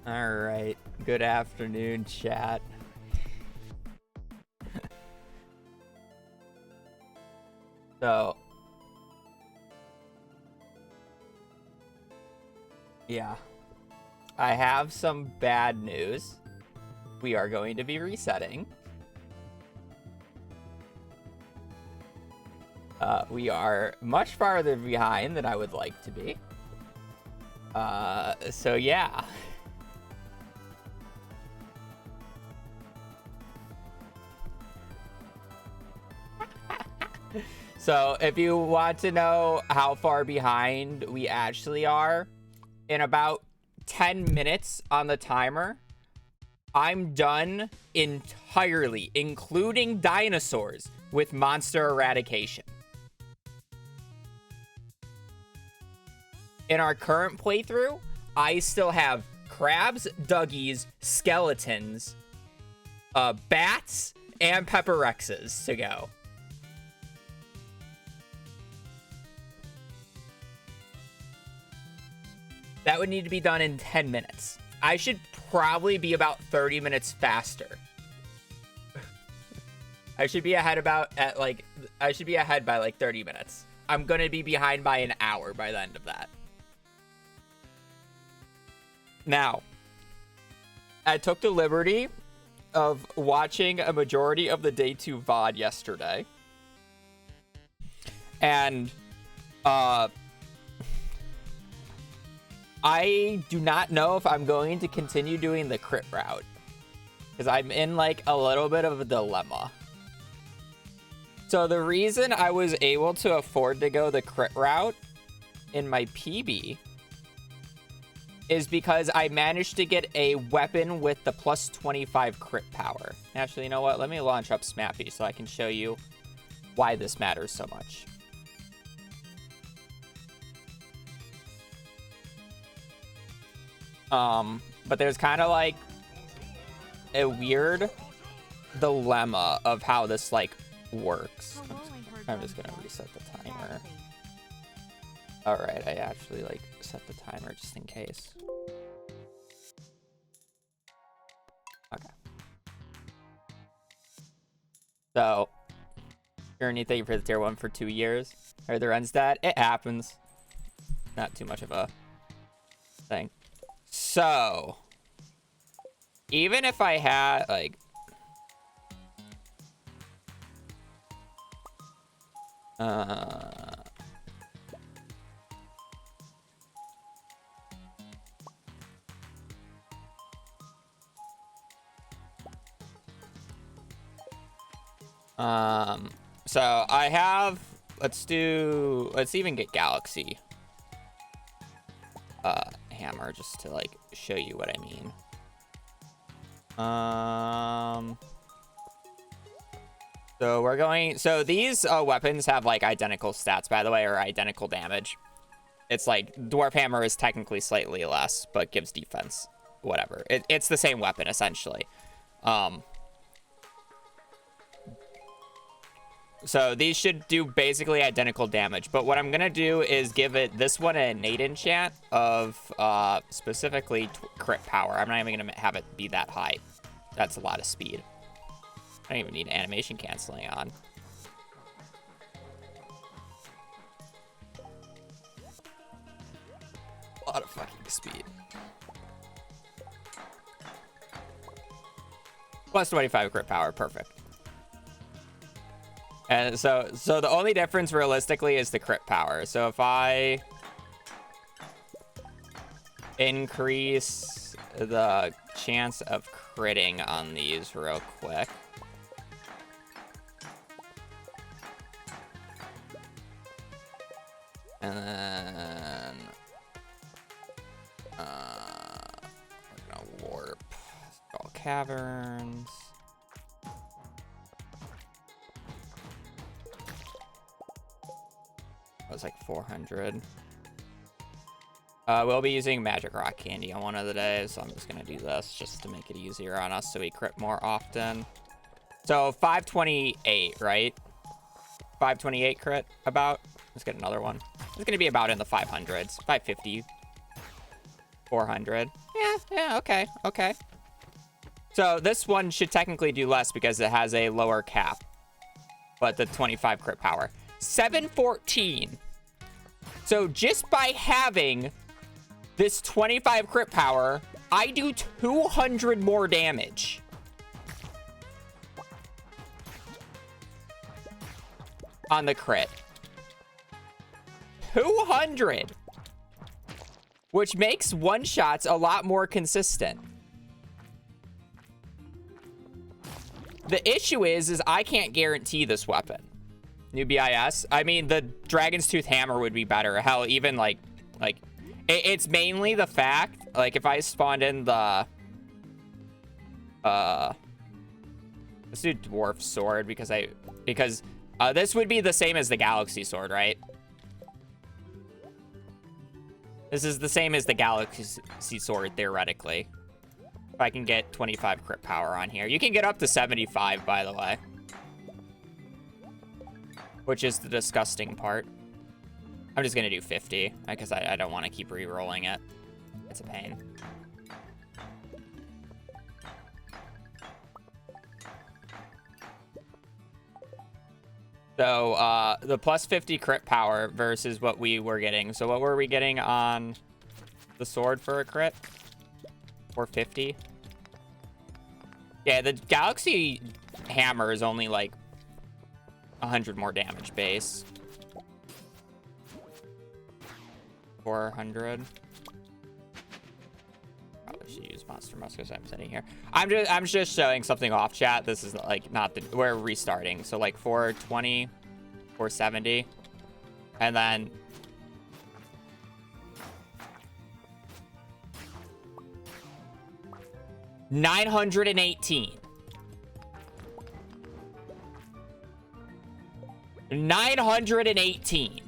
All right. Good afternoon, chat. So, yeah. I have some bad news. We are going to be resetting. We are much farther behind than I would like to be. So yeah. So if you want to know how far behind we actually are, in about 10 minutes on the timer, I'm done entirely, including dinosaurs, with monster eradication. In our current playthrough, I still have crabs, duggies, skeletons, bats, and pepperexes to go. That would need to be done in 10 minutes. I should probably be about 30 minutes faster. I should be ahead by like 30 minutes. I'm gonna be behind by an hour by the end of that. Now, I took the liberty of watching a majority of the day 2 VOD yesterday. And, I do not know if I'm going to continue doing the crit route, because I'm in like a little bit of a dilemma. So the reason I was able to afford to go the crit route in my PB is because I managed to get a weapon with the plus 25 crit power. Actually, you know what? Let me launch up Smappy so I can show you why this matters so much. But there's kind of like a weird dilemma of how this like works. I'm just gonna reset the timer. All right, I actually like set the timer just in case. Okay. So, Innate, thank you for the tier 1 for 2 years. Are the runs that? It happens. Not too much of a thing. So, even if I had, like, so I have, let's even get Galaxy hammer just to like show you what I mean. So these weapons have like identical stats, by the way, or identical damage. It's like Dwarf Hammer is technically slightly less, but gives defense, whatever. It's the same weapon essentially. So these should do basically identical damage, but what I'm gonna do is give this one an innate enchant of specifically crit power. I'm not even gonna have it be that high. That's a lot of speed. I don't even need animation canceling on. A lot of fucking speed. Plus 25 crit power, perfect. And so the only difference realistically is the crit power. So if I increase the chance of critting on these real quick. And then we're gonna warp Skull Caverns. That was like 400. We'll be using Magic Rock Candy on one of the days, so I'm just gonna do this just to make it easier on us so we crit more often. So 528, right? 528 crit about. Let's get another one. It's gonna be about in the 500s. 550. 400. Yeah, okay, okay. So this one should technically do less because it has a lower cap. But the 25 crit power. 714. So just by having this 25 crit power, I do 200 more damage. On the crit. 200. Which makes one-shots a lot more consistent. The issue is I can't guarantee this weapon. New BIS. I mean, the Dragon's Tooth Hammer would be better. Hell, even like it's mainly the fact, like, if I spawned in the let's do Dwarf Sword because this would be the same as the Galaxy Sword, right? This is the same as the Galaxy Sword, theoretically. If I can get 25 crit power on here. You can get up to 75, by the way. Which is the disgusting part. I'm just going to do 50, because I don't want to keep re-rolling it. It's a pain. So, the plus 50 crit power versus what we were getting. So what were we getting on the sword for a crit? 450? Yeah, the Galaxy Hammer is only like 100 more damage base. 400. Probably should use Monster Musk as I'm sitting here. I'm just showing something off chat. This is like not the, we're restarting. So like 420, 470, and then $918. 918.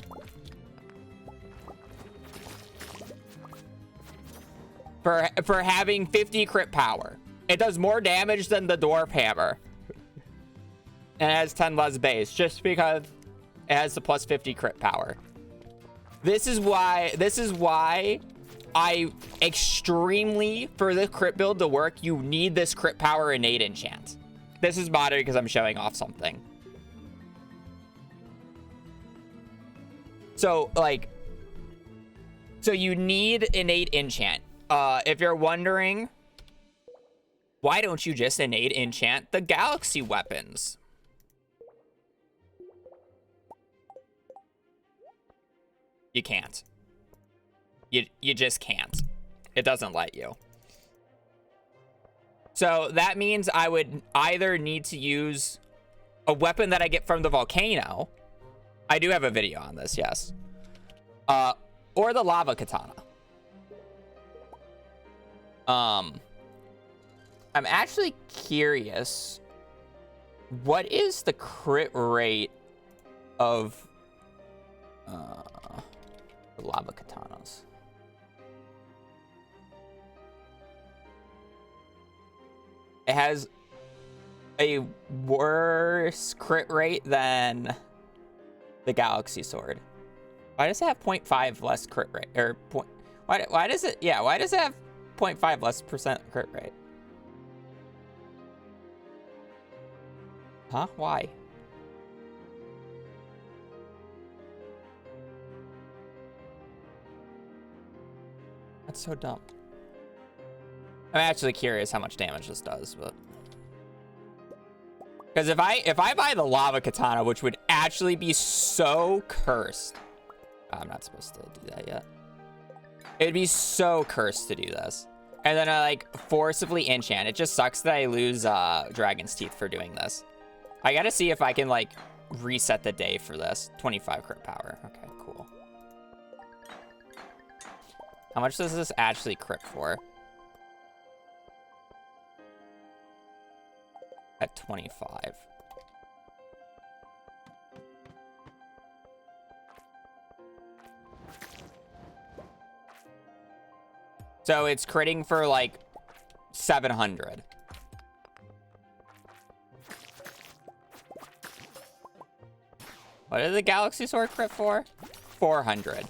For having 50 crit power. It does more damage than the Dwarf Hammer. And it has 10 less base, just because it has the plus 50 crit power. This is why I extremely, for the crit build to work, you need this crit power innate enchant. This is modded because I'm showing off something. So, like, so you need innate enchant. If you're wondering, why don't you just innate enchant the galaxy weapons? You can't. You just can't. It doesn't let you. So that means I would either need to use a weapon that I get from the volcano. I do have a video on this, yes. Or the lava katana. I'm actually curious. What is the crit rate of the lava katanas? It has a worse crit rate than the Galaxy Sword. Why does it have 0.5 less crit rate? Or why does it? Yeah, why does it have 0.5 less percent crit rate? Huh? Why? That's so dumb. I'm actually curious how much damage this does, but because if I buy the lava katana, which would actually be so cursed, I'm not supposed to do that yet. It'd be so cursed to do this, and then I like forcibly enchant. It just sucks that I lose Dragon's Teeth for doing this. I gotta see if I can like reset the day for this. 25 crit power. Okay, cool. How much does this actually crit for? At 25. So it's critting for like 700. What did the Galaxy Sword crit for? 400.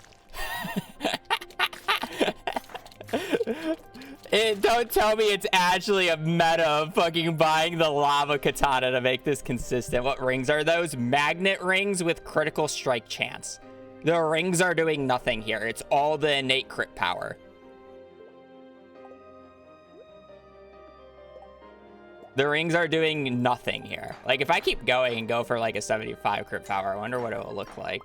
Don't tell me it's actually a meta of fucking buying the lava katana to make this consistent. What rings are those? Magnet rings with critical strike chance. The rings are doing nothing here. It's all the innate crit power. The rings are doing nothing here. Like, if I keep going and go for like a 75 crit power, I wonder what it will look like.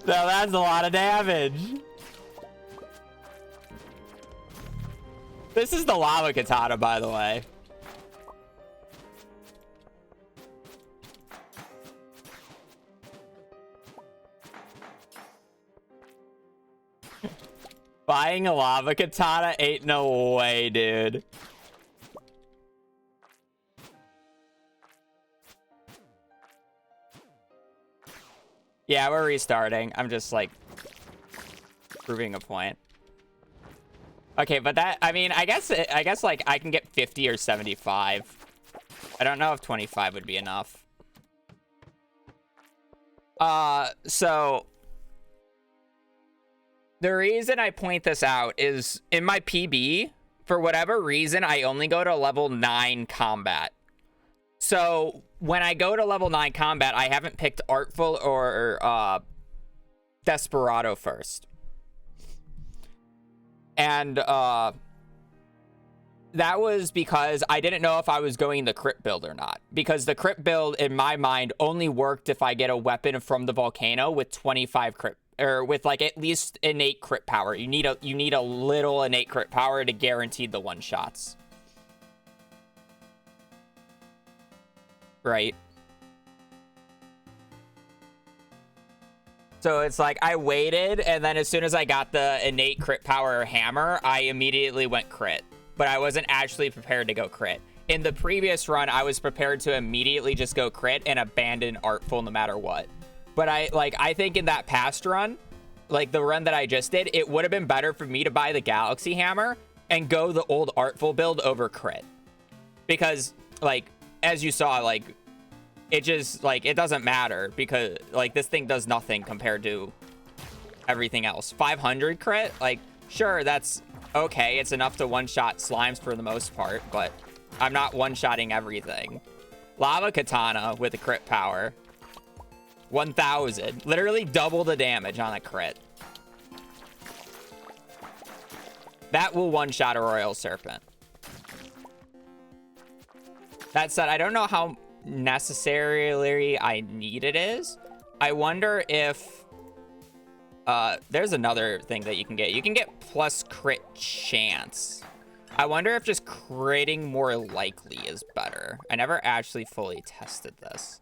No, that's a lot of damage. This is the lava katana, by the way. Buying a lava katana ain't no way, dude. Yeah, we're restarting. I'm just like proving a point. Okay, but that, I mean, I guess like I can get 50 or 75. I don't know if 25 would be enough. So the reason I point this out is in my PB, for whatever reason, I only go to level 9 combat. So when I go to level 9 combat, I haven't picked Artful or Desperado first. And that was because I didn't know if I was going the crit build or not. Because the crit build, in my mind, only worked if I get a weapon from the volcano with 25 crit, or with like at least innate crit power. You need a little innate crit power to guarantee the one shots. Right? So it's like I waited, and then as soon as I got the innate crit power hammer, I immediately went crit. But I wasn't actually prepared to go crit. In the previous run, I was prepared to immediately just go crit and abandon Artful no matter what. But I think in that past run, like the run that I just did, it would have been better for me to buy the Galaxy Hammer and go the old Artful build over crit. Because, like, as you saw, like, it just, like, it doesn't matter because, like, this thing does nothing compared to everything else. 500 crit, like, sure, that's okay. It's enough to one-shot slimes for the most part, but I'm not one-shotting everything. Lava Katana with a crit power. 1,000. Literally double the damage on a crit. That will one-shot a Royal Serpent. That said, I don't know how necessarily I need it is. I wonder if there's another thing that you can get. You can get plus crit chance. I wonder if just critting more likely is better. I never actually fully tested this.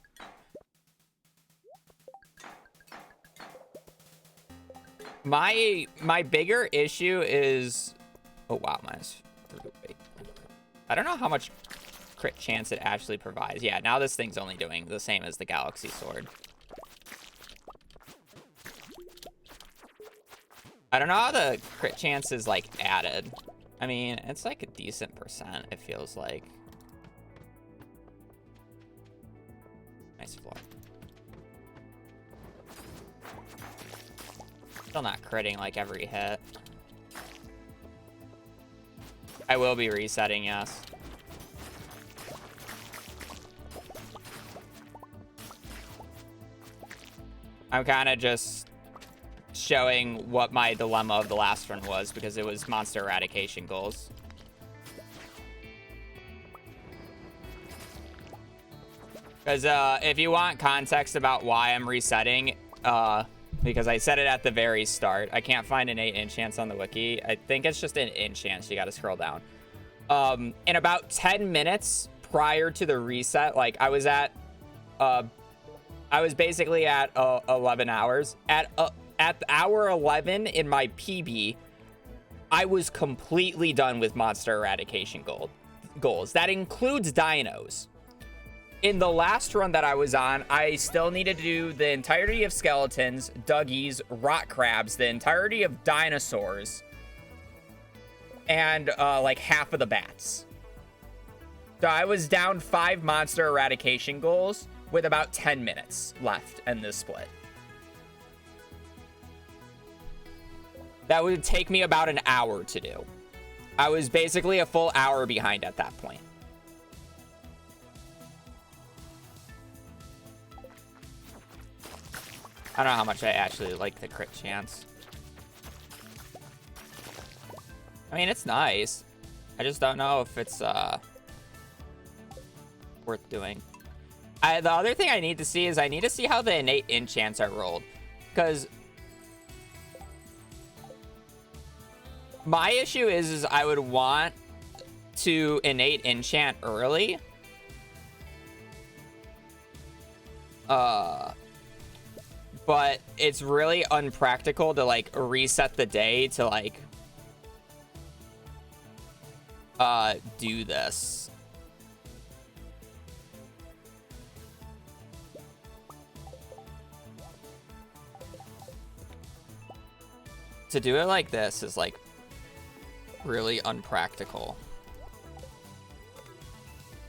My bigger issue is, oh wow, I don't know how much crit chance it actually provides. Yeah, now this thing's only doing the same as the Galaxy Sword. I don't know how the crit chance is like added. I mean, it's like a decent percent, it feels like. Nice floor. Still not critting like every hit. I will be resetting, yes. I'm kind of just showing what my dilemma of the last one was because it was monster eradication goals. Because if you want context about why I'm resetting, because I said it at the very start, I can't find innate enchants on the wiki. I think it's just an enchant. You got to scroll down. In about 10 minutes prior to the reset, like I was basically at 11 hours. At hour 11 in my PB, I was completely done with monster eradication goals. That includes dinos. In the last run that I was on, I still needed to do the entirety of skeletons, duggies, rock crabs, the entirety of dinosaurs, and like half of the bats. So I was down 5 monster eradication goals with about 10 minutes left in this split. That would take me about an hour to do. I was basically a full hour behind at that point. I don't know how much I actually like the crit chance. I mean, it's nice. I just don't know if it's worth doing. The other thing I need to see is I need to see how the innate enchants are rolled. Because my issue is I would want to innate enchant early. But it's really unpractical to like reset the day to like do this. To do it like this is like really unpractical.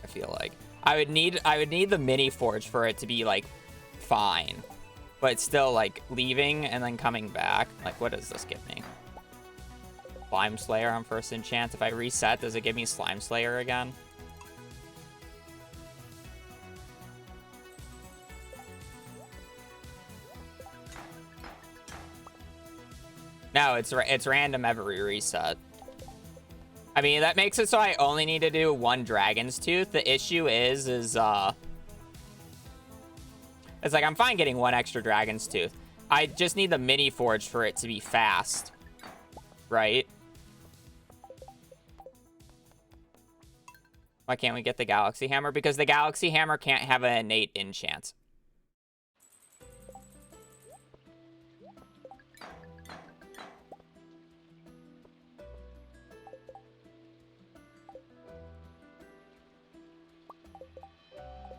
I feel like I would need the mini forge for it to be like fine, but still like leaving and then coming back. Like, what does this give me? Slime Slayer on first enchant. If I reset, does it give me Slime Slayer again? No, it's random every reset. I mean, that makes it so I only need to do 1 Dragon's Tooth. The issue is it's like I'm fine getting 1 extra Dragon's Tooth. I just need the mini forge for it to be fast, right? Why can't we get the Galaxy Hammer? Because the Galaxy Hammer can't have an innate enchant.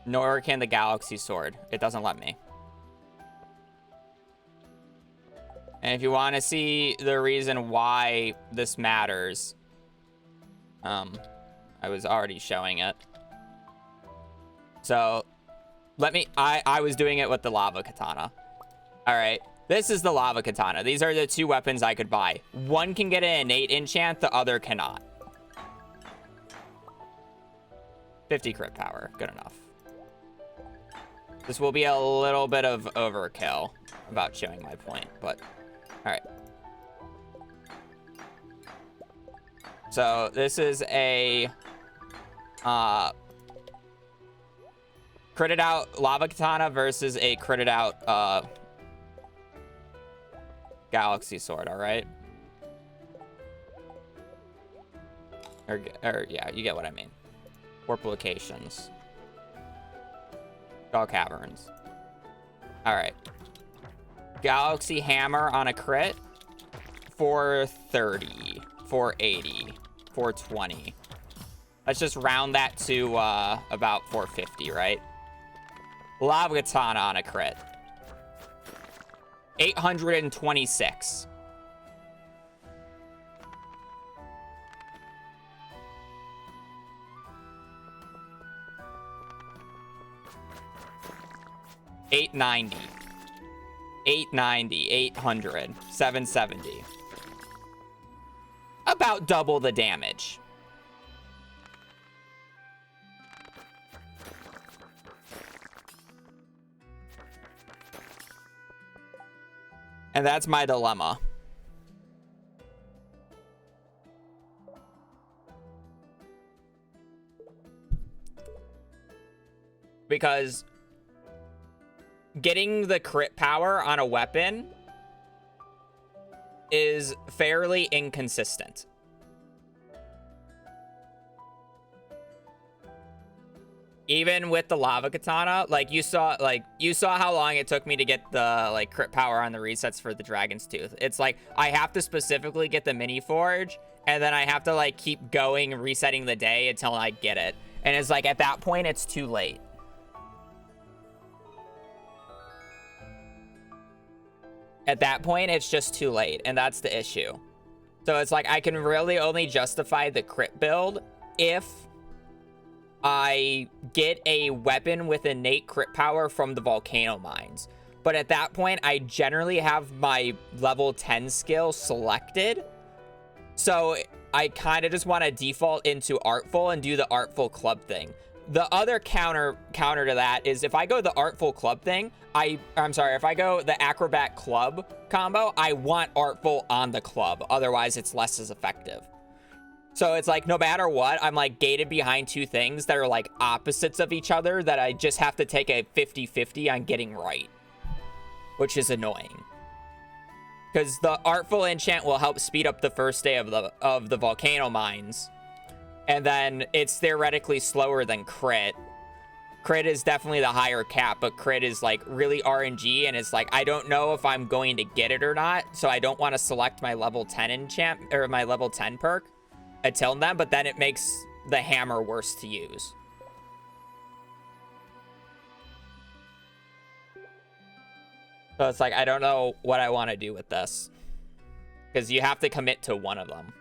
Nor can the Galaxy Sword. It doesn't let me. And if you want to see the reason why this matters, I was already showing it. So, I was doing it with the Lava Katana. All right, this is the Lava Katana. These are the 2 weapons I could buy. One can get an innate enchant, the other cannot. 50 crit power, good enough. This will be a little bit of overkill about showing my point, but all right. So this is a critted out Lava Katana versus a critted out Galaxy Sword, all right? Or yeah, you get what I mean. Warp locations. Skull Caverns. All right. Galaxy Hammer on a crit. 430. 480. 420. Let's just round that to about 450, right? Lava Katana on a crit. 826. $890. 890. 800. 770. About double the damage. And that's my dilemma. Because getting the crit power on a weapon is fairly inconsistent. Even with the Lava Katana, like you saw how long it took me to get the like crit power on the resets for the Dragon's Tooth. It's like I have to specifically get the mini forge, and then I have to like keep going and resetting the day until I get it. And it's like at that point it's too late. At that point it's just too late, and that's the issue. So it's like I can really only justify the crit build if I get a weapon with innate crit power from the volcano mines. But at that point, I generally have my level 10 skill selected. So I kind of just want to default into Artful and do the Artful club thing. The other counter to that is if I go the Artful club thing, I'm sorry, if I go the Acrobat club combo, I want Artful on the club. Otherwise, it's less as effective. So it's like, no matter what, I'm like gated behind two things that are like opposites of each other that I just have to take a 50-50 on getting right, which is annoying. Because the Artful enchant will help speed up the first day of the volcano mines. And then it's theoretically slower than crit. Crit is definitely the higher cap, but crit is like really RNG, and it's like I don't know if I'm going to get it or not, so I don't want to select my level 10 enchant or my level 10 perk until then, but then it makes the hammer worse to use. So it's like I don't know what I want to do with this, because you have to commit to one of them.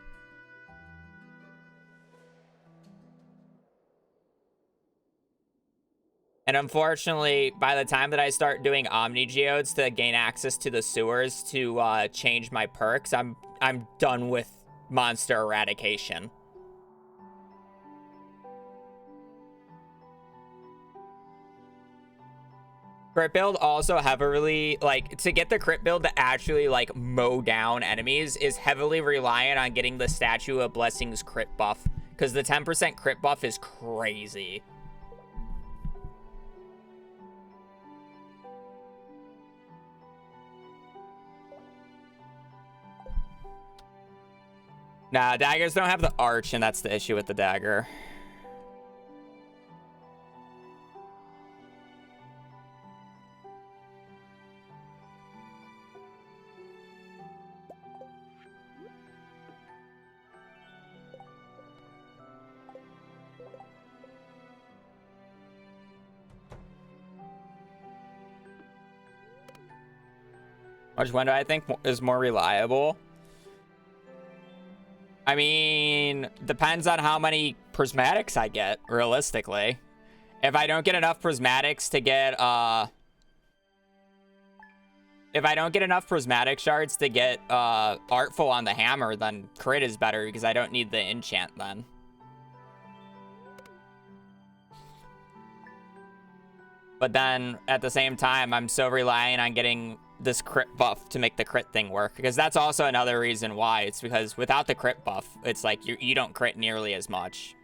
And unfortunately, by the time that I start doing Omni Geodes to gain access to the sewers to change my perks, I'm done with monster eradication. Crit build also heavily, like, to get the crit build to actually, like, mow down enemies is heavily reliant on getting the Statue of Blessings crit buff, because the 10% crit buff is crazy. Nah, daggers don't have the arch, and that's the issue with the dagger. Which one do I think is more reliable? I mean, depends on how many prismatics I get, realistically. If I don't get enough prismatics to get, if I don't get enough prismatic shards to get, Artful on the hammer, then crit is better, because I don't need the enchant then. But then, at the same time, I'm so reliant on getting this crit buff to make the crit thing work, because that's also another reason why. It's because without the crit buff, it's like you don't crit nearly as much.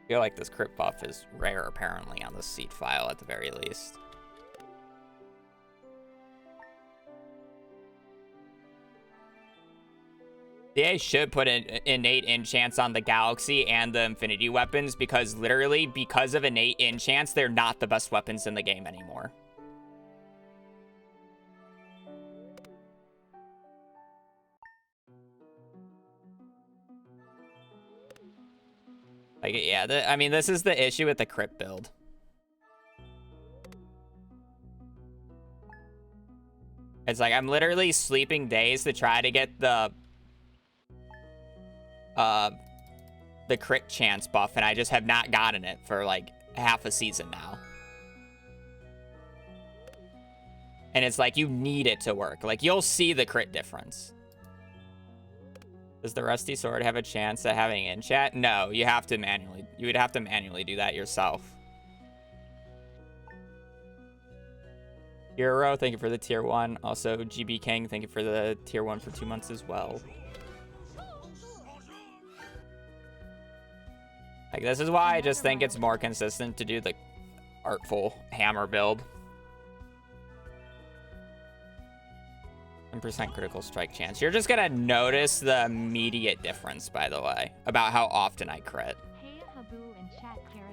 I feel like this crit buff is rare apparently on the seed file at the very least. They should put in innate enchants on the Galaxy and the Infinity weapons, because literally, because of innate enchants, they're not the best weapons in the game anymore. Like, yeah, I mean, this is the issue with the crit build. It's like I'm literally sleeping days to try to get the crit chance buff, and I just have not gotten it for like half a season now. And it's like you need it to work. Like, you'll see the crit difference. Does the Rusty Sword have a chance at having enchant? No, you have to manually. You would have to manually do that yourself. Hero, thank you for the tier 1. Also, GB King, thank you for the tier 1 for 2 months as well. Like, this is why I just think it's more consistent to do the Artful hammer build. 10% critical strike chance. You're just gonna notice the immediate difference, by the way, about how often I crit. Hey, Habu in chat, carrot.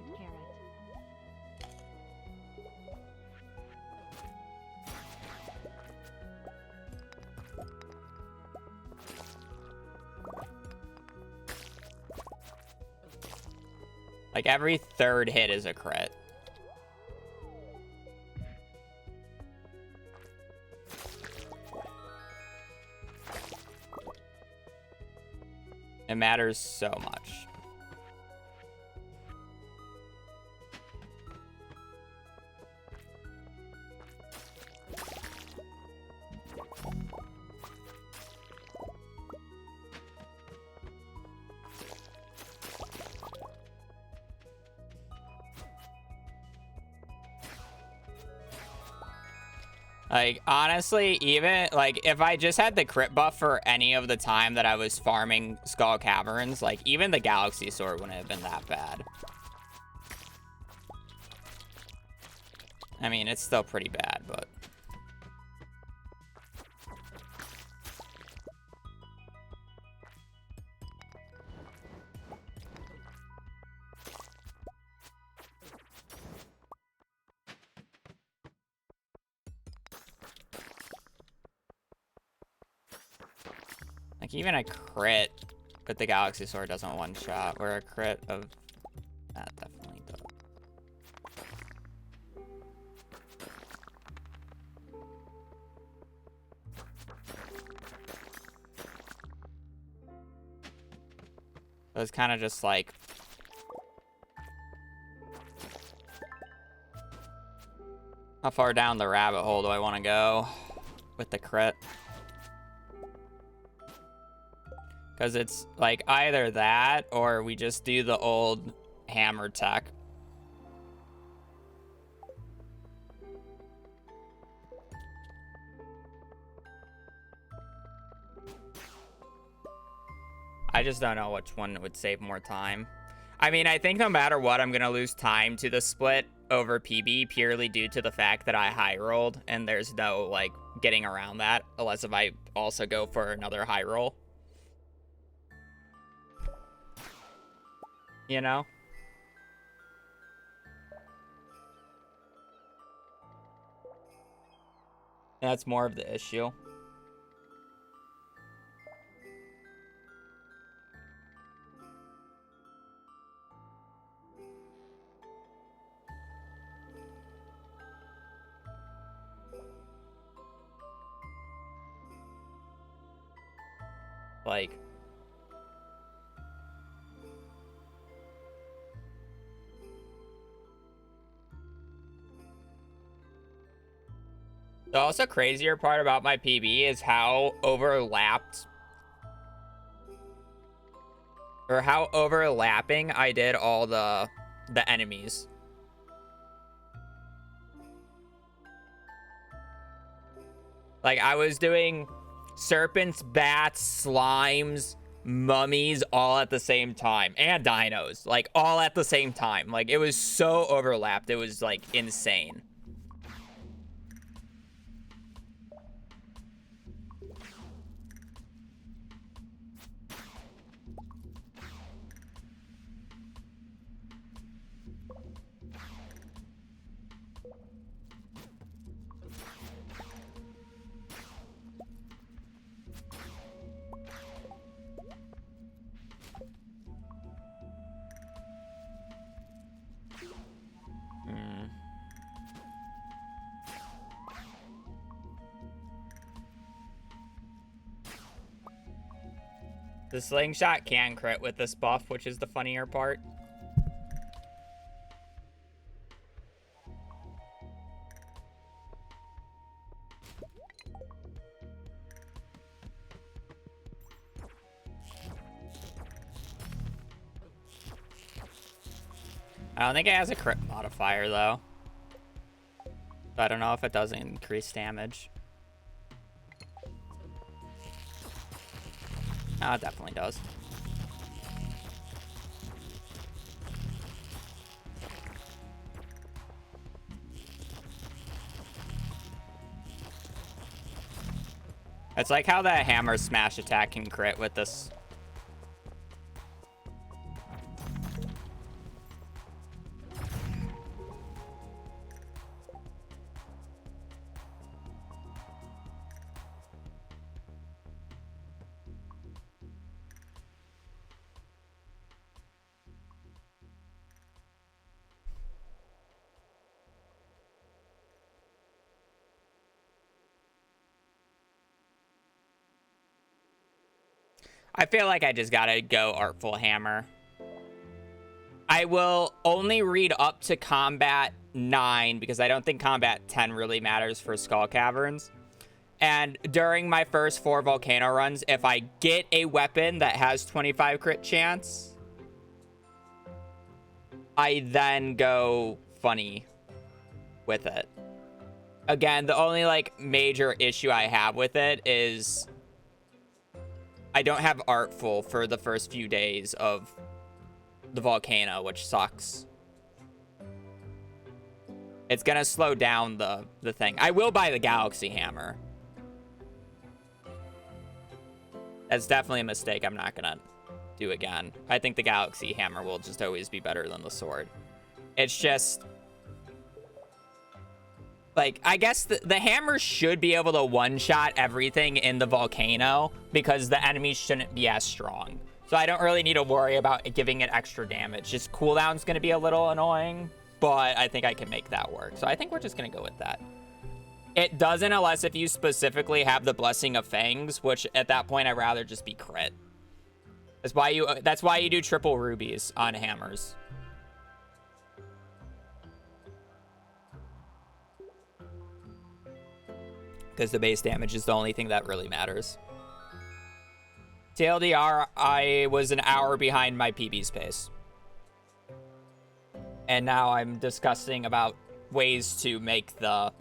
Like every third hit is a crit. It matters so much. Like, honestly, even, like, if I just had the crit buff for any of the time that I was farming Skull Caverns, like, even the Galaxy Sword wouldn't have been that bad. I mean, it's still pretty bad, but... Like, even a crit with the Galaxy Sword doesn't one-shot, where a crit of... That definitely does. So it's kind of just like... How far down the rabbit hole do I want to go with the crit? Because it's like either that or we just do the old hammer tech. I just don't know which one would save more time. I mean, I think no matter what, I'm going to lose time to the split over PB purely due to the fact that I high rolled and there's no like getting around that unless if I also go for another high roll. You know? That's more of the issue. Like... The also crazier part about my PB is how overlapped or how overlapping I did all the enemies. Like I was doing serpents, bats, slimes, mummies all at the same time and dinos, like all at the same time. Like it was so overlapped. It was like insane. The slingshot can crit with this buff, which is the funnier part. I don't think it has a crit modifier, though. So I don't know if it does increase damage. Oh, it definitely does. It's like how that hammer smash attack can crit with this. I feel like I just gotta go Artful Hammer. I will only read up to Combat 9 because I don't think Combat 10 really matters for Skull Caverns. And during my first 4 Volcano runs, if I get a weapon that has 25 crit chance, I then go funny with it. Again, the only like major issue I have with it is I don't have Artful for the first few days of the volcano, which sucks. It's gonna slow down the thing. I will buy the Galaxy Hammer. That's definitely a mistake I'm not gonna do again. I think the Galaxy Hammer will just always be better than the sword. It's just like, I guess the hammer should be able to one-shot everything in the volcano because the enemies shouldn't be as strong. So I don't really need to worry about giving it extra damage. Just cooldown's going to be a little annoying, but I think I can make that work. So I think we're just going to go with that. It doesn't unless if you specifically have the Blessing of Fangs, which at that point I'd rather just be crit. That's why you do triple rubies on hammers. Because the base damage is the only thing that really matters. TLDR, I was an hour behind my PB's pace. And now I'm discussing about ways to make the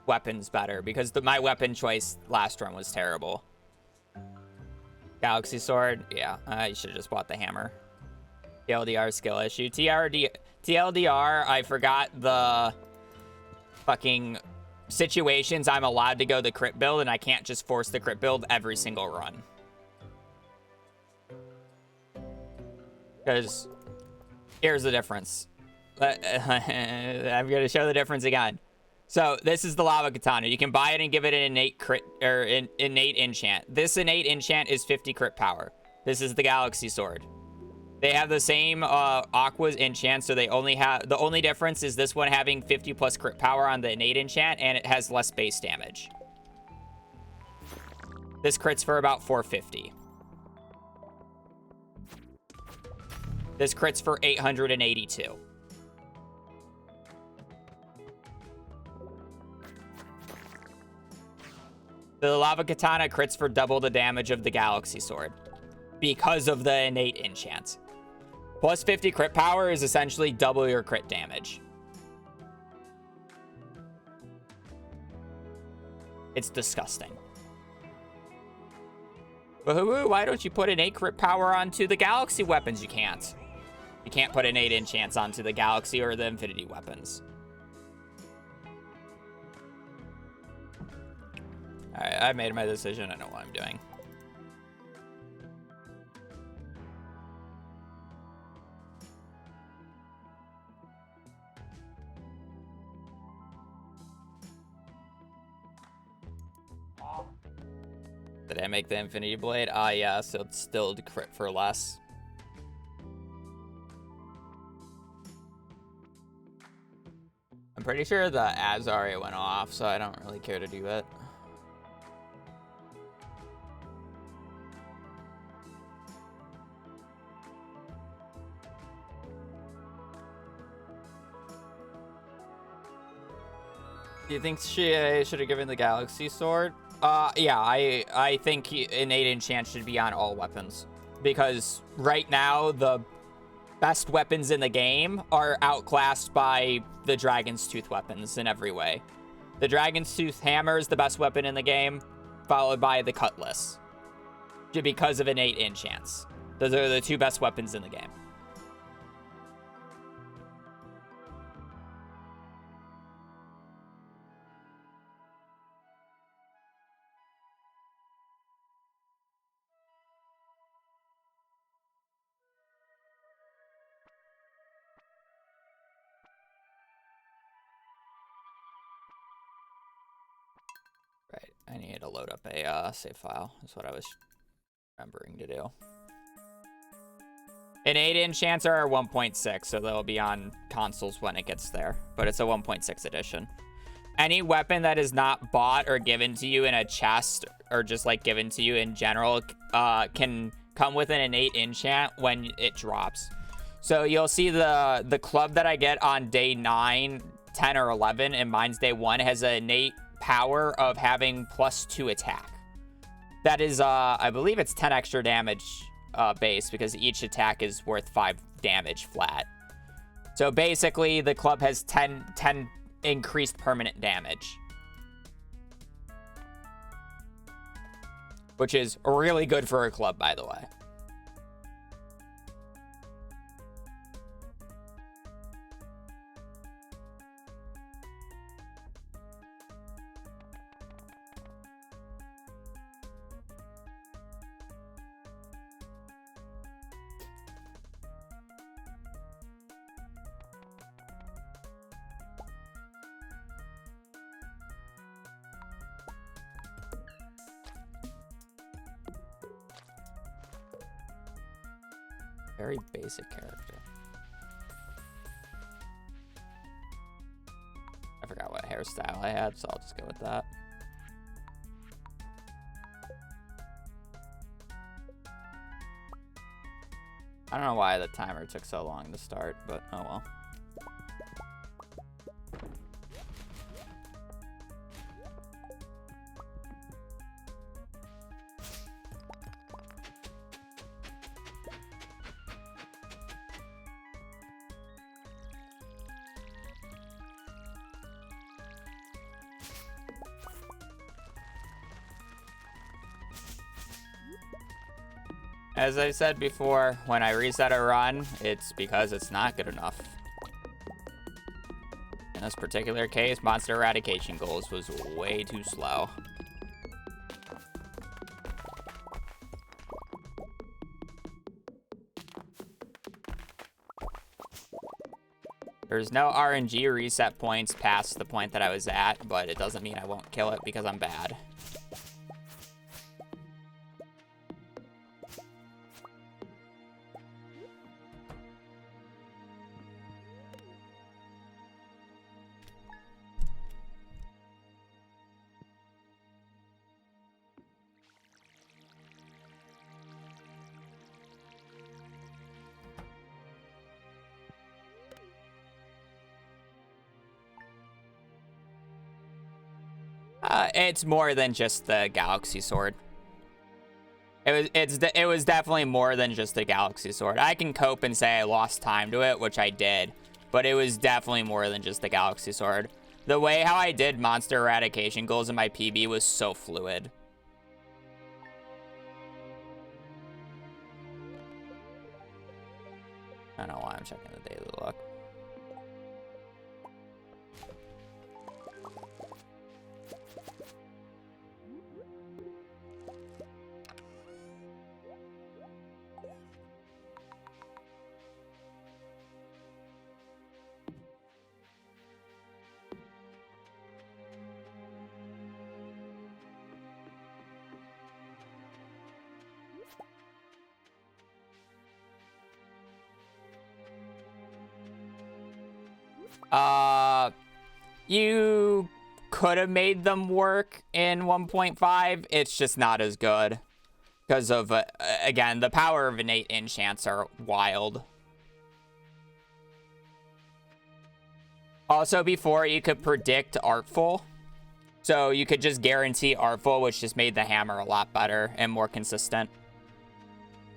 weapons better. Because my weapon choice last run was terrible. Galaxy Sword, yeah, you should have just bought the hammer. TLDR skill issue. TLDR, I forgot the fucking situations I'm allowed to go the crit build, and I can't just force the crit build every single run. Because here's the difference. I'm going to show the difference again. So this is the Lava Katana. You can buy it and give it an innate crit or innate enchant. This innate enchant is 50 crit power. This is the Galaxy Sword. They have the same Aqua's enchant, so they only have the only difference is this one having 50 plus crit power on the innate enchant, and it has less base damage. This crits for about 450. This crits for 882. The Lava Katana crits for double the damage of the Galaxy Sword because of the innate enchant. Plus 50 crit power is essentially double your crit damage. It's disgusting. Woohoo, why don't you put innate crit power onto the Galaxy weapons? You can't. You can't put innate enchants onto the Galaxy or the Infinity weapons. Alright, I've made my decision. I know what I'm doing. Did I make the Infinity Blade? Ah, yeah, so it's still crit for less. I'm pretty sure the ads already went off, so I don't really care to do it. Do you think she should have given the Galaxy Sword? Yeah, I think innate enchant should be on all weapons. Because right now, the best weapons in the game are outclassed by the Dragon's Tooth weapons in every way. The Dragon's Tooth Hammer is the best weapon in the game, followed by the Cutlass. Because of innate enchants. Those are the two best weapons in the game. Right, I need to load up a save file. That's what I was remembering to do. Innate enchants are 1.6, so they'll be on consoles when it gets there. But it's a 1.6 edition. Any weapon that is not bought or given to you in a chest, or just like given to you in general, can come with an innate enchant when it drops. So you'll see the club that I get on day 9, 10, or 11, and mine's day 1 has an innate power of having +2 attack. That is, I believe it's 10 extra damage base, because each attack is worth 5 damage flat. So basically, the club has 10 increased permanent damage, which is really good for a club, by the way. Very basic character. I forgot what hairstyle I had, so I'll just go with that. I don't know why the timer took so long to start, but oh well. As I said before, when I reset a run, it's because it's not good enough. In this particular case, monster eradication goals was way too slow. There's no RNG reset points past the point that I was at, but it doesn't mean I won't kill it because I'm bad. It's more than just the Galaxy Sword. It was definitely more than just the Galaxy Sword. I can cope and say I lost time to it, which I did, but it was definitely more than just the Galaxy Sword. The way how I did monster eradication goals in my PB was so fluid. I don't know why I'm checking the daily look. You could have made them work in 1.5. It's just not as good because of, again, the power of innate enchants are wild. Also, before, you could predict Artful. So you could just guarantee Artful, which just made the hammer a lot better and more consistent.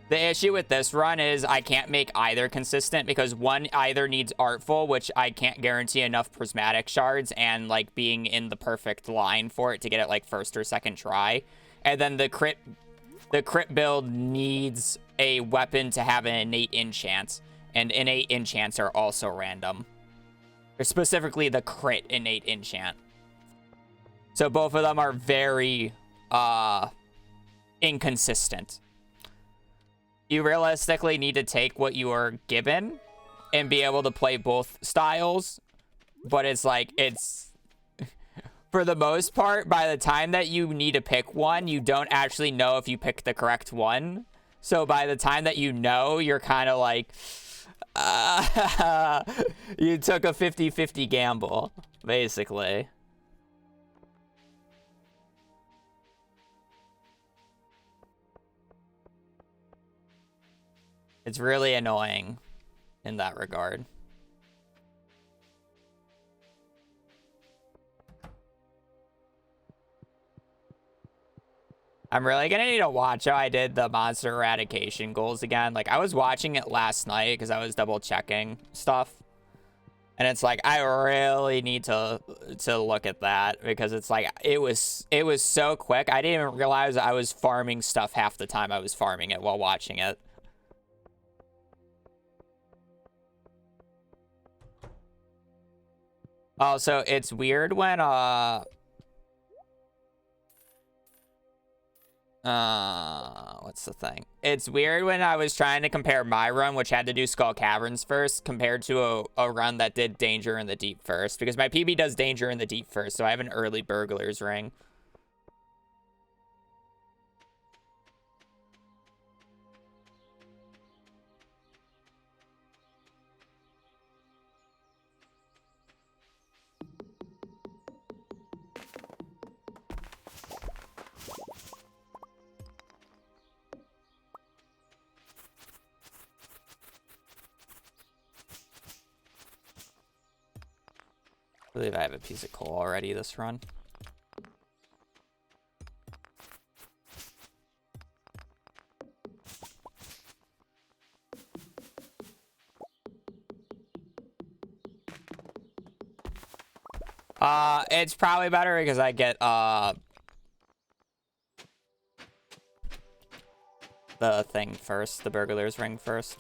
The issue with this run is I can't make either consistent because one either needs Artful, which I can't guarantee enough prismatic shards and like being in the perfect line for it to get it like first or second try. And then the crit build needs a weapon to have an innate enchant, and innate enchants are also random. Or specifically the crit innate enchant. So both of them are very inconsistent. You realistically need to take what you are given and be able to play both styles. But it's like, it's... For the most part, by the time that you need to pick one, you don't actually know if you picked the correct one. So by the time that you know, you're kind of like... you took a 50-50 gamble, basically. It's really annoying in that regard. I'm really gonna need to watch how I did the monster eradication goals again. Like, I was watching it last night because I was double checking stuff. And it's like, I really need to look at that because it's like, it was so quick. I didn't even realize I was farming stuff half the time I was farming it while watching it. Also, it's weird when, what's the thing? It's weird when I was trying to compare my run, which had to do Skull Caverns first, compared to a run that did Danger in the Deep first. Because my PB does Danger in the Deep first, so I have an early Burglar's Ring. I believe I have a piece of coal already this run. It's probably better because I get the thing first, the Burglar's Ring first.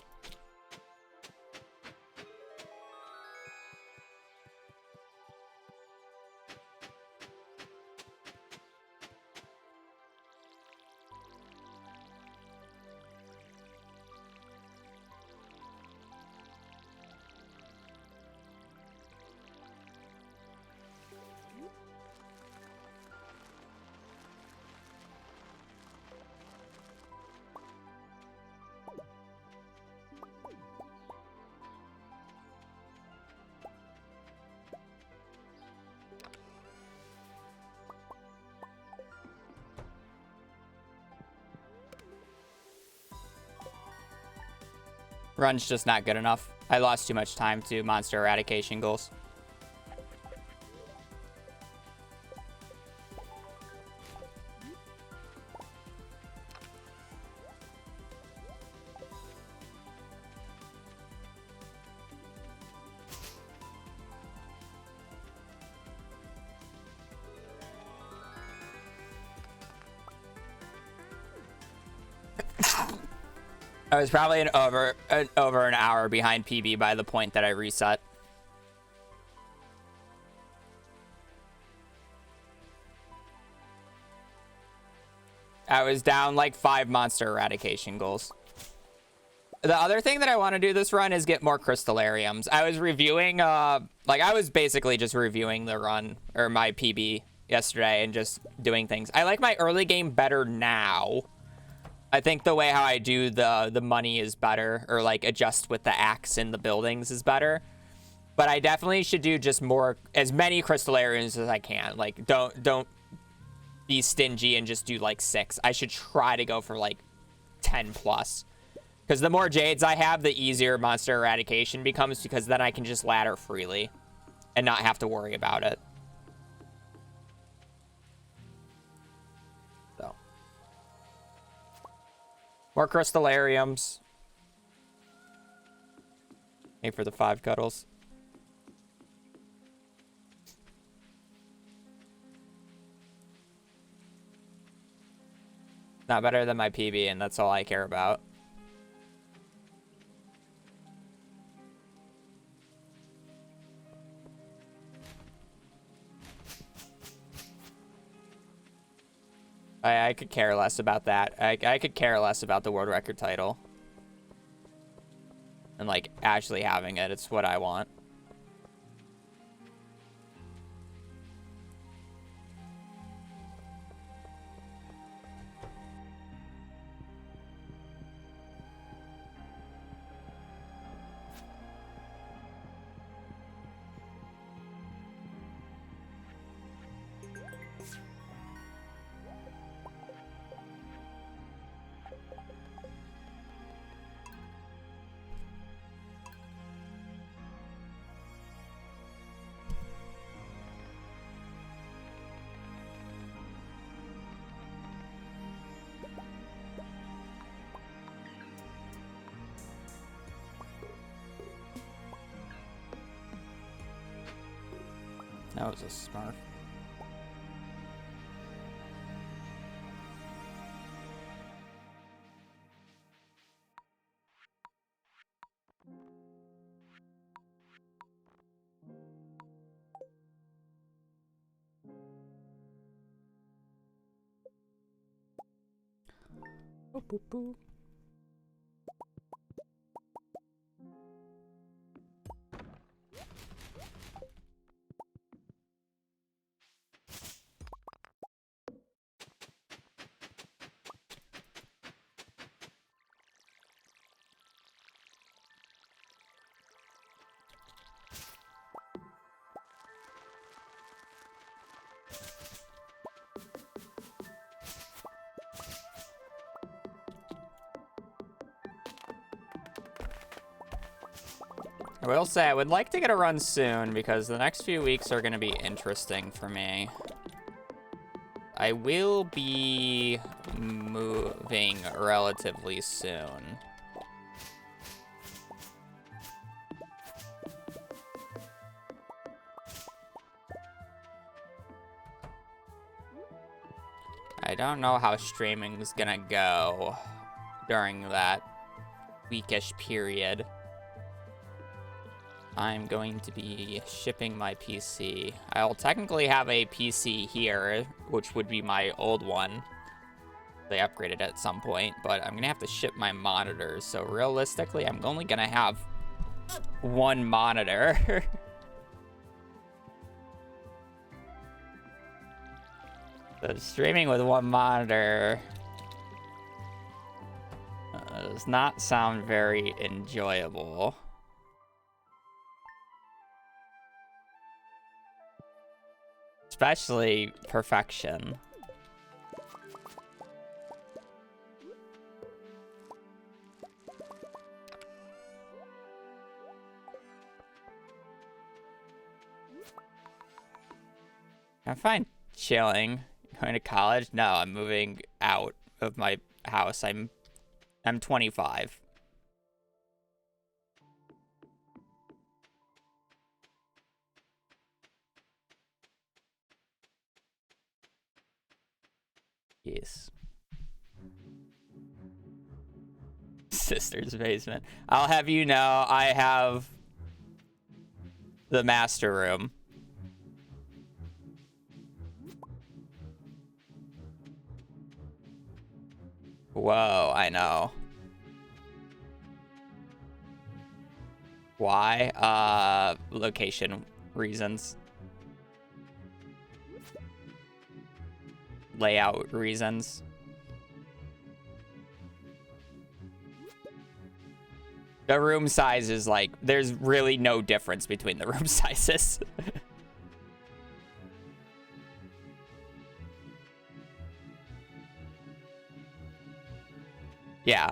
Run's just not good enough. I lost too much time to monster eradication goals. I was probably over an hour behind PB by the point that I reset. I was down like 5 monster eradication goals. The other thing that I want to do this run is get more crystallariums. I was reviewing, like I was basically just reviewing the run or my PB yesterday and just doing things. I like my early game better now. I think the way how I do the money is better, or like adjust with the axe in the buildings is better. But I definitely should do just more, as many crystallariums as I can. Like don't be stingy and just do like 6. I should try to go for like 10 plus. Because the more jades I have, the easier monster eradication becomes, because then I can just ladder freely and not have to worry about it. So. More crystallariums. Aim for the 5 cuddles. Not better than my PB, and that's all I care about. I could care less about that. I could care less about the world record title. And, like, actually having it. It's what I want. That was a Smurf. Boop, boop, boop. I will say I would like to get a run soon because the next few weeks are going to be interesting for me. I will be moving relatively soon. I don't know how streaming's gonna go during that weekish period. I'm going to be shipping my PC. I'll technically have a PC here, which would be my old one. They upgraded at some point, but I'm gonna have to ship my monitors. So realistically, I'm only gonna have one monitor. So streaming with one monitor does not sound very enjoyable. Especially perfection. I'm fine chilling. Going to college? No, I'm moving out of my house. I'm 25. Yes. Sister's basement. I'll have you know, I have the master room. Whoa, I know. Why? Location reasons. Layout reasons. The room size is like, there's really no difference between the room sizes. Yeah,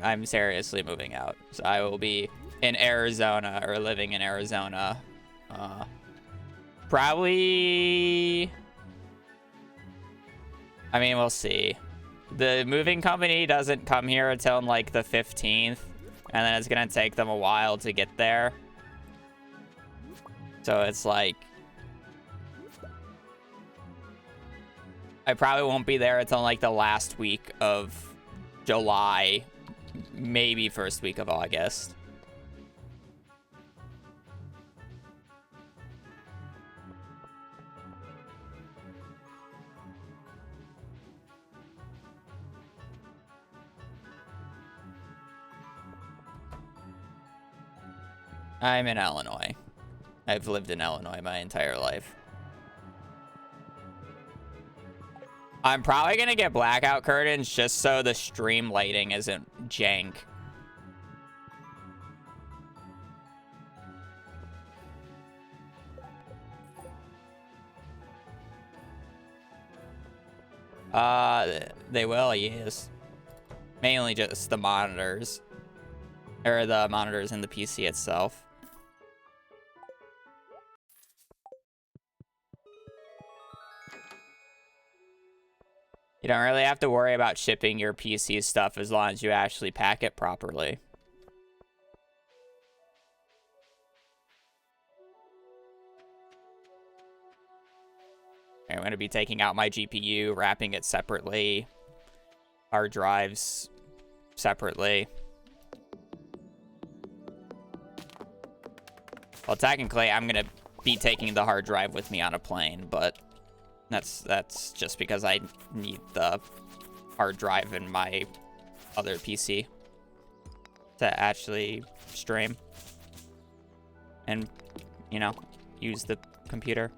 I'm seriously moving out. So I will be in Arizona or living in Arizona. Probably, I mean, we'll see. The moving company doesn't come here until like the 15th, and then it's gonna take them a while to get there. So it's like, I probably won't be there until like the last week of July, maybe first week of August. I'm in Illinois. I've lived in Illinois my entire life. I'm probably gonna get blackout curtains just so the stream lighting isn't jank. They will, yes. Mainly just the monitors. Or the monitors in the PC itself. You don't really have to worry about shipping your PC stuff as long as you actually pack it properly. I'm going to be taking out my GPU, wrapping it separately, hard drives separately. Well, technically, I'm going to be taking the hard drive with me on a plane, but that's just because I need the hard drive in my other PC to actually stream and, you know, use the computer.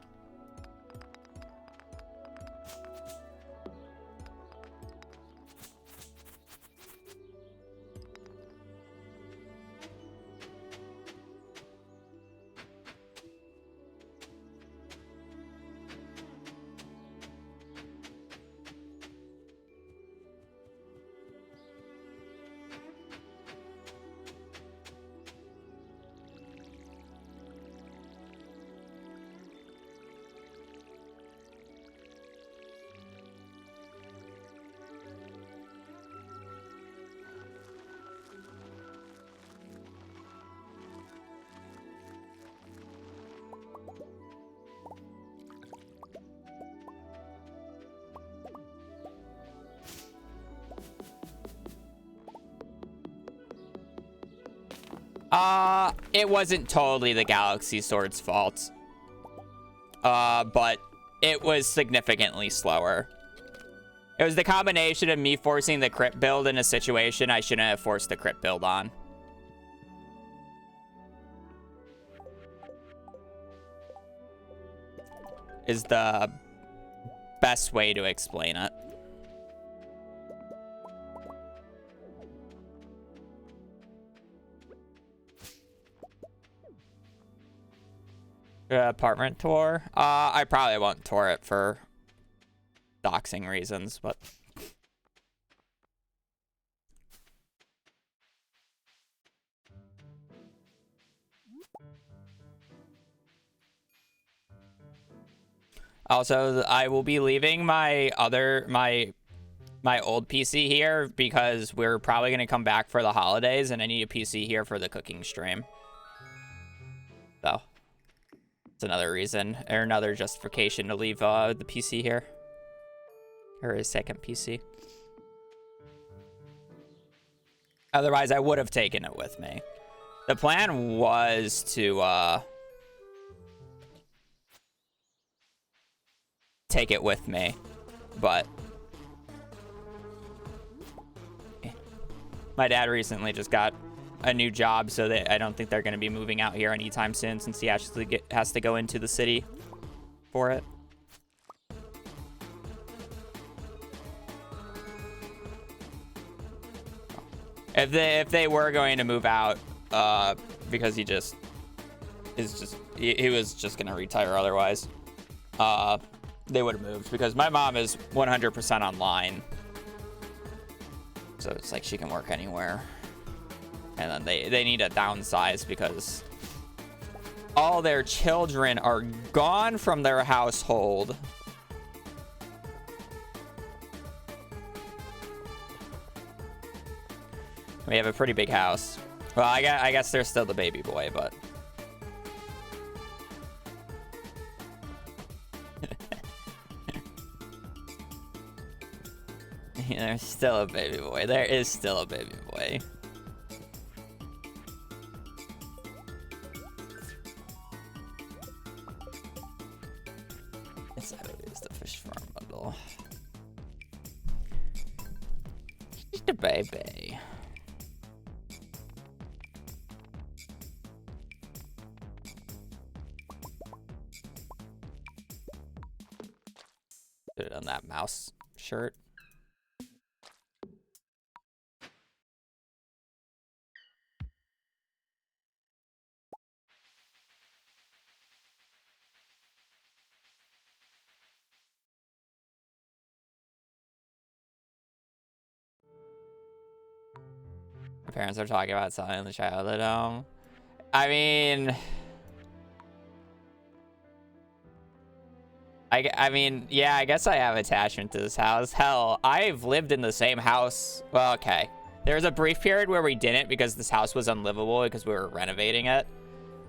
It wasn't totally the Galaxy Sword's fault. But it was significantly slower. It was the combination of me forcing the crit build in a situation I shouldn't have forced the crit build on. Is the best way to explain it. Apartment tour? I probably won't tour it for doxing reasons, but... Also, I will be leaving my old PC here because we're probably going to come back for the holidays, and I need a PC here for the cooking stream. So... another reason or another justification to leave the PC here, or a second PC. Otherwise, I would have taken it with me. The plan was to take it with me, but my dad recently just got a new job, so I don't think they're going to be moving out here anytime soon, since he actually has to go into the city for it. If they were going to move out, because he was just going to retire otherwise, they would have moved, because my mom is 100% online, so it's like she can work anywhere. And then they need to downsize because all their children are gone from their household. We have a pretty big house. Well, I guess there's still the baby boy, but... There's still a baby boy. There is still a baby boy. Baby. Put it on that mouse shirt. Parents are talking about selling the childhood home. I mean, yeah, I guess I have attachment to this house. Hell, I've lived in the same house. Well, okay. There was a brief period where we didn't because this house was unlivable because we were renovating it.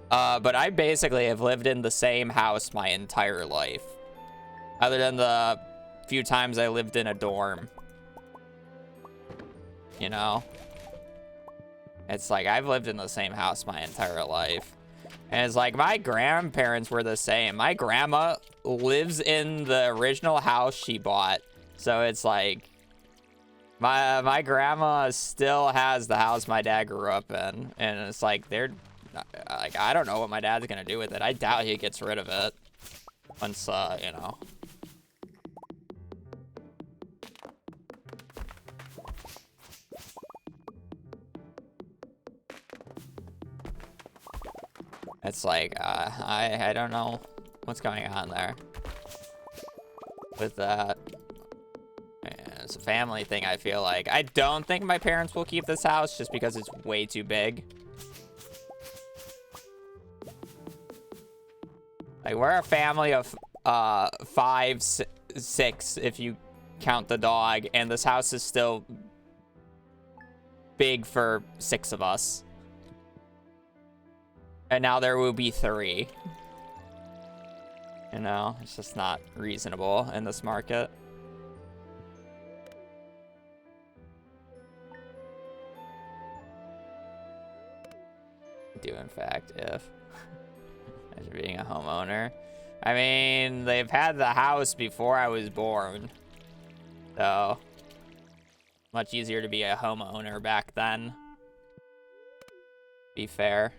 But I basically have lived in the same house my entire life. Other than the few times I lived in a dorm. You know? It's like, I've lived in the same house my entire life. And it's like, my grandparents were the same. My grandma lives in the original house she bought. So it's like, my grandma still has the house my dad grew up in. And it's like, like, I don't know what my dad's gonna do with it. I doubt he gets rid of it. Once, you know. It's like, I don't know what's going on there with that. It's a family thing, I feel like. I don't think my parents will keep this house just because it's way too big. Like, we're a family of 5, 6, if you count the dog, and this house is still big for 6 of us. And now there will be 3. You know, it's just not reasonable in this market. Do in fact, if as being a homeowner. I mean, they've had the house before I was born. So, much easier to be a homeowner back then. Be fair.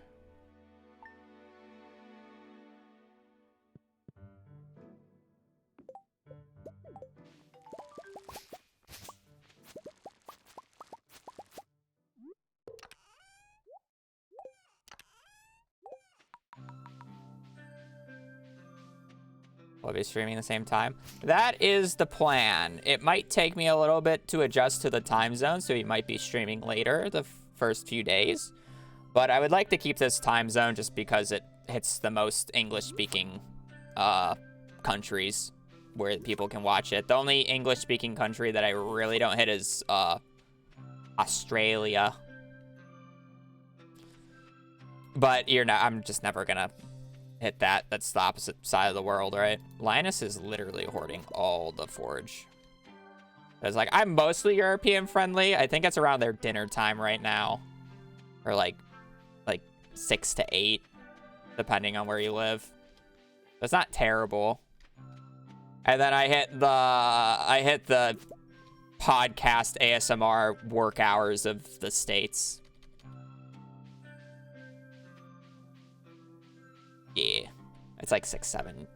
Will I be streaming the same time? That is the plan. It might take me a little bit to adjust to the time zone, so you might be streaming later the first few days. But I would like to keep this time zone just because it hits the most English-speaking countries where people can watch it. The only English-speaking country that I really don't hit is Australia. But I'm just never gonna hit that. That's the opposite side of the world, right? Linus is literally hoarding all the forage. It's like, I'm mostly European friendly. I think it's around their dinner time right now. Or like 6 to 8, depending on where you live. It's not terrible. And then I hit the podcast ASMR work hours of the States. Yeah, it's like 6, 7.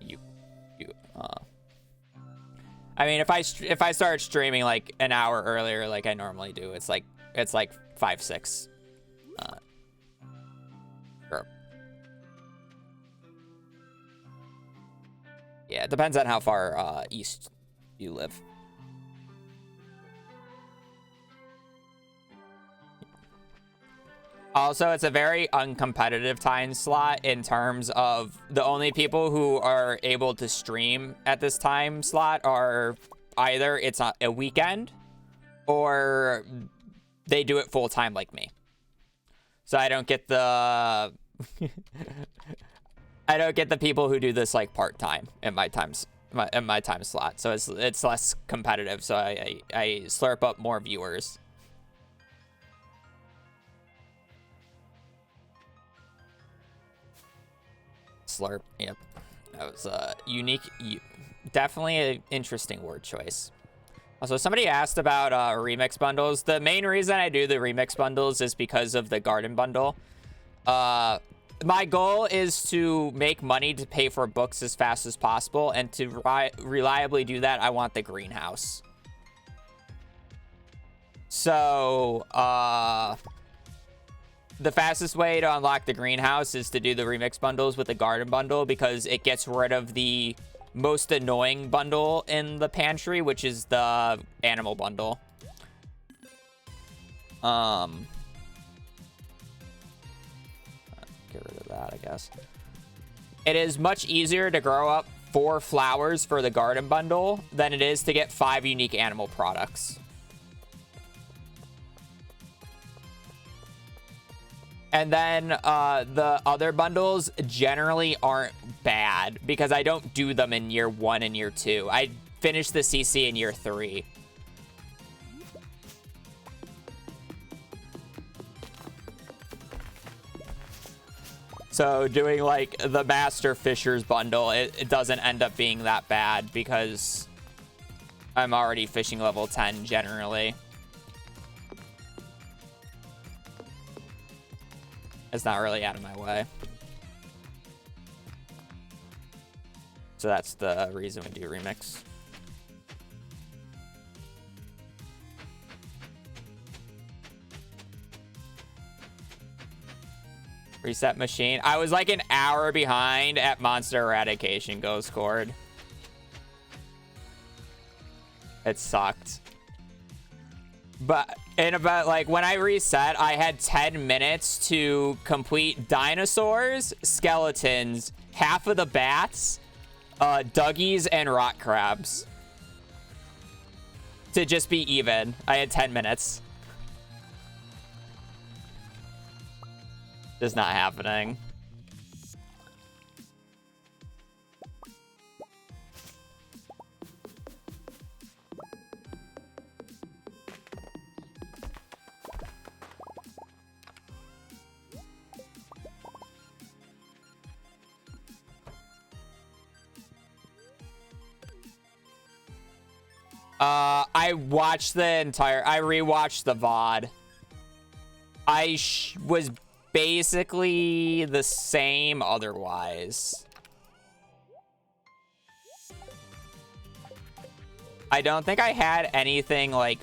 I mean, if I start streaming like an hour earlier, like I normally do, it's like 5, 6. Sure. Yeah, it depends on how far east you live. Also, it's a very uncompetitive time slot in terms of the only people who are able to stream at this time slot are either it's a weekend or they do it full time like me. So I don't get the people who do this like part time in my time slot. So it's less competitive. So I slurp up more viewers. Slurp, yep. That was unique, definitely an interesting word choice. Also, somebody asked about remix bundles. The main reason I do the remix bundles is because of the garden bundle. My goal is to make money to pay for books as fast as possible, and to reliably do that, I want the greenhouse. So, the fastest way to unlock the greenhouse is to do the remix bundles with the garden bundle, because it gets rid of the most annoying bundle in the pantry, which is the animal bundle. Get rid of that, I guess. It is much easier to grow up 4 flowers for the garden bundle than it is to get 5 unique animal products. And then the other bundles generally aren't bad because I don't do them in year 1 and year 2. I finish the CC in year 3. So doing like the Master Fishers bundle, it doesn't end up being that bad because I'm already fishing level 10 generally. It's not really out of my way. So that's the reason we do Remix. Reset machine. I was like an hour behind at Monster Eradication Ghost Cord. It sucked. But in about like when I reset, I had 10 minutes to complete dinosaurs, skeletons, half of the bats, duggies, and rock crabs. To just be even. I had 10 minutes. Just not happening. I watched the entire... I rewatched the VOD. I was basically the same otherwise. I don't think I had anything, like,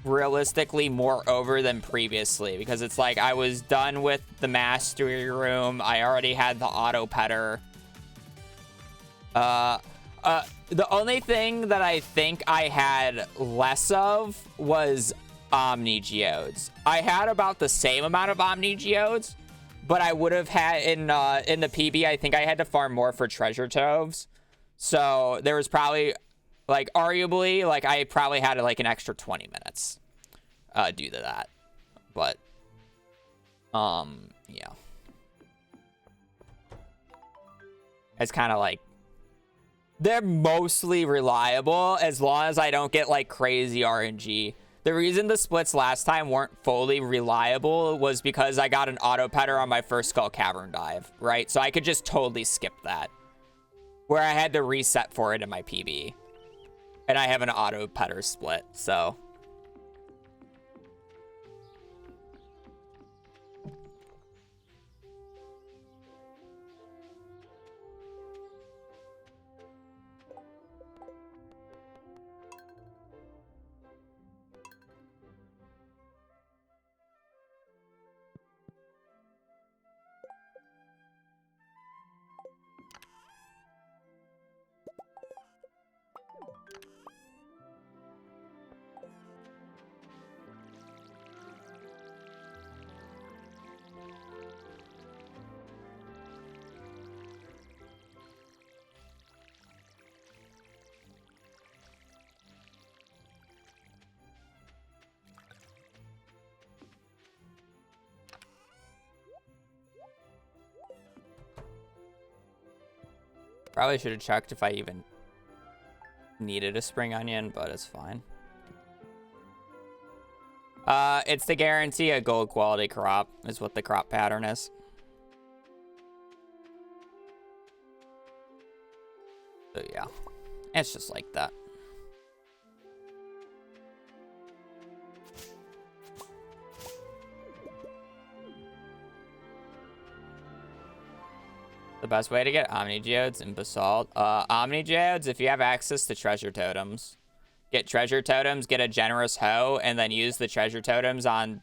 realistically more over than previously. Because it's like, I was done with the mastery room. I already had the auto petter. The only thing that I think I had less of was Omni Geodes. I had about the same amount of Omni Geodes, but I would have had in the PB, I think I had to farm more for treasure troves. So there was probably, like, arguably, like, I probably had like an extra 20 minutes due to that. But yeah. It's kind of like, they're mostly reliable as long as I don't get like crazy RNG. The reason the splits last time weren't fully reliable was because I got an auto petter on my first Skull Cavern dive, right? So I could just totally skip that. Where I had to reset for it in my PB. And I have an auto petter split, so... Probably should have checked if I even needed a spring onion, but it's fine. It's to guarantee a gold quality crop, is what the crop pattern is. So yeah, it's just like that. The best way to get Omni Geodes in Basalt. Omni Geodes, if you have access to treasure totems. Get treasure totems, get a generous hoe, and then use the treasure totems on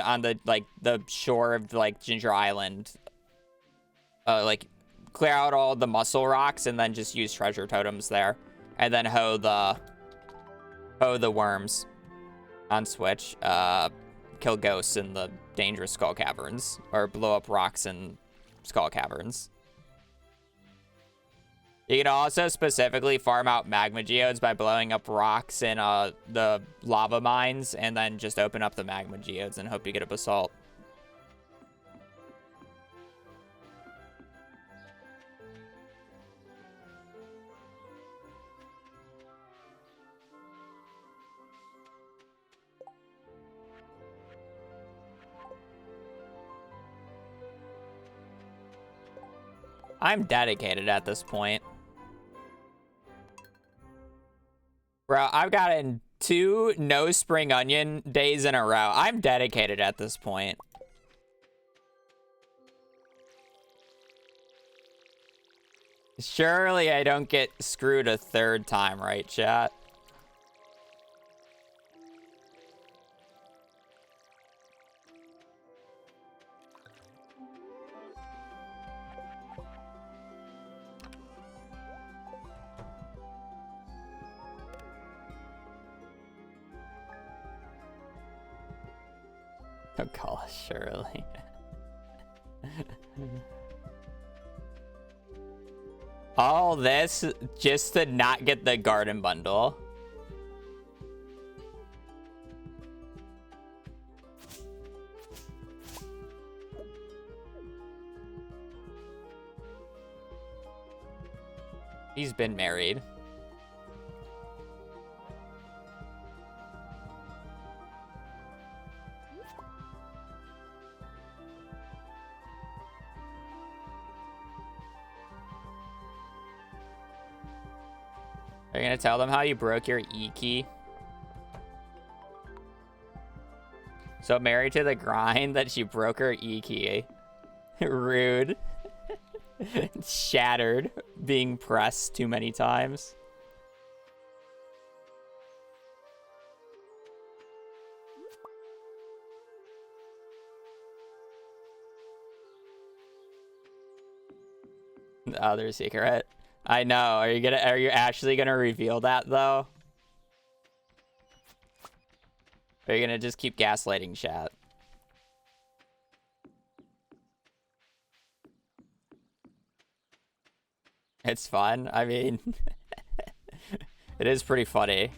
on the like the shore of like Ginger Island. Like clear out all the muscle rocks and then just use treasure totems there. And then hoe the worms on Switch. Kill ghosts in the dangerous skull caverns. Or blow up rocks in skull caverns. You can also specifically farm out magma geodes by blowing up rocks in the lava mines and then just open up the magma geodes and hope you get a basalt. I'm dedicated at this point. Bro, I've gotten 2 no spring onion days in a row. I'm dedicated at this point. Surely I don't get screwed a 3rd time, right, chat? Don't call us Shirley. All this just to not get the garden bundle. He's been married. Are you gonna tell them how you broke your E key? So married to the grind that she broke her E key. Rude. Shattered. Being pressed too many times. The other secret. I know. Are you actually gonna reveal that though? Or are you gonna just keep gaslighting chat? It's fun. I mean, it is pretty funny.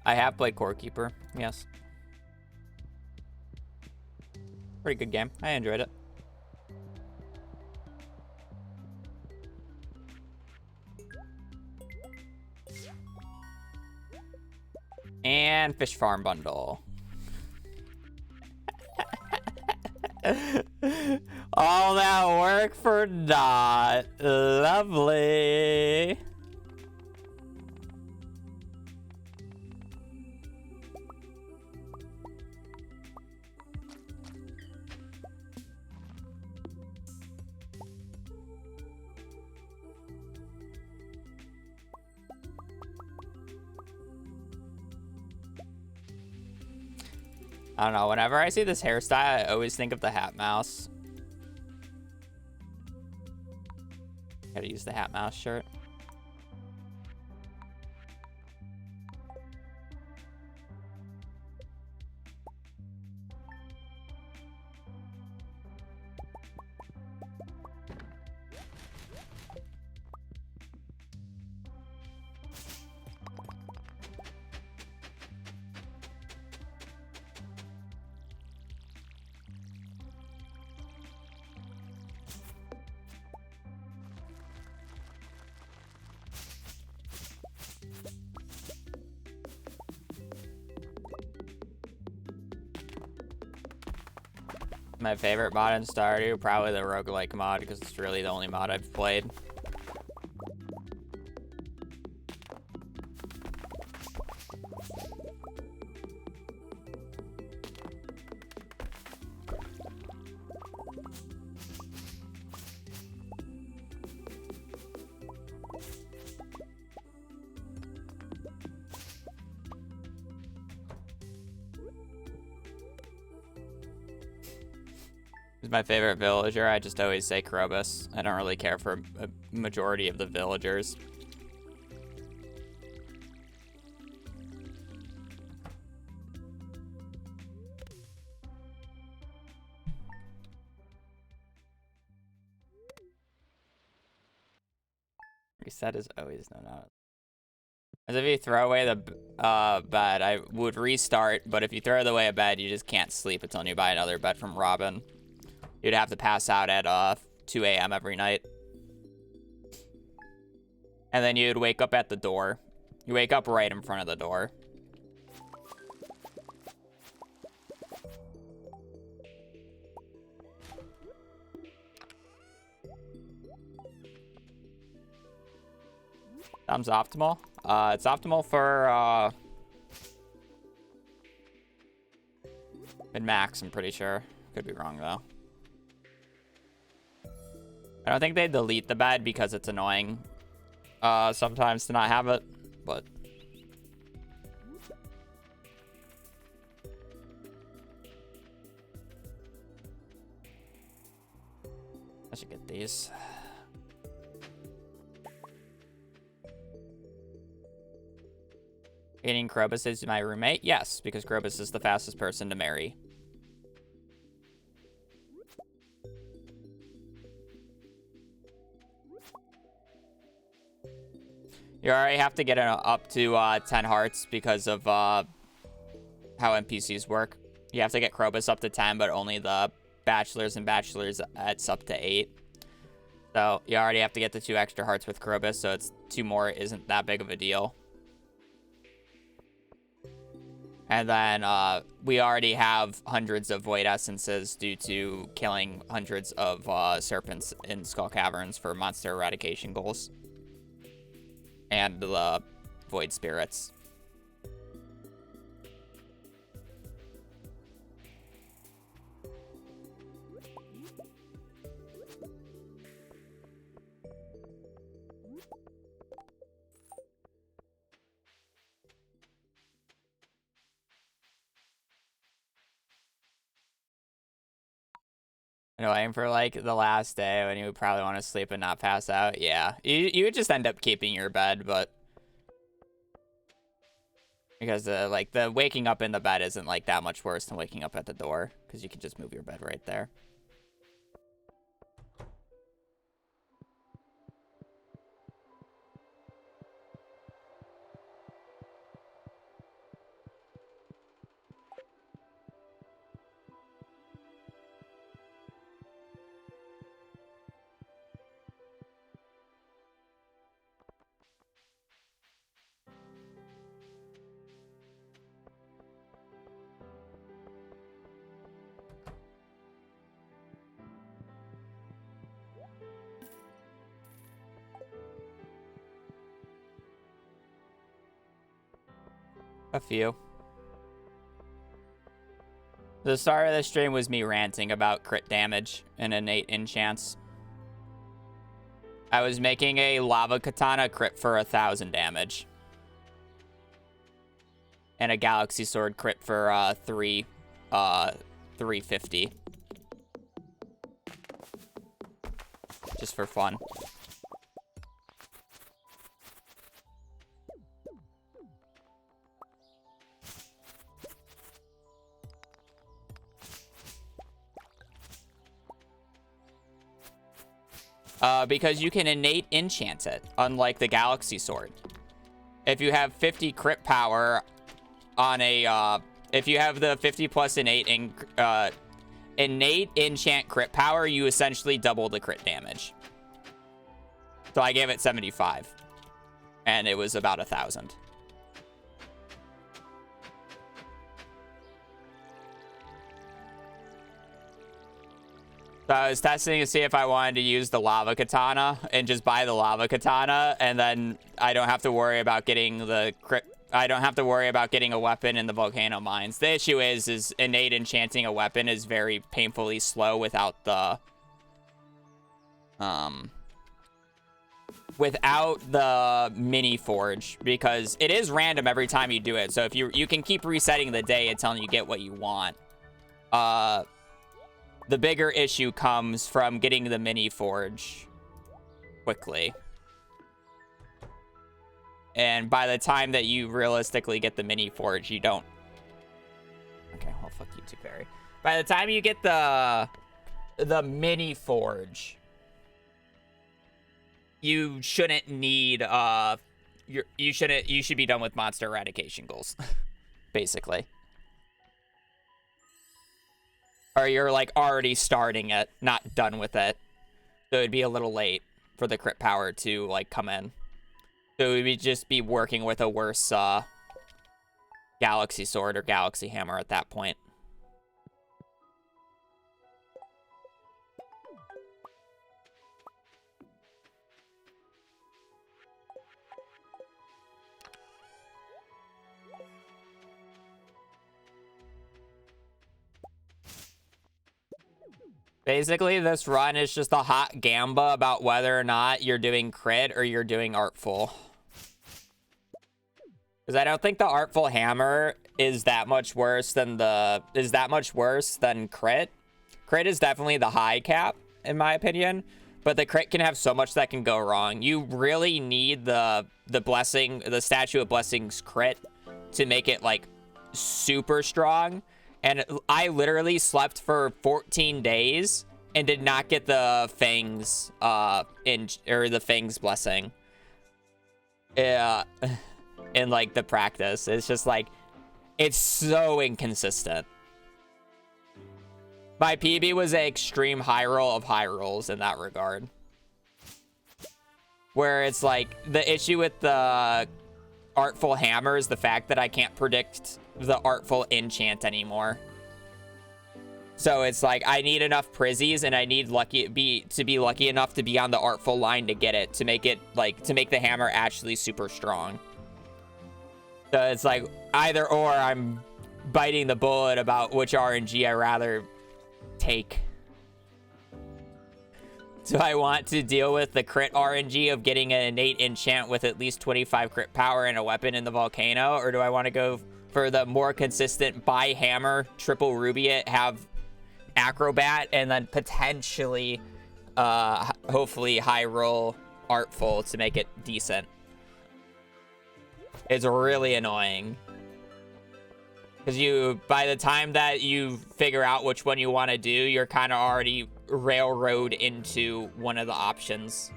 I have played Core Keeper, yes. Pretty good game. I enjoyed it. And Fish Farm Bundle. All that work for naught. Lovely. I don't know, whenever I see this hairstyle, I always think of the Hat Mouse. Gotta use the Hat Mouse shirt. My favorite mod in Stardew, probably the roguelike mod, because it's really the only mod I've played. My favorite villager, I just always say Krobus. I don't really care for a majority of the villagers. Reset is always no. As if you throw away the bed, I would restart, but if you throw away a bed, you just can't sleep until you buy another bed from Robin. You'd have to pass out at 2 a.m. every night. And then you'd wake up at the door. You wake up right in front of the door. Thumb's optimal. It's optimal for min-max, I'm pretty sure. Could be wrong though. I don't think they delete the bed because it's annoying sometimes to not have it, but I should get these. Getting Krobus is my roommate? Yes, because Krobus is the fastest person to marry. You already have to get it up to 10 hearts because of how NPCs work. You have to get Krobus up to 10, but only the bachelors and bachelorettes up to 8. So you already have to get the 2 extra hearts with Krobus, so it's 2 more isn't that big of a deal. And then we already have hundreds of Void Essences due to killing hundreds of serpents in Skull Caverns for monster eradication goals. And the Void Spirits. You know, aim for like the last day when you would probably want to sleep and not pass out. Yeah, you would just end up keeping your bed, but because like the waking up in the bed isn't like that much worse than waking up at the door because you can just move your bed right there. A few. The start of the stream was me ranting about crit damage and innate enchants. I was making a lava katana crit for 1,000 damage. And a galaxy sword crit for 350. Just for fun. Because you can innate enchant it, unlike the Galaxy Sword. If you have 50 crit power on a, if you have the 50 plus innate enchant crit power, you essentially double the crit damage. So I gave it 75, and it was about 1,000. So I was testing to see if I wanted to use the lava katana and just buy the lava katana, and then I don't have to worry about getting the crit. I don't have to worry about getting a weapon in the volcano mines. The issue is innate enchanting a weapon is very painfully slow without the mini forge, because it is random every time you do it. So if you can keep resetting the day until you get what you want. The bigger issue comes from getting the mini forge quickly. And by the time that you realistically get the mini forge, you don't... Okay, well, fuck you too, Barry. By the time you get the mini forge, you shouldn't need you should be done with monster eradication goals, basically. Or you're like already starting it, not done with it. So it'd be a little late for the crit power to like come in. So we would just be working with a worse Galaxy Sword or Galaxy Hammer at that point. Basically, this run is just a hot gamba about whether or not you're doing crit or you're doing Artful. Because I don't think the Artful Hammer is that much worse than crit. Crit is definitely the high cap, in my opinion. But the crit can have so much that can go wrong. You really need the Statue of Blessings crit to make it, like, super strong. And I literally slept for 14 days and did not get the Fangs, the Fangs blessing. Yeah, in like the practice. It's just like, it's so inconsistent. My PB was an extreme high roll of high rolls in that regard. Where it's like, the issue with the Artful Hammer is the fact that I can't predict the Artful enchant anymore. So it's like I need enough prizzies and I need to be lucky enough to be on the Artful line to get it, to make the hammer actually super strong. So it's like either or, I'm biting the bullet about which RNG I rather take. Do I want to deal with the crit RNG of getting an innate enchant with at least 25 crit power and a weapon in the volcano? Or do I want to go for the more consistent buy hammer, triple ruby it, have acrobat, and then potentially, hopefully high roll Artful to make it decent? It's really annoying. Because by the time that you figure out which one you want to do, you're kind of already railroad into one of the options.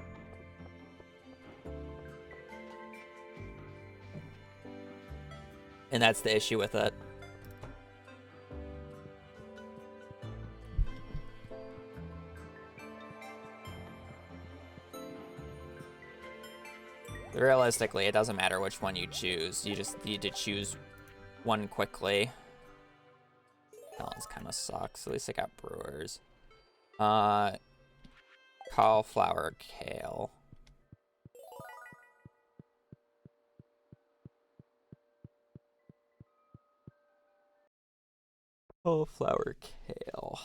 And that's the issue with it. Realistically, it doesn't matter which one you choose. You just need to choose one quickly. That one's kind of sucks. At least I got brewers. Cauliflower kale. Cauliflower kale.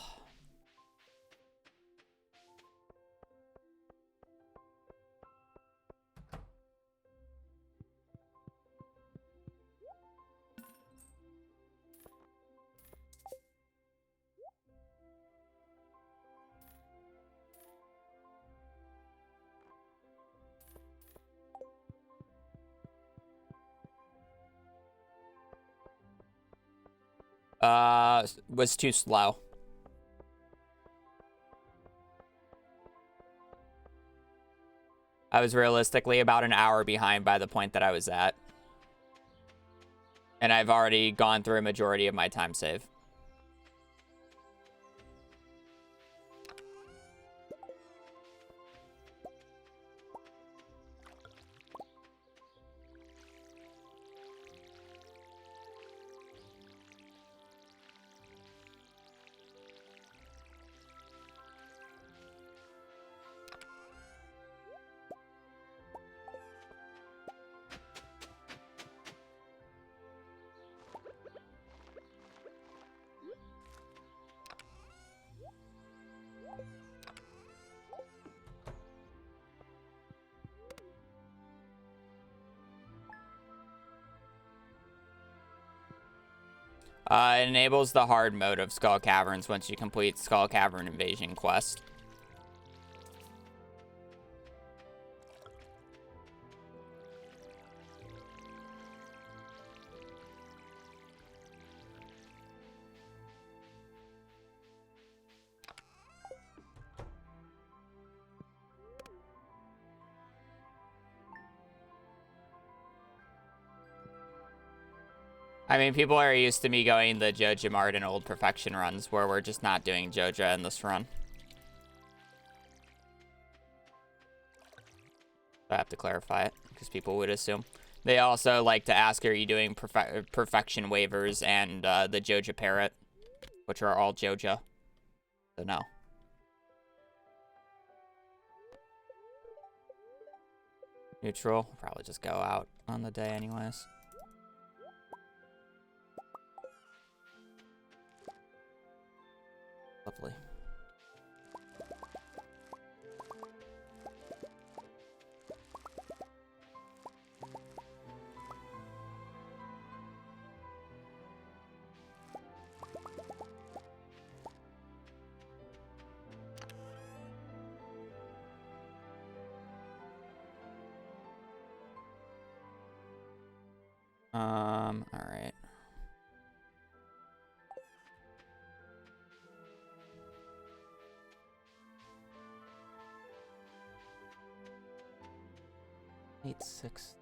Was too slow. I was realistically about an hour behind by the point that I was at. And I've already gone through a majority of my time save. It enables the hard mode of Skull Caverns once you complete Skull Cavern Invasion quest. I mean, people are used to me going the Joja Mart and Old Perfection runs where we're just not doing Joja in this run. I have to clarify it because people would assume. They also like to ask, are you doing perfection waivers and the Joja Parrot, which are all Joja. So no. Neutral. Probably just go out on the day anyways. Lovely. All right. Eight, six.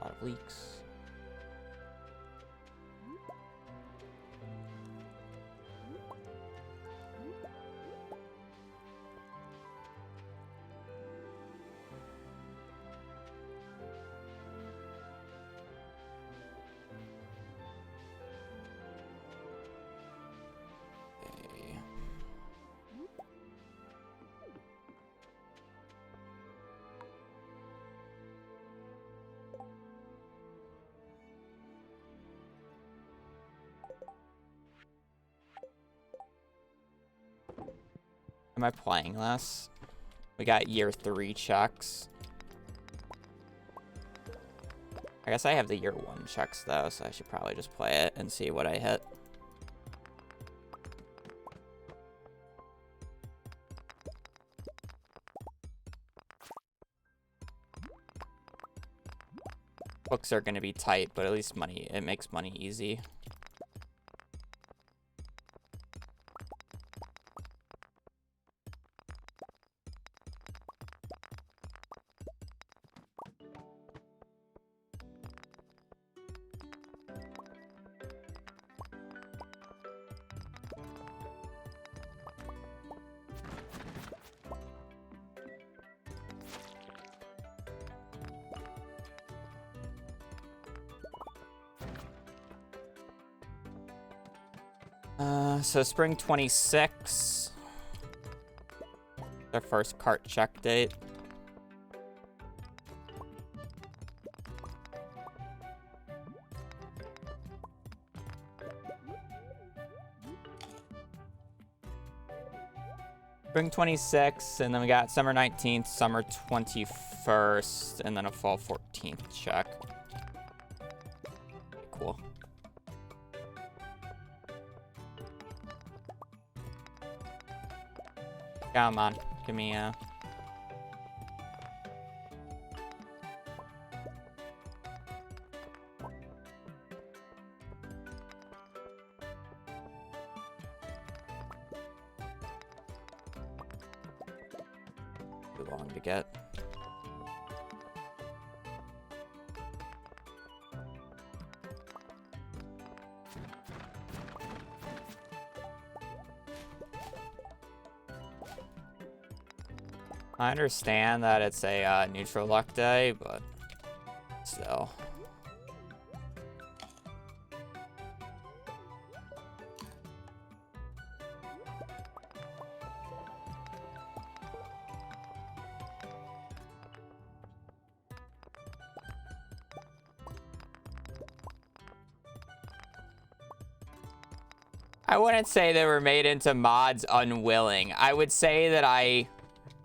A lot of leaks. Am I playing this? We got year 3 checks. I guess I have the year 1 checks though, so I should probably just play it and see what I hit. Books are gonna be tight, but at least money, it makes money easy. So spring 26. Their first cart check date. Spring 26, and then we got summer 19th, summer 21st, and then a fall 14th check. Cool. Come on, give me a... Too long to get. I understand that it's a neutral luck day, but still. I wouldn't say they were made into mods unwilling. I would say that I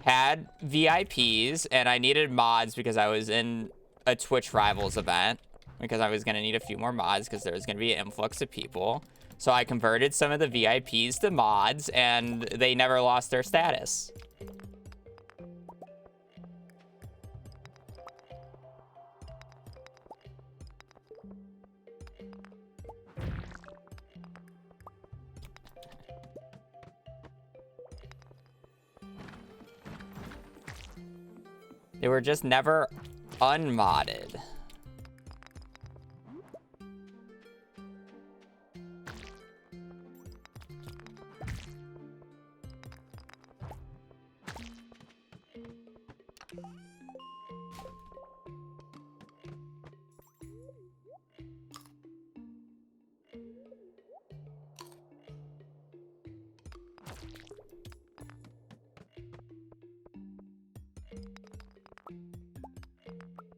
had VIPs and I needed mods because I was in a Twitch Rivals event, because I was going to need a few more mods because there was going to be an influx of people. So I converted some of the VIPs to mods and they never lost their status. They were just never unmodded.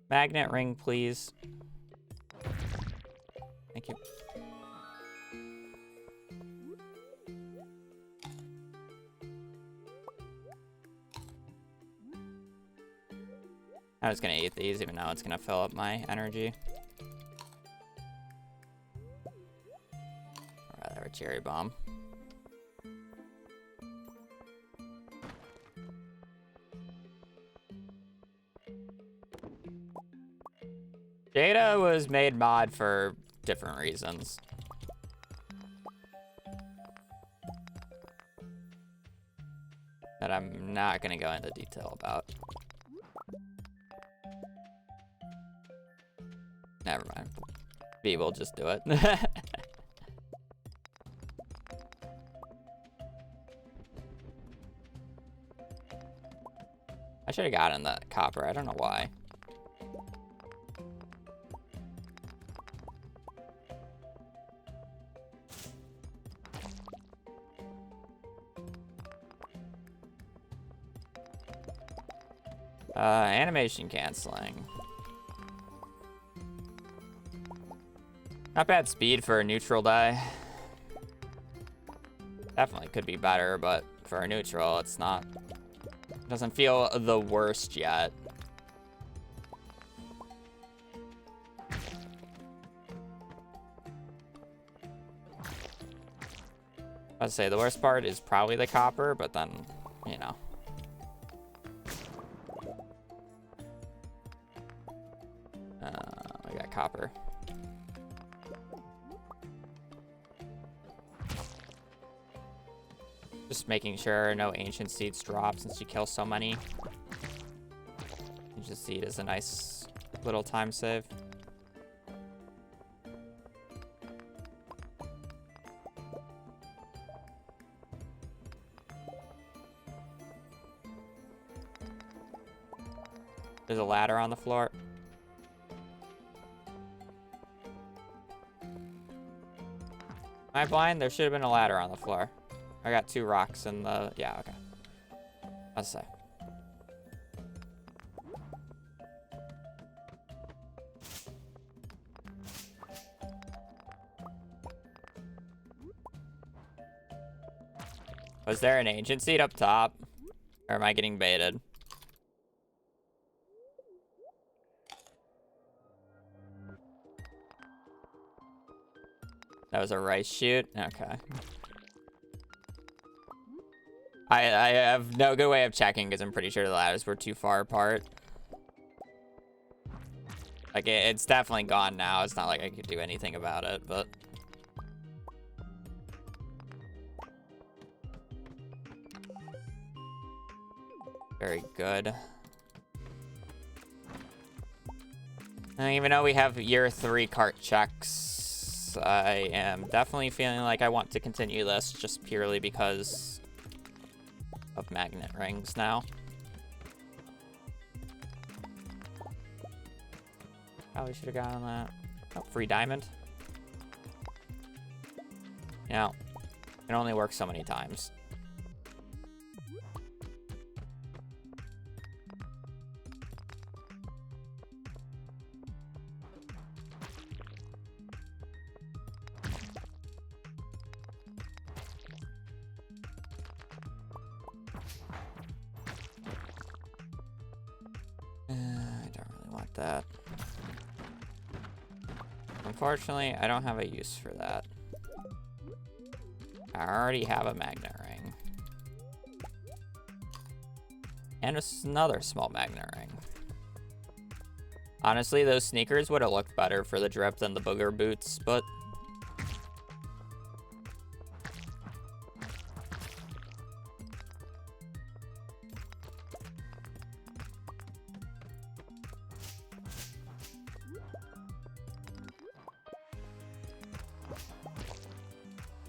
Magnet ring, please. Thank you. I was gonna eat these, even though it's gonna fill up my energy. Or rather, a cherry bomb. Joja was made mod for different reasons. That I'm not gonna go into detail about. Never mind. B will just do it. I should have gotten the copper. I don't know why. Animation canceling. Not bad speed for a neutral die. Definitely could be better, but for a neutral, it's not. Doesn't feel the worst yet. I'd say the worst part is probably the copper, but then, you know. I got copper. Just making sure no ancient seeds drop since you kill so many. Ancient seed is a nice little time save. There's a ladder on the floor. Am I blind? There should have been a ladder on the floor. I got 2 rocks in the... Yeah, okay. Let's say. Was there an ancient seed up top? Or am I getting baited? That was a rice shoot? Okay. I have no good way of checking because I'm pretty sure the ladders were too far apart. Like, it's definitely gone now. It's not like I could do anything about it, but... Very good. And even though we have year 3 cart checks, I am definitely feeling like I want to continue this just purely because of magnet rings now. Probably should have gotten that. Oh, free diamond. Now, it only works so many times. I don't really want that. Unfortunately, I don't have a use for that. I already have a magnet ring. And another small magnet ring. Honestly, those sneakers would have looked better for the drip than the booger boots, but...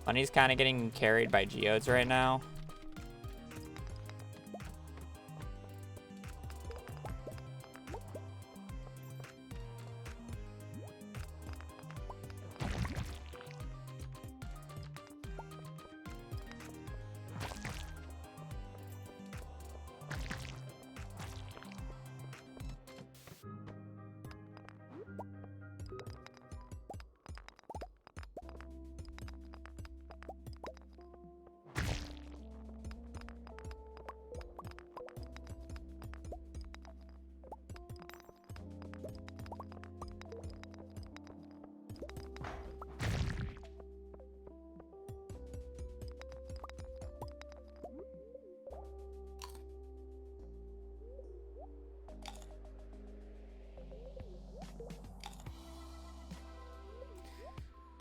Honey's kind of getting carried by geodes right now.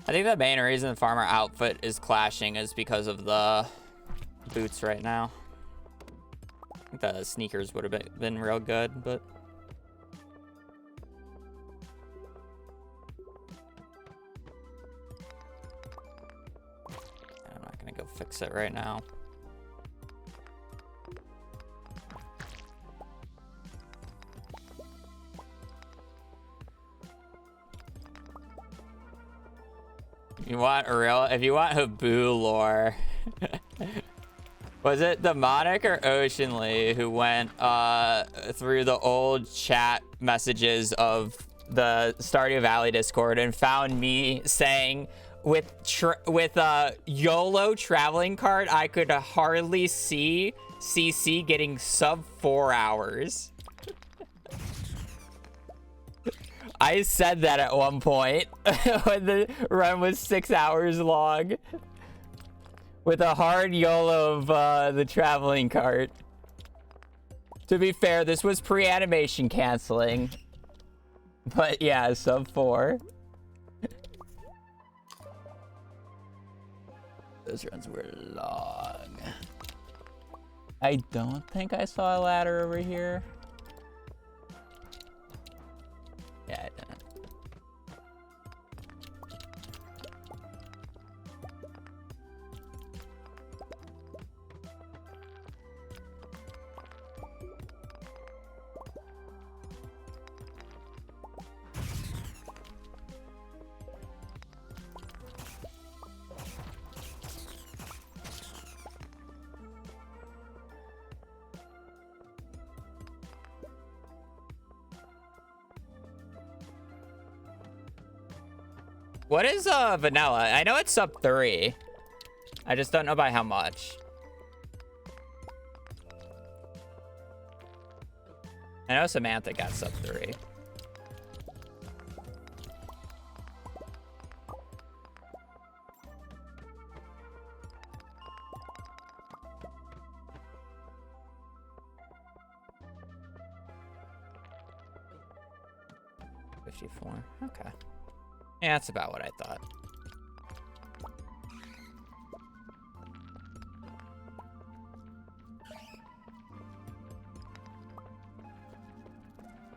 I think the main reason the farmer outfit is clashing is because of the boots right now. I think the sneakers would have been real good, but... I'm not gonna go fix it right now. You want real? If you want Haboo lore, was it Demonic or Oceanly who went through the old chat messages of the Stardew Valley Discord and found me saying with YOLO traveling card I could hardly see CC getting sub 4 hours? I said that at one point when the run was 6 hours long with a hard YOLO of the traveling cart. To be fair, this was pre-animation canceling. But yeah, sub 4. Those runs were long. I don't think I saw a ladder over here. Yeah, I didn't. What is vanilla? I know it's sub 3. I just don't know by how much. I know Samantha got sub 3. Okay. Yeah, that's about what I thought.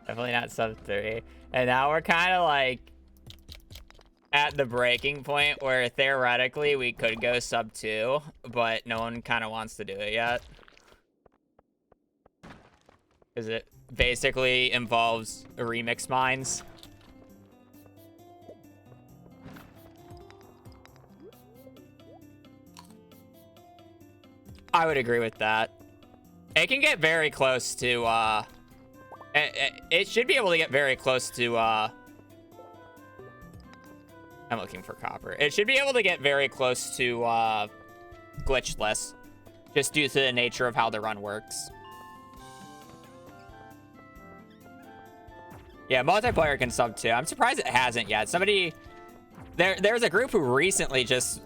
Definitely not sub 3. And now we're kind of like at the breaking point where theoretically we could go sub 2, but no one kind of wants to do it yet. Because it basically involves remix mines. I would agree with that. It can get very close to, it should be able to get very close to, I'm looking for copper. It should be able to get very close to, glitchless, just due to the nature of how the run works. Yeah, multiplayer can sub 2. I'm surprised it hasn't yet. Somebody, there's a group who recently just,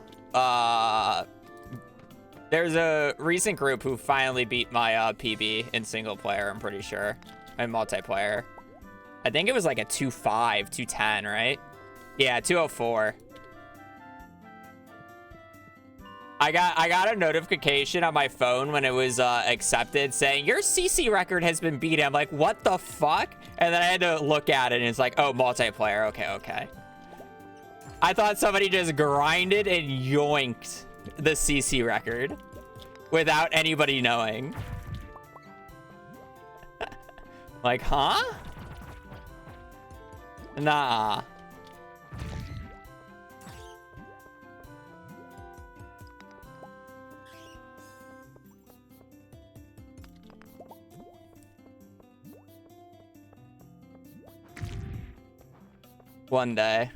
there's a recent group who finally beat my PB in single player, I'm pretty sure, and multiplayer. I think it was like a 2.5, 2.10, right? Yeah, 2.04. I got a notification on my phone when it was accepted saying your CC record has been beaten. I'm like, what the fuck? And then I had to look at it and it's like, oh, multiplayer. Okay. I thought somebody just grinded and yoinked the CC record without anybody knowing. Like, huh? Nah. One day.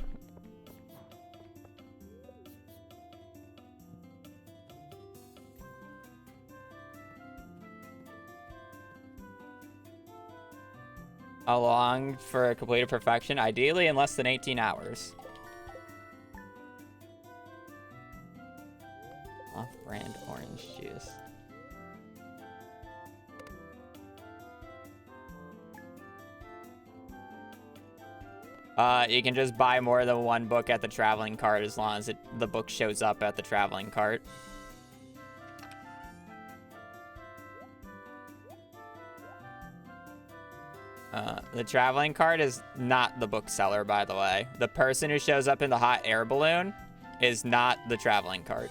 How long for completed perfection? Ideally in less than 18 hours. Off-brand orange juice. You can just buy more than one book at the traveling cart as long as the book shows up at the traveling cart. The traveling cart is not the bookseller, by the way. The person who shows up in the hot air balloon is not the traveling cart.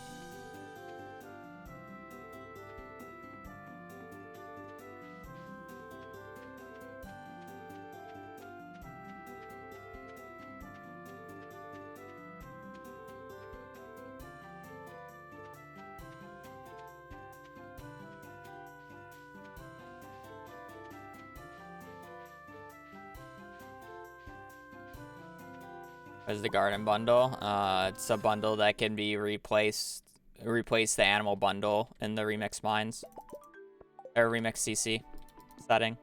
Is the garden bundle? It's a bundle that can be replace the animal bundle in the remix mines or remix CC setting.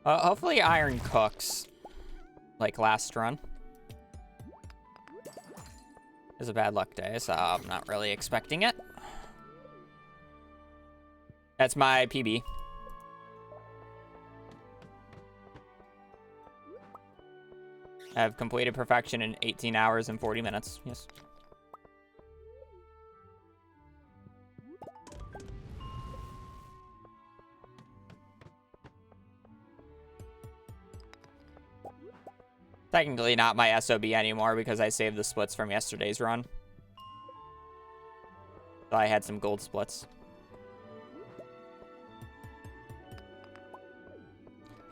Hopefully iron cooks like last run. It's a bad luck day, so I'm not really expecting it. That's my PB. I have completed perfection in 18 hours and 40 minutes. Yes. Technically not my SOB anymore because I saved the splits from yesterday's run. So I had some gold splits.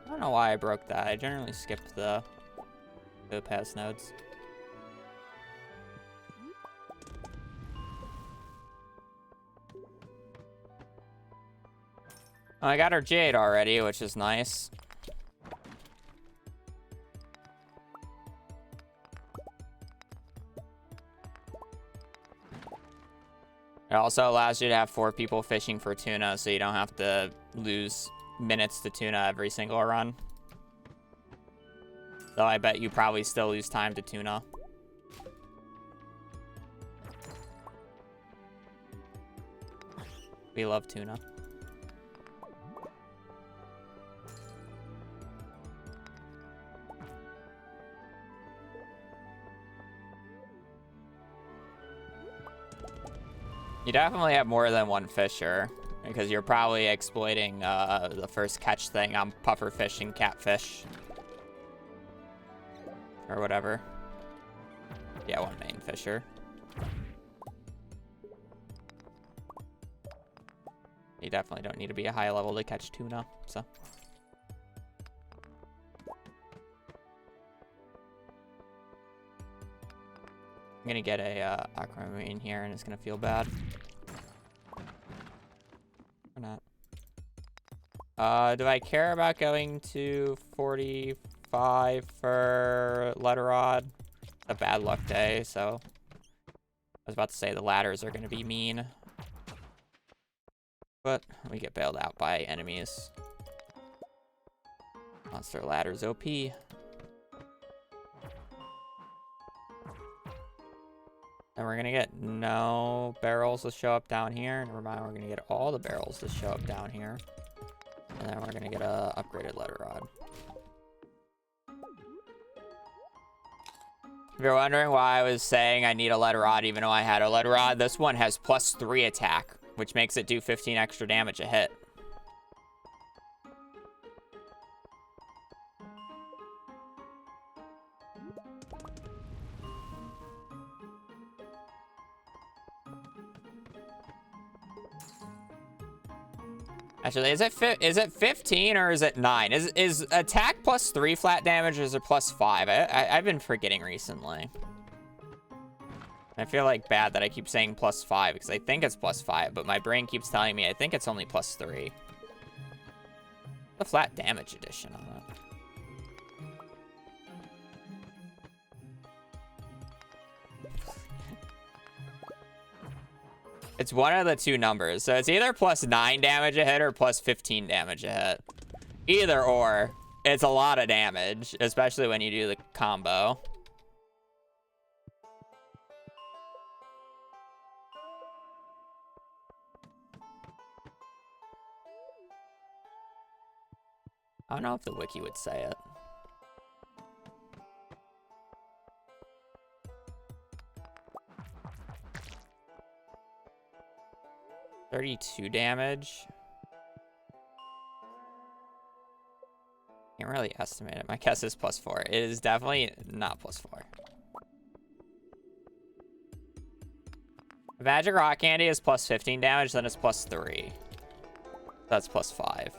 I don't know why I broke that. I generally skipped the go past nodes. Oh, I got her jade already, which is nice. It also allows you to have 4 people fishing for tuna, so you don't have to lose minutes to tuna every single run. Though I bet you probably still lose time to tuna. We love tuna. You definitely have more than one fisher, because you're probably exploiting the first catch thing on pufferfish and catfish. Or whatever. Yeah, one main fisher. You definitely don't need to be a high level to catch tuna, so. I'm gonna get a aquamarine here and it's gonna feel bad. Or not. Do I care about going to 45 for letter rod? It's a bad luck day, so I was about to say the ladders are gonna be mean. But we get bailed out by enemies. Monster ladders OP. And we're gonna get no barrels to show up down here. Never mind, we're gonna get all the barrels to show up down here. And then we're gonna get a upgraded letter rod. If you're wondering why I was saying I need a letter rod even though I had a letter rod, this one has +3 attack, which makes it do 15 extra damage a hit. Actually, is it 15 or is it 9? Is attack plus 3 flat damage or is it plus 5? I've been forgetting recently. I feel like bad that I keep saying plus 5 because I think it's plus 5, but my brain keeps telling me I think it's only plus 3. The flat damage edition on it. It's one of the two numbers. So it's either plus 9 damage a hit or plus 15 damage a hit. Either or. It's a lot of damage, especially when you do the combo. I don't know if the wiki would say it. $32 damage. Can't really estimate it. My guess is plus 4. It is definitely not plus 4. If Magic Rock Candy is plus 15 damage, then it's plus 3. That's plus 5.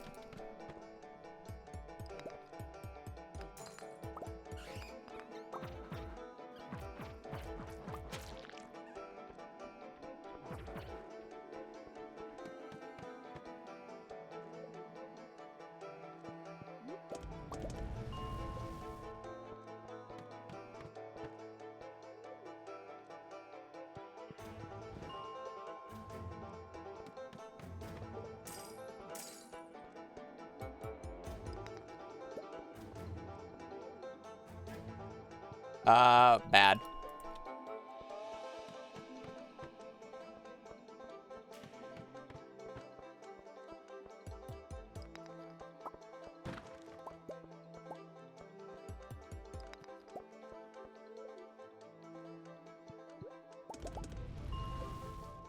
Bad.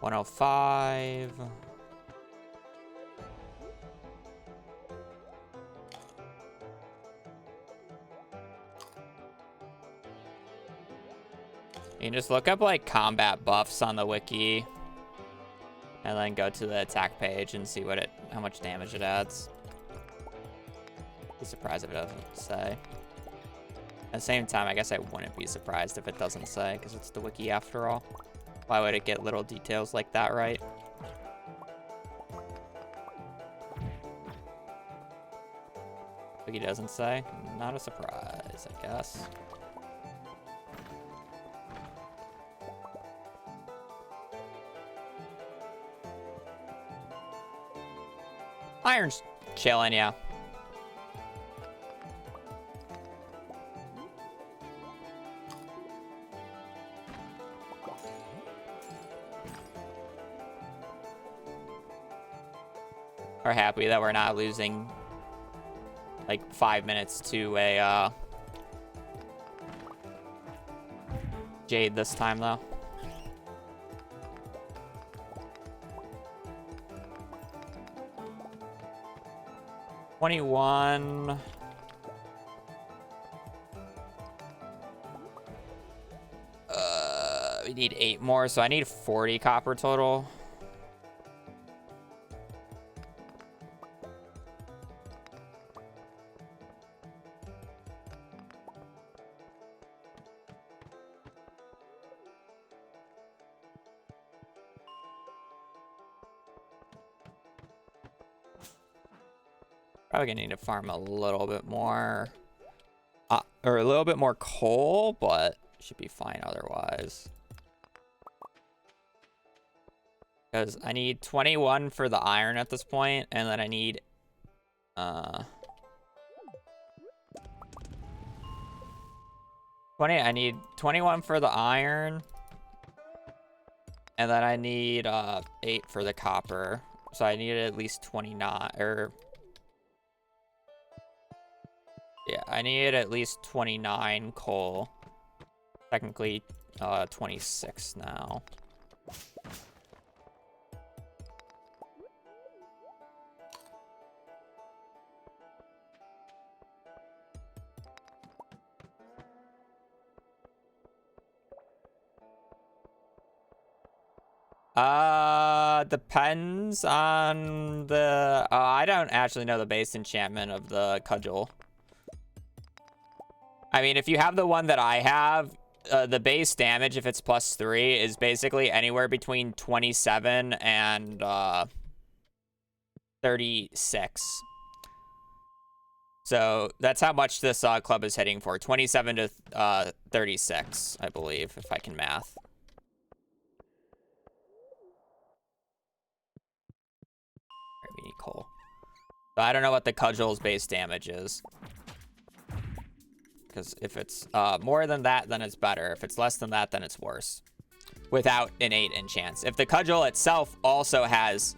$105. You can just look up like combat buffs on the wiki and then go to the attack page and see how much damage it adds. Be surprised if it doesn't say. At the same time, I guess I wouldn't be surprised if it doesn't say because it's the wiki after all. Why would it get little details like that right? Wiki doesn't say. Not a surprise, I guess. Iron's chilling, yeah. We're happy that we're not losing like 5 minutes to a Jade this time though. $21. We need 8 more, so I need 40 copper total. Probably gonna need to farm a little bit more, or a little bit more coal, but should be fine otherwise. Because I need 21 for the iron at this point, and then I need, I need 21 for the iron, and then I need 8 for the copper. So I need at least 29, or yeah, I need at least 29 coal. Technically, 26 now. Depends on the... I don't actually know the base enchantment of the cudgel. I mean, if you have the one that I have, the base damage, if it's +3, is basically anywhere between 27 and 36. So that's how much this club is hitting for. 27 to 36, I believe, if I can math. We need coal. So I don't know what the cudgel's base damage is. Because if it's more than that, then it's better. If it's less than that, then it's worse. Without innate enchants. If the cudgel itself also has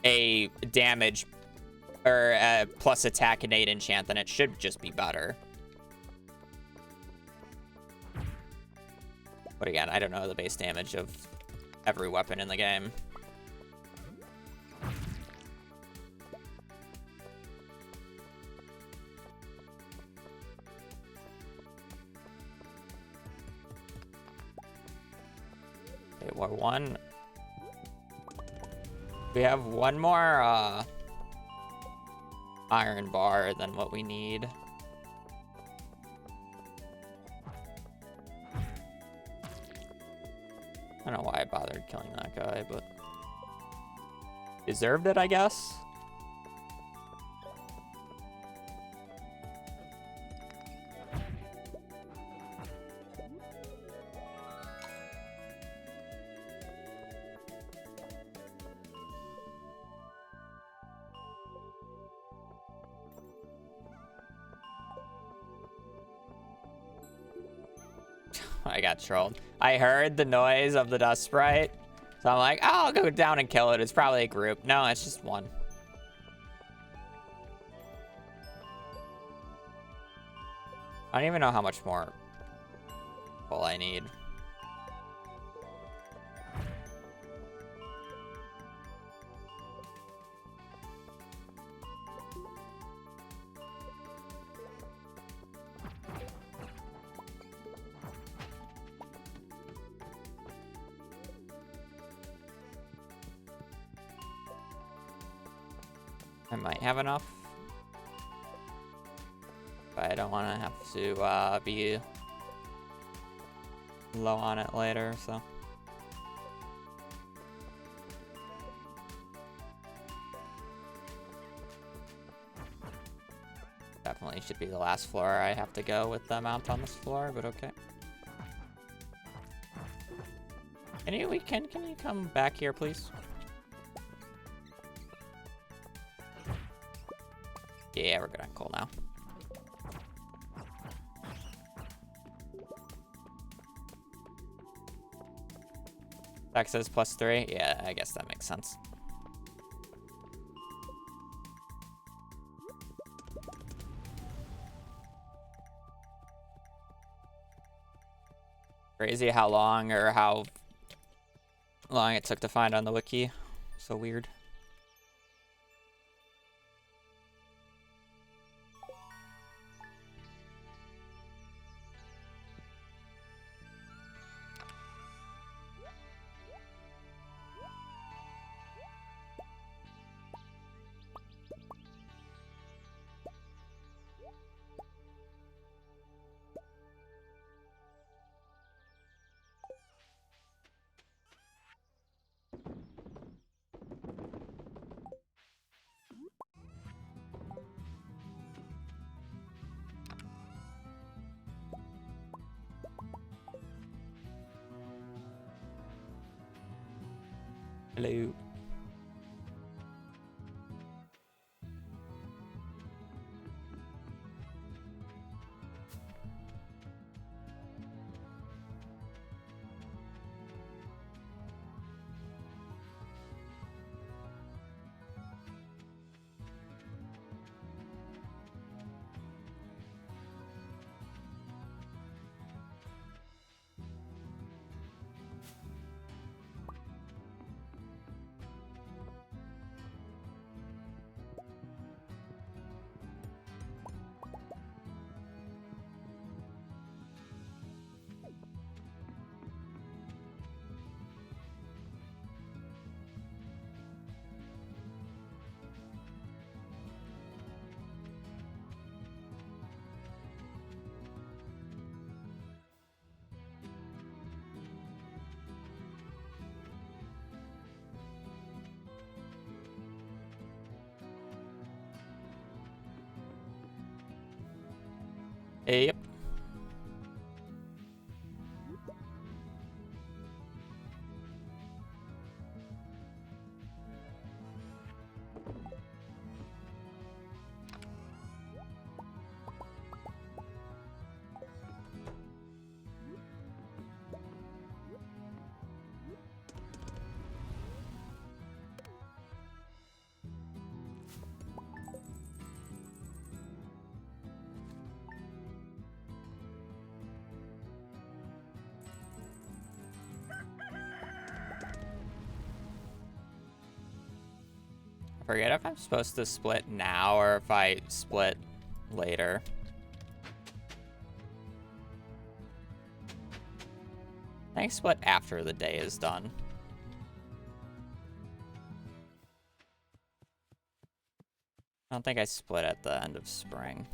a damage or a plus attack innate enchant, then it should just be better. But again, I don't know the base damage of every weapon in the game. Okay, we're one. We have one more iron bar than what we need. I don't know why I bothered killing that guy, but deserved it, I guess. I got trolled. I heard the noise of the dust sprite, so I'm like, oh, I'll go down and kill it. It's probably a group. No, it's just one. I don't even know how much more coal I need. I might have enough, but I don't want to have to be low on it later, so. Definitely should be the last floor I have to go with the mount on this floor, but okay. Can you come back here, please? Yeah, we're good on coal now. That says +3. Yeah, I guess that makes sense. Crazy how long it took to find on the wiki. So weird. Hello. Yep. I forget if I'm supposed to split now or if I split later. I think split after the day is done. I don't think I split at the end of spring.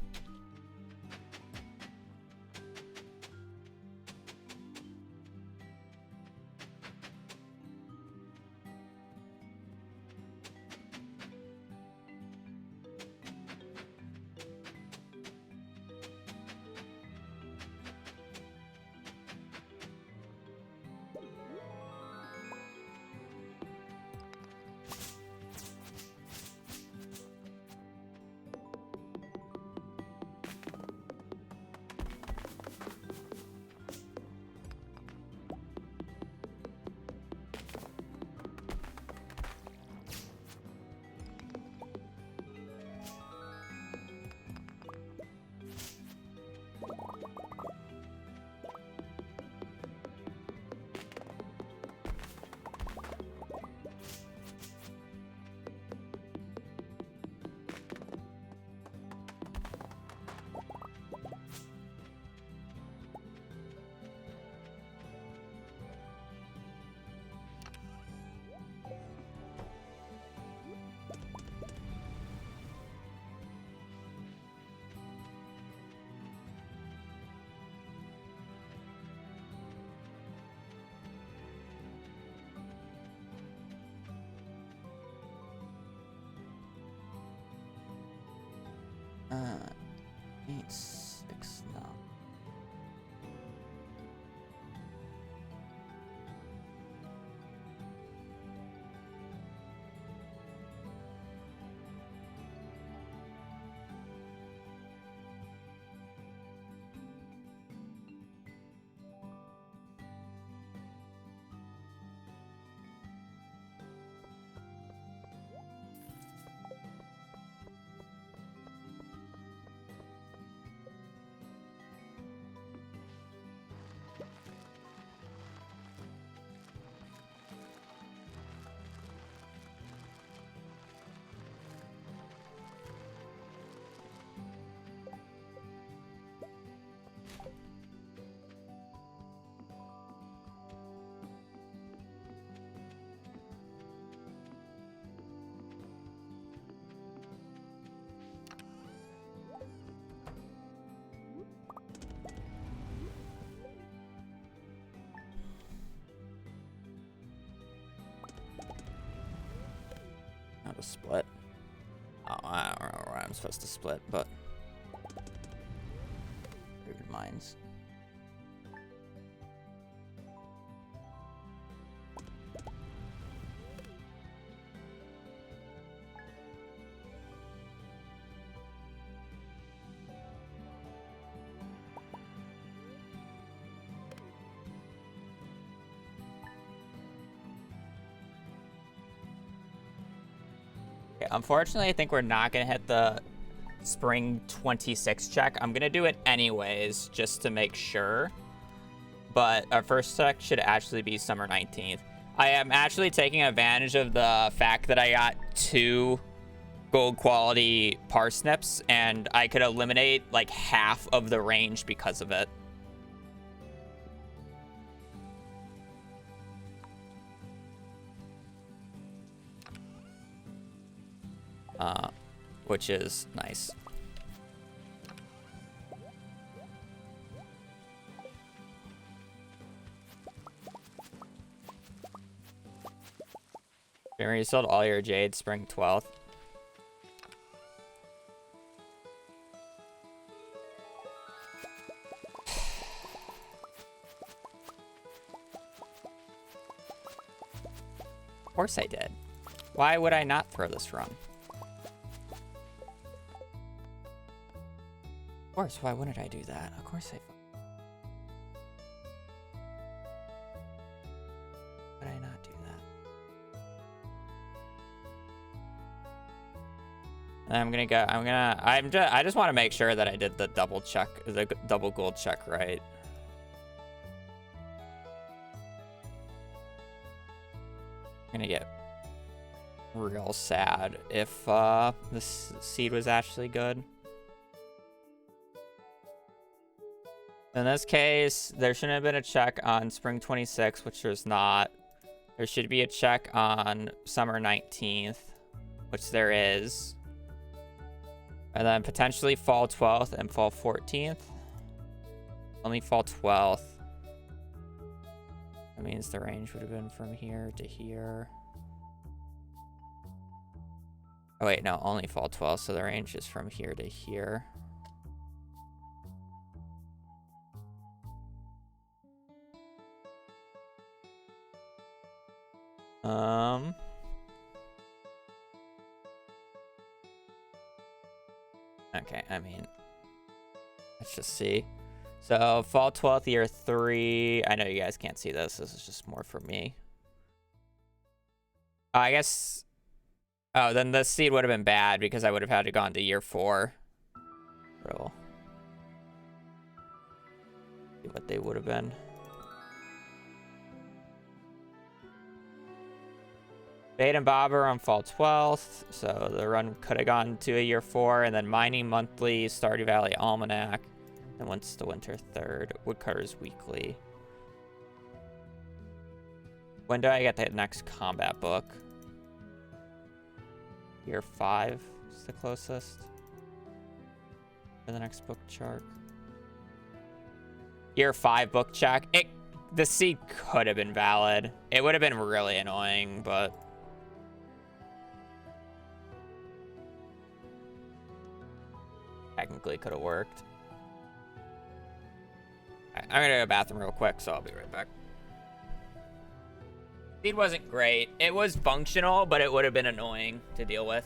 Uh, 8, 6, no. Not a split. Oh, I don't know where I'm supposed to split, but weird minds. Unfortunately, I think we're not going to hit the spring 26 check. I'm going to do it anyways, just to make sure. But our first check should actually be summer 19th. I am actually taking advantage of the fact that I got 2 gold quality parsnips, and I could eliminate like half of the range because of it. Which is nice. Remember, you sold all your jade spring 12th. course I did. Why would I not throw this run? Of course, why wouldn't I do that? Of course I... Would I not do that? I just want to make sure that I did the double check, the double gold check right. I'm gonna get real sad if this seed was actually good. In this case, there shouldn't have been a check on spring 26, which there's not. There should be a check on summer 19th, which there is. And then potentially fall 12th and fall 14th. Only fall 12th. That means the range would have been from here to here. Oh wait, no, only fall 12th, so the range is from here to here. Okay, I mean, let's just see. So fall 12th, year 3. I know you guys can't see this. This is just more for me. I guess. Oh, then the seed would have been bad because I would have had to gone to year 4. Bro. See what they would have been. Bait and Bob are on fall 12th, so the run could have gone to a year 4, and then Mining Monthly, Stardew Valley Almanac, and once the Winter 3rd, Woodcutter's Weekly. When do I get the next combat book? Year 5 is the closest for the next book chart. Year 5 book check. The seed could have been valid. It would have been really annoying, but... technically could have worked. I'm gonna go to the bathroom real quick, so I'll be right back. Seed wasn't great. It was functional, but it would have been annoying to deal with.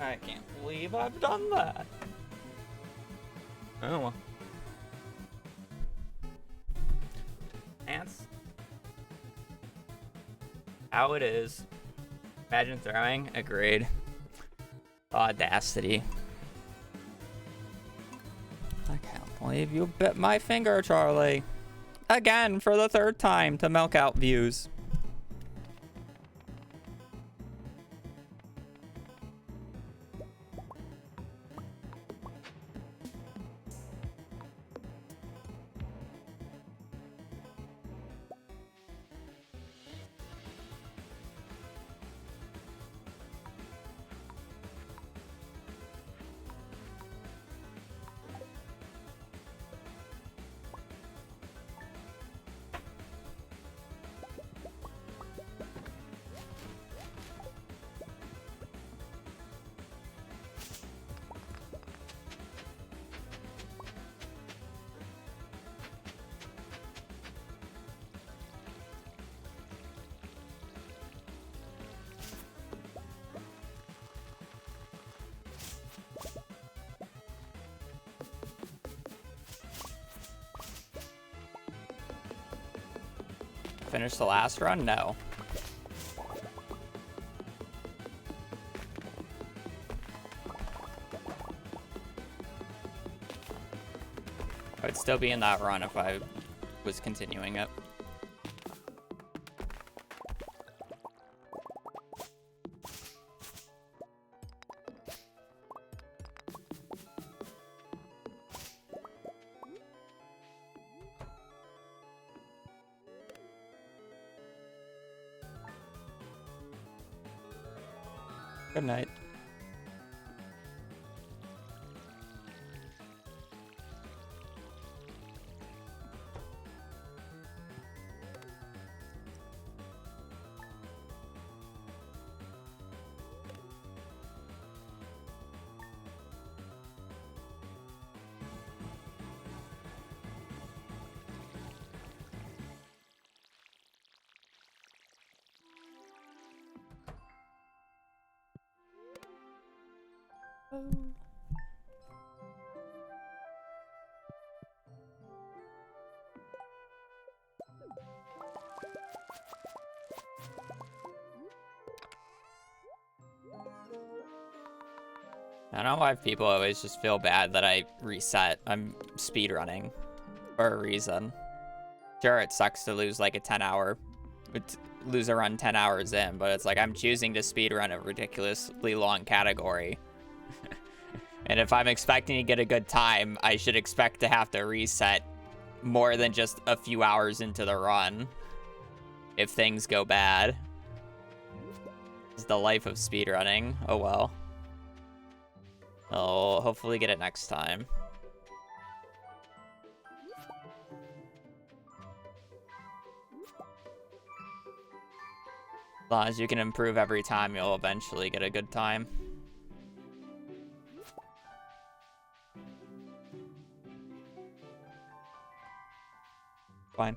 I can't believe I've done that. Oh well. Ants. How it is. Imagine throwing. Agreed. Audacity. I can't believe you bit my finger, Charlie. Again, for the third time, to milk out views. Finish the last run? No. I'd still be in that run if I was continuing it. Good night. I don't know why people always just feel bad that I reset. I'm speedrunning for a reason. Sure, it sucks to lose like lose a run 10 hours in, but it's like I'm choosing to speedrun a ridiculously long category. And if I'm expecting to get a good time, I should expect to have to reset more than just a few hours into the run if things go bad. It's the life of speedrunning. Oh well. I'll hopefully get it next time. As long as you can improve every time, you'll eventually get a good time. Fine.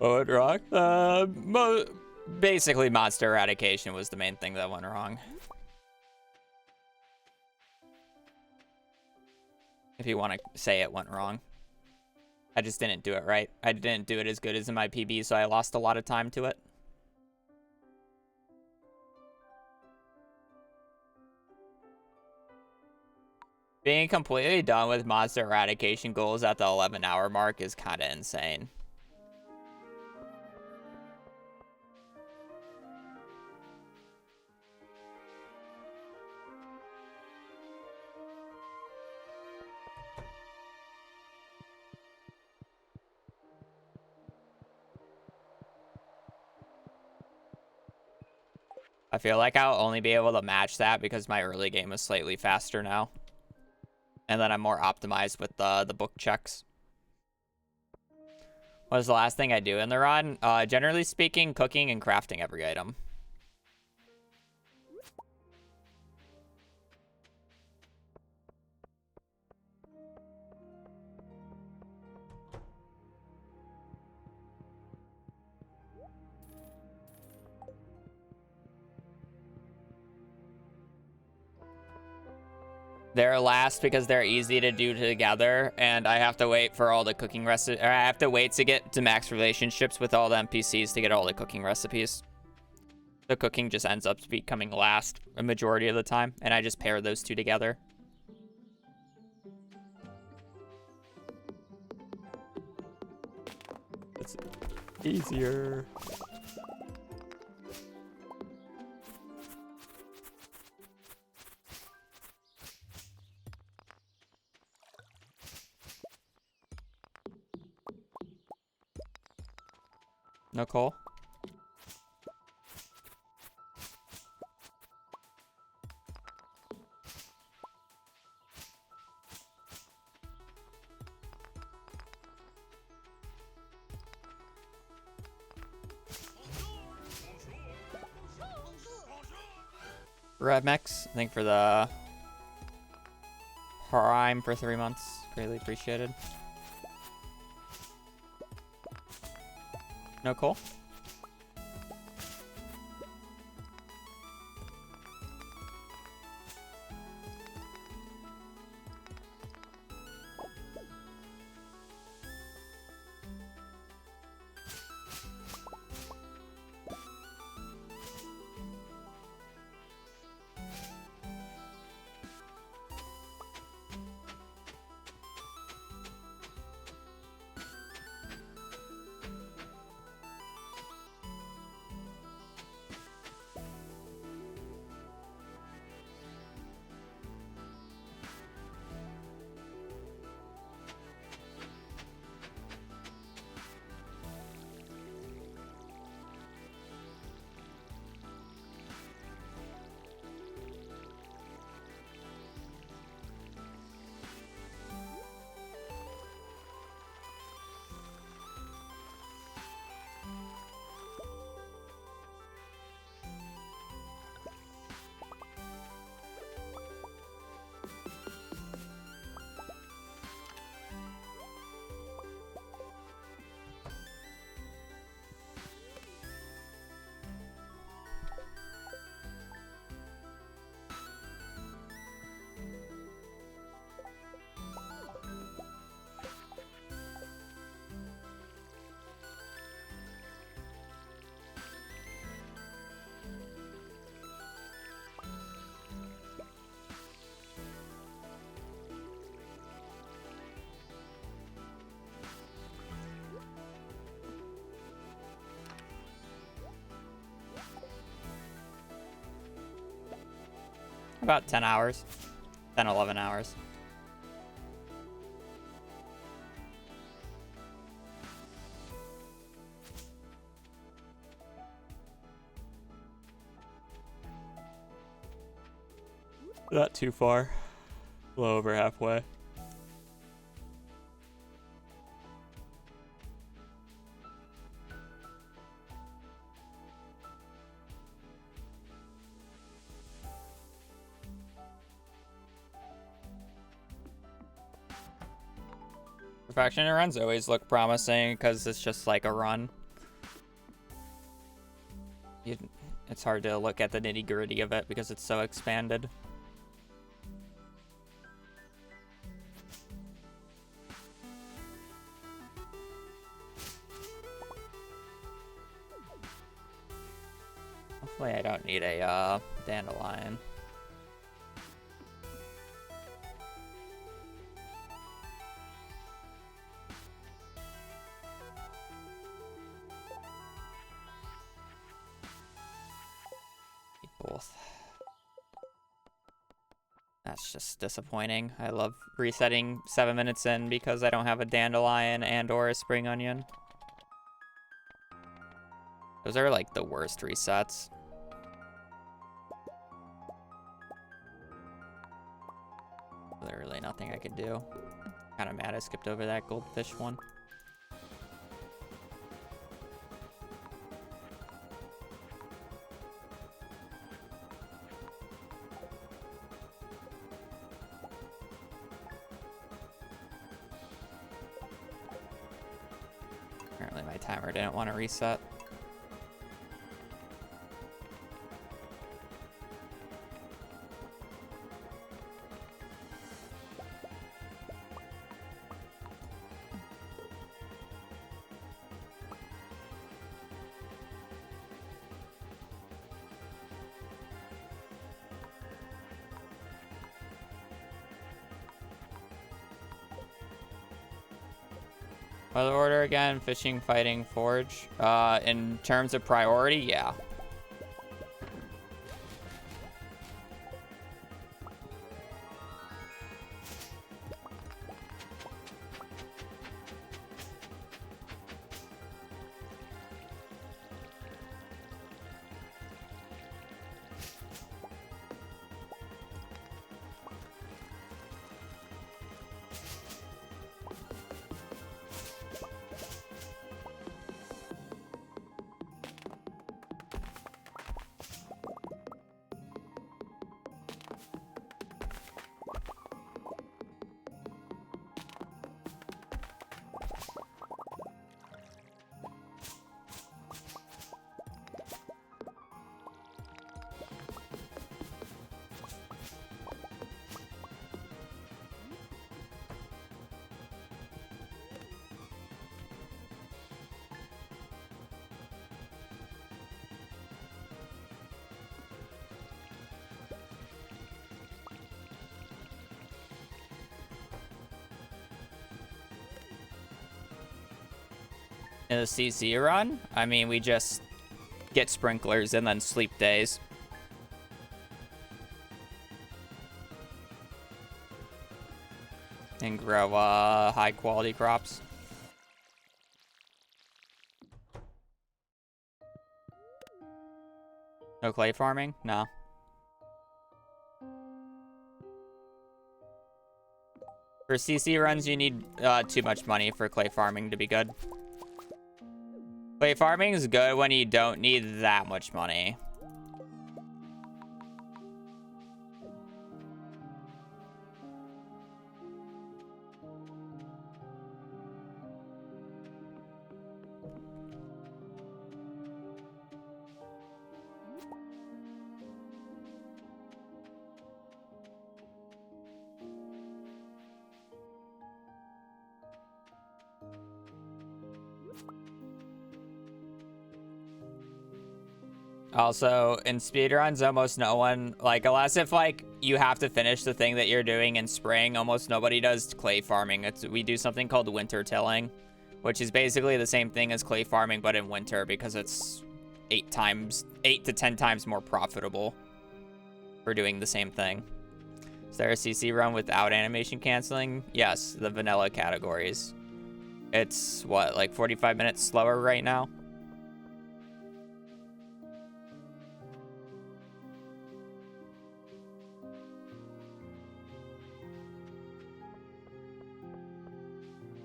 Oh, it rock. Basically, monster eradication was the main thing that went wrong. If you want to say it went wrong. I just didn't do it right. I didn't do it as good as in my PB, so I lost a lot of time to it. Being completely done with monster eradication goals at the 11-hour mark is kind of insane. I feel like I'll only be able to match that because my early game is slightly faster now. And then I'm more optimized with the book checks. What was the last thing I do in the run? Generally speaking, cooking and crafting every item. They're last because they're easy to do together, and I have to wait for all the cooking recipes. Or I have to wait to get to max relationships with all the NPCs to get all the cooking recipes. The cooking just ends up becoming last a majority of the time, and I just pair those two together. It's easier. No coal? Remixed, I think for the Prime for 3 months. Greatly appreciated. No coal? About 10 hours. 10, 11 hours. Not too far. A little over halfway. Perfection runs always look promising because it's just like a run. It's hard to look at the nitty-gritty of it because it's so expanded. Hopefully I don't need a dandelion. Both. That's just disappointing. I love resetting 7 minutes in because I don't have a dandelion and or a spring onion. Those are like the worst resets. Literally nothing I could do. Kind of mad I skipped over that goldfish one. Apparently my timer didn't want to reset. What order again? Fishing, fighting, forge. In terms of priority, yeah. In the CC run, I mean, we just get sprinklers and then sleep days. And grow high quality crops. No clay farming? No. For CC runs, you need too much money for clay farming to be good. Clay farming is good when you don't need that much money. Also, in speedruns, almost no one, like, unless if, like, you have to finish the thing that you're doing in spring, almost nobody does clay farming. We do something called winter tilling, which is basically the same thing as clay farming, but in winter, because it's 8 to 10 times more profitable for doing the same thing. Is there a CC run without animation canceling? Yes, the vanilla categories. It's, what, like 45 minutes slower right now?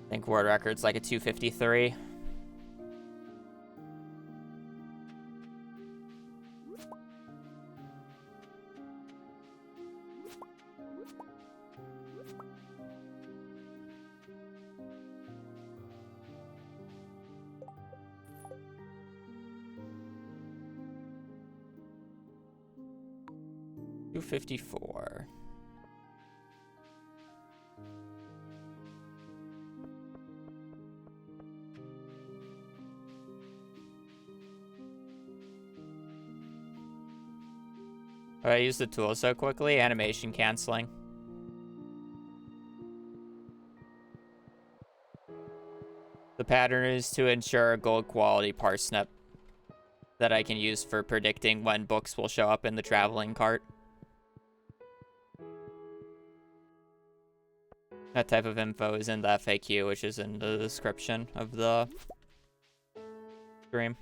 I think world record's like a 253. $254. I use the tool so quickly. Animation canceling. The pattern is to ensure a gold quality parsnip that I can use for predicting when books will show up in the traveling cart. That type of info is in the FAQ, which is in the description of the stream.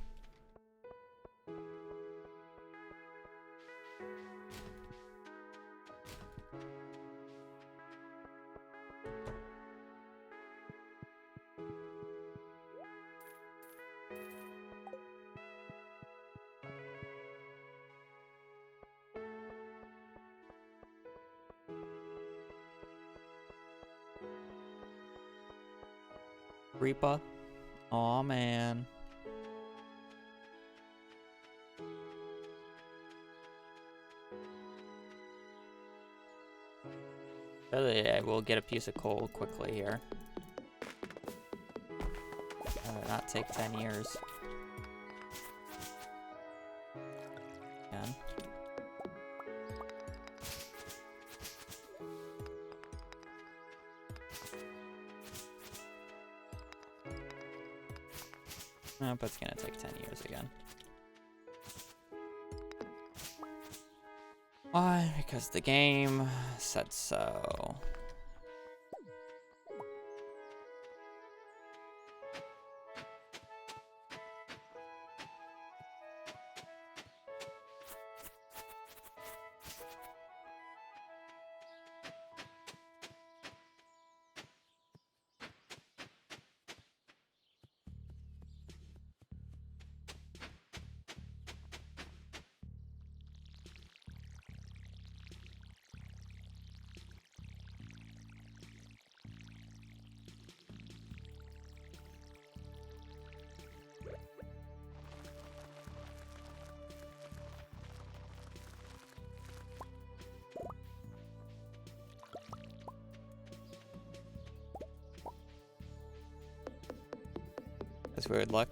Reaper. Aw, man. Really, I will get a piece of coal quickly here. Not take 10 years. Again. Nope, it's gonna take 10 years again. Why? Because the game said so. That's weird luck.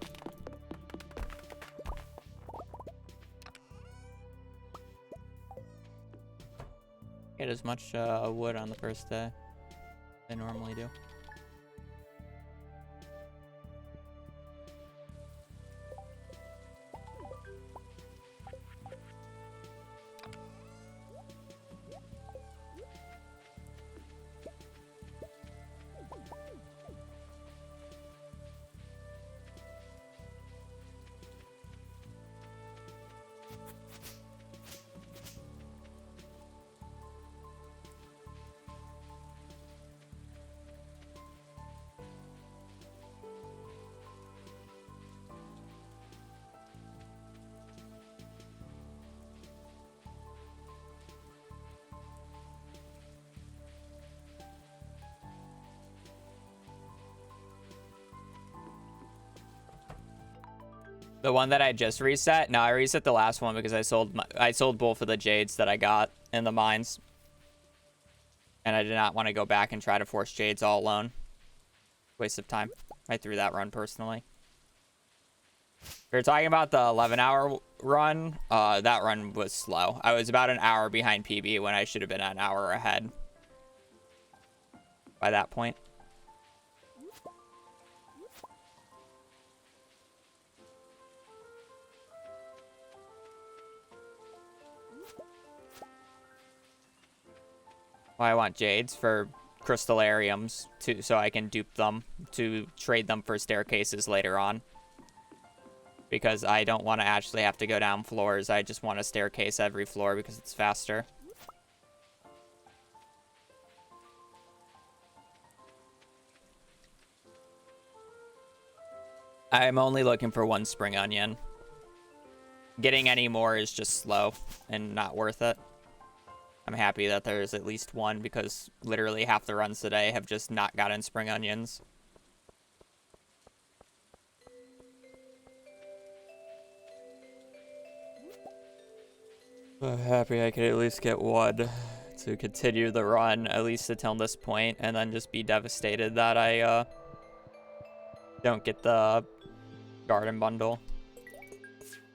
Get as much wood on the first day as I normally do. The one that I just reset? No, I reset the last one because I sold both of the jades that I got in the mines. And I did not want to go back and try to force jades all alone. Waste of time. I threw that run personally. If you're talking about the 11-hour run, that run was slow. I was about an hour behind PB when I should have been an hour ahead by that point. Well, I want jades for crystallariums too, so I can dupe them to trade them for staircases later on. Because I don't want to actually have to go down floors. I just want a staircase every floor because it's faster. I'm only looking for one spring onion. Getting any more is just slow and not worth it. I'm happy that there's at least one because literally half the runs today have just not gotten spring onions. I'm happy I could at least get one to continue the run, at least until this point, and then just be devastated that I don't get the garden bundle.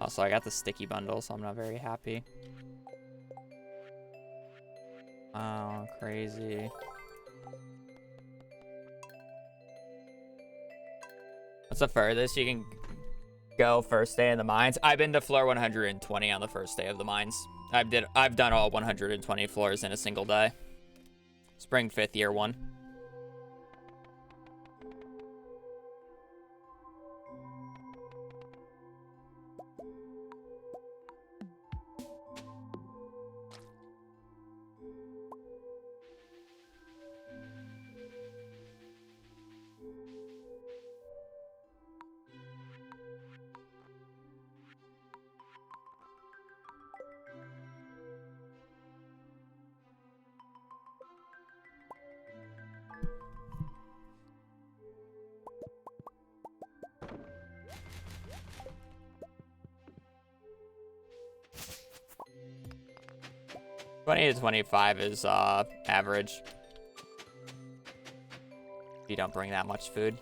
Also, I got the sticky bundle, so I'm not very happy. Oh, crazy. What's the furthest you can go first day in the mines? I've been to floor 120 on the first day of the mines. I've done all 120 floors in a single day. Spring 5th year one. $20 to $25 is average. If you don't bring that much food.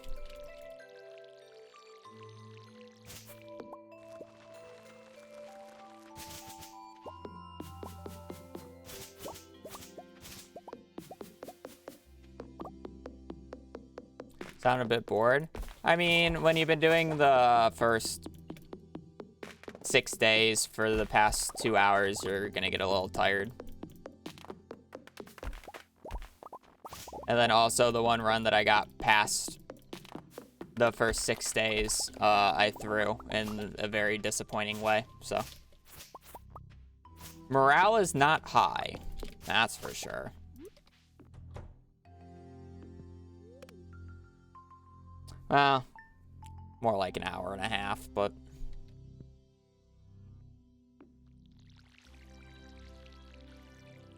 Sound a bit bored? I mean, when you've been doing the first 6 days for the past 2 hours, you're gonna get a little tired. And then also the one run that I got past the first 6 days, I threw in a very disappointing way, so. Morale is not high, that's for sure. Well, more like an hour and a half, but.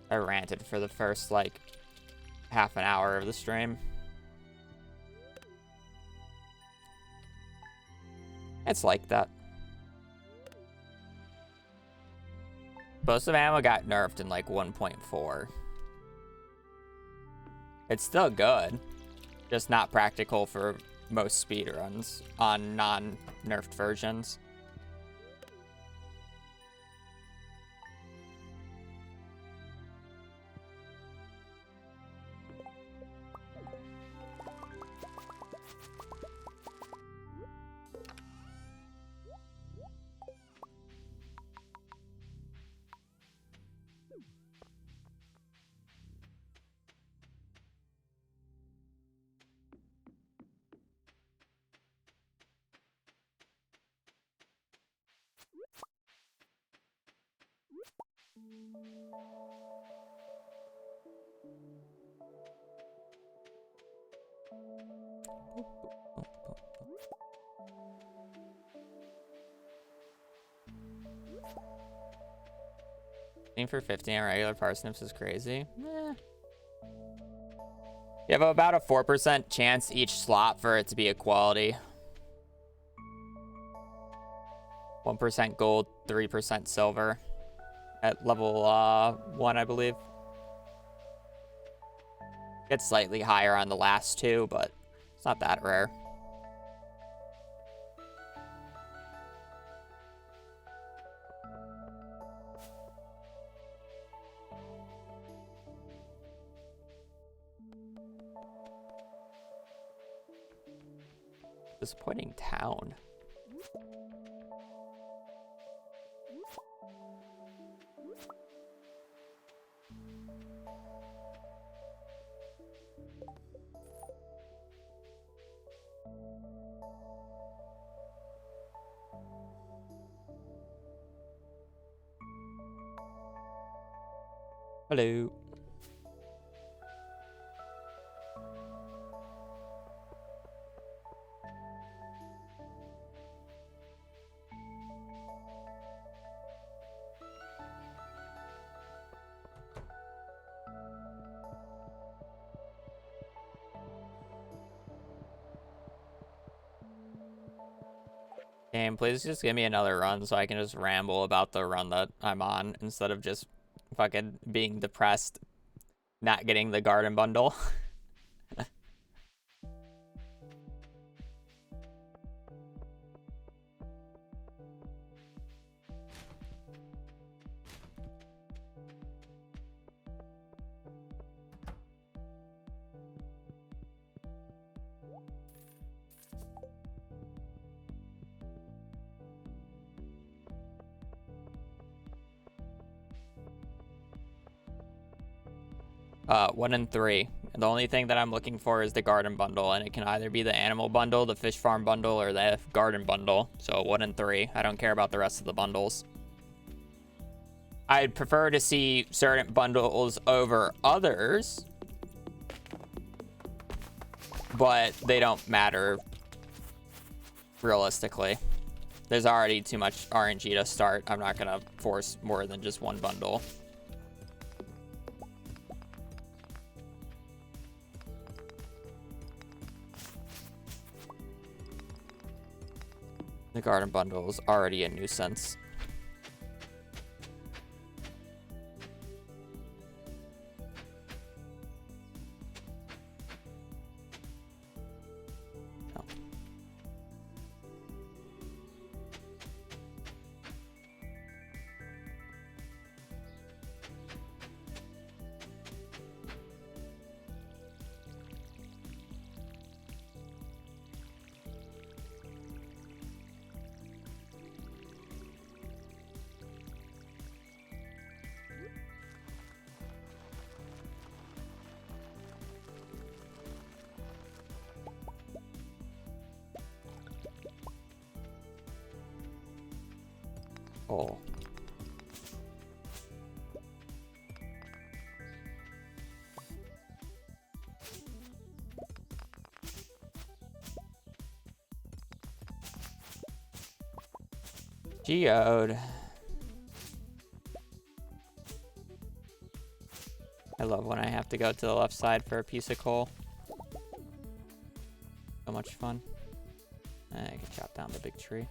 I ranted for the first, like, half an hour of the stream. It's like that. Explosive ammo got nerfed in like 1.4. It's still good, just not practical for most speedruns on non-nerfed versions. For 15 on regular parsnips is crazy. Eh. You have about a 4% chance each slot for it to be a quality. 1% gold, 3% silver. At level 1, I believe. Gets slightly higher on the last 2, but it's not that rare. Disappointing town. Hello. Game, please just give me another run so I can just ramble about the run that I'm on instead of just fucking being depressed, not getting the garden bundle. One and 3. The only thing that I'm looking for is the garden bundle, and it can either be the animal bundle, the fish farm bundle, or the garden bundle. So 1 and 3. I don't care about the rest of the bundles. I'd prefer to see certain bundles over others, but they don't matter realistically. There's already too much RNG to start. I'm not gonna force more than just one bundle. The garden bundle is already a nuisance. Oh. Oh. Geode. I love when I have to go to the left side for a piece of coal. So much fun. I can chop down the big tree.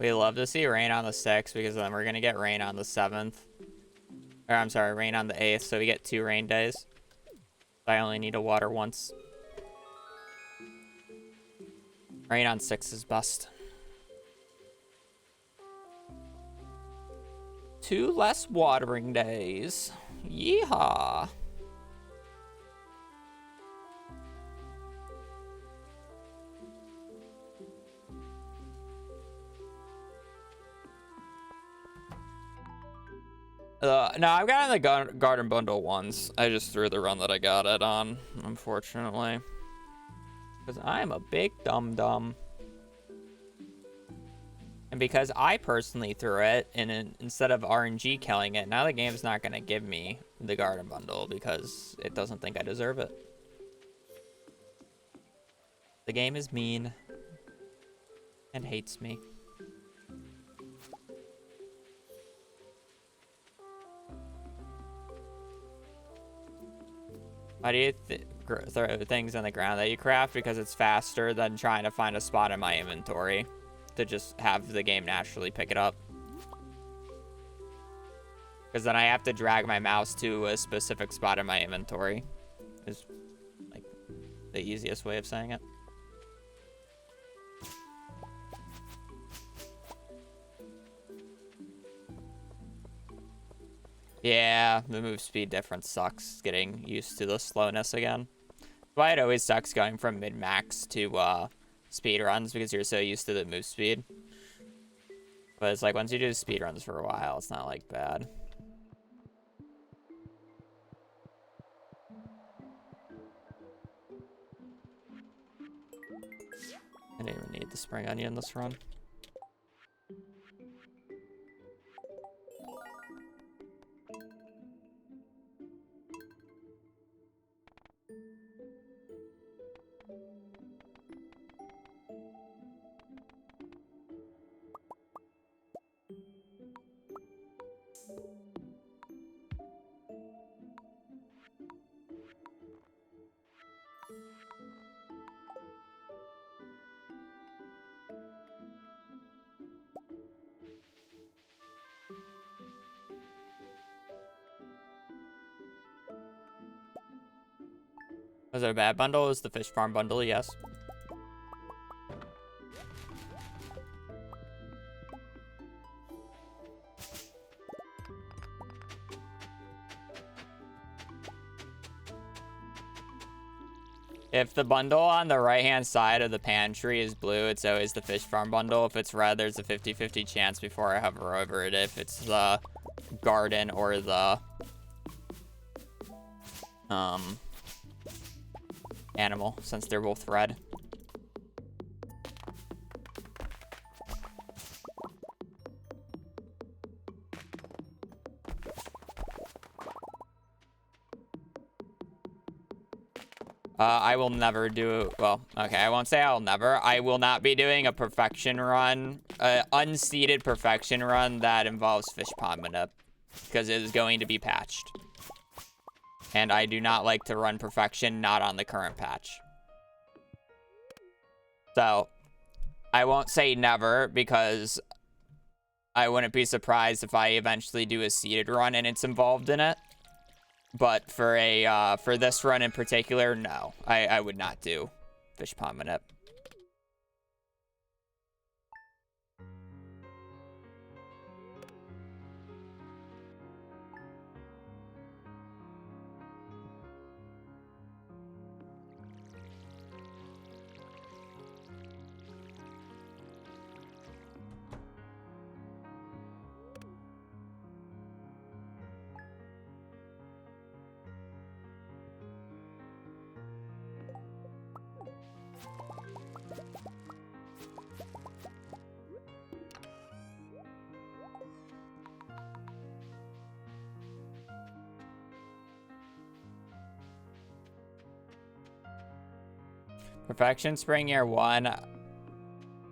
We love to see rain on the 6th because then we're gonna get rain on the 7th. Or I'm sorry, rain on the 8th, so we get 2 rain days. I only need to water once. Rain on 6 is best. 2 less watering days. Yeehaw. No, I've gotten the garden bundle once. I just threw the run that I got it on, unfortunately. Because I'm a big dum-dum. And because I personally threw it, and instead of RNG killing it, now the game's not going to give me the garden bundle because it doesn't think I deserve it. The game is mean. And hates me. Why do you throw things in the ground that you craft? Because it's faster than trying to find a spot in my inventory to just have the game naturally pick it up. Because then I have to drag my mouse to a specific spot in my inventory. Is like the easiest way of saying it. Yeah, the move speed difference sucks. Getting used to the slowness again. That's why it always sucks going from mid-max to speed runs, because you're so used to the move speed. But it's like once you do speed runs for a while, it's not like bad. I didn't even need the spring onion this run. Was it a bad bundle? Was the fish farm bundle? Yes. If the bundle on the right-hand side of the pantry is blue, it's always the fish farm bundle. If it's red, there's a 50-50 chance before I hover over it if it's the garden or the animal, since they're both red. I will never do, well, okay, I won't say I'll never. I will not be doing a perfection run, unseeded perfection run that involves fish pond manip, because it is going to be patched. And I do not like to run perfection not on the current patch. So, I won't say never, because I wouldn't be surprised if I eventually do a seeded run and it's involved in it. But for a for this run in particular, no. I would not do fish pond manip. Perfection Spring Year 1.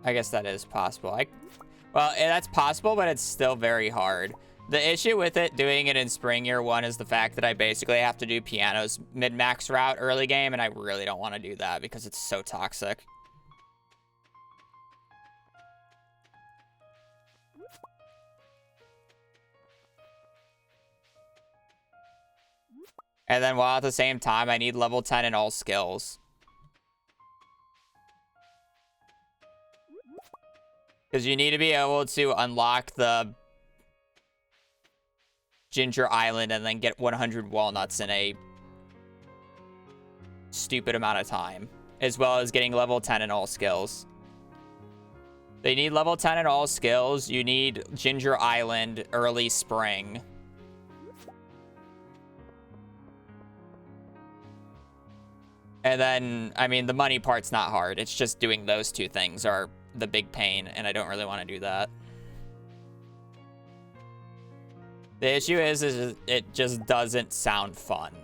I guess that is possible. Well, that's possible, but it's still very hard. The issue with it doing it in Spring Year 1 is the fact that I basically have to do Piano's mid-max route early game, and I really don't want to do that because it's so toxic. And then while at the same time, I need level 10 in all skills. Because you need to be able to unlock the Ginger Island and then get 100 walnuts in a stupid amount of time. As well as getting level 10 in all skills. They need level 10 in all skills. You need Ginger Island early spring. And then, I mean, the money part's not hard. It's just doing those two things are the big pain, and I don't really want to do that. The issue is it just doesn't sound fun.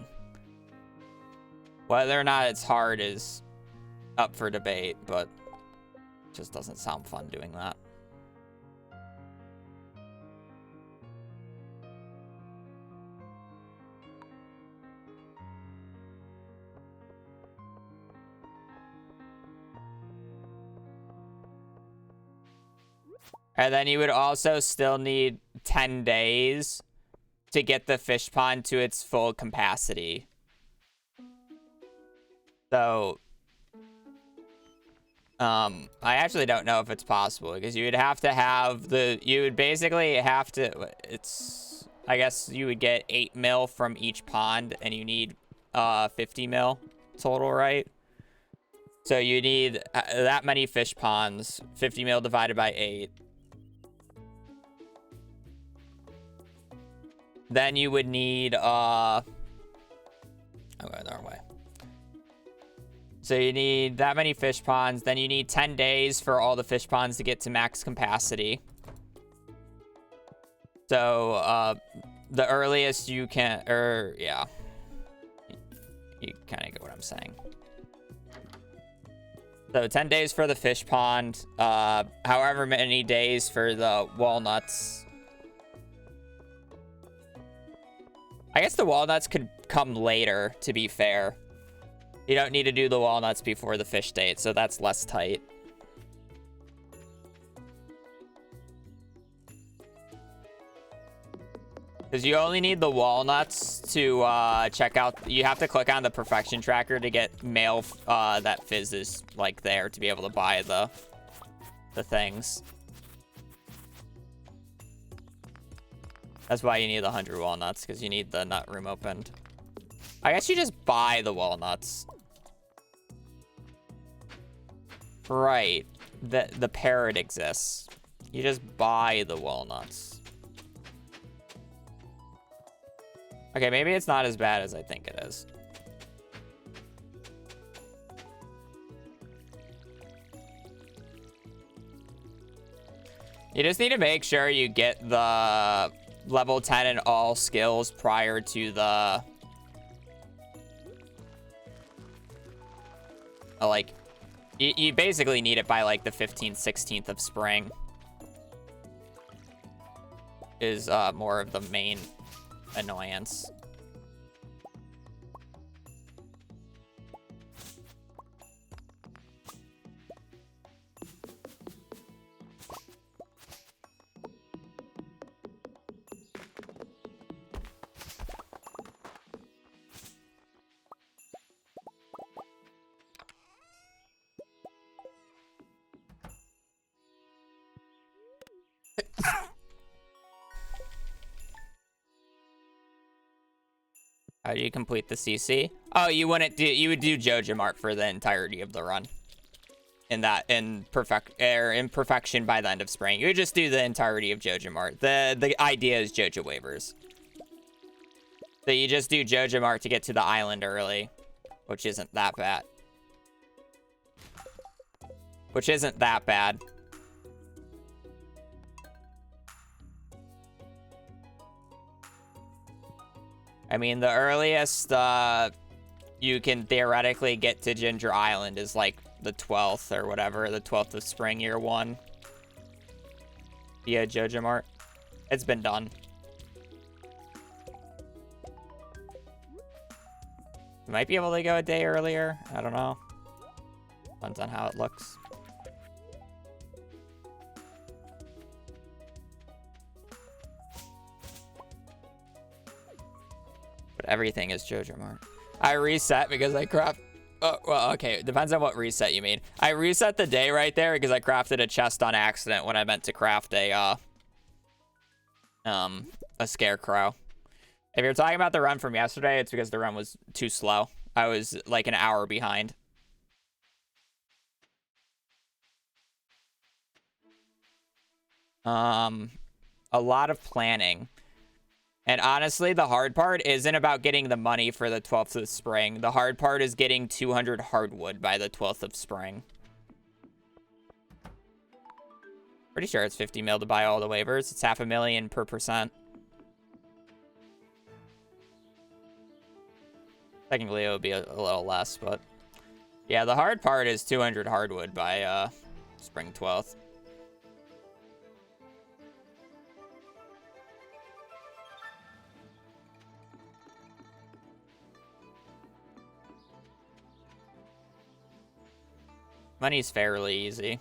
Whether or not it's hard is up for debate, but it just doesn't sound fun doing that. And then you would also still need 10 days to get the fish pond to its full capacity. So, I actually don't know if it's possible because you would have to have you would basically have to, I guess you would get 8 mil from each pond and you need 50 mil total, right? So you need that many fish ponds, 50 mil divided by 8. Then you would need, I'm going the wrong way. So you need that many fish ponds. Then you need 10 days for all the fish ponds to get to max capacity. So, the earliest you can, yeah. You kind of get what I'm saying. So 10 days for the fish pond, however many days for the walnuts. I guess the walnuts could come later, to be fair. You don't need to do the walnuts before the fish date, so that's less tight. Because you only need the walnuts to check out. You have to click on the perfection tracker to get mail that fizzes like there to be able to buy the things. That's why you need the 100 walnuts, because you need the nut room opened. I guess you just buy the walnuts. Right. The parrot exists. You just buy the walnuts. Okay, maybe it's not as bad as I think it is. You just need to make sure you get the level 10 in all skills prior to the... like, you basically need it by, like, the 15th, 16th of spring. Is more of the main annoyance. How do you complete the CC? Oh, you would do Joja Mart for the entirety of the run. In perfection by the end of spring. You would just do the entirety of Joja Mart. The idea is Joja waivers. So you just do Joja Mart to get to the island early, which isn't that bad. Which isn't that bad. I mean, the earliest you can theoretically get to Ginger Island is like the 12th or whatever, the 12th of spring, year 1. Via Joja Mart. It's been done. You might be able to go a day earlier. I don't know. Depends on how it looks. But everything is Joja Mart. I reset because I craft... Oh, well, okay. It depends on what reset you mean. I reset the day right there because I crafted a chest on accident when I meant to craft a scarecrow. If you're talking about the run from yesterday, it's because the run was too slow. I was like an hour behind. A lot of planning. And honestly, the hard part isn't about getting the money for the 12th of spring. The hard part is getting 200 hardwood by the 12th of spring. Pretty sure it's 50 mil to buy all the waivers. It's 500,000 per percent. Technically, it would be a little less, but... Yeah, the hard part is 200 hardwood by spring 12th. Money's fairly easy.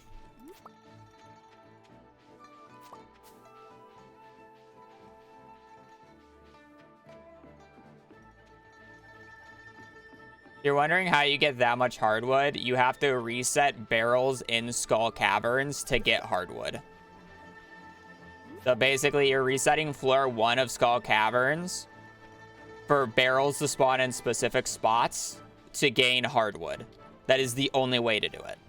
You're wondering how you get that much hardwood? You have to reset barrels in Skull Caverns to get hardwood. So basically, you're resetting floor 1 of Skull Caverns for barrels to spawn in specific spots to gain hardwood. That is the only way to do it.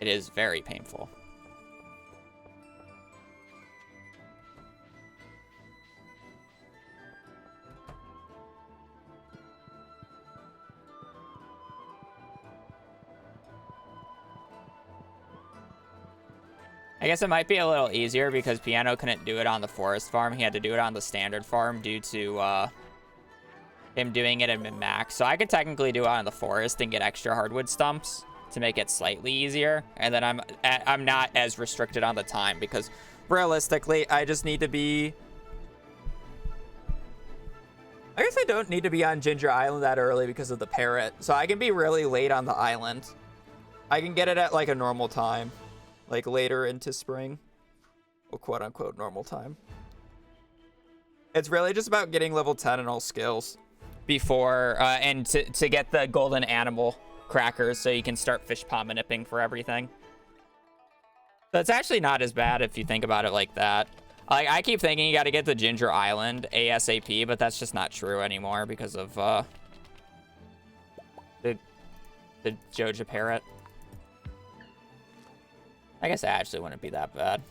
It is very painful. I guess it might be a little easier because Piano couldn't do it on the forest farm. He had to do it on the standard farm due to him doing it in min-max. So I could technically do it on the forest and get extra hardwood stumps to make it slightly easier, and then I'm not as restricted on the time because realistically I just need to be... I guess I don't need to be on Ginger Island that early because of the parrot, so I can be really late on the island. I can get it at like a normal time, like later into spring, or quote-unquote normal time. It's really just about getting level 10 in all skills before and to get the golden animal crackers so you can start fish pond nipping for everything. So it's actually not as bad if you think about it like that. Like, I keep thinking you got to get the Ginger Island ASAP, but that's just not true anymore because of the Joja parrot. I guess it actually wouldn't be that bad.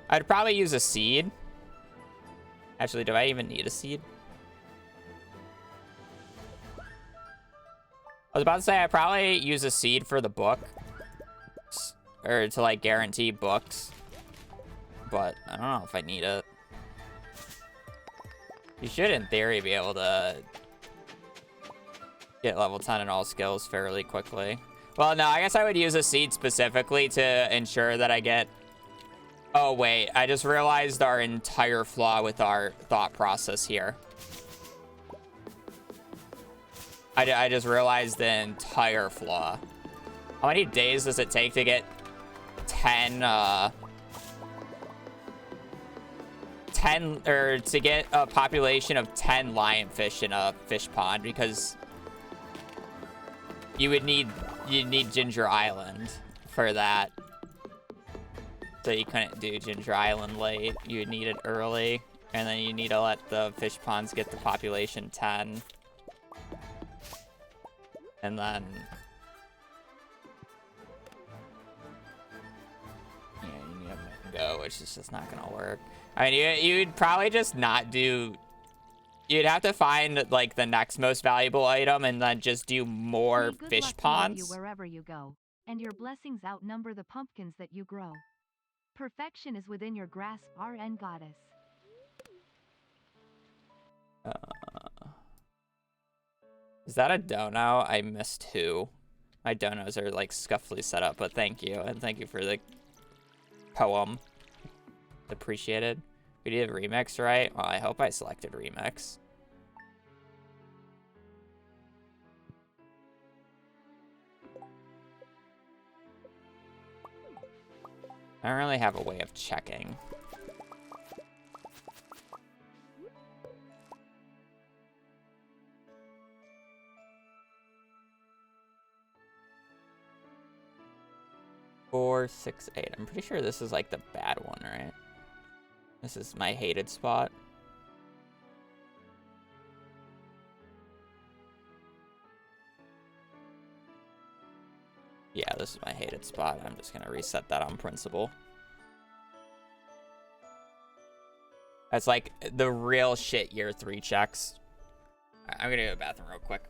I'd probably use a seed. Actually, do I even need a seed? I was about to say I'd probably use a seed for the book. Or to, like, guarantee books. But I don't know if I need it. You should, in theory, be able to get level 10 in all skills fairly quickly. Well, no, I guess I would use a seed specifically to ensure that I get... Oh, wait. I just realized our entire flaw with our thought process here. I just realized the entire flaw. How many days does it take to get 10, or to get a population of 10 lionfish in a fish pond? Because you'd need Ginger Island for that. So you couldn't do Ginger Island late. You would need it early. And then you need to let the fish ponds get the population 10. And then... yeah, you need to go which is just not gonna work. I mean, you'd probably just not do... You'd have to find, like, the next most valuable item and then just do more fish ponds. You wherever you go, and your blessings outnumber the pumpkins that you grow. Perfection is within your grasp, RN goddess. Is that a dono? I missed who. My donos are, like, scuffily set up, but thank you. And thank you for the poem. Appreciated. We did remix, right? Well, I hope I selected remix. I don't really have a way of checking. Four, 6, 8. I'm pretty sure this is like the bad one, right? This is my hated spot. Yeah, this is my hated spot. I'm just gonna reset that on principle. That's like the real shit year 3 checks. I'm gonna go to the bathroom real quick.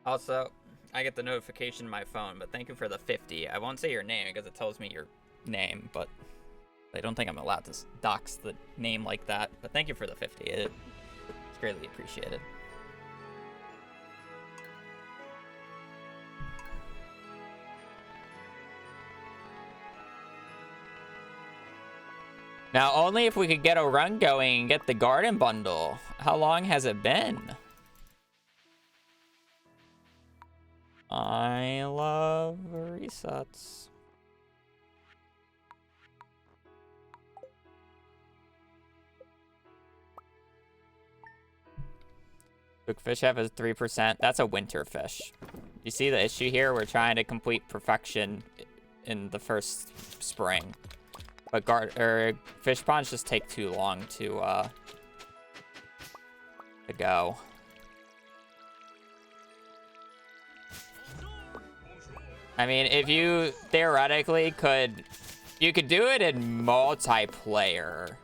Also, I get the notification in my phone, but thank you for the 50. I won't say your name because it tells me your name, but I don't think I'm allowed to dox the name like that. But thank you for the 50. It's greatly appreciated. Now, only if we could get a run going and get the garden bundle. How long has it been? I love resets. Fish have a 3%. That's a winter fish. You see the issue here? We're trying to complete perfection in the first spring. But fish ponds just take too long to go. I mean, if you theoretically could... You could do it in multiplayer.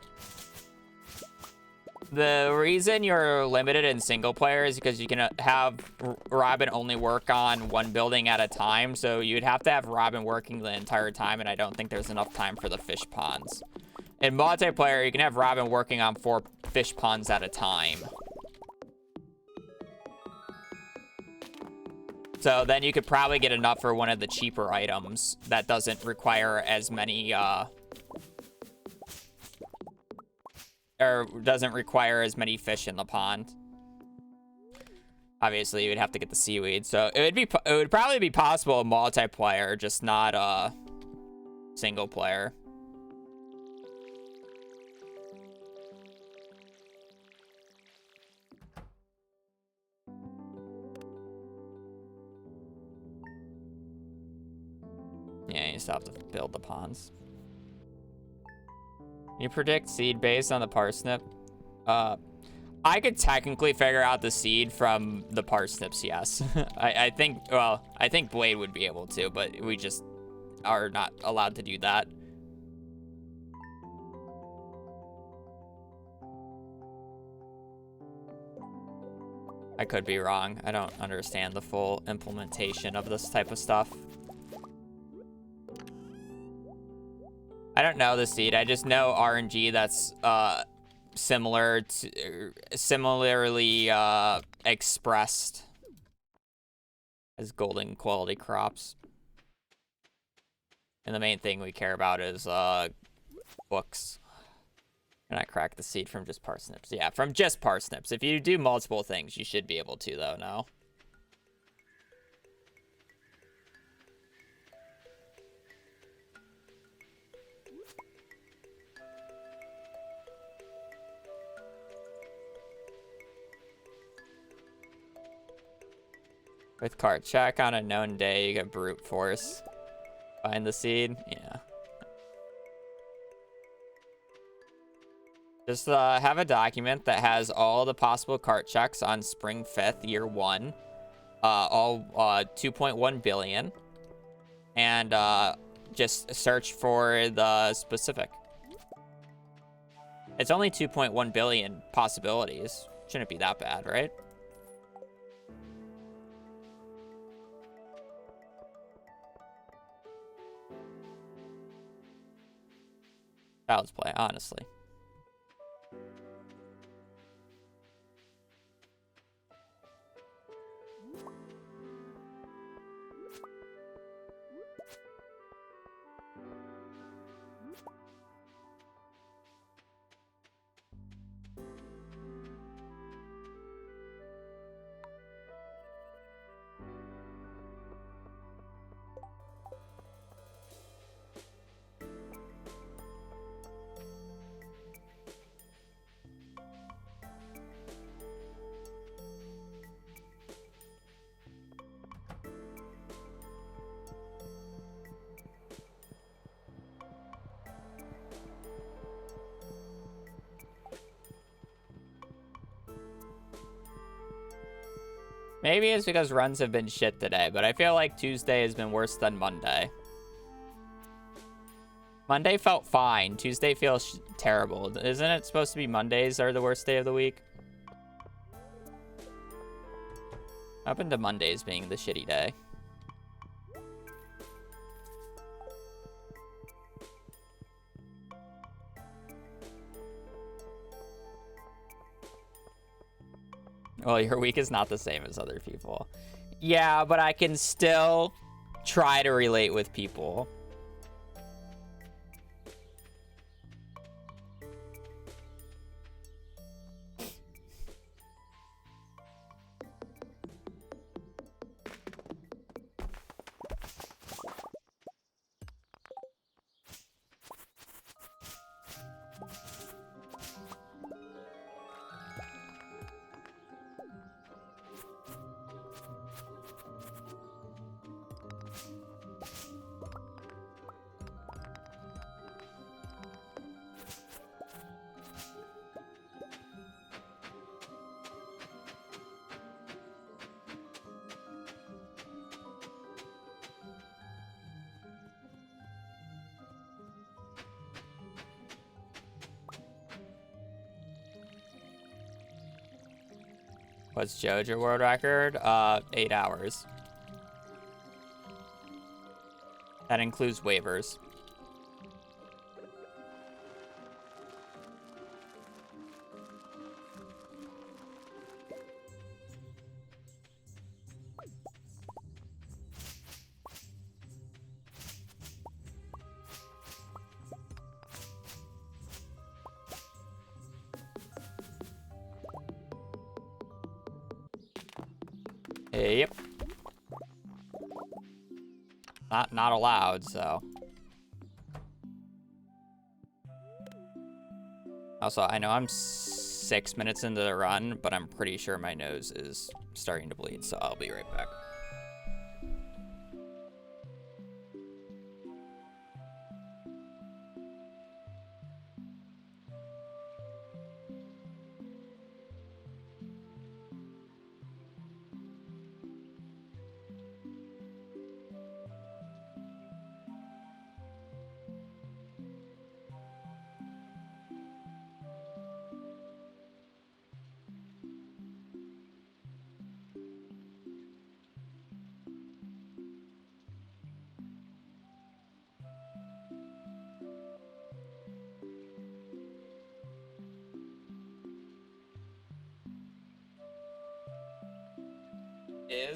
The reason you're limited in single player is because you can have Robin only work on one building at a time. So you'd have to have Robin working the entire time, and I don't think there's enough time for the fish ponds. In multiplayer, you can have Robin working on 4 fish ponds at a time. So then you could probably get enough for one of the cheaper items that doesn't require as many, or doesn't require as many fish in the pond. Obviously, you would have to get the seaweed. So it would probably be possible in multiplayer, just not single player. you still have to build the ponds. You predict seed based on the parsnip? I could technically figure out the seed from the parsnips, yes. I think, well, I think Blade would be able to, but we just are not allowed to do that. I could be wrong. I don't understand the full implementation of this type of stuff. I don't know the seed. I just know RNG that's similarly expressed as golden quality crops. And the main thing we care about is books. Can I crack the seed from just parsnips? Yeah, from just parsnips. If you do multiple things, you should be able to, though, no? With cart check on a known day, you get brute force. Find the seed? Yeah. Just have a document that has all the possible cart checks on spring 5th, year 1. All 2.1 billion. And just search for the specific. It's only 2.1 billion possibilities. Shouldn't be that bad, right? Child's play, honestly. Maybe it's because runs have been shit today, but I feel like Tuesday has been worse than Monday. Monday felt fine. Tuesday feels terrible. Isn't it supposed to be Mondays are the worst day of the week? Up into Mondays being the shitty day. Well, your week is not the same as other people. Yeah, but I can still try to relate with people. What's Joja world record? 8 hours. That includes waivers. Yep. Not allowed, so. Also, I know I'm 6 minutes into the run, but I'm pretty sure my nose is starting to bleed, so I'll be right back.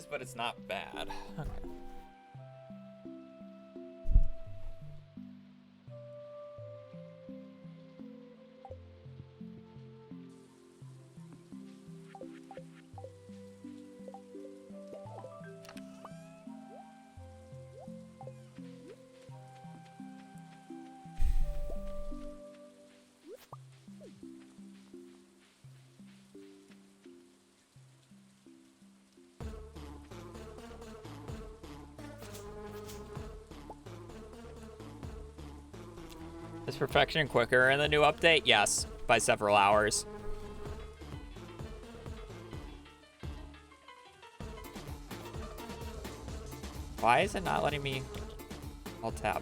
is, but it's not bad. Okay. Is perfection quicker in the new update? Yes, by several hours. Why is it not letting me alt tab?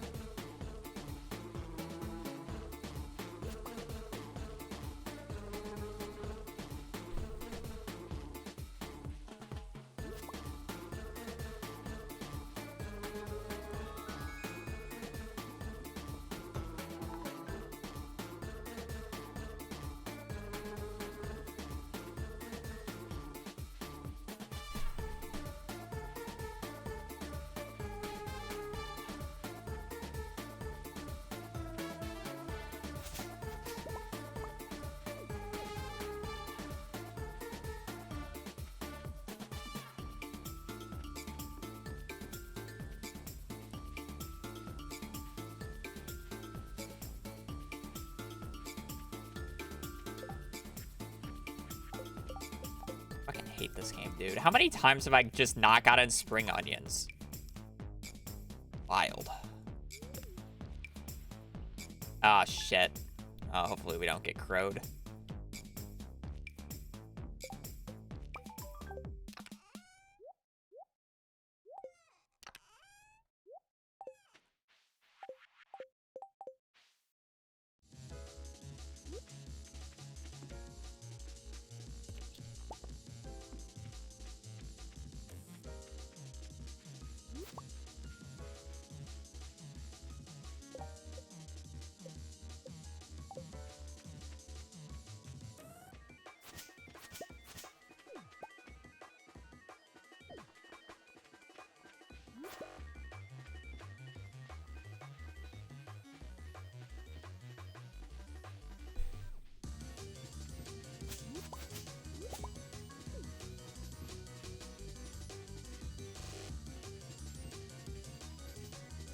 Hate this game, dude. How many times have I just not gotten spring onions? Wild. Ah, shit. Oh, hopefully we don't get crowed.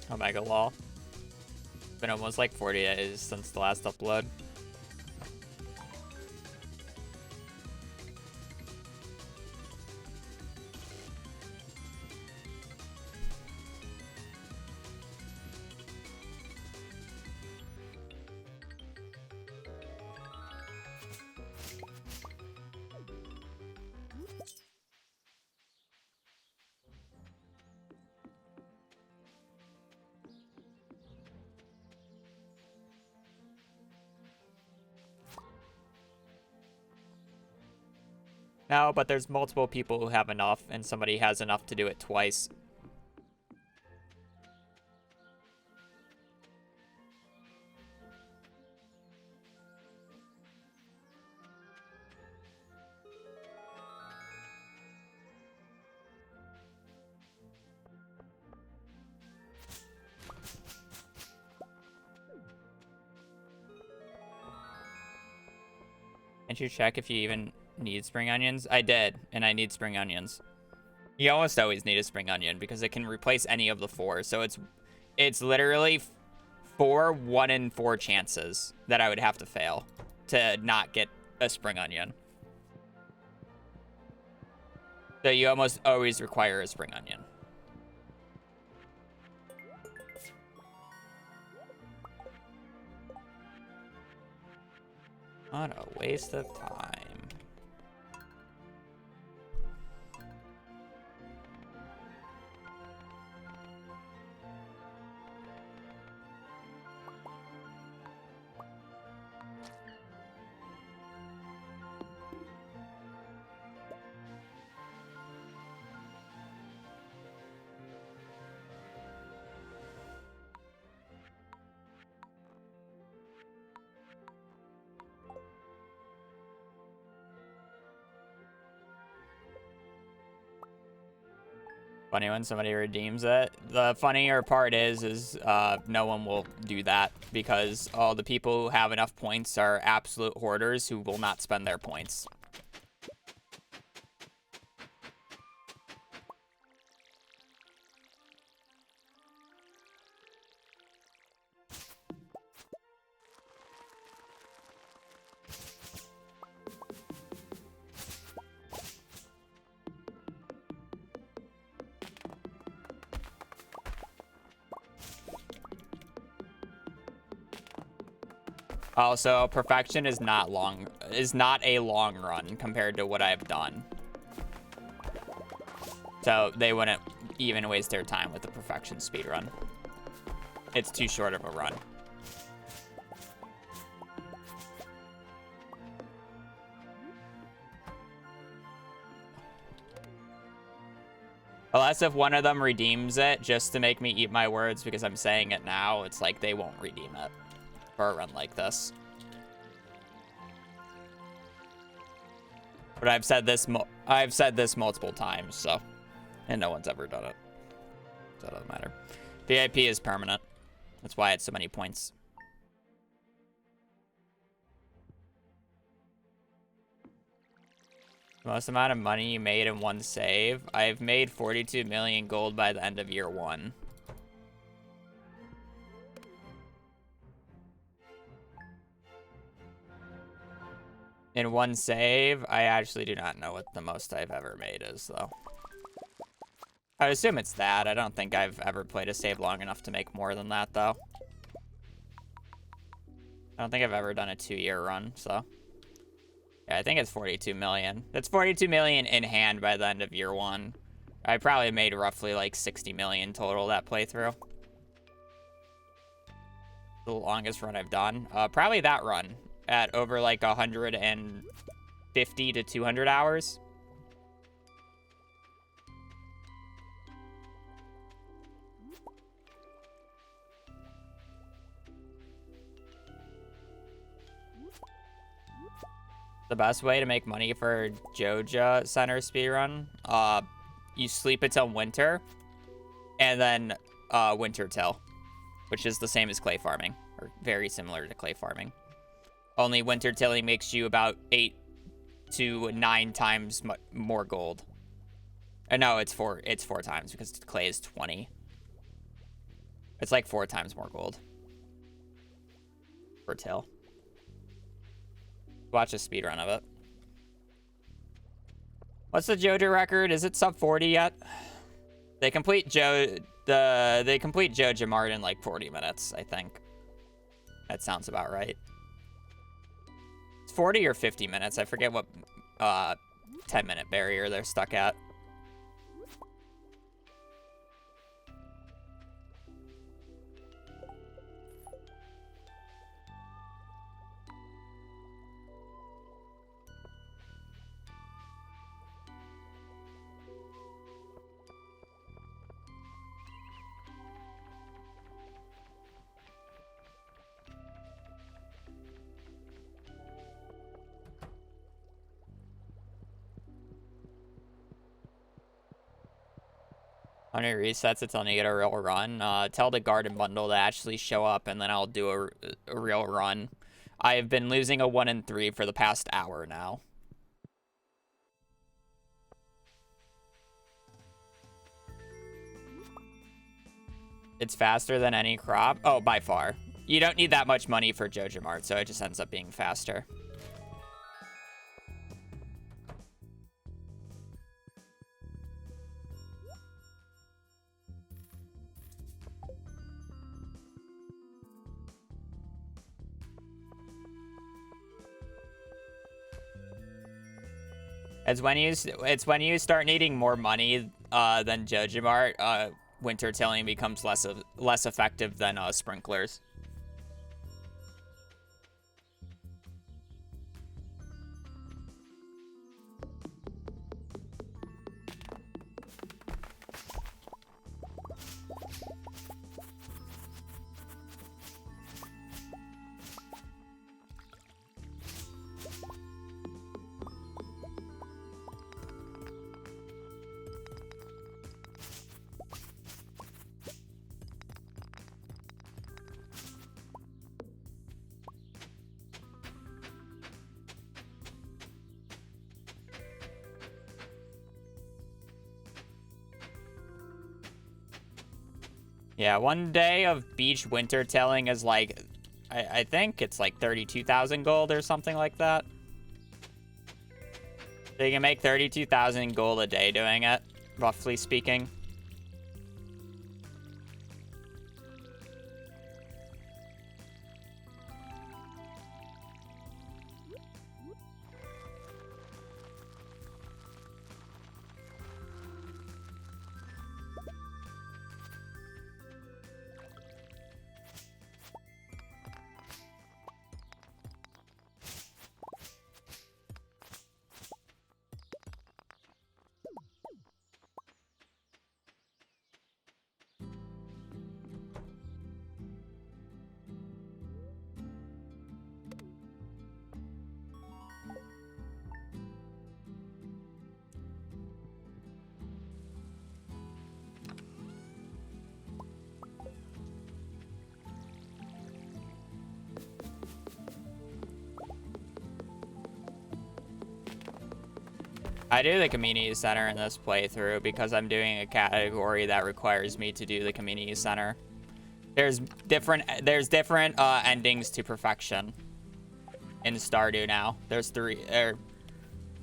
Omega Law. Been almost like 40 days since the last upload. No, but there's multiple people who have enough, and somebody has enough to do it twice. Can't you check if you even need spring onions? I did, and I need spring onions. You almost always need a spring onion because it can replace any of the 4. So it's literally 4 1 in 4 chances that I would have to fail to not get a spring onion. So you almost always require a spring onion. What a waste of time. Funny when somebody redeems it. The funnier part is no one will do that because all the people who have enough points are absolute hoarders who will not spend their points. Also, perfection is not a long run compared to what I've done. So they wouldn't even waste their time with the perfection speedrun. It's too short of a run. Unless if one of them redeems it just to make me eat my words because I'm saying it now, it's like they won't redeem it for a run like this. But I've said this multiple times, so, and no one's ever done it. So it doesn't matter. VIP is permanent. That's why it's so many points. Most amount of money you made in one save. I've made 42 million gold by the end of year 1. In one save, I actually do not know what the most I've ever made is, though. I assume it's that. I don't think I've ever played a save long enough to make more than that, though. I don't think I've ever done a 2-year run, so. Yeah, I think it's 42 million. That's 42 million in hand by the end of year 1. I probably made roughly like 60 million total that playthrough. The longest run I've done. Probably that run at over like 150 to 200 hours. The best way to make money for Joja Center speedrun, you sleep until winter, and then winter till, which is the same as clay farming, or very similar to clay farming. Only winter tilling makes you about 8 to 9 times more gold. No, it's 4 times because clay is 20. It's like 4 times more gold per till. Watch a speedrun of it. What's the Joja record? Is it sub 40 yet? They complete Joja Mart in like 40 minutes, I think. That sounds about right. It's 40 or 50 minutes. I forget what 10-minute barrier they're stuck at. When it resets, it's only get a real run. Tell the garden bundle to actually show up, and then I'll do a real run. I've been losing a 1 in 3 for the past hour now. It's faster than any crop. Oh, by far. You don't need that much money for Joja Mart, so it just ends up being faster. It's when you start needing more money than Joja Mart, winter tilling becomes less effective than sprinklers. Yeah, 1 day of beach winter telling is like, I think it's like 32,000 gold or something like that. So you can make 32,000 gold a day doing it, roughly speaking. I do the community center in this playthrough because I'm doing a category that requires me to do the community center. There's different endings to perfection in Stardew now. There's 3,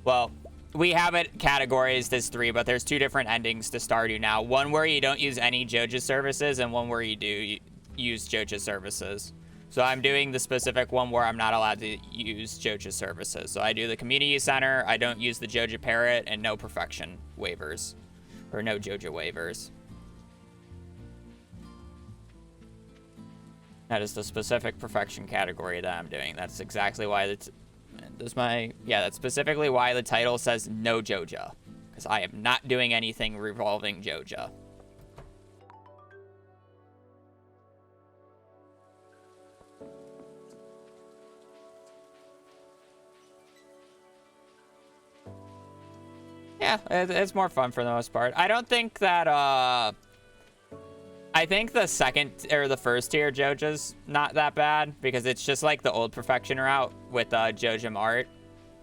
well, we have it categorized as 3, but there's 2 different endings to Stardew now. One where you don't use any Joja services, and one where you do use Joja services. So I'm doing the specific one where I'm not allowed to use Joja services. So I do the community center, I don't use the Joja parrot, and no perfection waivers. Or no Joja waivers. That is the specific perfection category that I'm doing. That's exactly why that's specifically why the title says no Joja. Because I am not doing anything revolving Joja. Yeah, it's more fun for the most part. I don't think that, I think the second or the first tier Joja's not that bad because it's just like the old perfection route with Joja Mart.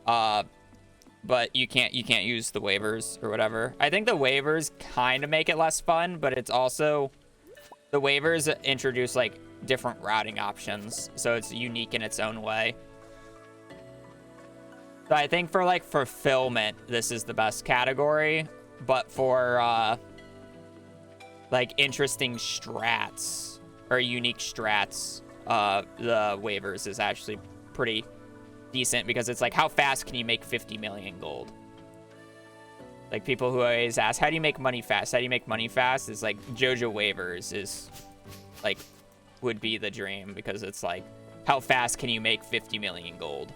But you can't use the waivers or whatever. I think the waivers kind of make it less fun, but it's also the waivers introduce like different routing options, so it's unique in its own way. So I think for like fulfillment, this is the best category, but for like interesting strats or unique strats, the waivers is actually pretty decent because it's like, how fast can you make 50 million gold? Like people who always ask, how do you make money fast? How do you make money fast? It's like Joja waivers is like, would be the dream because it's like, how fast can you make 50 million gold?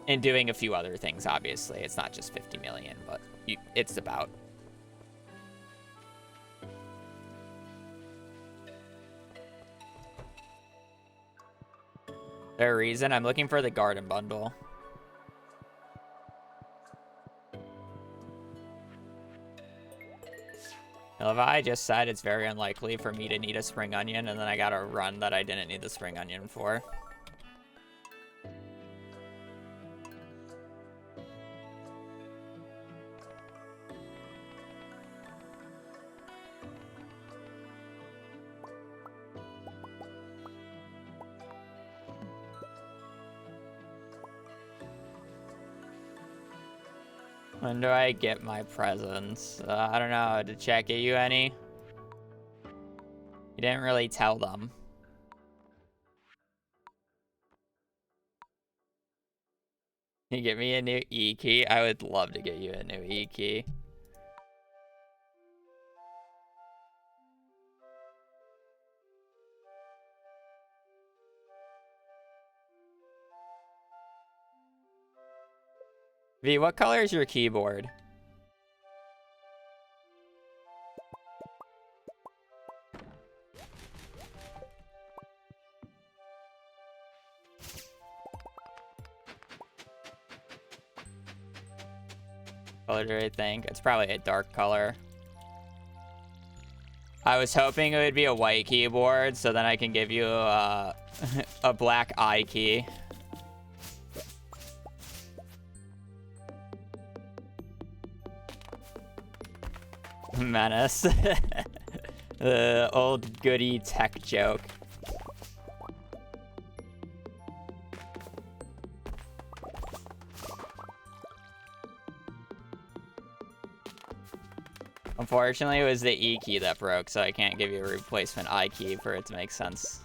And doing a few other things, obviously. It's not just 50 million, but it's about. There a reason? I'm looking for the garden bundle. Levi just said it's very unlikely for me to need a spring onion, and then I got a run that I didn't need the spring onion for. When do I get my presents? I don't know. Did Chat get you any? You didn't really tell them. You get me a new E key? I would love to get you a new E key. V, what color is your keyboard? Color do I think? It's probably a dark color. I was hoping it would be a white keyboard, so then I can give you a black I key. Menace. The old goody tech joke. Unfortunately, it was the E key that broke, so I can't give you a replacement I key for it to make sense.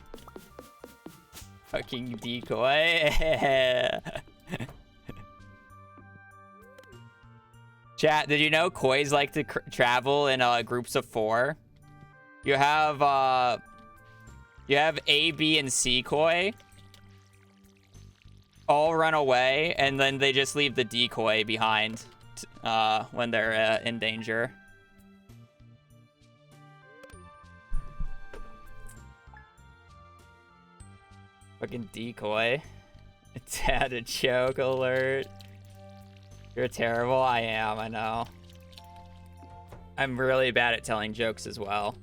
Fucking decoy. Chat, did you know kois like to travel in groups of 4? You have A, B, and C koi. All run away, and then they just leave the decoy behind when they're in danger. Fucking decoy. It's had a joke alert. You're terrible. I am, I know. I'm really bad at telling jokes as well.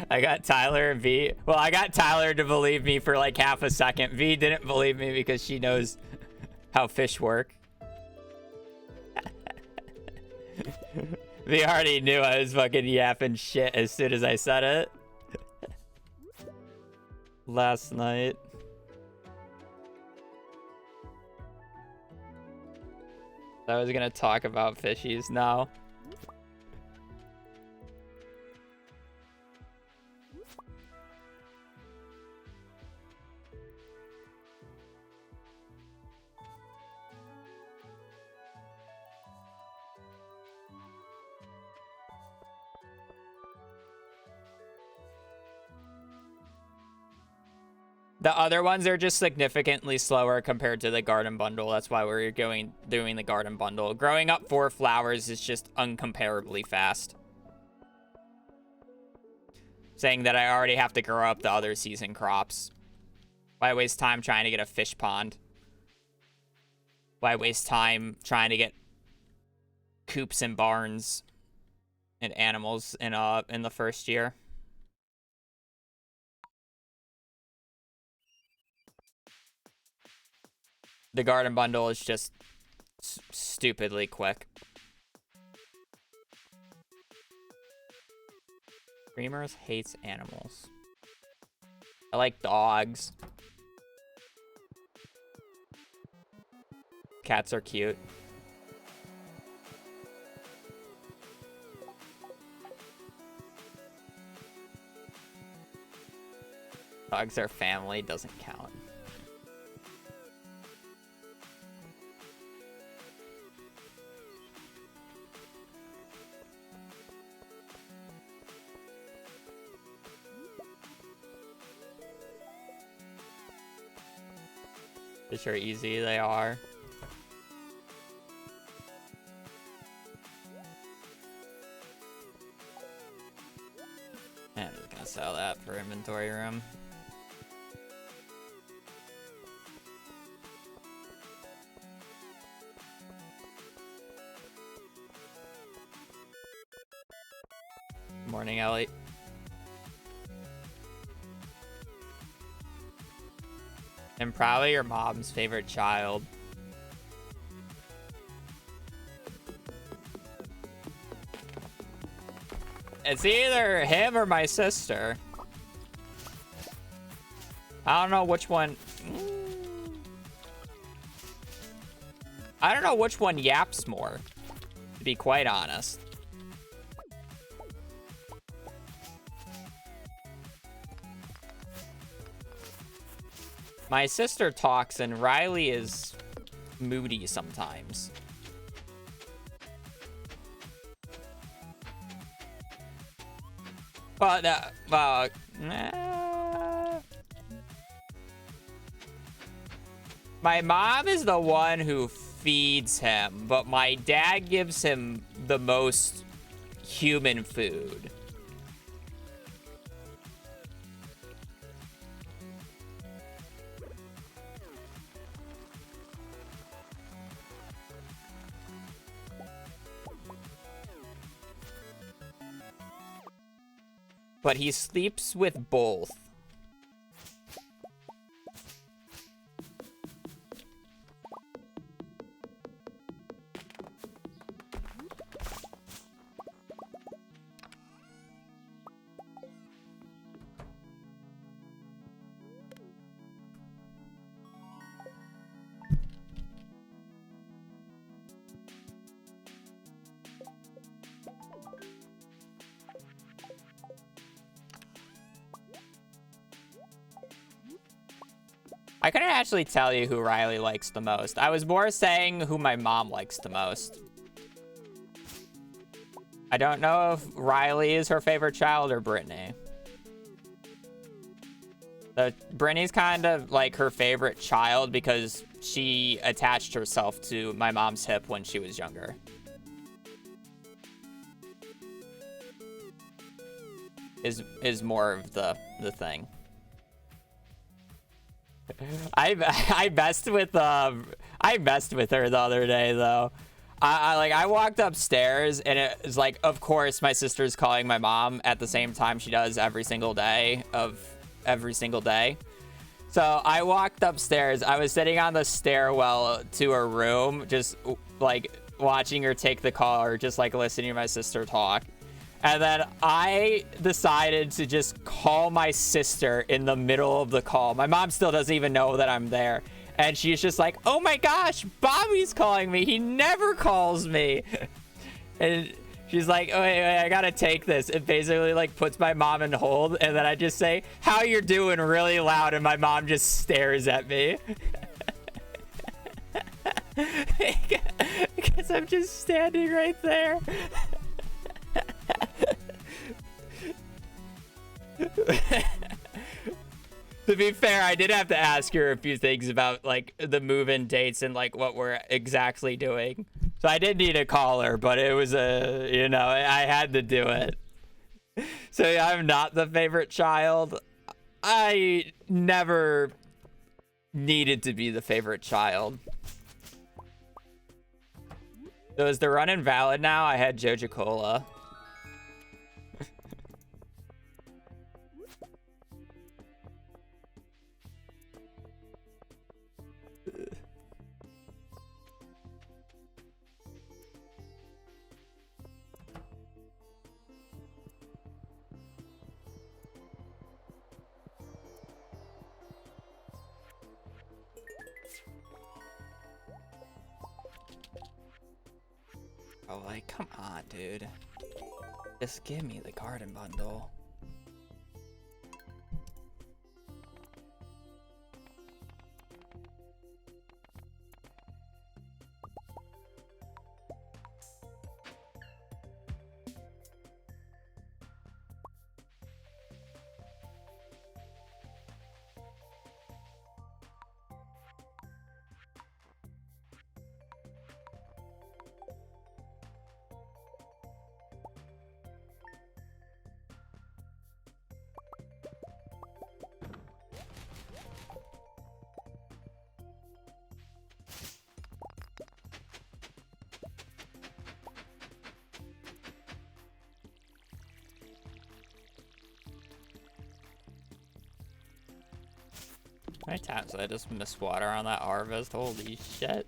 I got Tyler and V. Well, I got Tyler to believe me for like half a second. V didn't believe me because she knows how fish work. V already knew I was fucking yapping shit as soon as I said it. Last night. I was gonna talk about fishies now. The other ones are just significantly slower compared to the garden bundle. That's why we're doing the garden bundle. Growing up 4 flowers is just uncomparably fast. Saying that I already have to grow up the other season crops. Why waste time trying to get a fish pond? Why waste time trying to get coops and barns and animals in the first year? The garden bundle is just stupidly quick. Dreamers hates animals. I like dogs. Cats are cute. Dogs are family, doesn't count. Fish are easy, they are. And I'm just gonna sell that for inventory room. Good morning, Ellie. I'm probably your mom's favorite child. It's either him or my sister. I don't know which one. I don't know which one yaps more, to be quite honest. My sister talks and Riley is moody sometimes. But, my mom is the one who feeds him, but my dad gives him the most human food. but he sleeps with both. I couldn't actually tell you who Riley likes the most. I was more saying who my mom likes the most. I don't know if Riley is her favorite child or Brittany. Brittany's kind of like her favorite child because she attached herself to my mom's hip when she was younger. Is more of the thing. I messed with her the other day though. I walked upstairs and it was like, of course my sister's calling my mom at the same time she does every single day. So I walked upstairs. I was sitting on the stairwell to her room, just like watching her take the call or just like listening to my sister talk. And then I decided to just call my sister in the middle of the call. My mom still doesn't even know that I'm there. And she's just like, oh my gosh, Bobby's calling me. He never calls me. And she's like, oh, wait, I gotta take this. It basically like puts my mom in hold. And then I just say, how you're doing, really loud. And my mom just stares at me. Because I'm just standing right there. To be fair, I did have to ask her a few things about like the move-in dates and like what we're exactly doing. So I did need to call her, but it was you know, I had to do it. So yeah, I'm not the favorite child. I never needed to be the favorite child. So is the run invalid now? I had Joja Cola. Oh, like, come on, dude. Just give me the garden bundle. How many times did I just miss water on that harvest? Holy shit.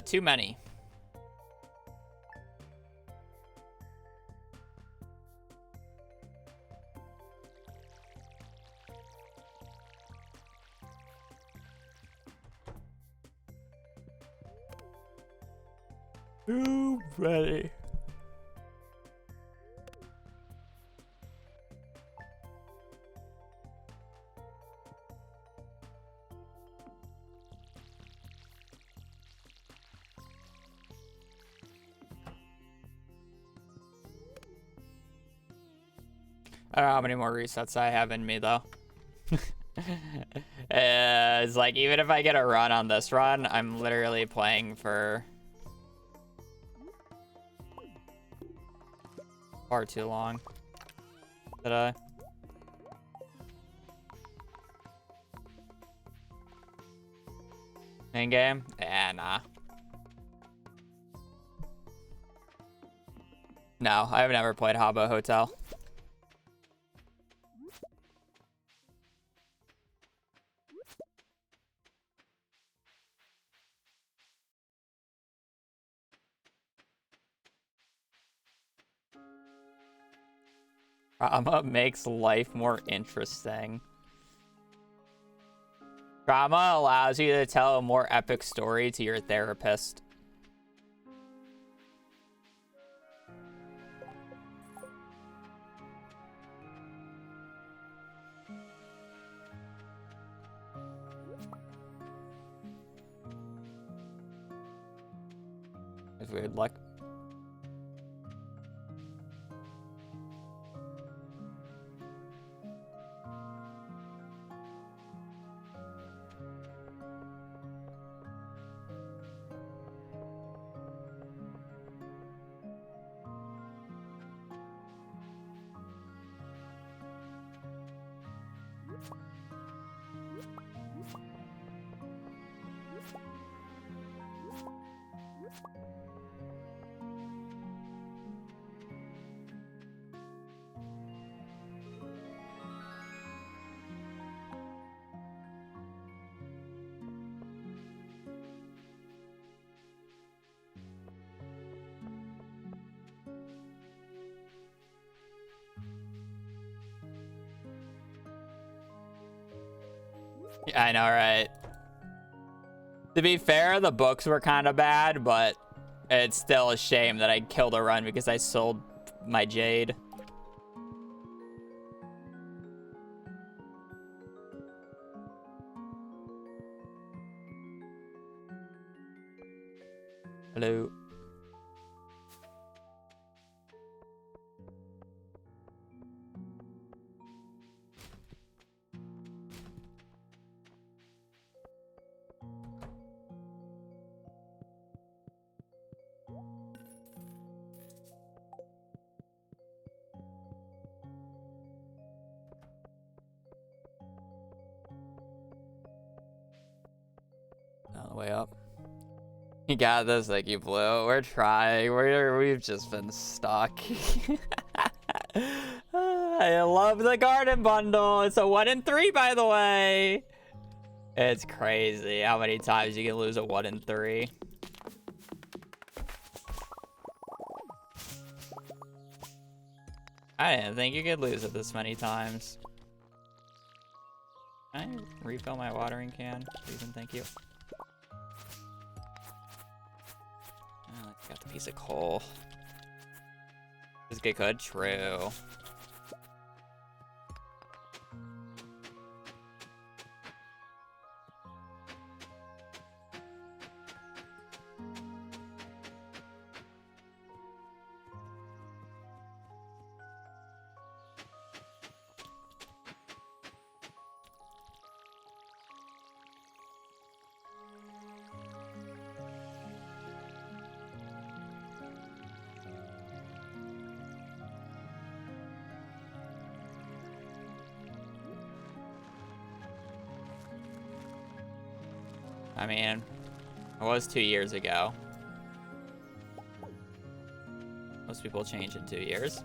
Too many. Too many. I don't know how many more resets I have in me, though. It's like, even if I get a run on this run, I'm literally playing for far too long. Did I? Main game? Yeah, nah. No, I've never played Habbo Hotel. Drama makes life more interesting. Drama allows you to tell a more epic story to your therapist. It's weird luck. Yeah, I know, right? To be fair, the books were kind of bad, but it's still a shame that I killed a run because I sold my jade. Hello. On the way up. You got this, like you Blue. We're trying. We've just been stuck. I love the garden bundle. It's a 1 in 3, by the way. It's crazy how many times you can lose a 1 in 3. I didn't think you could lose it this many times. Can I refill my watering can? Please and thank you. Oh, got the piece of coal. This get good? True. I mean, it was 2 years ago. Most people change in 2 years.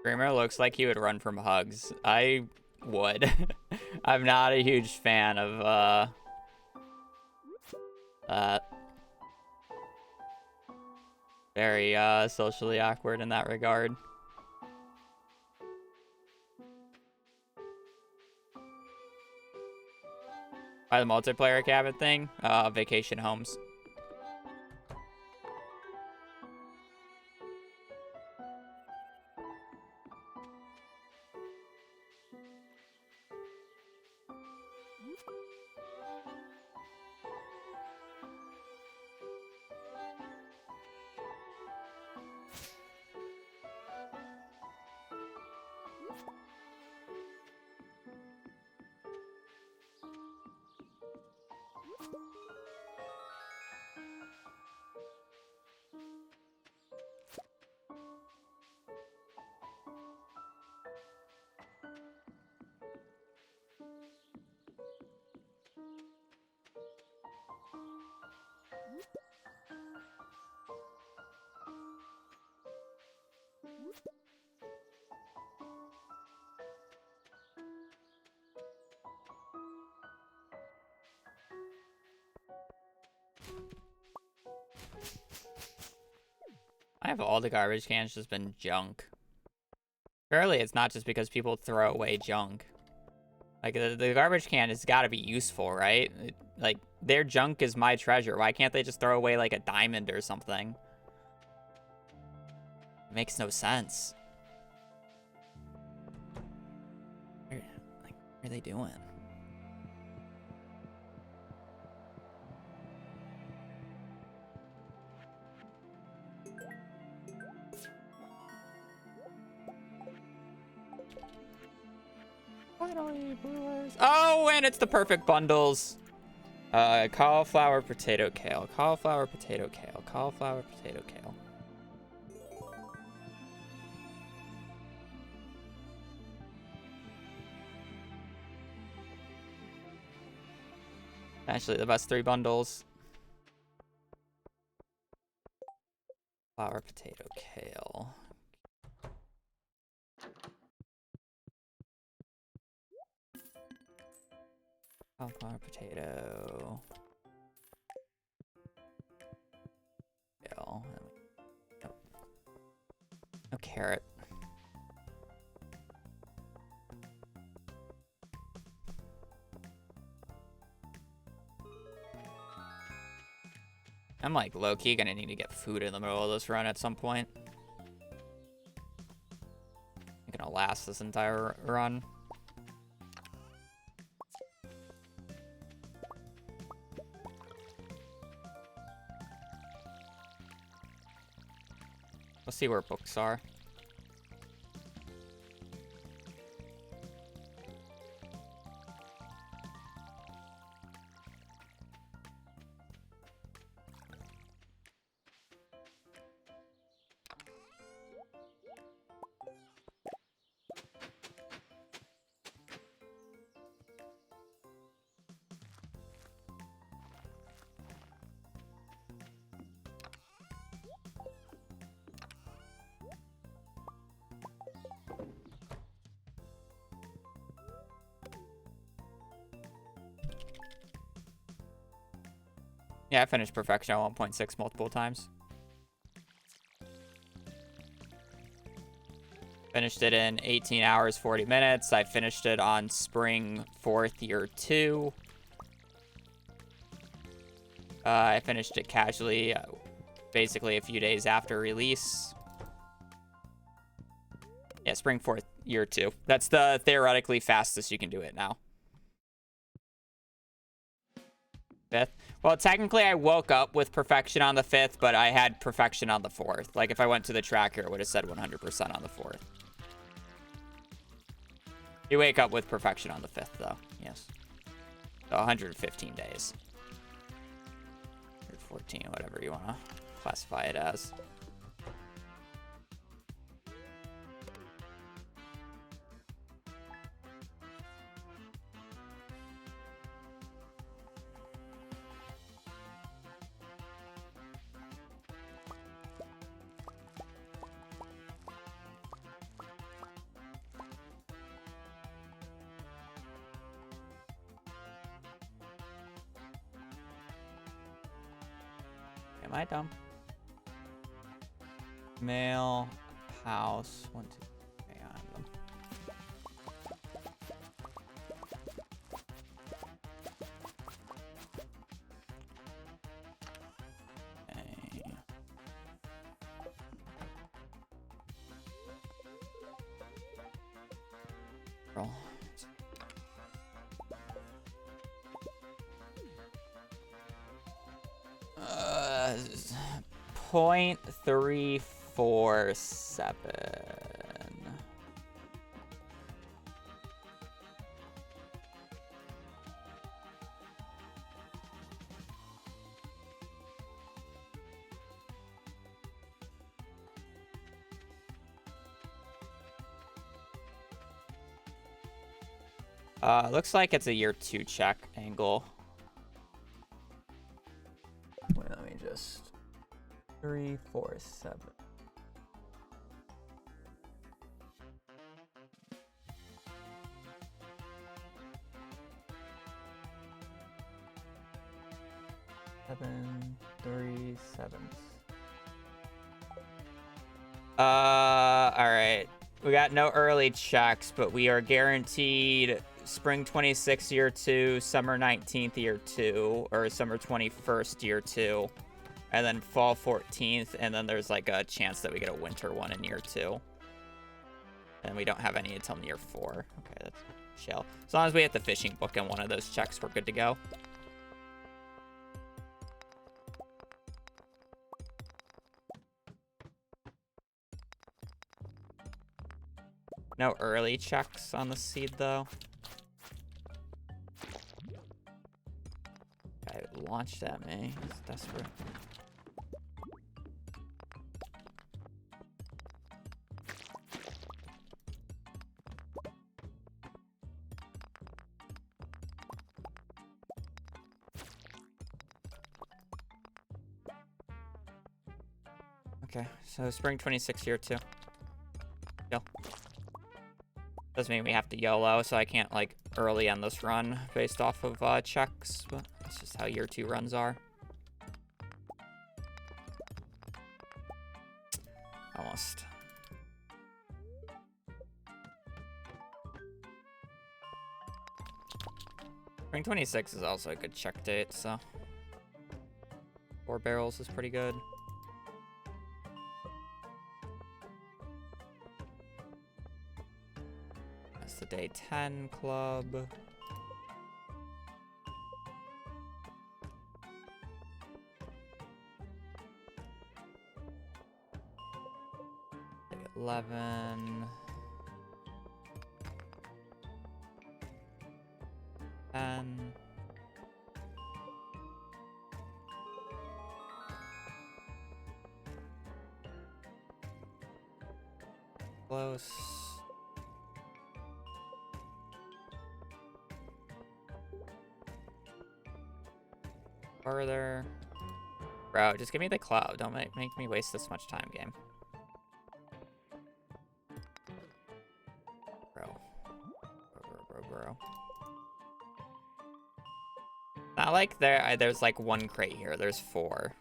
Dreamer looks like he would run from hugs. I would. I'm not a huge fan of Very socially awkward in that regard. By the multiplayer cabin thing, vacation homes. I have all the garbage cans just been junk. Surely it's not just because people throw away junk. Like, the garbage can has got to be useful, right? Like, their junk is my treasure. Why can't they just throw away, like, a diamond or something? It makes no sense. What are they doing? Oh, and it's the perfect bundles. Cauliflower, potato, kale. Cauliflower, potato, kale. Cauliflower, potato, kale. Actually, the best 3 bundles. Flower, potato, kale. Cauliflower, potato. Kale. Nope. No carrot. I'm like low-key gonna need to get food in the middle of this run at some point. I'm gonna last this entire run. Let's see where books are. Yeah, I finished Perfection at 1.6 multiple times. Finished it in 18 hours, 40 minutes. I finished it on spring 4th year 2. I finished it casually, basically a few days after release. Yeah, spring 4th year 2. That's the theoretically fastest you can do it now. 5th. Well, technically, I woke up with Perfection on the 5th, but I had Perfection on the 4th. Like, if I went to the tracker, it would have said 100% on the 4th. You wake up with Perfection on the 5th, though. Yes. So 115 days. 114, whatever you want to classify it as. Am I dumb? Mail, house, 1, 2. Okay, I have them. Okay. Roll. 0.347. Looks like it's a year 2 check angle. Wait, let me just 347. Seven, 3 7s. All right. We got no early checks, but we are guaranteed spring 26th year 2, summer 19th year 2, or summer 21st year 2, and then fall 14th, and then there's like a chance that we get a winter one in year 2. And we don't have any until year 4. Okay, that's chill. As long as we hit the fishing book in one of those checks, we're good to go. No early checks on the seed, though. Guy launched at me. He's desperate. Okay, so spring 26 year 2. Yo. Doesn't mean we have to YOLO, so I can't, like, early end this run based off of checks, but that's just how year 2 runs are. Almost. Spring 26 is also a good check date, so 4 barrels is pretty good. That's the day 10 club. Day 11. 10. Close. Further. Bro, just give me the cloud. Don't make me waste this much time, game. Bro. Bro. Not like there's like 1 crate here. There's 4.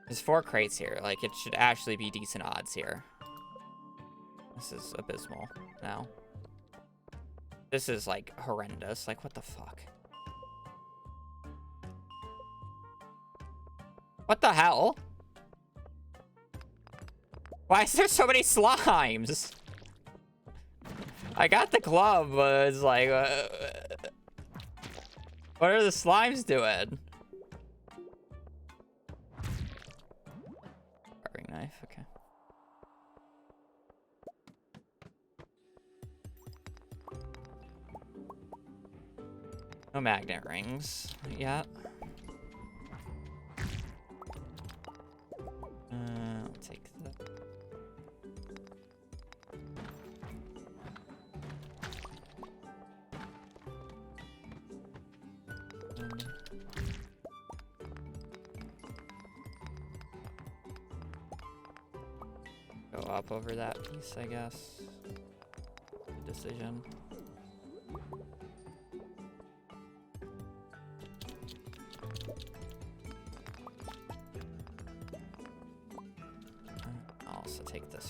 There's 4 crates here. Like, it should actually be decent odds here. This is abysmal now. This is, like, horrendous. Like, what the fuck? What the hell? Why is there so many slimes? I got the club, but it's like... what are the slimes doing? Carving knife, okay. No magnet rings yet. I'll take that. Go up over that piece, I guess. Good decision.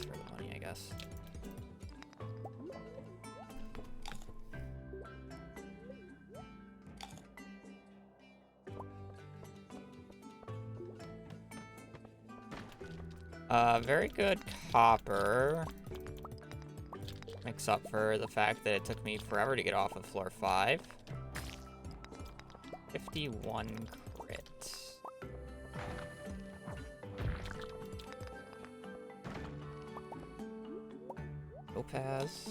for the money, I guess. Very good copper. Makes up for the fact that it took me forever to get off of floor 5. 51 crit. Topaz.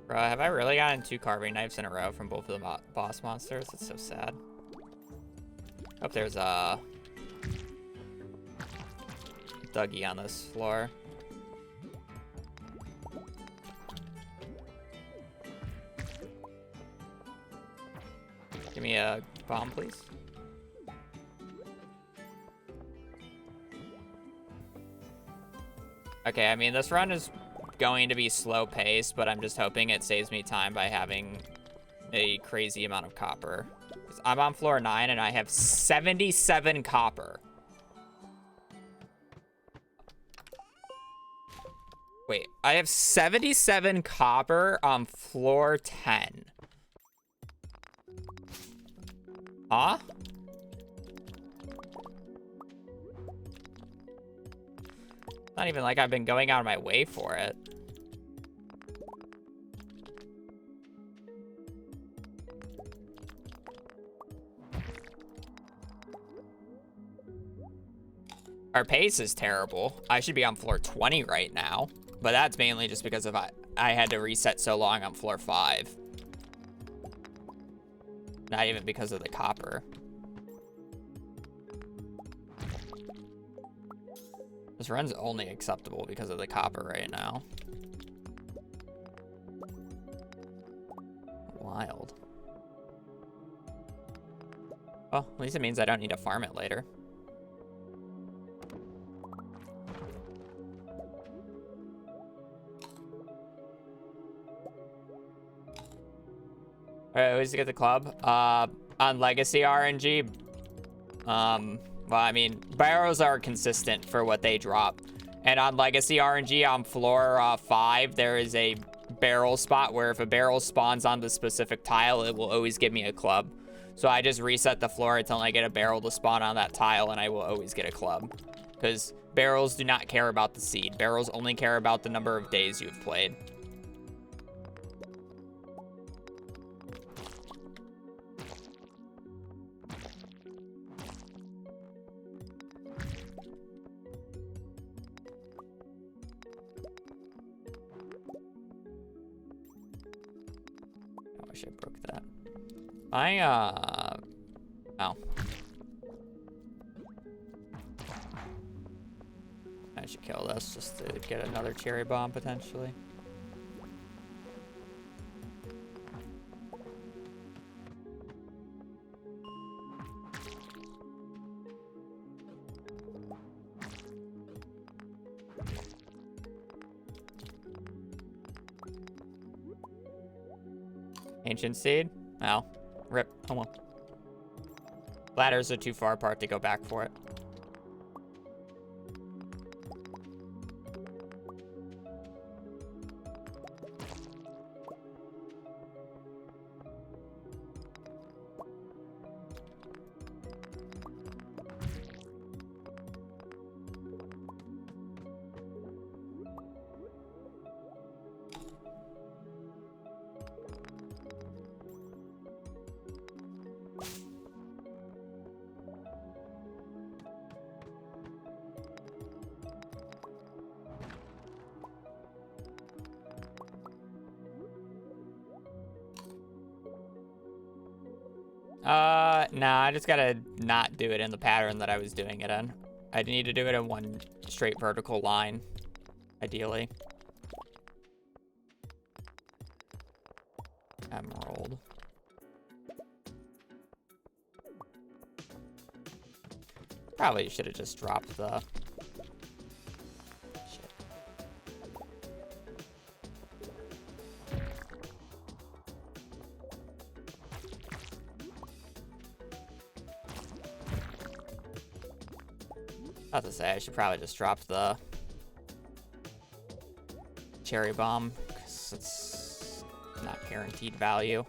Bro, have I really gotten 2 carving knives in a row from both of the boss monsters? It's so sad. Hope there's a Dougie on this floor. Give me a bomb, please. Okay, I mean, this run is going to be slow paced, but I'm just hoping it saves me time by having a crazy amount of copper. 'Cause I'm on floor 9 and I have 77 copper. Wait, I have 77 copper on floor 10. Huh? Not even like I've been going out of my way for it. Our pace is terrible. I should be on floor 20 right now, but that's mainly just because of I had to reset so long on floor 5. Not even because of the copper. This run's only acceptable because of the copper right now. Wild. Well, at least it means I don't need to farm it later. Alright, who's to get the club? On Legacy RNG, well, I mean, barrels are consistent for what they drop. And on Legacy RNG, on floor 5, there is a barrel spot where if a barrel spawns on the specific tile, it will always give me a club. So I just reset the floor until I get a barrel to spawn on that tile, and I will always get a club. Because barrels do not care about the seed. Barrels only care about the number of days you've played. I wish I broke that. Oh. I should kill this just to get another cherry bomb, potentially. Ancient seed? Oh. Rip. Oh well. Ladders are too far apart to go back for it. Nah, I just gotta not do it in the pattern that I was doing it in. I need to do it in one straight vertical line, ideally. Emerald. Probably should have just dropped the... Shit. I was about to say, I should probably just drop the cherry bomb, because it's not guaranteed value.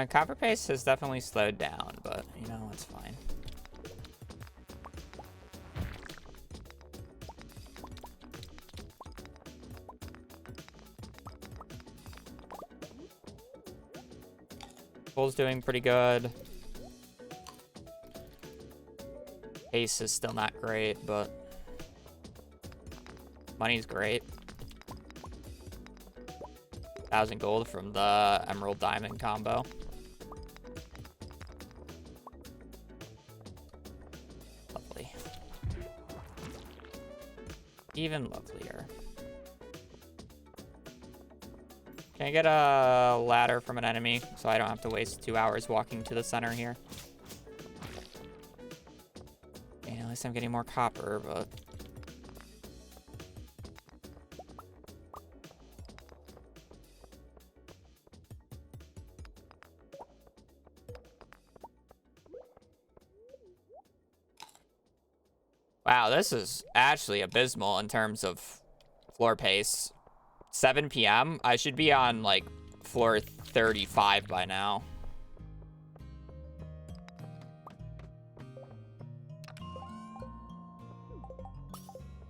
Copper paste has definitely slowed down, but, you know, it's fine. Bull's doing pretty good. Pace is still not great, but money's great. 1,000 gold from the Emerald Diamond combo. Lovely. Even lovelier. Can I get a ladder from an enemy so I don't have to waste 2 hours walking to the center here? And at least I'm getting more copper, but... Wow, this is actually abysmal in terms of floor pace. 7 p.m. I should be on like floor 35 by now.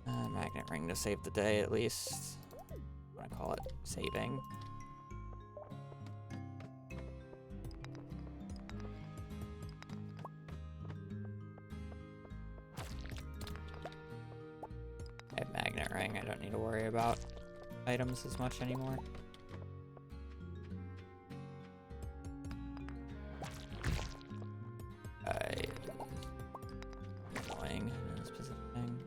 Magnet ring to save the day at least. I want to call it saving. I have magnet ring. I don't need to worry about items as much anymore. Annoying in this specific thing.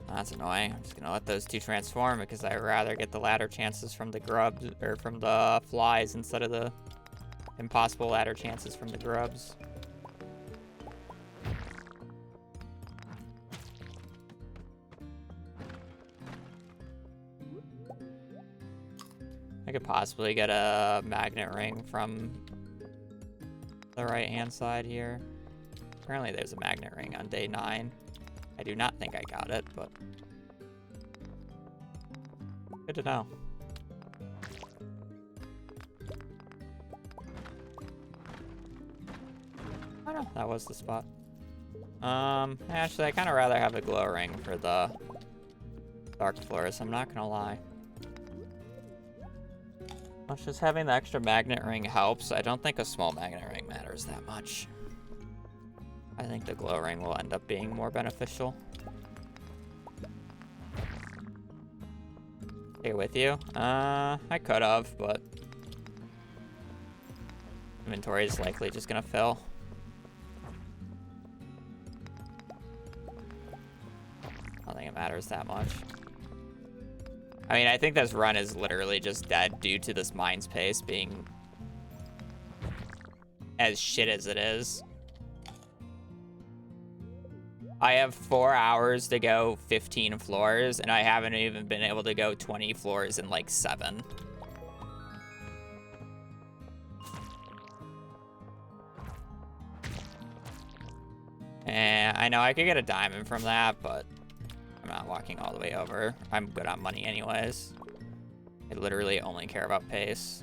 That's annoying. I'm just gonna let those two transform because I'd rather get the ladder chances from the grubs or from the flies instead of the impossible ladder chances from the grubs. I could possibly get a magnet ring from the right hand side here. Apparently there's a magnet ring on day 9. I do not think I got it, but good to know. Oh no, that was the spot. Actually, I kind of rather have a glow ring for the dark floors, I'm not gonna lie. Much as having the extra magnet ring helps, I don't think a small magnet ring matters that much. I think the glow ring will end up being more beneficial. Take it with you? I could have, but inventory is likely just gonna fill. I don't think it matters that much. I mean, I think this run is literally just dead due to this mine's pace being as shit as it is. I have 4 hours to go 15 floors, and I haven't even been able to go 20 floors in like 7. And I know I could get a diamond from that, but I'm not walking all the way over. I'm good on money anyways. I literally only care about pace.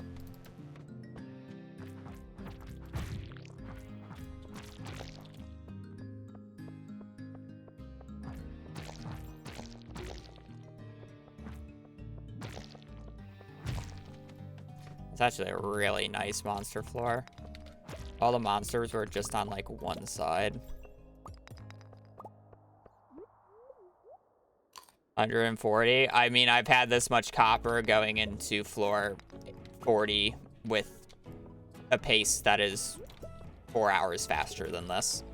It's actually a really nice monster floor. All the monsters were just on like one side. 140. I mean, I've had this much copper going into floor 40 with a pace that is 4 hours faster than this.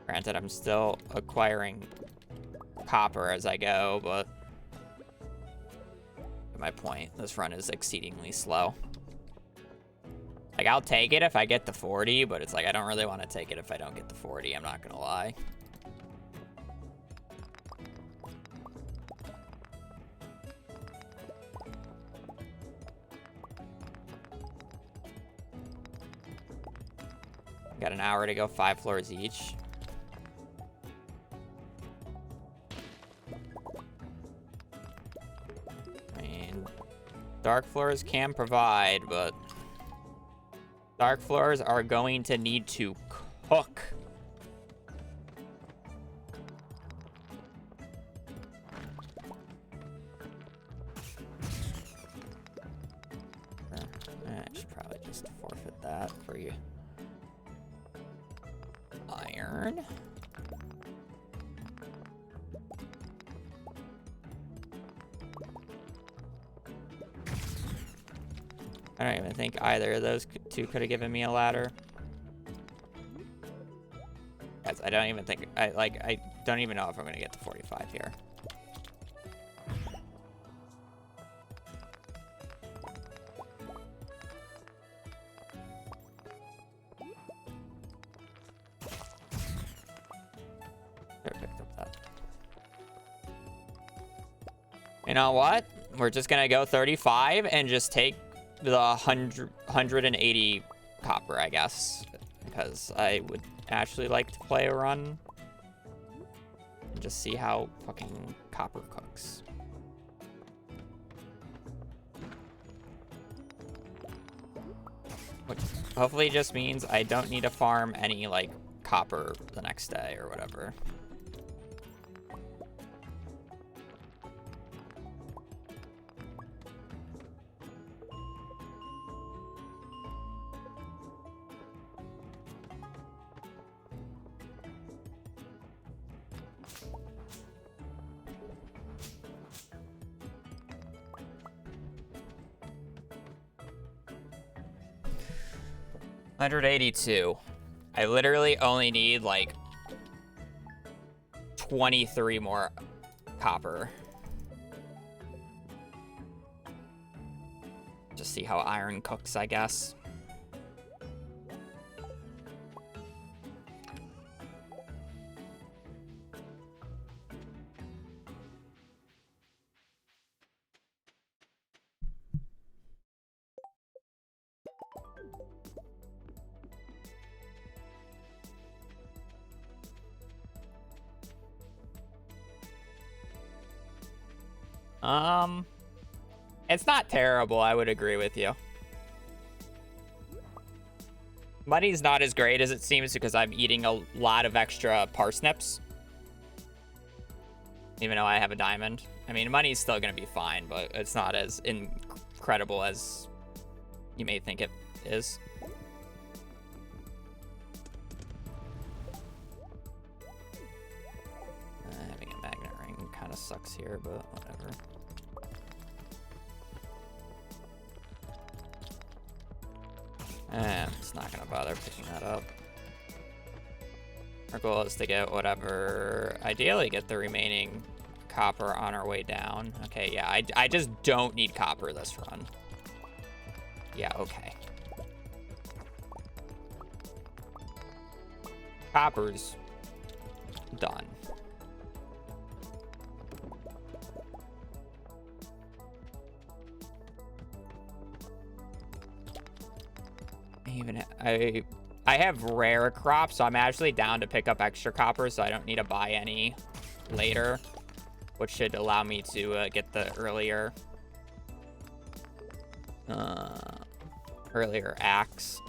Granted, I'm still acquiring copper as I go, but at my point, this run is exceedingly slow. Like, I'll take it if I get the 40, but it's like, I don't really want to take it if I don't get the 40, I'm not gonna lie. Got an hour to go, 5 floors each. I mean, dark floors can provide, but dark floors are going to need to cook. I should probably just forfeit that for you. Iron. I don't even think either of those two could have given me a ladder. Guys, I don't even think I don't even know if I'm gonna get to 45 here. You know what? We're just gonna go 35 and just take the 180 copper, I guess, because I would actually like to play a run and just see how fucking copper cooks. Which hopefully just means I don't need to farm any, like, copper the next day or whatever. $182. I literally only need like 23 more copper. Just see how iron cooks, I guess. It's not terrible, I would agree with you. Money's not as great as it seems because I'm eating a lot of extra parsnips. Even though I have a diamond. I mean, money's still gonna be fine, but it's not as incredible as you may think it is. Having a magnet ring kind of sucks here, but whatever. I'm just not gonna bother picking that up. Our goal is to get whatever, ideally get the remaining copper on our way down. Okay, yeah, I just don't need copper this run. Yeah, okay. Copper's done. Even I have rare crops, so I'm actually down to pick up extra copper, so I don't need to buy any later, which should allow me to get the earlier axe.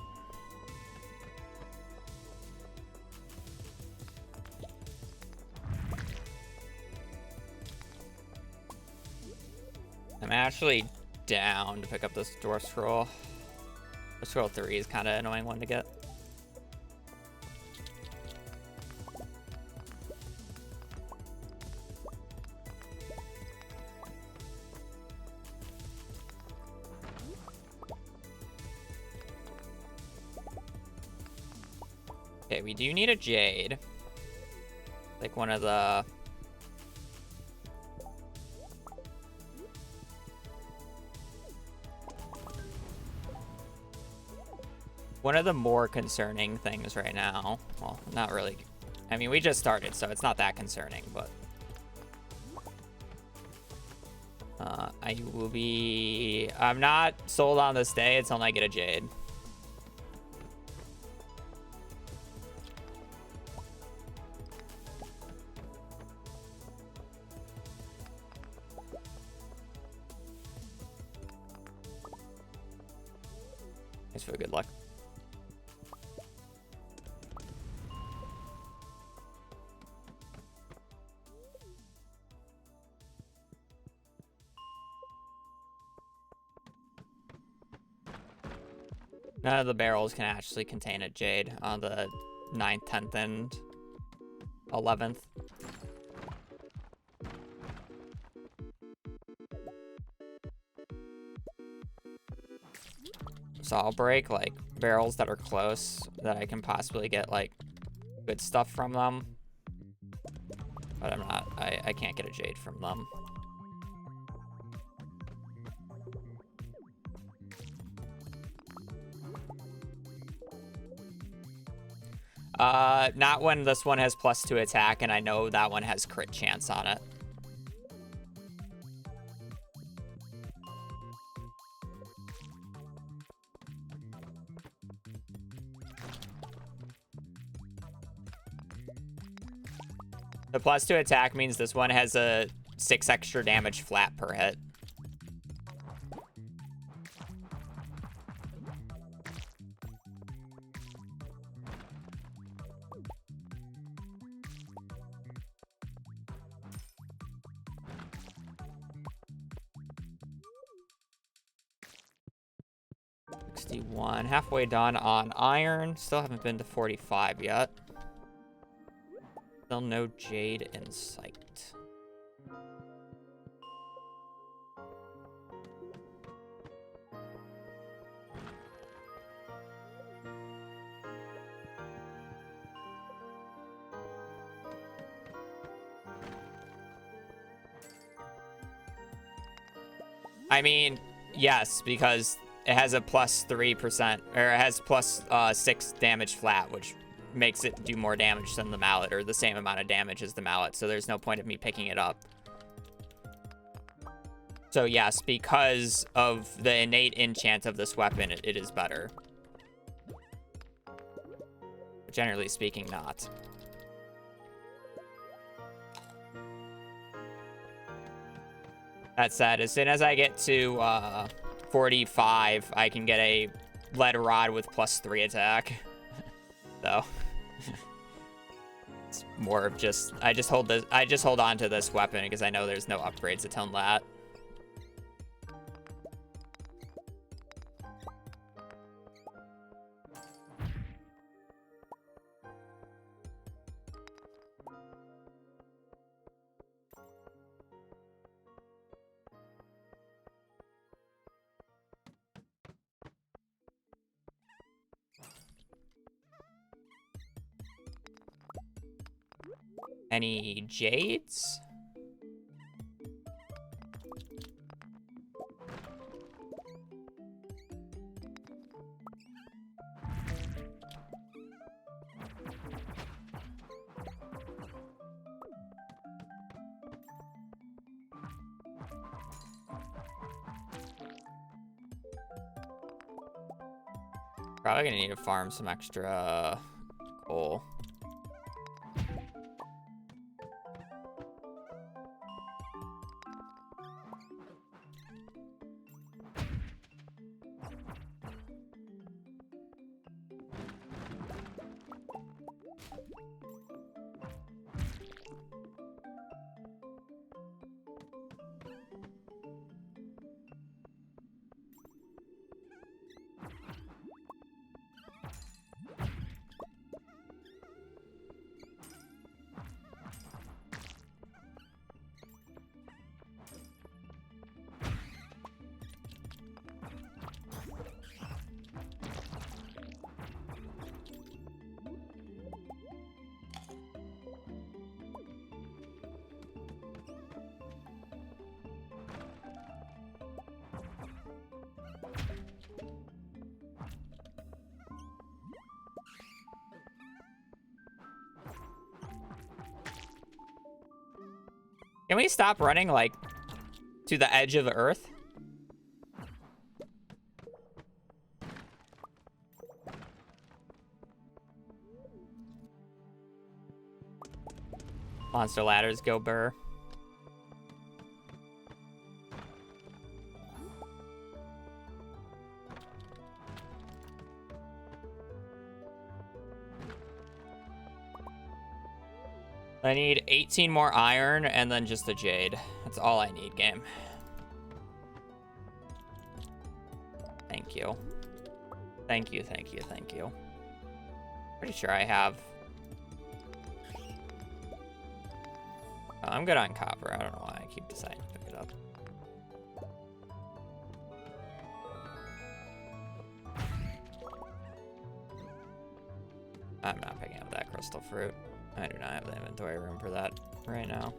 I'm actually down to pick up this dwarf scroll. Scroll 3 is kind of an annoying one to get. Okay, we do need a jade. Like one of the... One of the more concerning things right now. Well, not really. I mean, we just started, so it's not that concerning, but... I'm not sold on this day until I get a jade. Thanks for the good luck. None of the barrels can actually contain a jade on the 9th, 10th, and 11th. So I'll break like barrels that are close that I can possibly get like good stuff from them. But I'm not, I can't get a jade from them. Not when this one has +2 attack, and I know that one has crit chance on it. The +2 attack means this one has a 6 extra damage flat per hit. Halfway done on iron. Still haven't been to 45 yet. Still no jade in sight. I mean, yes, because it has a +3%, or it has +6 damage flat, which makes it do more damage than the mallet, or the same amount of damage as the mallet, so there's no point of me picking it up. So yes, because of the innate enchant of this weapon, it is better. But generally speaking, not. That said, as soon as I get to 45, I can get a lead rod with +3 attack. So it's more of just I just hold on to this weapon because I know there's no upgrades to tone that. Any jades? Probably gonna need to farm some extra coal. Can we stop running, like, to the edge of the earth? Monster ladders go burr. I need 18 more iron and then just a jade. That's all I need, game. Thank you. Thank you, thank you, thank you. Pretty sure I have... Oh, I'm good on copper. I don't know why I keep deciding to pick it up. I'm not picking up that crystal fruit. I do not have the inventory room for that right now.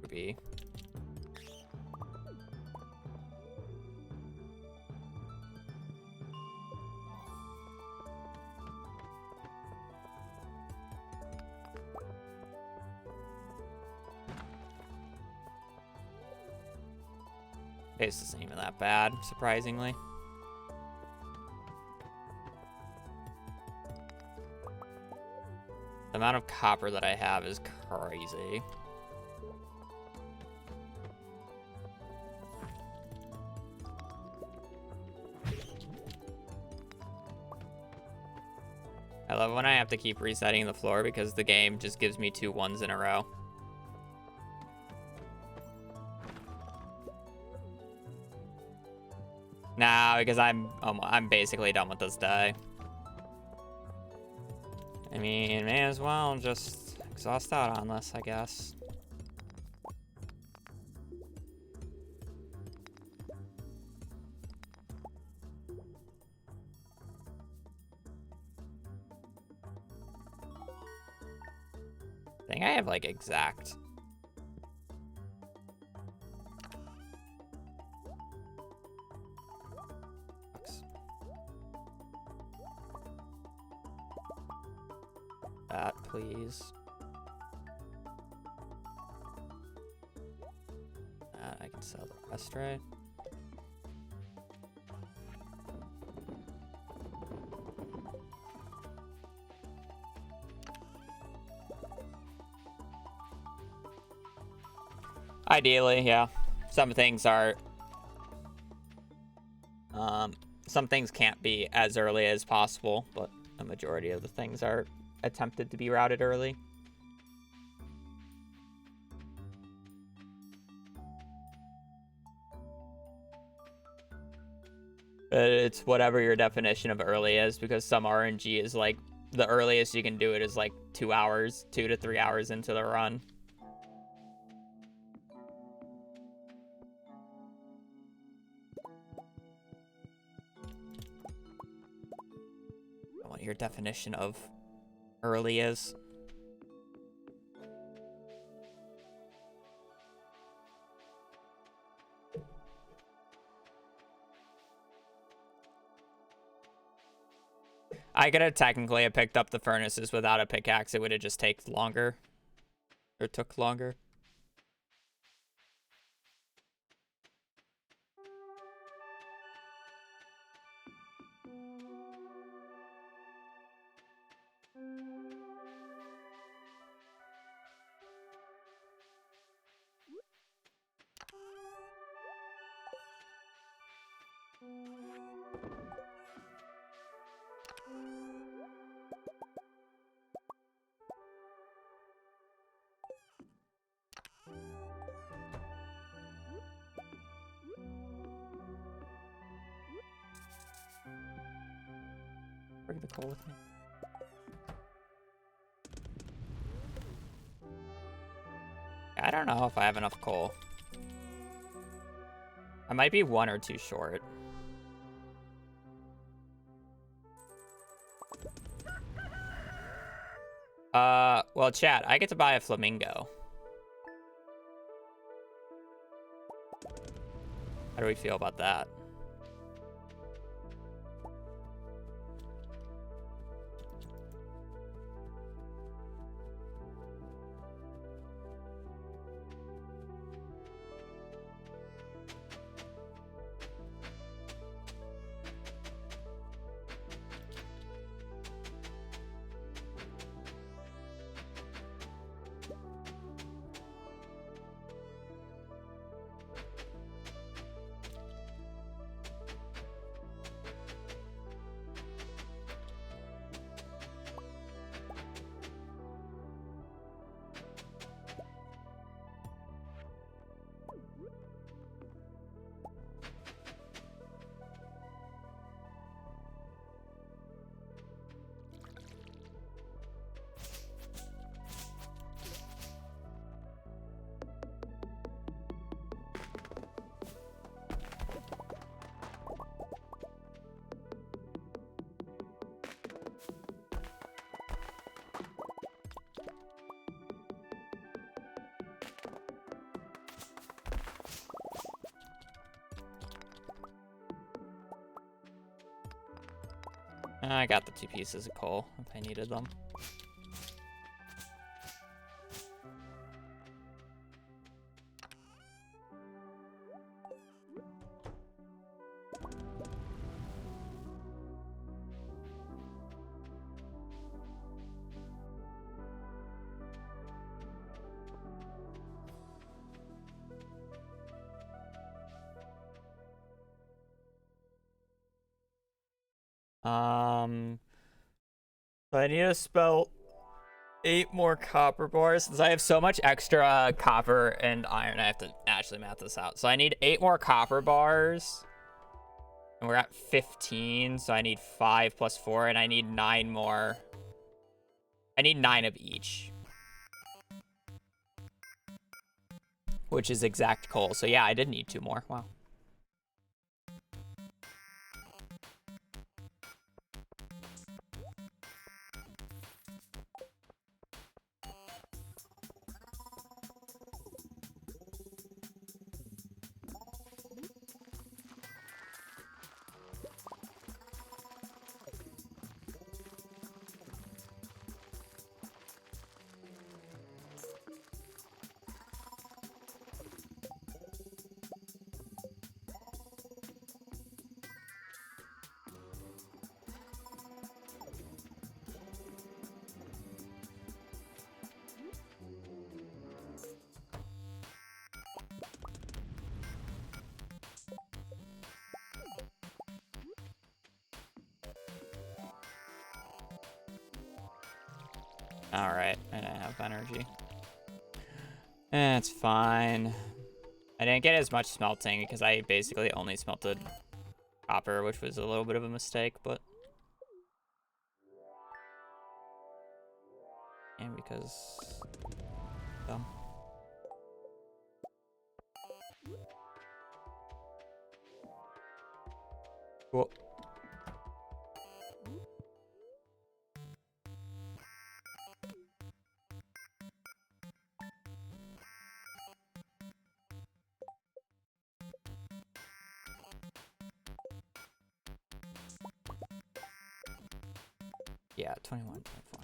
Ruby. Taste isn't even that bad, surprisingly. The amount of copper that I have is crazy. I love when I have to keep resetting the floor because the game just gives me 2 1s in a row. Nah, because I'm basically done with this day. I mean, may as well just exhaust out on this, I guess. I think I have like exact. That, please. That, I can sell the rest, right? Ideally, yeah. Some things are... some things can't be as early as possible, but a majority of the things are attempted to be routed early. But it's whatever your definition of early is, because some RNG is like, the earliest you can do it is like 2 hours, 2 to 3 hours into the run. What your definition of early is. I could have technically have picked up the furnaces without a pickaxe. It would have just taken longer. Or took longer. Bring the coal with me. I don't know if I have enough coal. I might be 1 or 2 short. Well, chat, I get to buy a flamingo. How do we feel about that? I got the 2 pieces of coal if I needed them. So I need to spell 8 more copper bars. Since I have so much extra copper and iron, I have to actually math this out. So I need 8 more copper bars. And we're at 15, so I need 5 plus 4, and I need 9 more. I need 9 of each. Which is exact coal. So yeah, I did need 2 more. Wow. Alright, and I have energy. It's fine. I didn't get as much smelting because I basically only smelted copper, which was a little bit of a mistake, but... And because... Dumb. Cool. Yeah, 21, 24.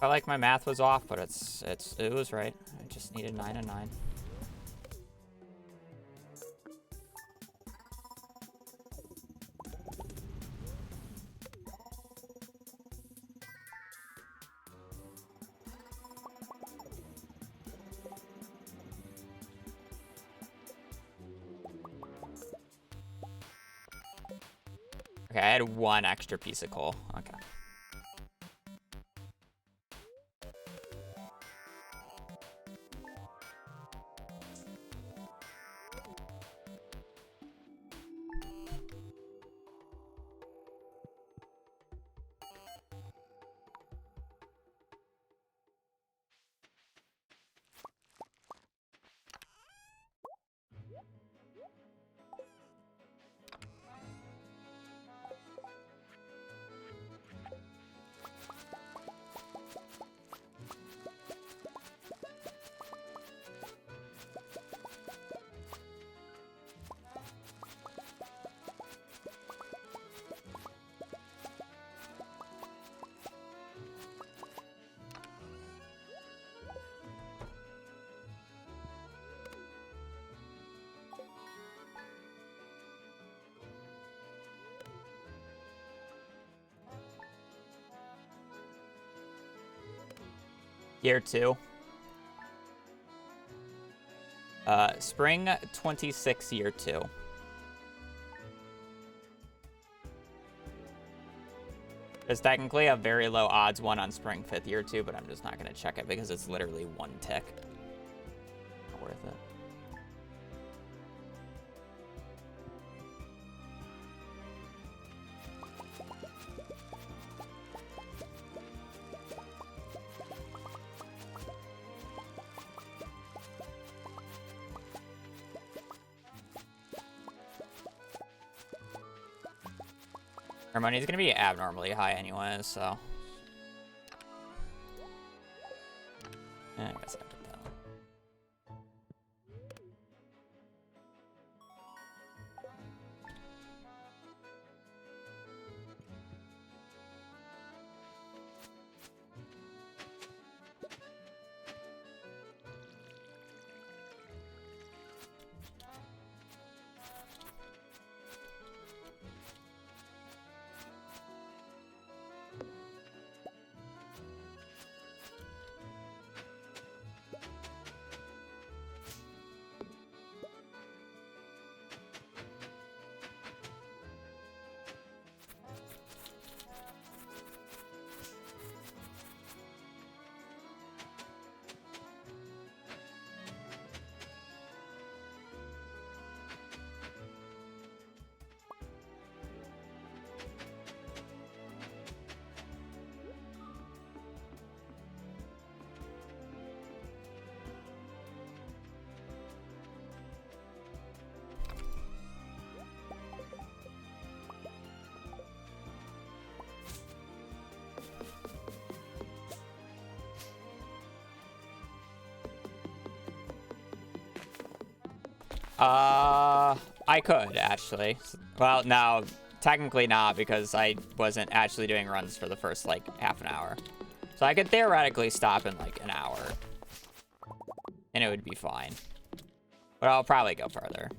I like my math was off, but it was right. I just needed 9 and 9. Okay, I had 1 extra piece of coal. Okay. Year 2. Spring 26, year 2. There's technically a very low odds one on spring 5th, year 2, but I'm just not going to check it because it's literally 1 tick. Not worth it. Our money's gonna be abnormally high anyway, so. I guess I put that on. I could, actually. Well, no, technically not, because I wasn't actually doing runs for the first, like, half an hour. So I could theoretically stop in, like, an hour. And it would be fine. But I'll probably go further.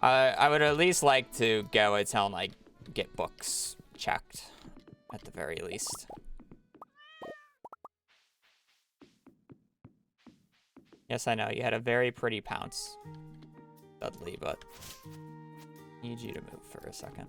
I would at least like to go until, like, get books checked, at the very least. Yes, I know, you had a very pretty pounce, Dudley, but I need you to move for a second.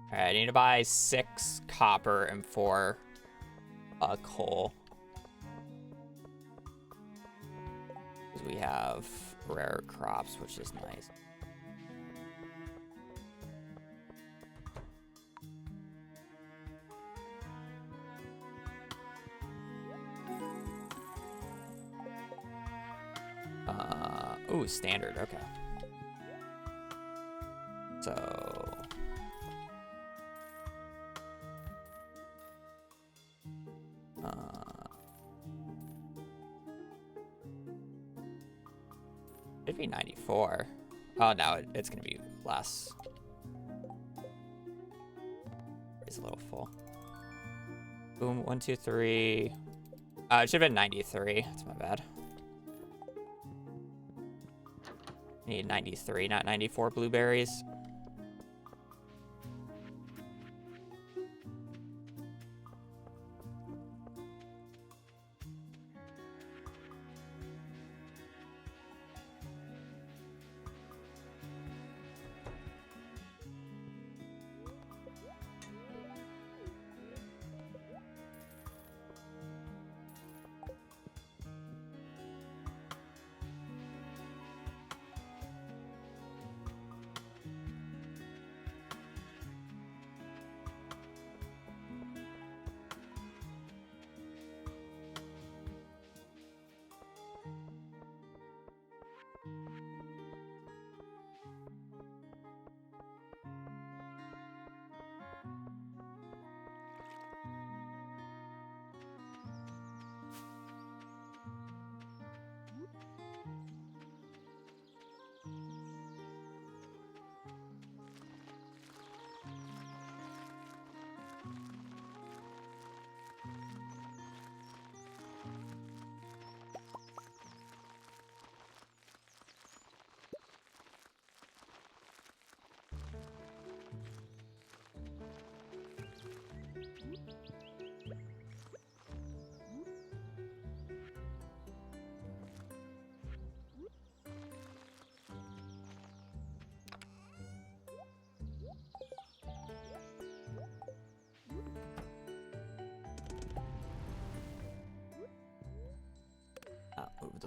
Alright, I need to buy 6 copper and 4 coal. Because we have rare crops, which is nice. Ooh, standard, okay. So... It'd be 94. Oh, no, it's gonna be less. It's a little full. Boom, 1, 2, 3. It should have been 93. That's my bad. I need 93, not 94 blueberries.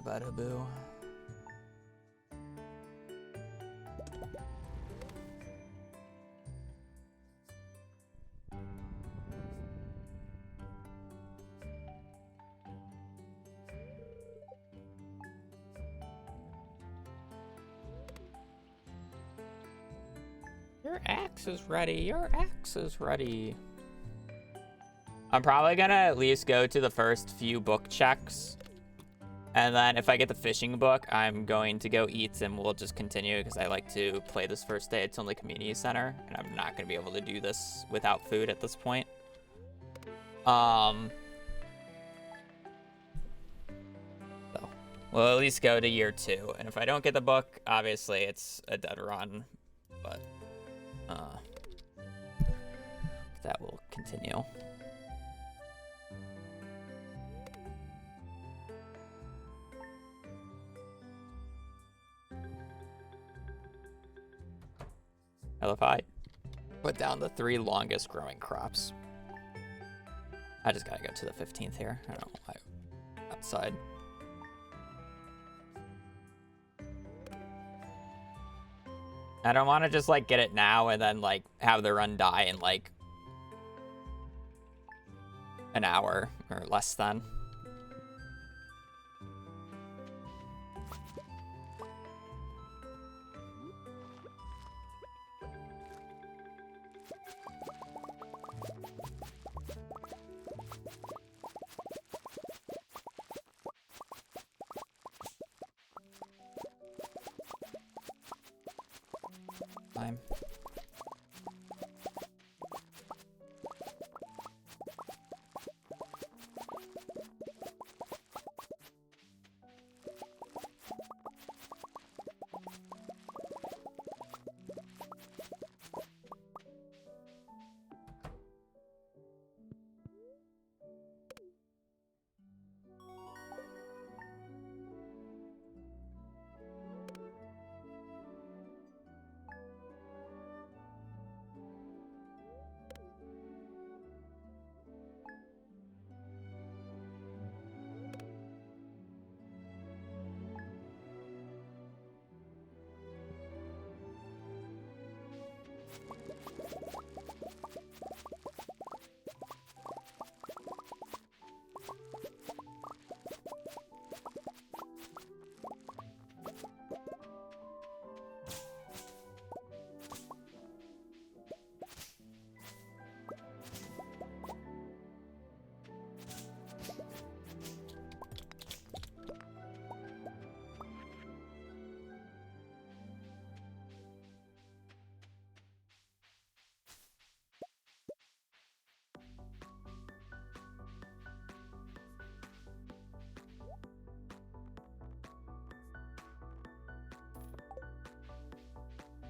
the bada-boo. Your axe is ready. Your axe is ready. I'm probably gonna at least go to the first few book checks. And then if I get the fishing book, I'm going to go eat and we'll just continue because I like to play this first day. It's only community center and I'm not gonna be able to do this without food at this point. So we'll at least go to year 2. And if I don't get the book, obviously it's a dead run, but that will continue. Hell if I put down the 3 longest growing crops. I just gotta go to the 15th here. I don't know why. Outside. I don't want to just like get it now and then like have the run die in like an hour or less than. Time.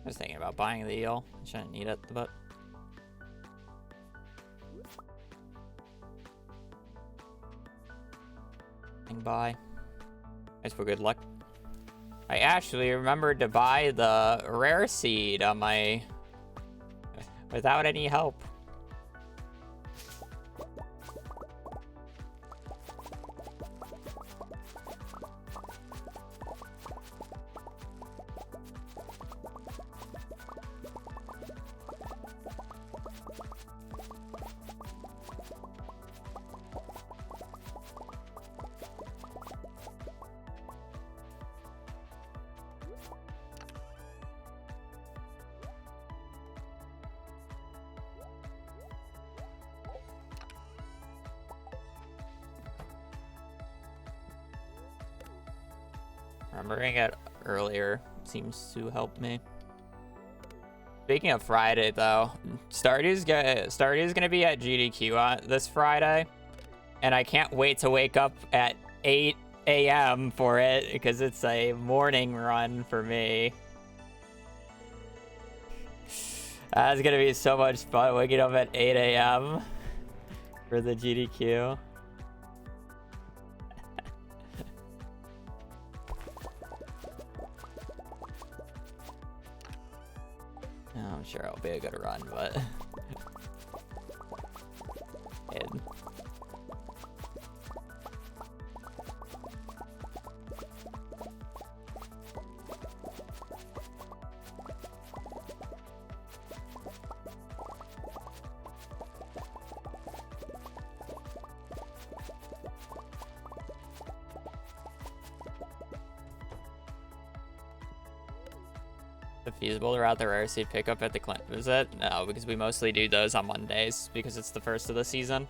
I was thinking about buying the eel. I shouldn't need it, but... buy. Thanks for good luck. I actually remembered to buy the rare seed on my... without any help. Remembering it earlier seems to help me. Speaking of Friday, though, Stardew's gonna be at GDQ on this Friday, and I can't wait to wake up at 8 a.m. for it because it's a morning run for me. That's gonna be so much fun waking up at 8 a.m. for the GDQ. I'm sure it'll be a good run, but... Is it feasible to route the rare seed pickup at the Clint visit? No, because we mostly do those on Mondays because it's the first of the season.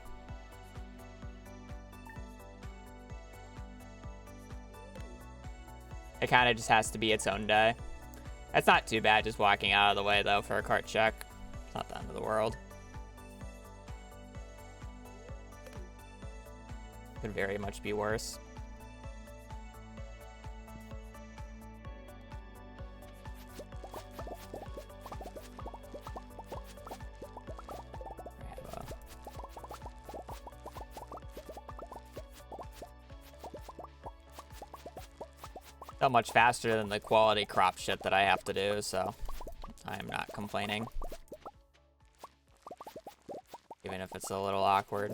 It kind of just has to be its own day. That's not too bad, just walking out of the way, though, for a cart check. It's not the end of the world. Could very much be worse. Not much faster than the quality crop shit that I have to do, so I am not complaining. Even if it's a little awkward.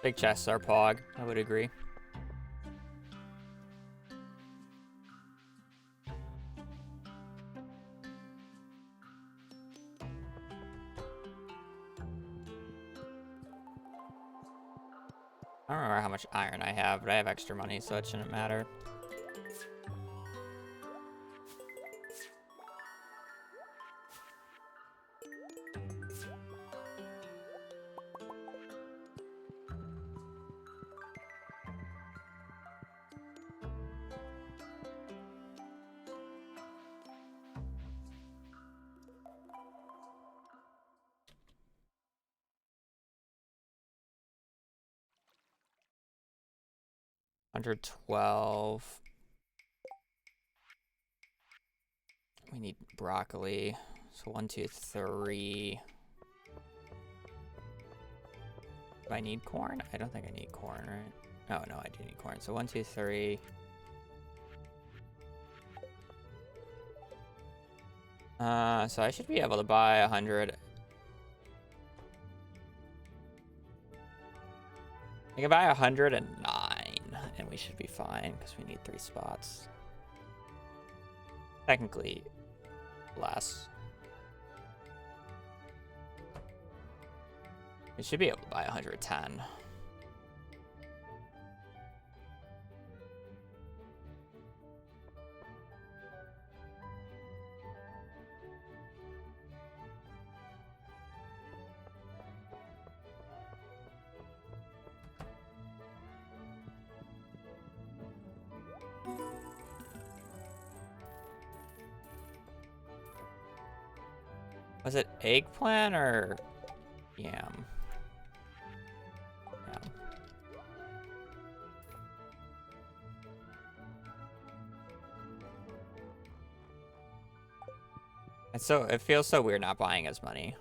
Big chests are pog, I would agree. I don't remember how much iron I have, but I have extra money, so it shouldn't matter. $112. We need broccoli. So 1, 2, 3. Do I need corn? I don't think I need corn, right? Oh, no, I do need corn. So 1, 2, 3. So I should be able to buy 100. I can buy 109, and we should be fine because we need 3 spots. Technically, less. We should be able to buy 110. Was it eggplant or yam? Yam. It feels so weird not buying as money.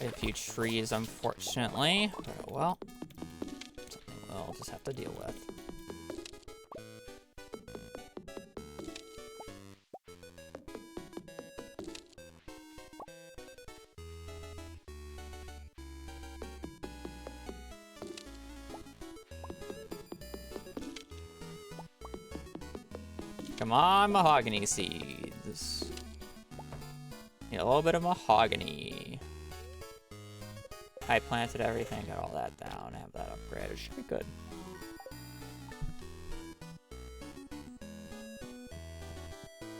A few trees, unfortunately. But, well, something we'll just have to deal with. Come on, mahogany seeds. Need a little bit of mahogany. I planted everything, got all that down, have that upgraded. Should be good.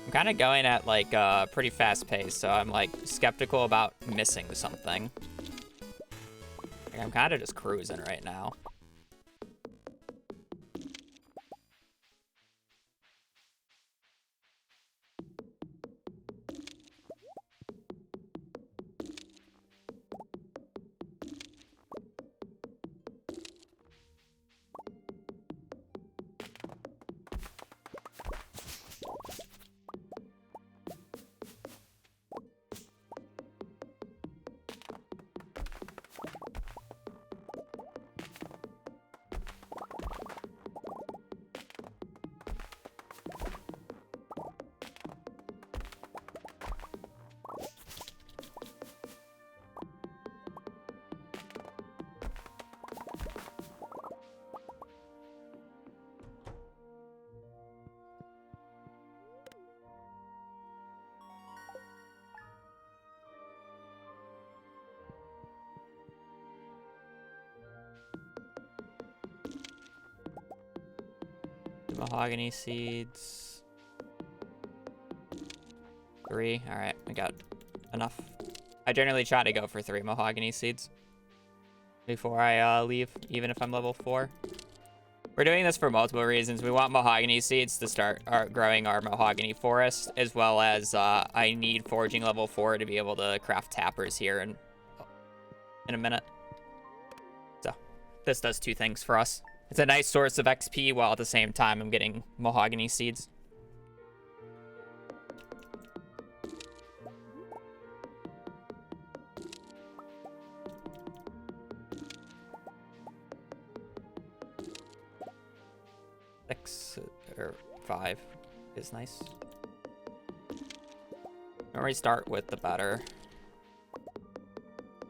I'm kind of going at like a pretty fast pace, so I'm like skeptical about missing something. Like, I'm kind of just cruising right now. Mahogany seeds. 3. All right, we got enough. I generally try to go for 3 mahogany seeds before I leave, even if I'm level 4. We're doing this for multiple reasons. We want mahogany seeds to start growing our mahogany forest, as well as I need foraging level 4 to be able to craft tappers here in a minute. So this does 2 things for us. It's a nice source of XP, while at the same time I'm getting mahogany seeds. Six or 5 is nice. The more we start with, the better.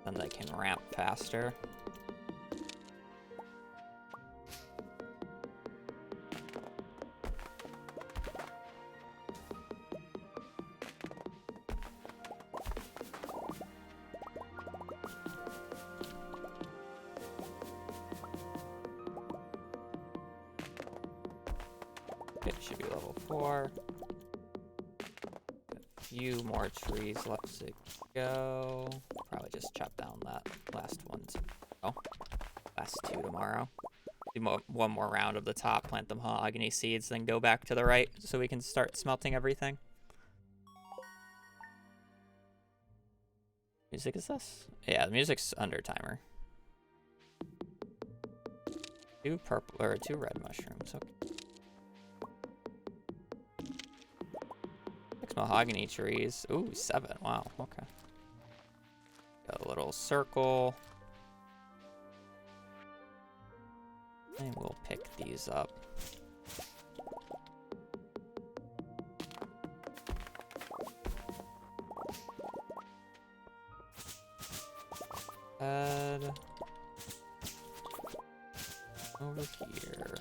Then they can ramp faster. Should be level 4. A few more trees left to go. Probably just chop down that last one. Last 2 tomorrow. Do one more round of the top, plant the mahogany seeds, then go back to the right so we can start smelting everything. Music is this? Yeah, the music's under timer. 2 purple or 2 red mushrooms. Okay. 6 mahogany trees. Ooh, 7. Wow, okay. Got a little circle. And we'll pick these up. Head over here.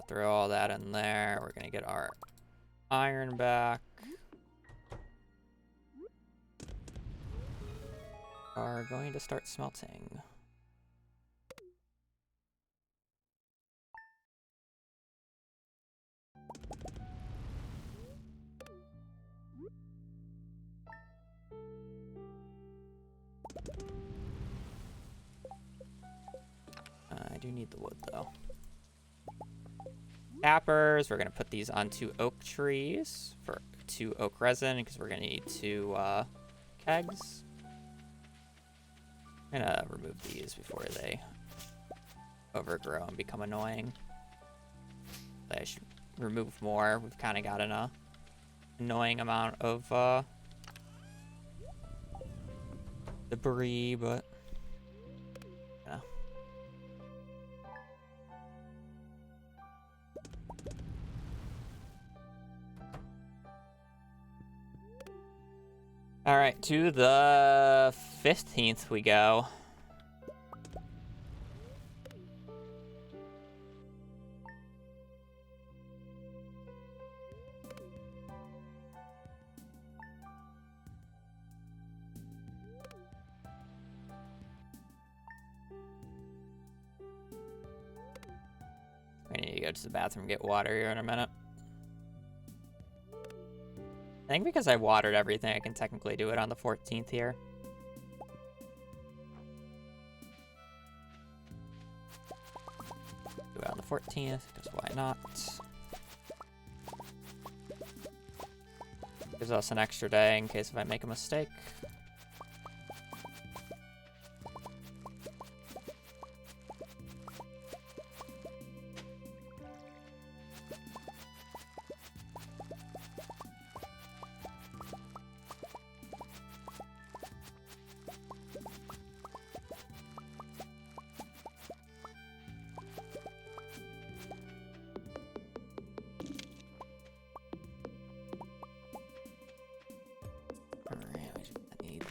Throw all that in there. We're gonna get our iron back. Are going to start smelting. I do need the wood though. Tappers, we're gonna put these onto oak trees for 2 oak resin because we're gonna need to eggs. I'm gonna remove these before they overgrow and become annoying. I should remove more. We've kind of got an annoying amount of debris, but yeah. All right, to the 15th we go. I need to go to the bathroom and get water here in a minute. I think because I watered everything, I can technically do it on the 14th here. Do it on the 14th, because why not? Gives us an extra day in case if I make a mistake.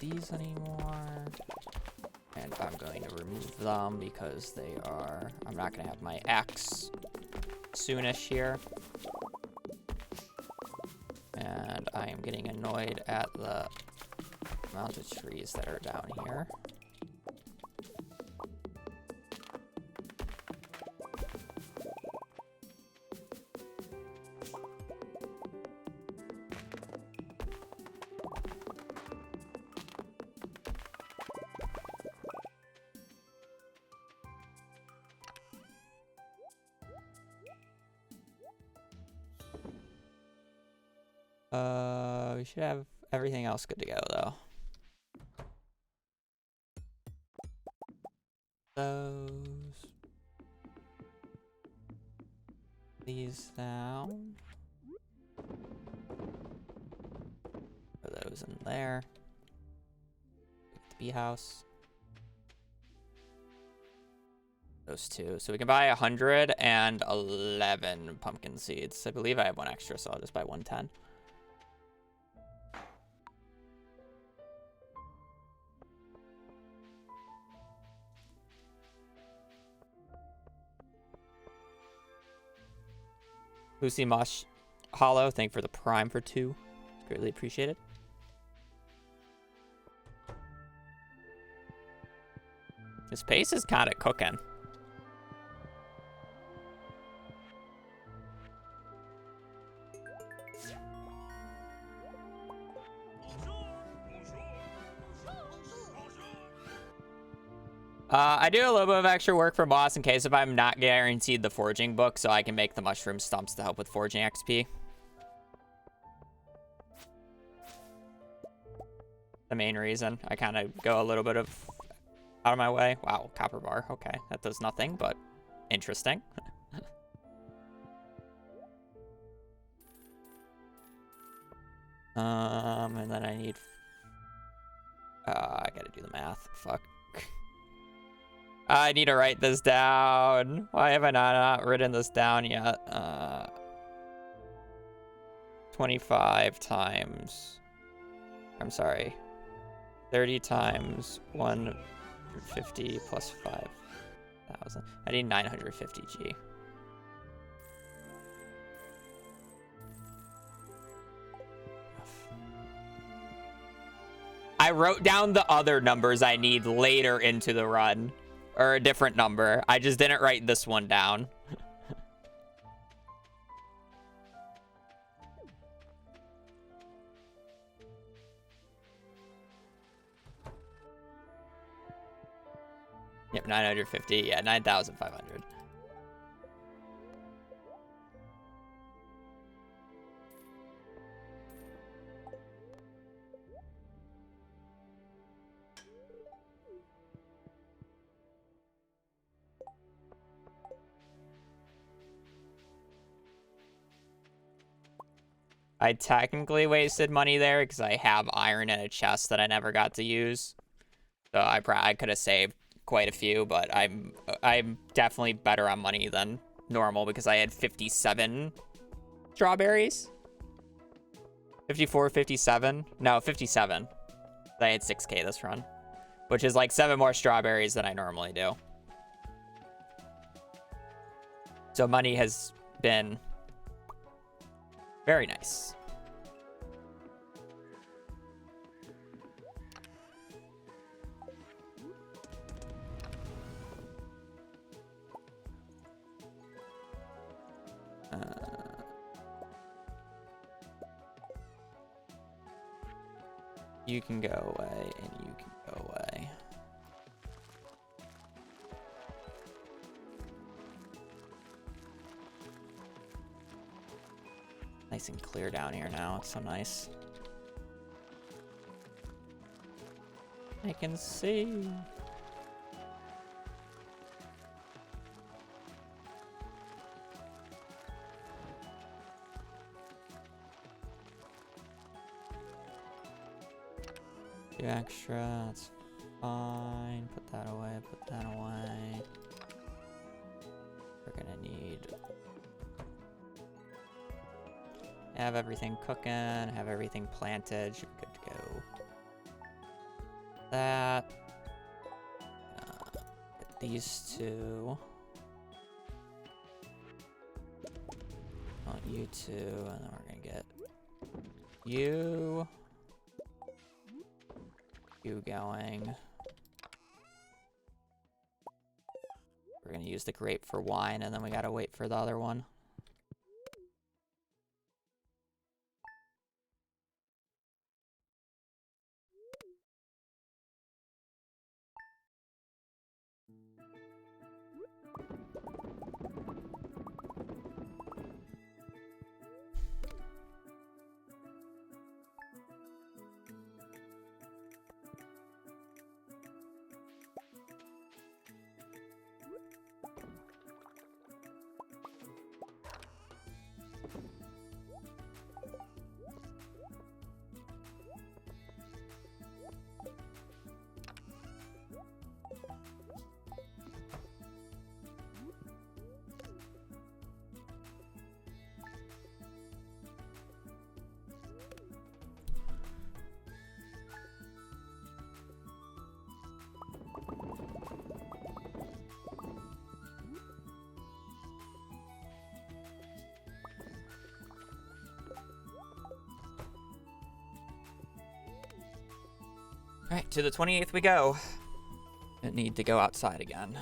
These anymore, and I'm going to remove them because they are, I'm not going to have my axe soonish here, and I am getting annoyed at the amount of trees that are down here. We should have everything else good to go, though. These down. Put those in there. The bee house. Those two. So we can buy 111 pumpkin seeds. I believe I have one extra, so I'll just buy 110. Lucy Mosh Hollow, thank you for the prime for 2. It's greatly appreciated. This pace is kind of cooking. I do a little bit of extra work for boss in case if I'm not guaranteed the forging book, so I can make the mushroom stumps to help with forging XP. The main reason. I kind of go a little bit of out of my way. Wow, copper bar. Okay, that does nothing, but interesting. And then I need... I gotta do the math. Fuck. I need to write this down. Why have I not written this down yet? 25 times... I'm sorry. 30 times 150 plus 5,000. I need 950 G. I wrote down the other numbers I need later into the run. Or a different number. I just didn't write this one down. Yep, 950. Yeah, 9,500. I technically wasted money there because I have iron in a chest that I never got to use. So I could have saved quite a few, but I'm definitely better on money than normal because I had 57 strawberries. 54, 57? No, 57. I had 6K this run, which is like 7 more strawberries than I normally do. So money has been very nice. You can go away, and you can go away. Nice and clear down here now. It's so nice. I can see. Do extra, that's fine. Put that away, put that away. We're gonna need... have everything cooking, have everything planted, should be good to go. That. Get these two. Want you two, and then we're gonna get you. You going. We're gonna use the grape for wine, and then we gotta wait for the other one. All right, to the 28th we go. I need to go outside again.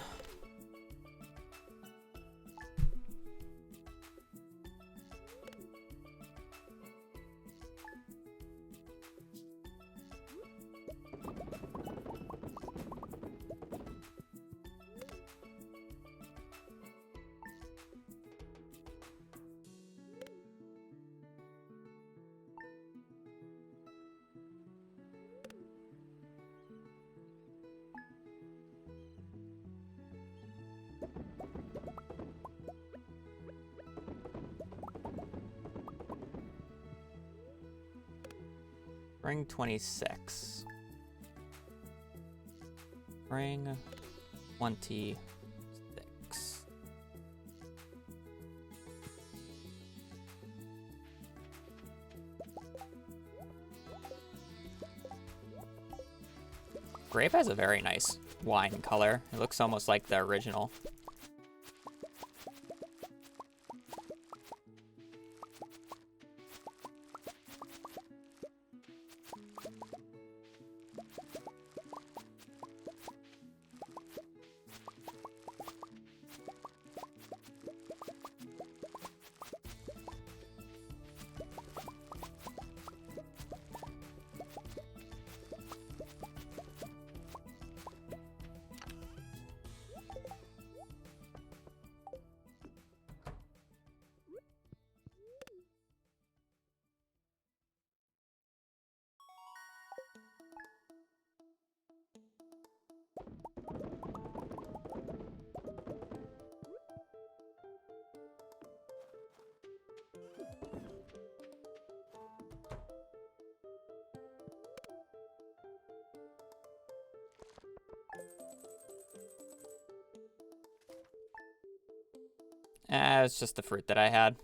Ring 26. Ring 26. Grape has a very nice wine color. It looks almost like the original. It's just the fruit that I had.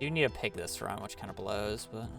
Do need to pick this run, which kind of blows, but.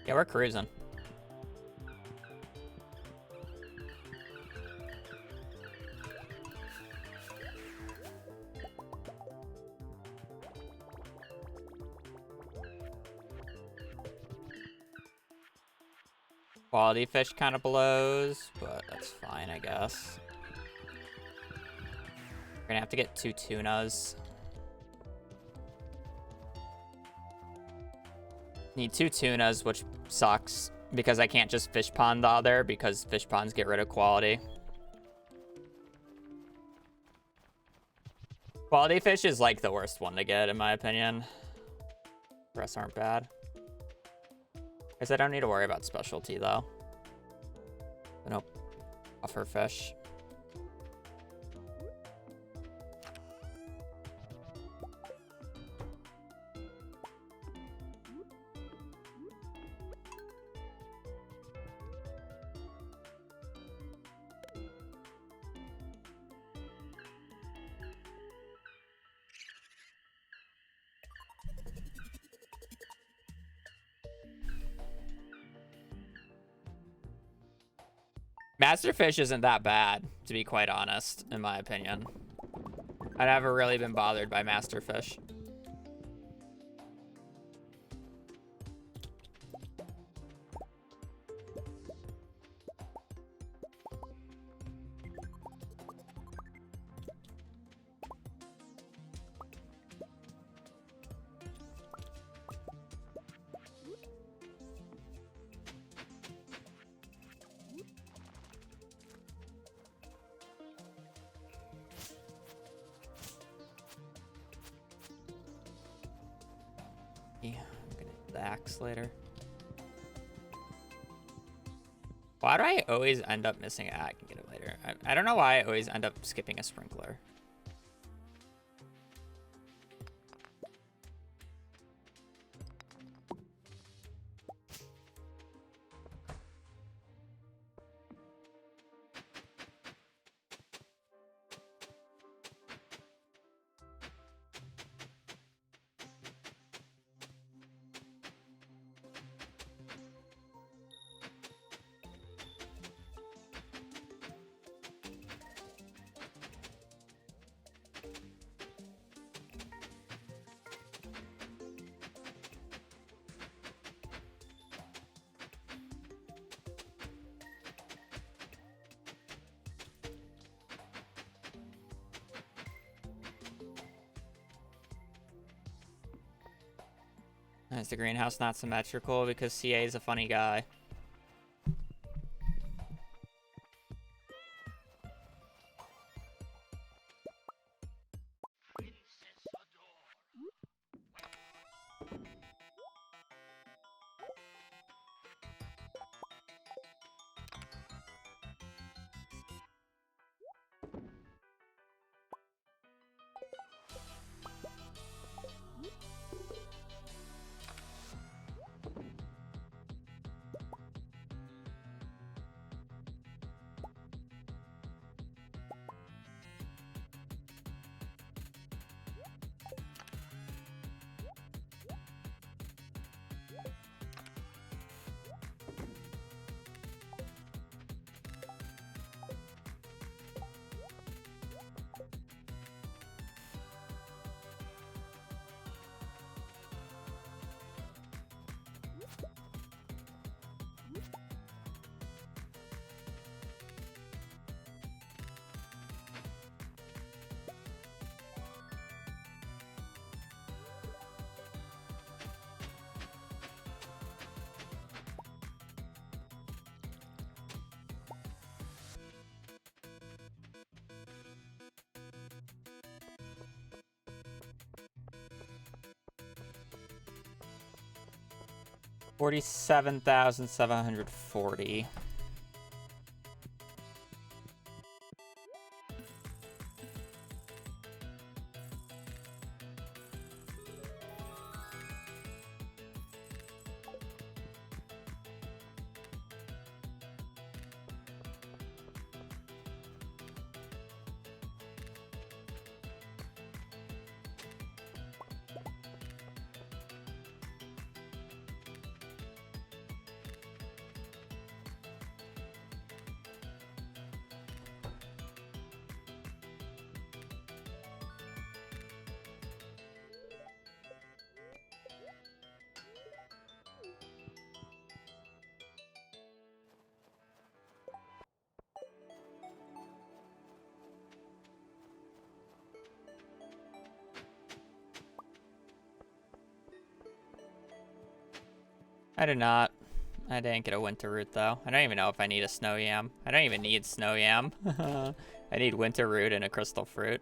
Yeah, we're cruising. Quality fish kind of blows, but that's fine, I guess. We're gonna have to get 2 tunas. Need 2 tunas, which sucks because I can't just fish pond the other because fish ponds get rid of quality. Quality fish is like the worst one to get, in my opinion. The rest aren't bad. Guess I don't need to worry about specialty, though. Nope. Buffer fish. Masterfish isn't that bad, to be quite honest, in my opinion. I've never really been bothered by Masterfish. Later. Why do I always end up missing it? I can get it later. I don't know why I always end up skipping a sprinkler. Is the greenhouse not symmetrical? Because CA is a funny guy. 47,740. I did not. I didn't get a winter root, though. I don't even know if I need a snow yam. I don't even need snow yam. I need winter root and a crystal fruit.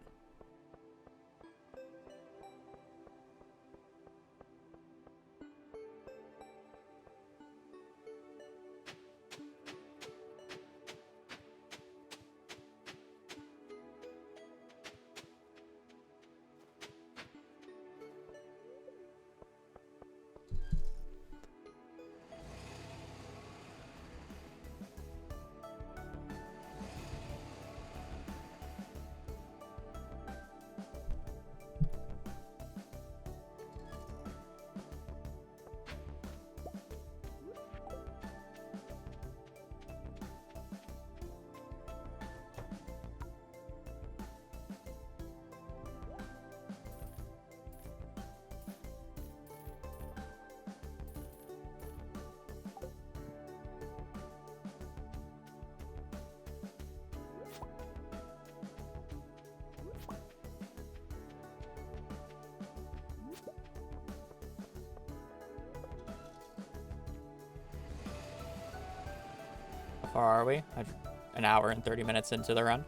How far are we? An hour and 30 minutes into the run.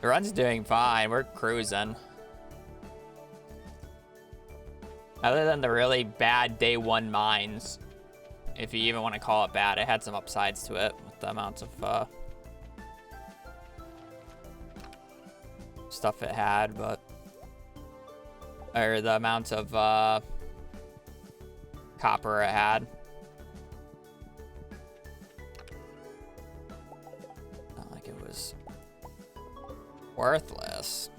The run's doing fine. We're cruising. Other than the really bad day one mines, if you even want to call it bad, it had some upsides to it with the amount of stuff it had, but or the amount of copper it had. Not like it was worthless.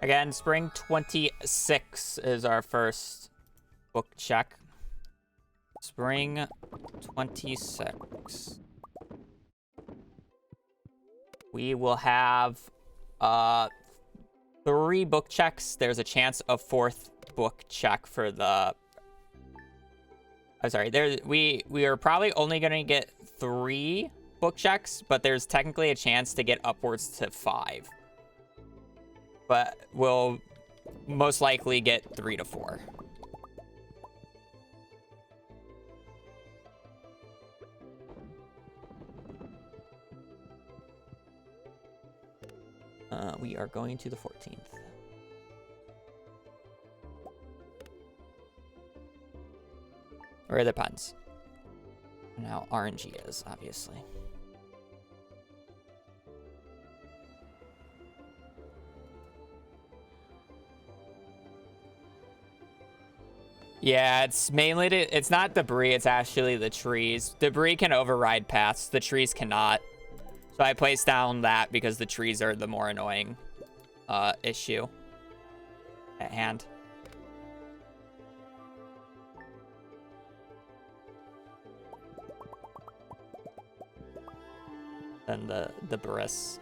Again, spring 26 is our first book check. Spring 26. We will have 3 book checks. There's a chance of 4th book check for the I'm sorry. We are probably only going to get 3 book checks, but there's technically a chance to get upwards to 5. But we'll most likely get 3 to 4. We are going to the 14th. Or it depends. Now RNG is, obviously. Yeah, it's mainly it's not debris, it's actually the trees. Debris can override paths, the trees cannot. So I placed down that because the trees are the more annoying issue at hand. And the bris.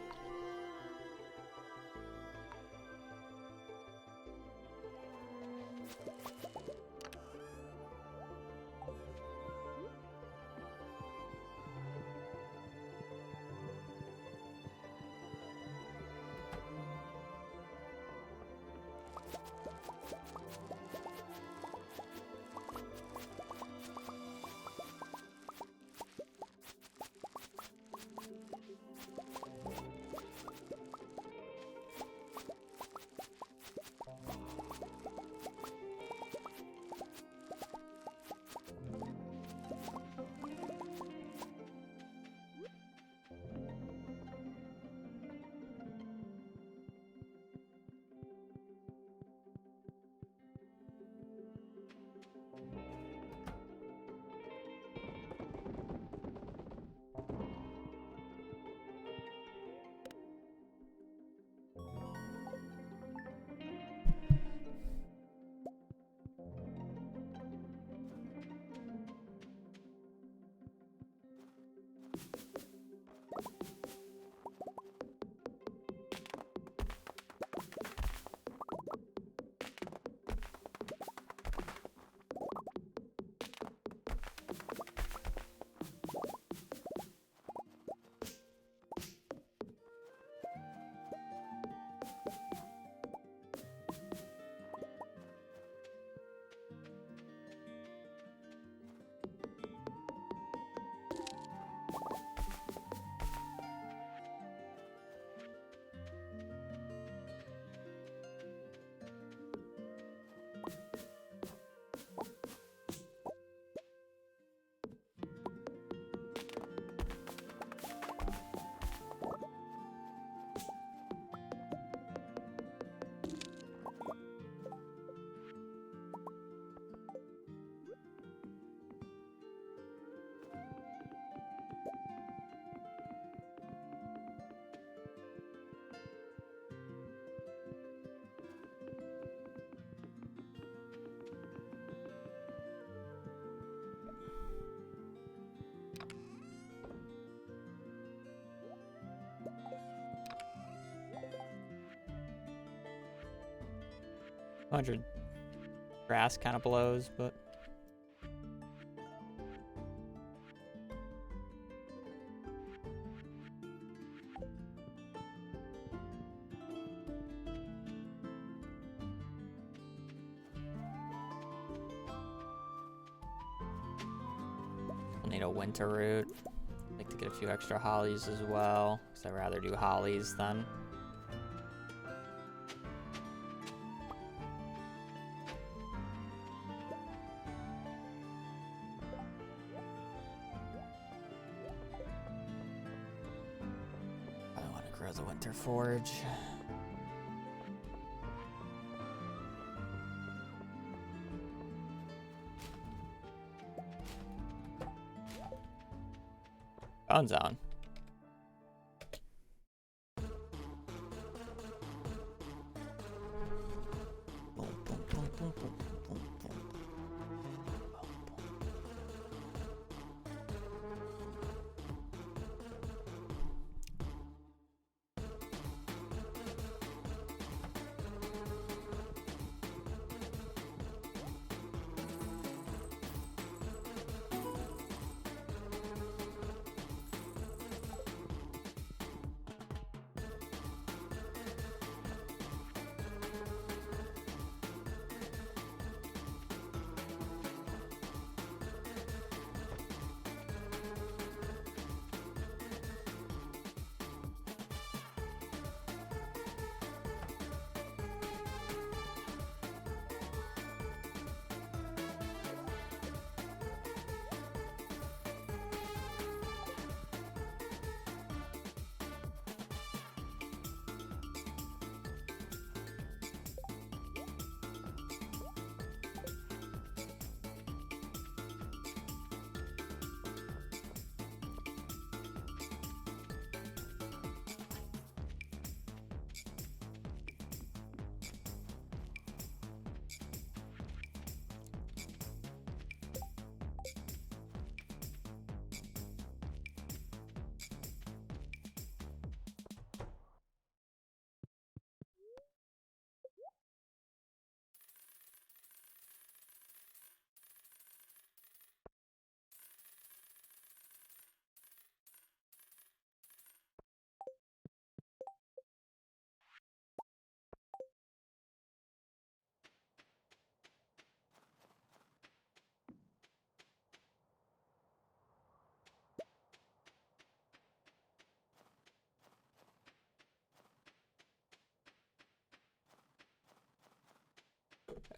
Hundred grass kind of blows, but we'll need a winter root. I'd like to get a few extra hollies as well, because I'd rather do hollies than the winter forge. Bone zone.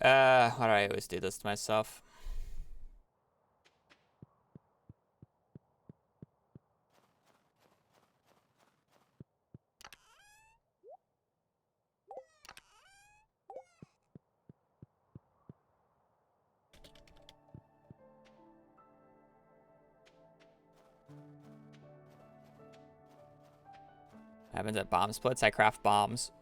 Why do I always do this to myself? Happens at bomb splits. I craft bombs.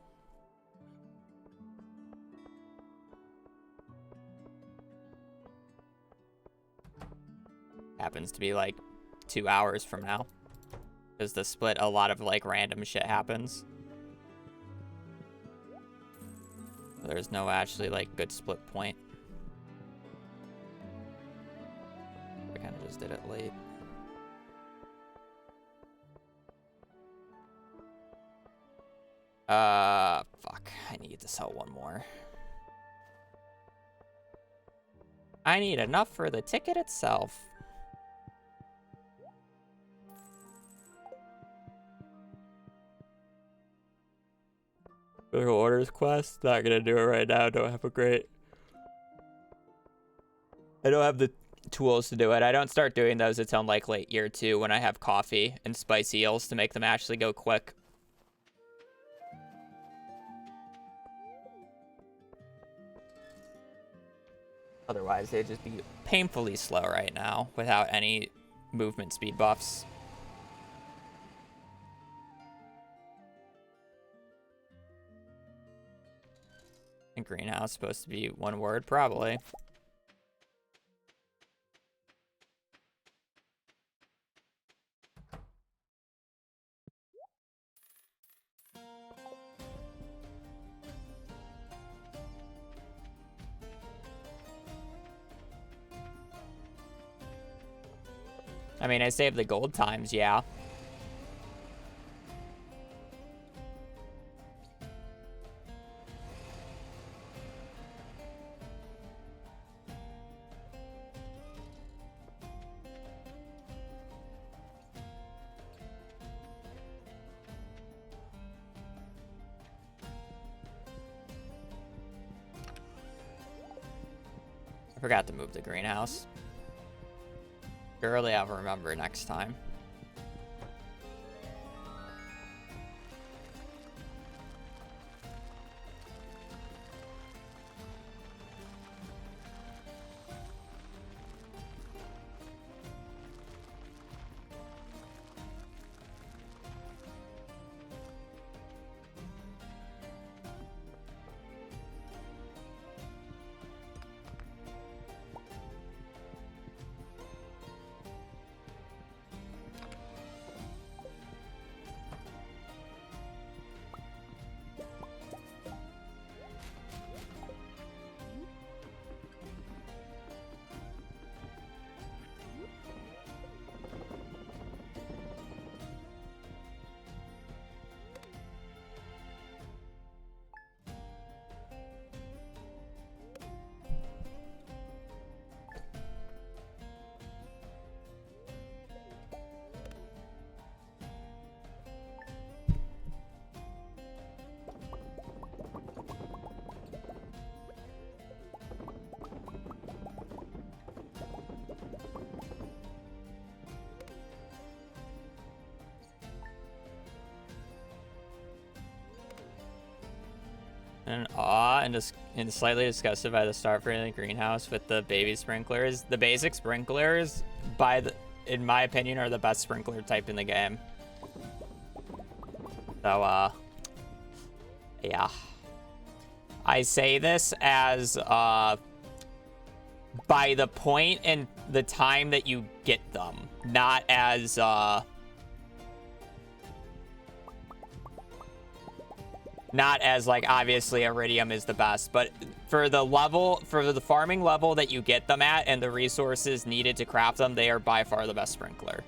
Happens to be like 2 hours from now. Because the split, a lot of like random shit happens. There's no actually like good split point. I kind of just did it late. Fuck. I need to sell one more. I need enough for the ticket itself. Critical orders quest. Not gonna do it right now. Don't have a great. I don't have the tools to do it. I don't start doing those until like late year 2 when I have coffee and spicy eels to make them actually go quick. Otherwise, they'd just be painfully slow right now without any movement speed buffs. And greenhouse supposed to be one word, probably. I mean, I saved the gold times, yeah. I forgot to move the greenhouse. Surely I'll remember next time. And awe and slightly disgusted by the start for the greenhouse with the baby sprinklers. The basic sprinklers, in my opinion, are the best sprinkler type in the game. So, yeah. I say this as, by the point and the time that you get them, not as, not as, like, obviously Iridium is the best, but for the level, for the farming level that you get them at and the resources needed to craft them, they are by far the best sprinkler.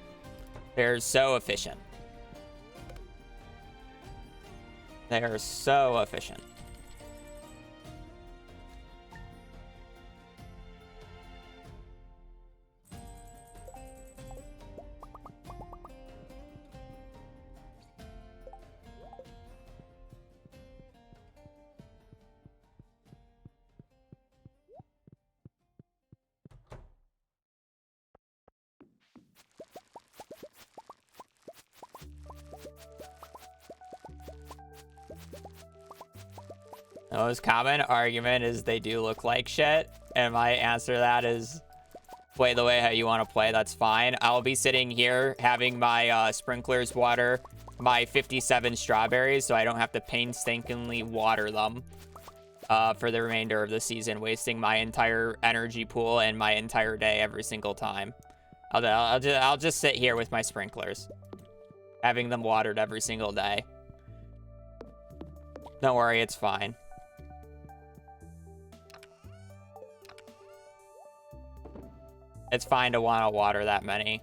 They're so efficient. They are so efficient. The most common argument is they do look like shit, and my answer to that is play the way how you want to play. That's fine. I'll be sitting here having my sprinklers water my 57 strawberries, so I don't have to painstakingly water them for the remainder of the season, wasting my entire energy pool and my entire day every single time. I'll just sit here with my sprinklers, having them watered every single day. Don't worry, it's fine. It's fine to want to water that many.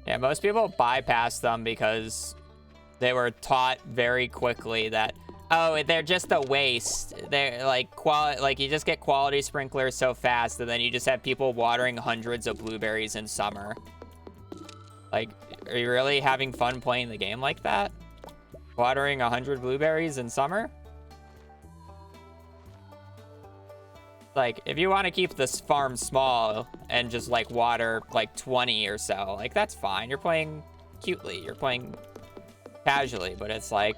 Yeah, most people bypass them because they were taught very quickly that, oh, they're just a waste. They're like you just get quality sprinklers so fast, and then you just have people watering hundreds of blueberries in summer. Like, are you really having fun playing the game like that? Watering 100 blueberries in summer? Like, if you want to keep this farm small and just, like, water, like, 20 or so, like, that's fine. You're playing cutely. You're playing casually, but it's like,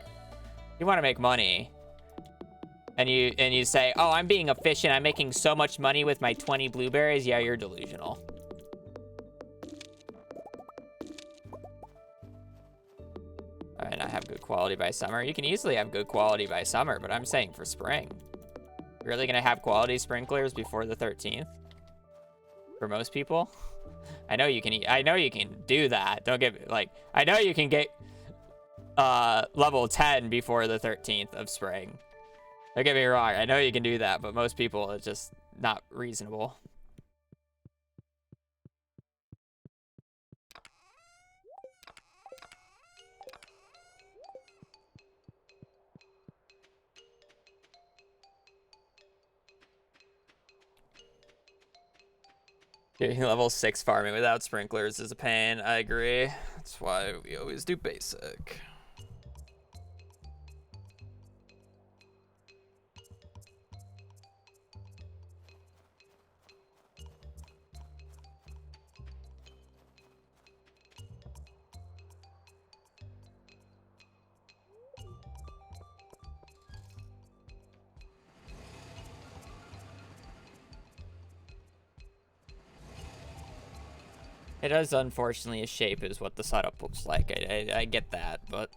you want to make money. And you say, oh, I'm being efficient. I'm making so much money with my 20 blueberries. Yeah, you're delusional. All right, I have good quality by summer. You can easily have good quality by summer, but I'm saying for spring. You're really gonna have quality sprinklers before the 13th? For most people? I know you can do that. Don't get, like, I know you can get level 10 before the 13th of spring. Don't get me wrong, I know you can do that, but most people, it's just not reasonable. Doing level 6 farming without sprinklers is a pain. I agree. That's why we always do basic. It is, unfortunately, a shape is what the setup looks like. I get that, but...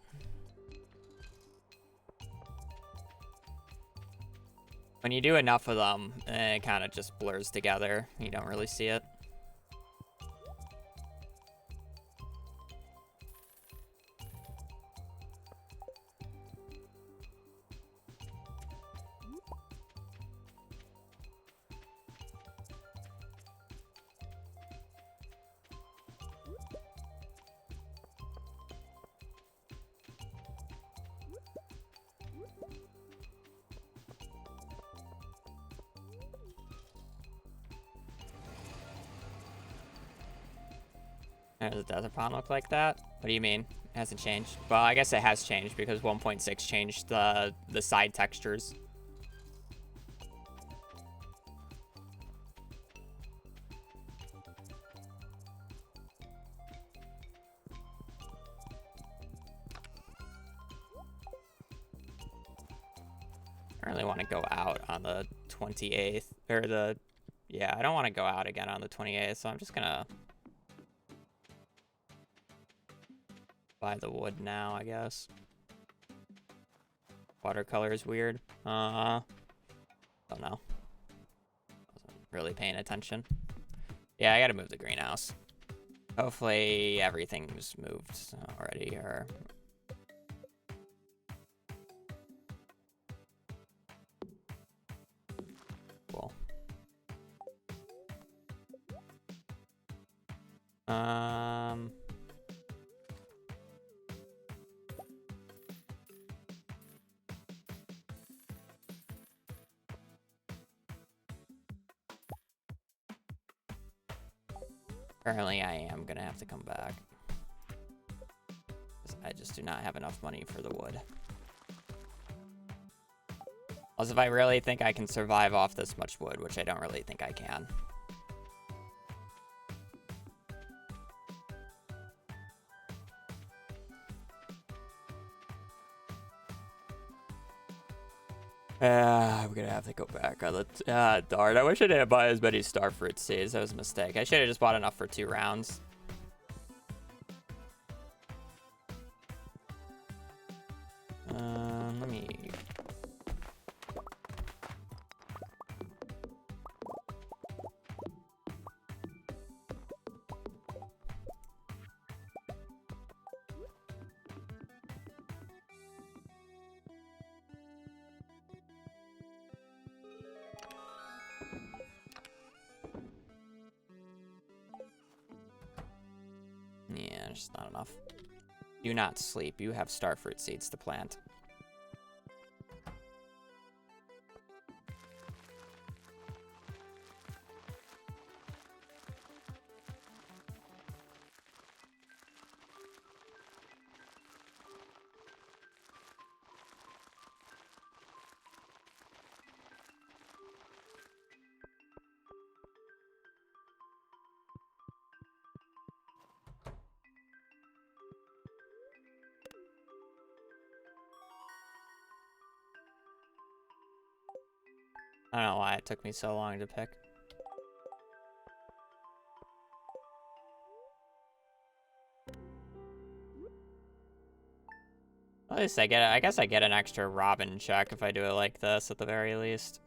when you do enough of them, it kind of just blurs together. You don't really see it. Does the desert pond look like that? What do you mean? It hasn't changed. Well, I guess it has changed because 1.6 changed the side textures. I really want to go out on the 28th, or the, yeah, I don't want to go out again on the 28th, so I'm just gonna buy the wood now, I guess. Watercolor is weird. Don't know. Wasn't really paying attention. Yeah, I gotta move the greenhouse. Hopefully everything's moved already, or... cool. Apparently I am gonna have to come back. I just do not have enough money for the wood. Also, if I really think I can survive off this much wood, which I don't really think I can. I'm gonna have to go back on the... darn, I wish I didn't buy as many starfruit seeds. That was a mistake. I should have just bought enough for 2 rounds. Let me... Yeah, there's not enough. Do not sleep. You have starfruit seeds to plant. I don't know why it took me so long to pick. At least I guess I get an extra robin check if I do it like this at the very least.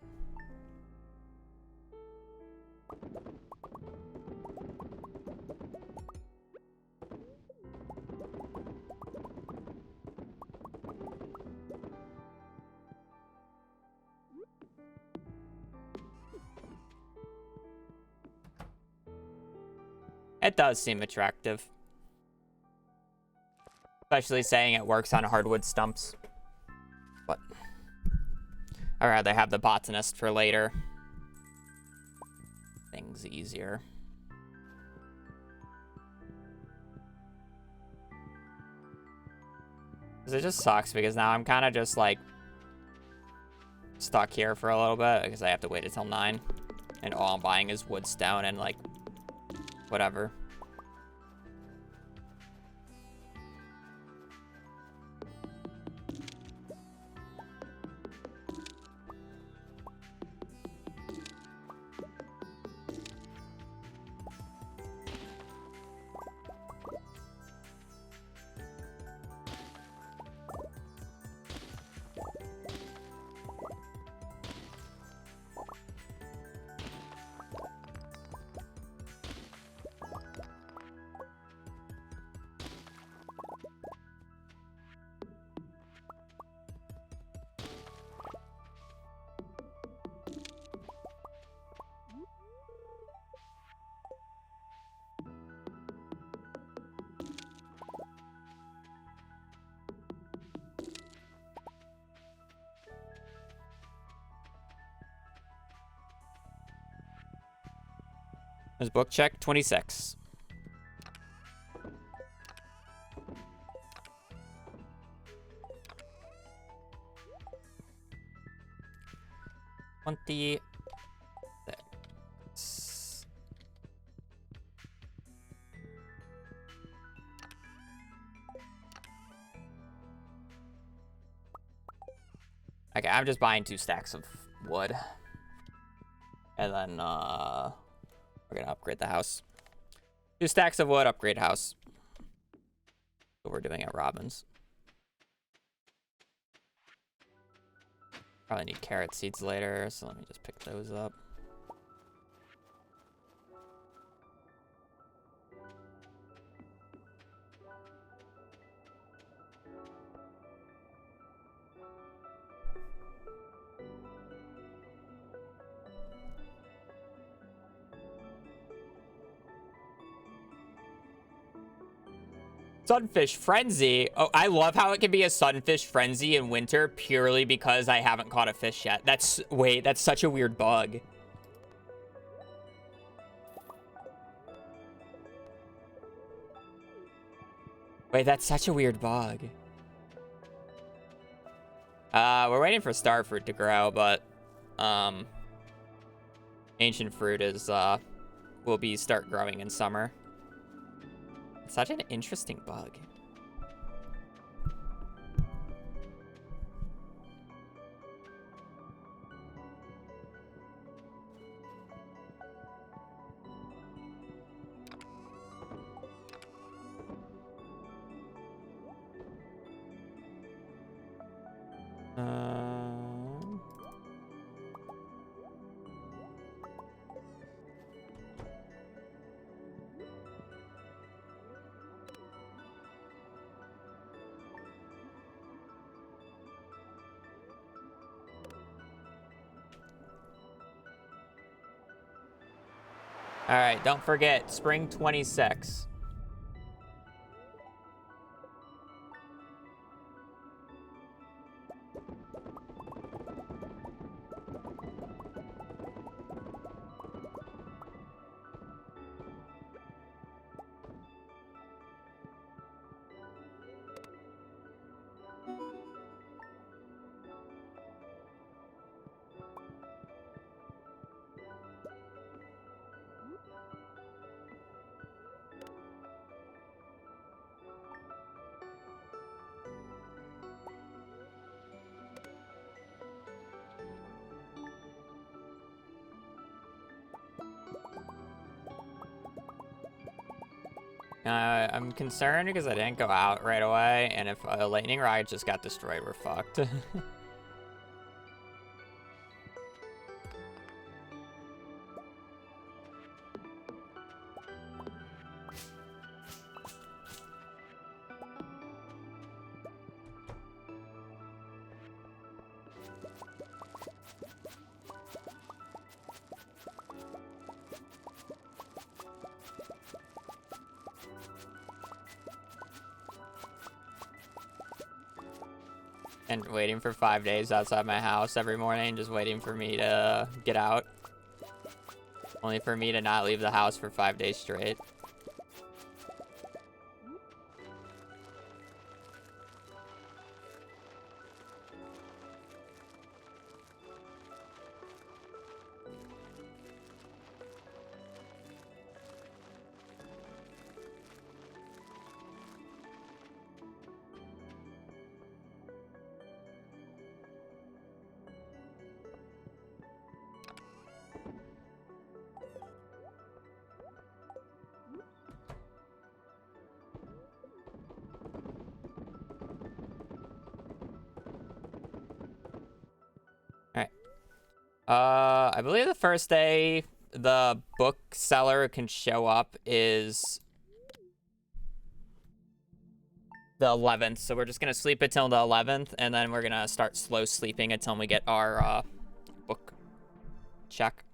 It does seem attractive. Especially saying it works on hardwood stumps. But I'd rather have the botanist for later. Things easier. Because it just sucks because now I'm kind of just like stuck here for a little bit because I have to wait until 9. And all I'm buying is wood stone and like whatever. There's book check 26. Okay, I'm just buying 2 stacks of wood. And then, we're gonna upgrade the house. 2 stacks of wood, upgrade house. What we're doing at Robin's. Probably need carrot seeds later, so let me just pick those up. Sunfish Frenzy. Oh, I love how it can be a Sunfish Frenzy in winter purely because I haven't caught a fish yet. Wait, that's such a weird bug. Wait, that's such a weird bug. We're waiting for starfruit to grow, but ancient fruit will start growing in summer. It's such an interesting bug. All right, don't forget, spring 26. I'm concerned because I didn't go out right away, and if a lightning rod just got destroyed, we're fucked. And waiting for 5 days outside my house every morning, just waiting for me to get out. Only for me to not leave the house for 5 days straight. I believe the first day the bookseller can show up is the 11th. So we're just going to sleep until the 11th, and then we're going to start slow sleeping until we get our book check.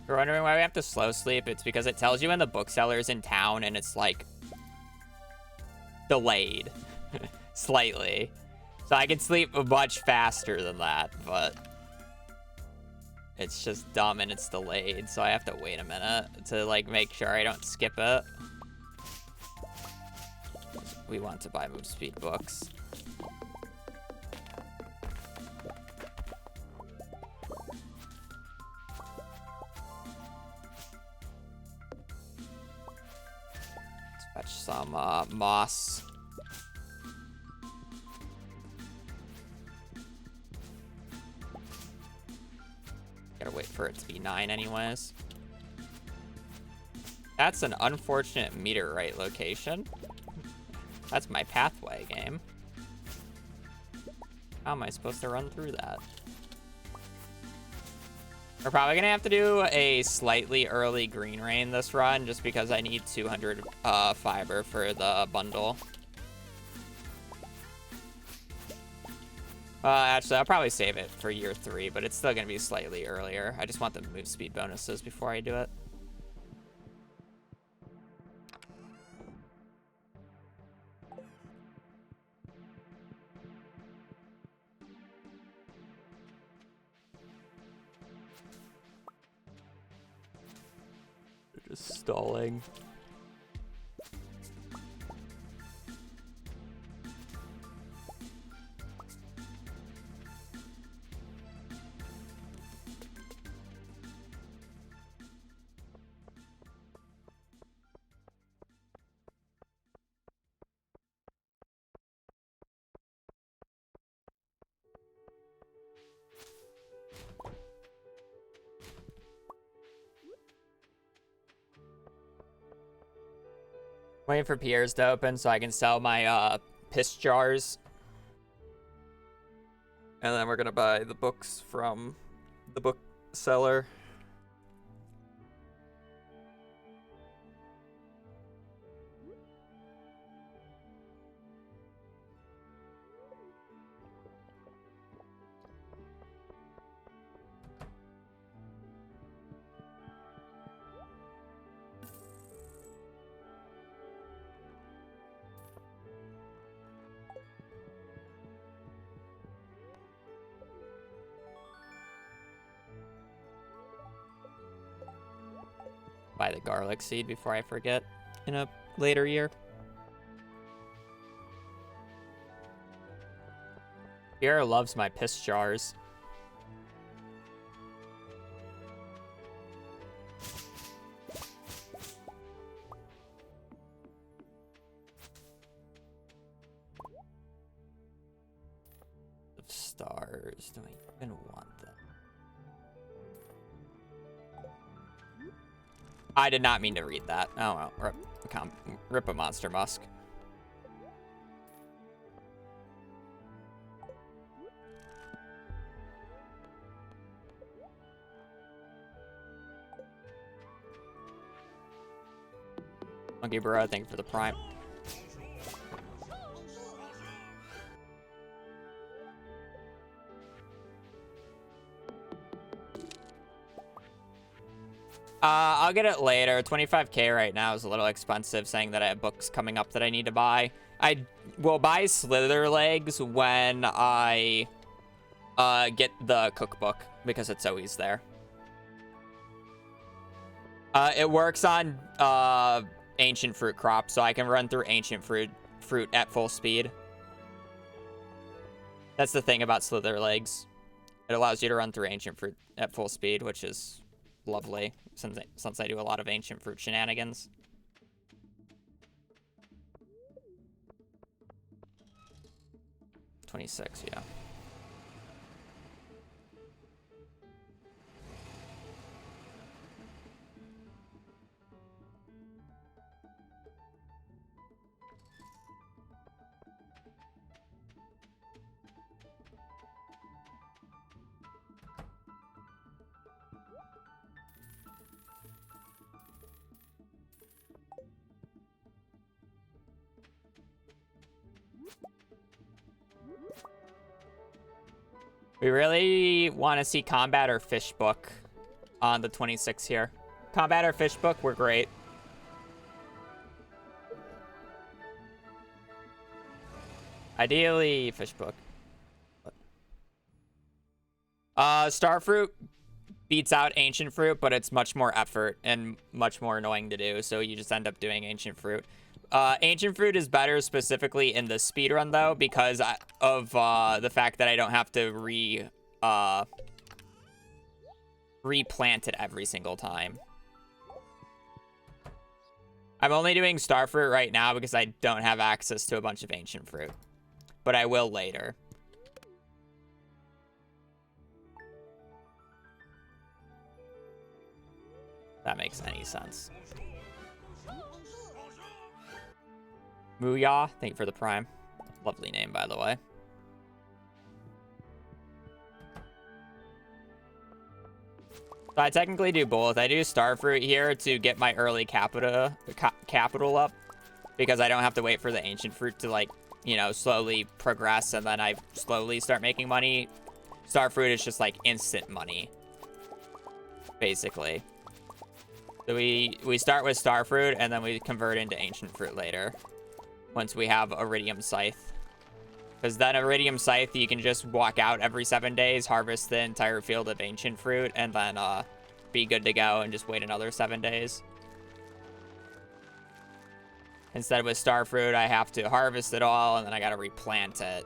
You're wondering why we have to slow sleep? It's because it tells you when the bookseller's in town, and it's like delayed slightly. So I can sleep much faster than that, but it's just dumb and it's delayed. So I have to wait a minute to like make sure I don't skip it. We want to buy move speed books. Fetch some moss. Gotta wait for it to be 9 anyways. That's an unfortunate meteorite location. That's my pathway, game. How am I supposed to run through that? We're probably gonna have to do a slightly early green rain this run, just because I need 200 fiber for the bundle. Actually, I'll probably save it for year 3, but it's still gonna be slightly earlier. I just want the move speed bonuses before I do it. They're just stalling. Waiting for Pierre's to open so I can sell my piss jars. And then we're gonna buy the books from the bookseller. Buy the garlic seed before I forget in a later year. Pierre loves my piss jars. Of stars, do I even want them? I did not mean to read that. Oh well, rip a monster musk. Monkey Bro, thank you for the prime. I'll get it later. 25k right now is a little expensive, saying that I have books coming up that I need to buy. I will buy Slither Legs when I get the cookbook, because it's always there. It works on ancient fruit crops, so I can run through ancient fruit at full speed. That's the thing about Slither Legs. It allows you to run through ancient fruit at full speed, which is lovely, since I do a lot of ancient fruit shenanigans. $26, yeah. We really want to see Combat or Fish Book on the 26 here. Combat or Fish Book, we're great. Ideally, Fish Book. Starfruit beats out Ancient Fruit, but it's much more effort and much more annoying to do, so you just end up doing Ancient Fruit. Ancient Fruit is better specifically in the speedrun, though, because of the fact that I don't have to replant it every single time. I'm only doing Starfruit right now because I don't have access to a bunch of Ancient Fruit, but I will later. That makes any sense. Mooyah, thank you for the prime. Lovely name, by the way. So I technically do both. I do Starfruit here to get my early capital up, because I don't have to wait for the ancient fruit to, like, you know, slowly progress, and then I slowly start making money. Starfruit is just like instant money, basically. So we start with Starfruit, and then we convert into ancient fruit later, once we have Iridium Scythe. Because then Iridium Scythe, you can just walk out every 7 days, harvest the entire field of ancient fruit, and then be good to go and just wait another 7 days. Instead with Starfruit, I have to harvest it all, and then I gotta replant it.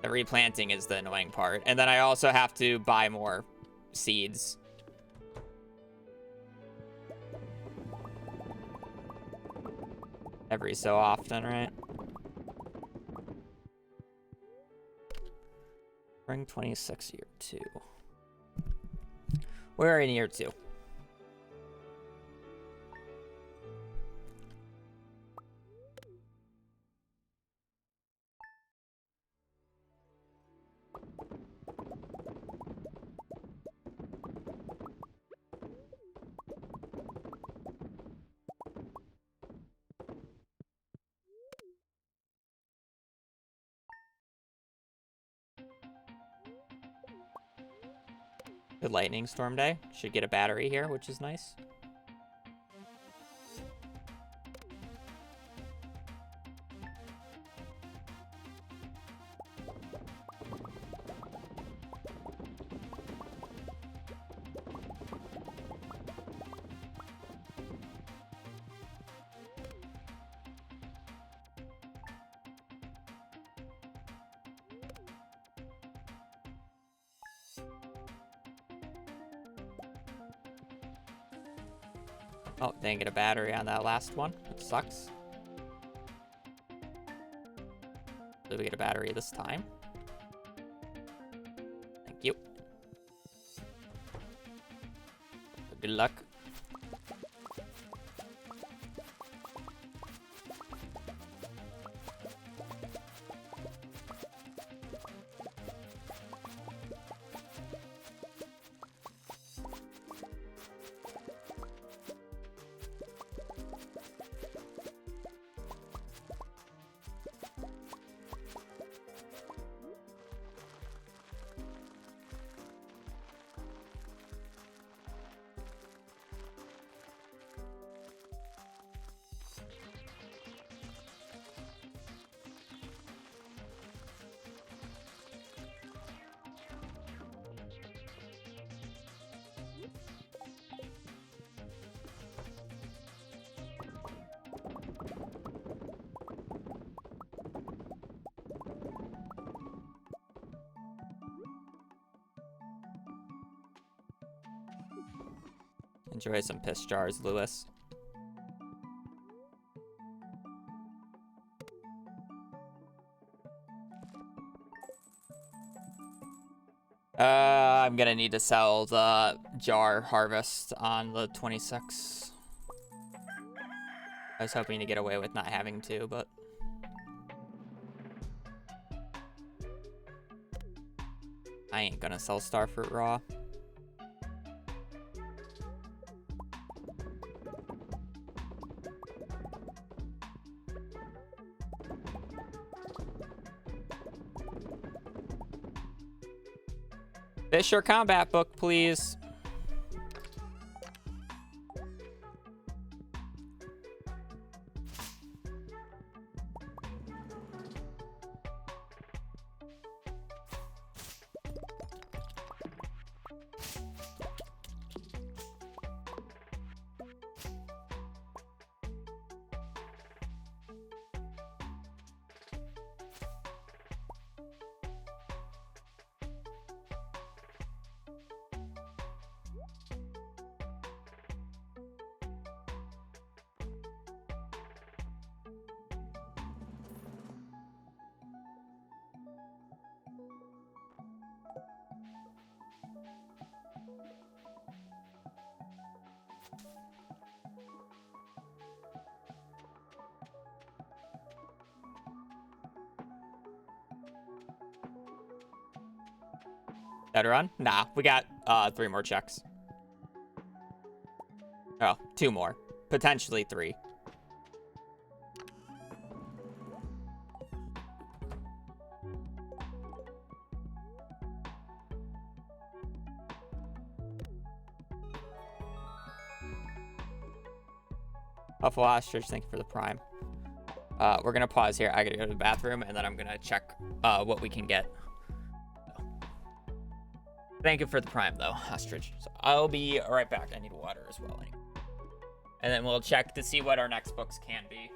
The replanting is the annoying part. And then I also have to buy more seeds. Every so often, right? Spring 26, year 2. We're in year 2. Good lightning storm day. Should get a battery here, which is nice. Oh, didn't get a battery on that last one, which sucks. Did we get a battery this time? Thank you. Good luck. Enjoy some piss jars, Lewis. I'm gonna need to sell the jar harvest on the 26th. I was hoping to get away with not having to, but... I ain't gonna sell Starfruit raw. Fisher combat book, please. That a run? Nah, we got 3 more checks. Oh, 2 more. Potentially 3. Buffalo Ostrich, thank you for the prime. We're gonna pause here. I gotta go to the bathroom, and then I'm gonna check what we can get. Thank you for the prime, though, Ostrich. So I'll be right back. I need water as well. Anyway. And then we'll check to see what our next books can be.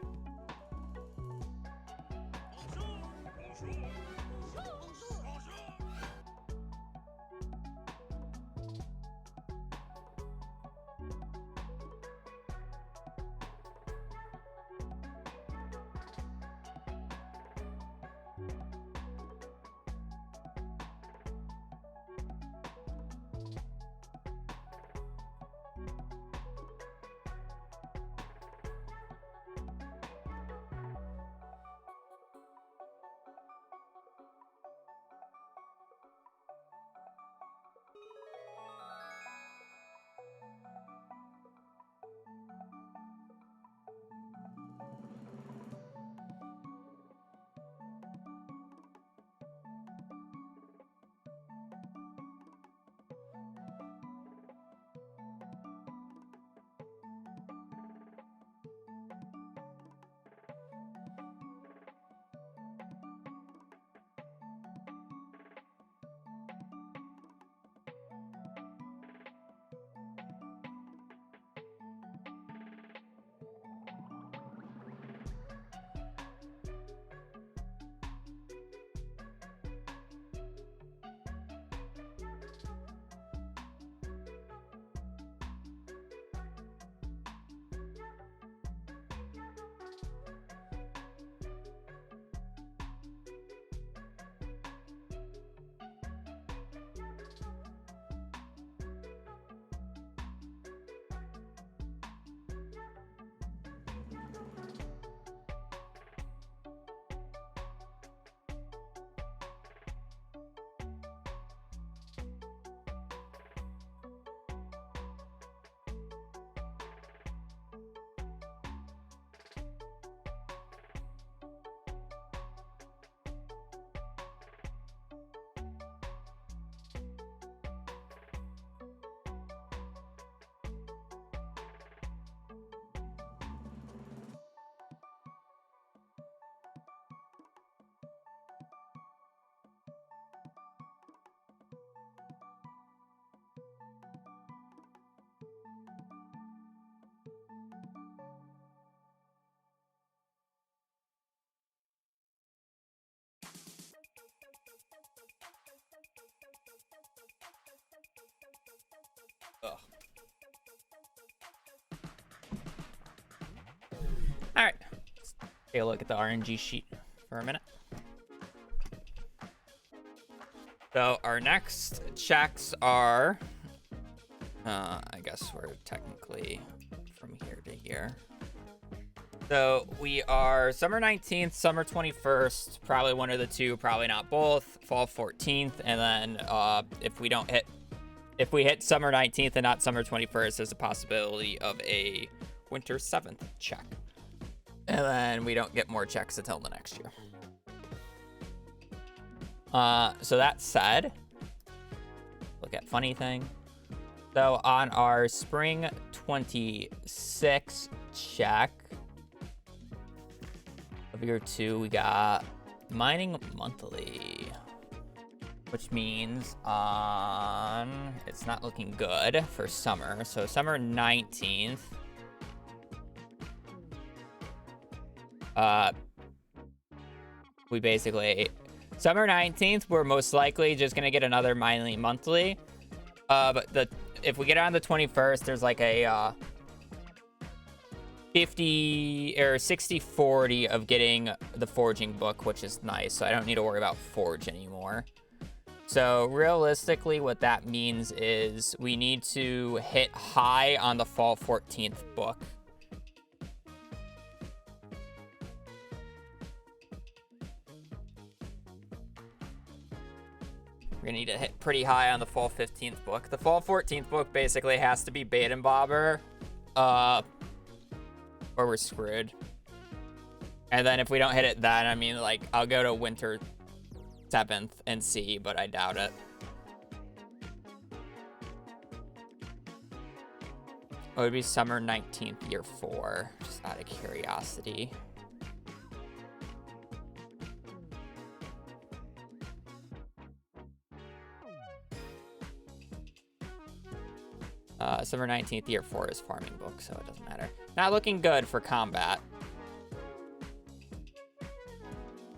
Ugh. All right, let's take a look at the RNG sheet for a minute. So our next checks are, I guess we're technically from here to here. So we are summer 19th, summer 21st, probably one of the two, probably not both, fall 14th, and then if we hit summer 19th and not summer 21st, there's a possibility of a winter 7th check. And then we don't get more checks until the next year. So that said, look at funny thing. So on our spring 26 check of year 2, we got mining monthly, which means it's not looking good for summer. So summer 19th, we basically, summer 19th, we're most likely just gonna get another mining monthly. But if we get on the 21st, there's like a 50 or 60-40 of getting the forging book, which is nice. So I don't need to worry about forge anymore. So realistically, what that means is we need to hit high on the fall 14th book. We're gonna need to hit pretty high on the fall 15th book. The fall 14th book basically has to be Bait and Bobber, or we're screwed. And then if we don't hit it then, I mean, like, I'll go to winter 7th and see, but I doubt it. It would be summer 19th, year 4, just out of curiosity. Summer 19th, year 4 is farming book, so it doesn't matter. Not looking good for combat.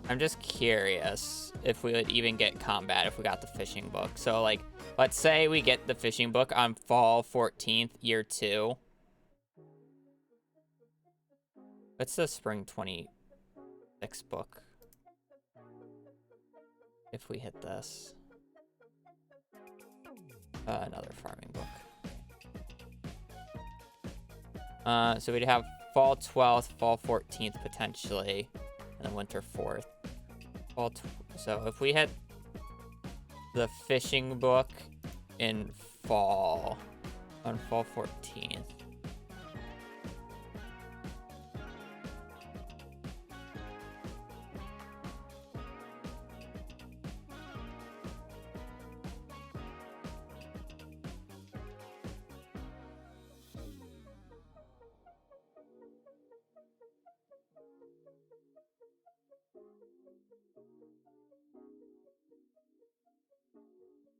I'm just curious if we would even get combat if we got the fishing book. So, like, let's say we get the fishing book on fall 14th, year 2. What's the spring 26 book? If we hit this. Another farming book. So we'd have fall 12th, fall 14th potentially, and then winter 4th. So if we hit the fishing book in fall, on fall 14th.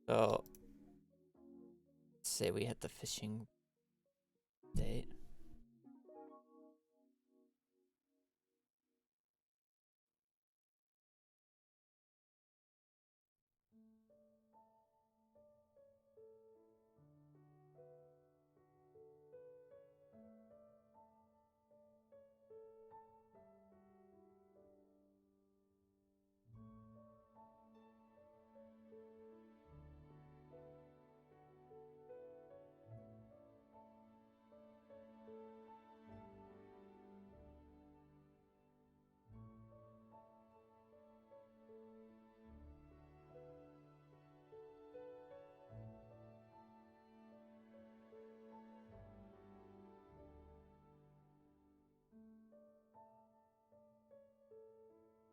So, let's say we hit the fishing date.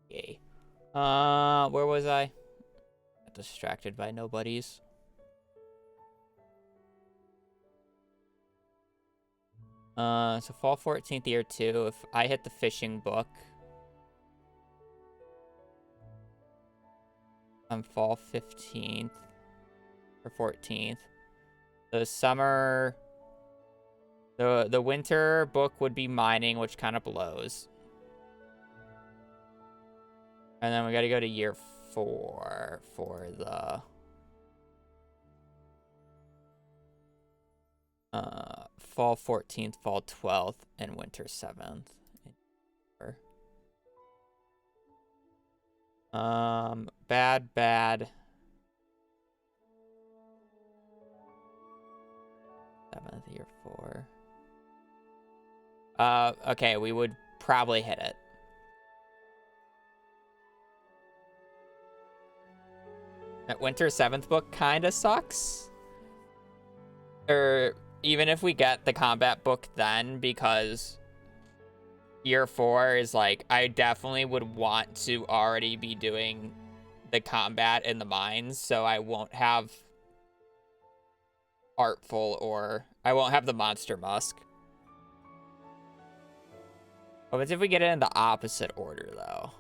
Yay. Where was I? Got distracted by nobodies. So fall 14th, year 2. If I hit the fishing book on fall 15th or 14th, the summer, the winter book would be mining, which kind of blows. And then we got to go to year 4 for the fall 14th, fall 12th, and winter 7th. Bad. 7th, year 4. Okay, we would probably hit it. That winter 7th book kind of sucks. Or even if we get the combat book then, because year 4 is like, I definitely would want to already be doing the combat in the mines, so I won't have Artful or I won't have the Monster Musk. But if we get it in the opposite order, though.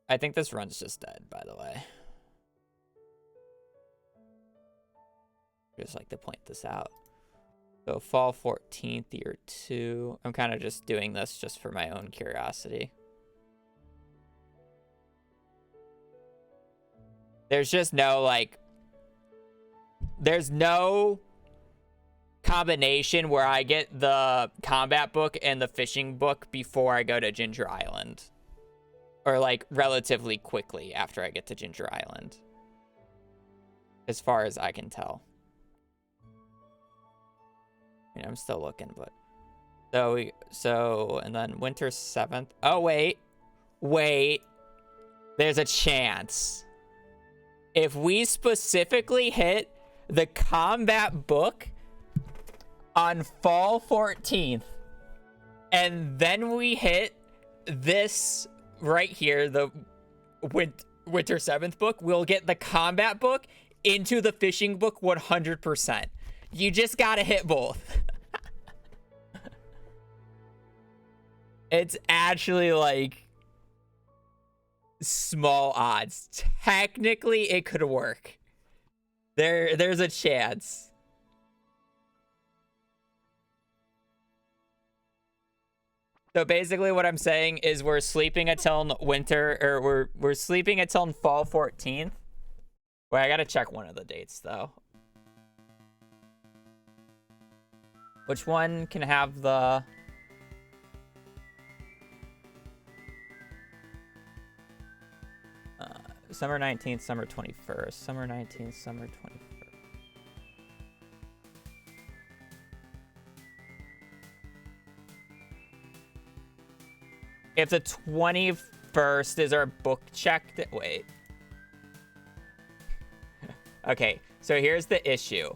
I think this run's just dead, by the way. Just like to point this out. So fall 14th, year 2. I'm kind of just doing this just for my own curiosity. There's just no, like... There's no combination where I get the combat book and the fishing book before I go to Ginger Island. Or, like, relatively quickly after I get to Ginger Island. As far as I can tell. I mean, I'm still looking, but... So, and then winter 7th... Oh, wait. wait. There's a chance. If we specifically hit the combat book on fall 14th, and then we hit this right here, the winter 7th book, we'll get the combat book into the fishing book 100%. You just gotta hit both. It's actually like small odds. Technically, it could work. There's a chance. So basically what I'm saying is we're sleeping until winter, or we're sleeping until fall 14th. Wait, I gotta check one of the dates though. Which one can have the... Summer 19th, summer 21st. Summer 19th, summer 21st. If the 21st is our book check, wait. Okay, so here's the issue.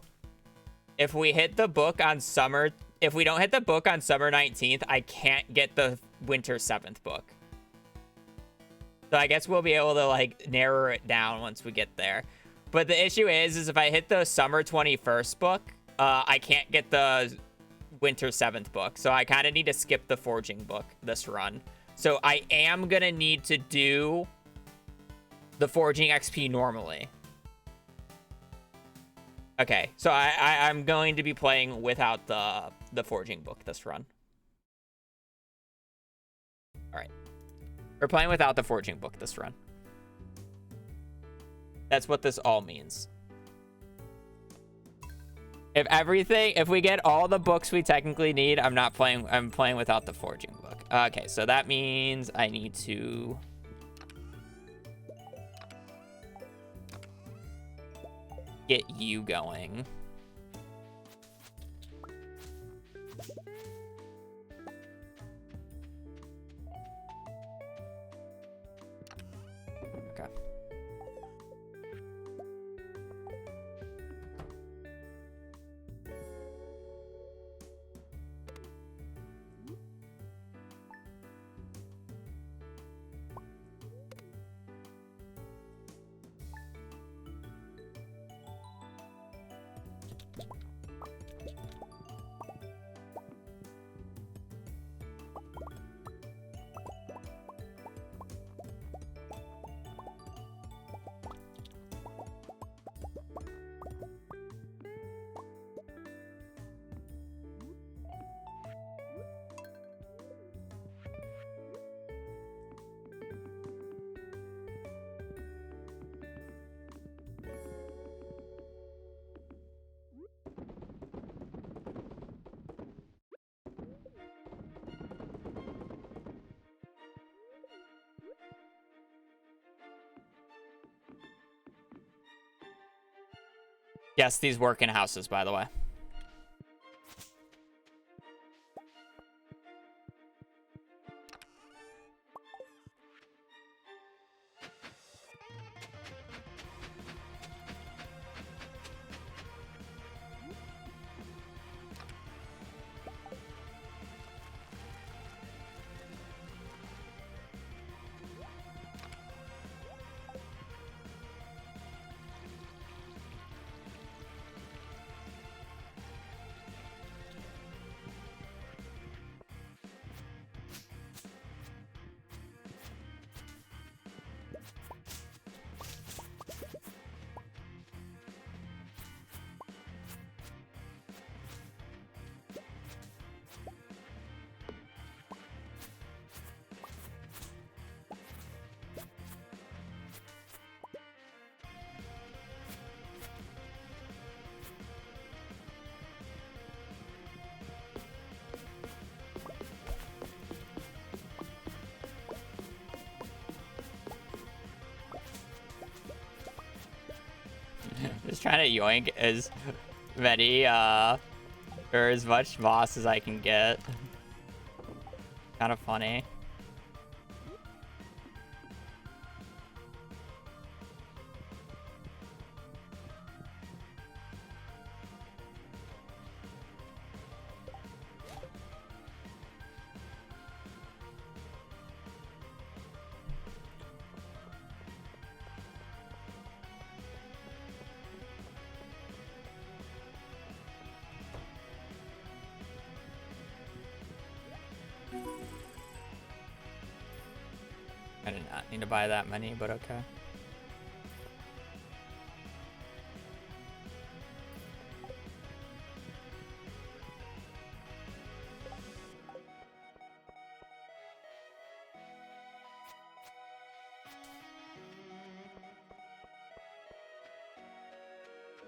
If we hit the book on summer, if we don't hit the book on summer 19th, I can't get the winter 7th book. So I guess we'll be able to like narrow it down once we get there. But the issue is if I hit the summer 21st book, I can't get the winter 7th book. So I kind of need to skip the forging book this run. So I am going to need to do the forging XP normally. Okay, so I'm going to be playing without the forging book this run. All right. We're playing without the forging book this run. That's what this all means. If we get all the books we technically need, I'm playing without the forging book. Okay, so that means I need to get you going. Okay. Yes, these work in houses, by the way. Just trying to yoink as many, or as much moss as I can get. Kind of funny. I did not need to buy that many, but okay.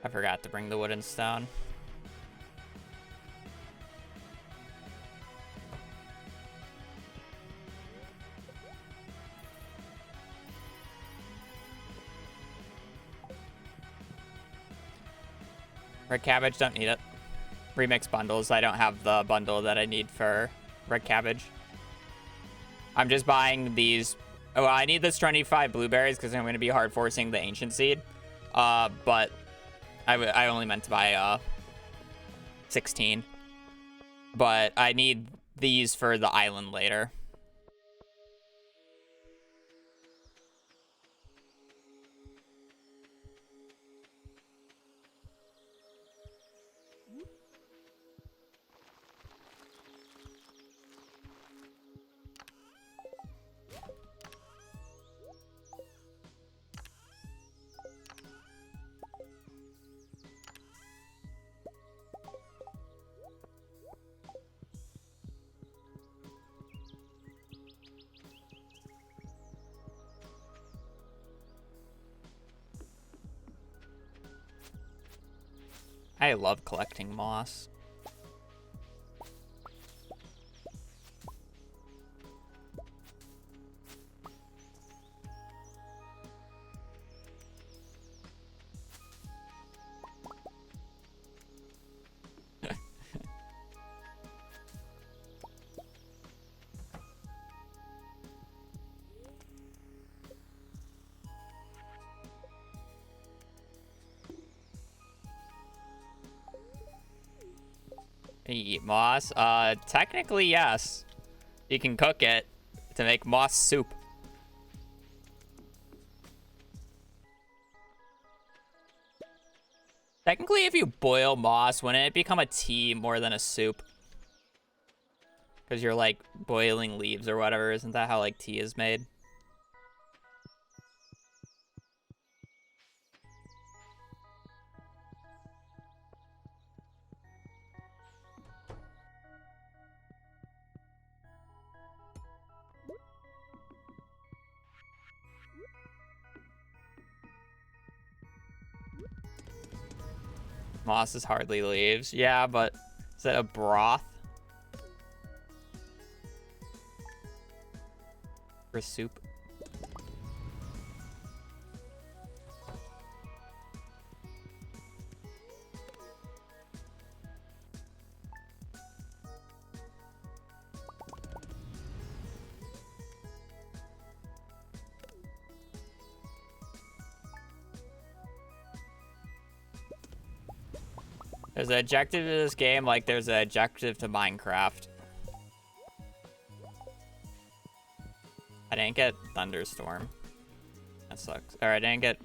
I forgot to bring the wooden stone. Red cabbage, don't need it. Remix bundles, I don't have the bundle that I need for red cabbage. I'm just buying these. Oh, I need this 25 blueberries because I'm going to be hard forcing the ancient seed. But I only meant to buy 16. But I need these for the island later. I love collecting moss. You eat moss? Technically, yes. You can cook it to make moss soup. Technically, if you boil moss, wouldn't it become a tea more than a soup? Because you're, like, boiling leaves or whatever. Isn't that how, like, tea is made? Moss is hardly leaves. Yeah, but is that a broth? For soup? There's an objective to this game like there's an objective to Minecraft. I didn't get Thunderstorm. That sucks. Or I didn't get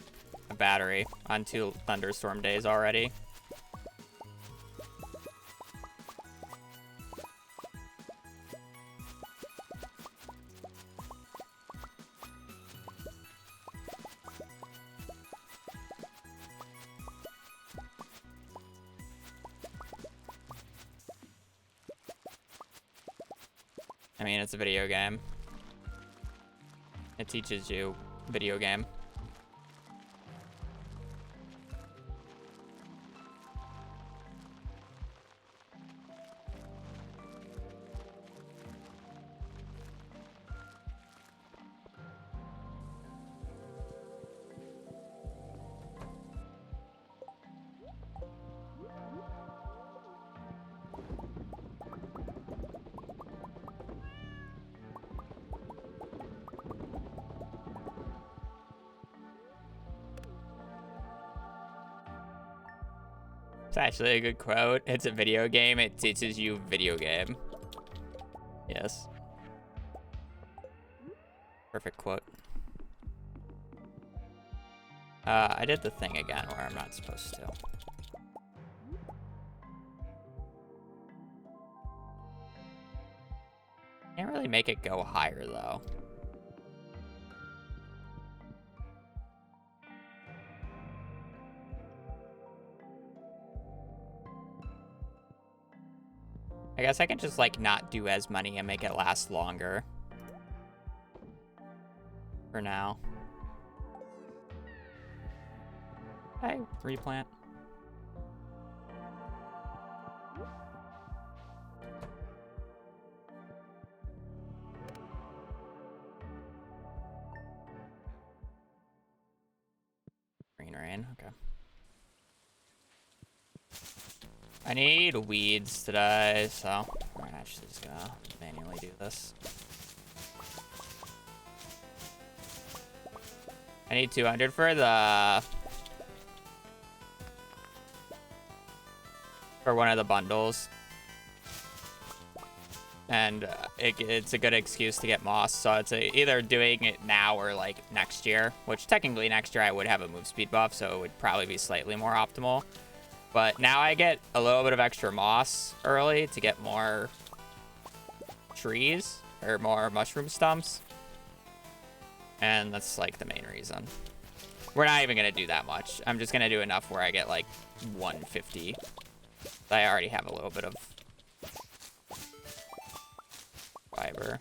a battery on 2 Thunderstorm days already. I mean, it's a video game. It teaches you video game. It's actually a good quote. It's a video game. It teaches you video game. Yes. Perfect quote. I did the thing again where I'm not supposed to. Can't really make it go higher though. I guess I can just, like, not do as many and make it last longer. For now. Hey, replant. Green rain, okay. I need weeds today, so I'm actually just gonna manually do this. I need 200 for one of the bundles. And it's a good excuse to get moss, so it's either doing it now or like next year, which technically next year I would have a move speed buff, so it would probably be slightly more optimal. But now I get a little bit of extra moss early to get more trees or more mushroom stumps. And that's like the main reason. We're not even going to do that much. I'm just going to do enough where I get like 150. I already have a little bit of fiber.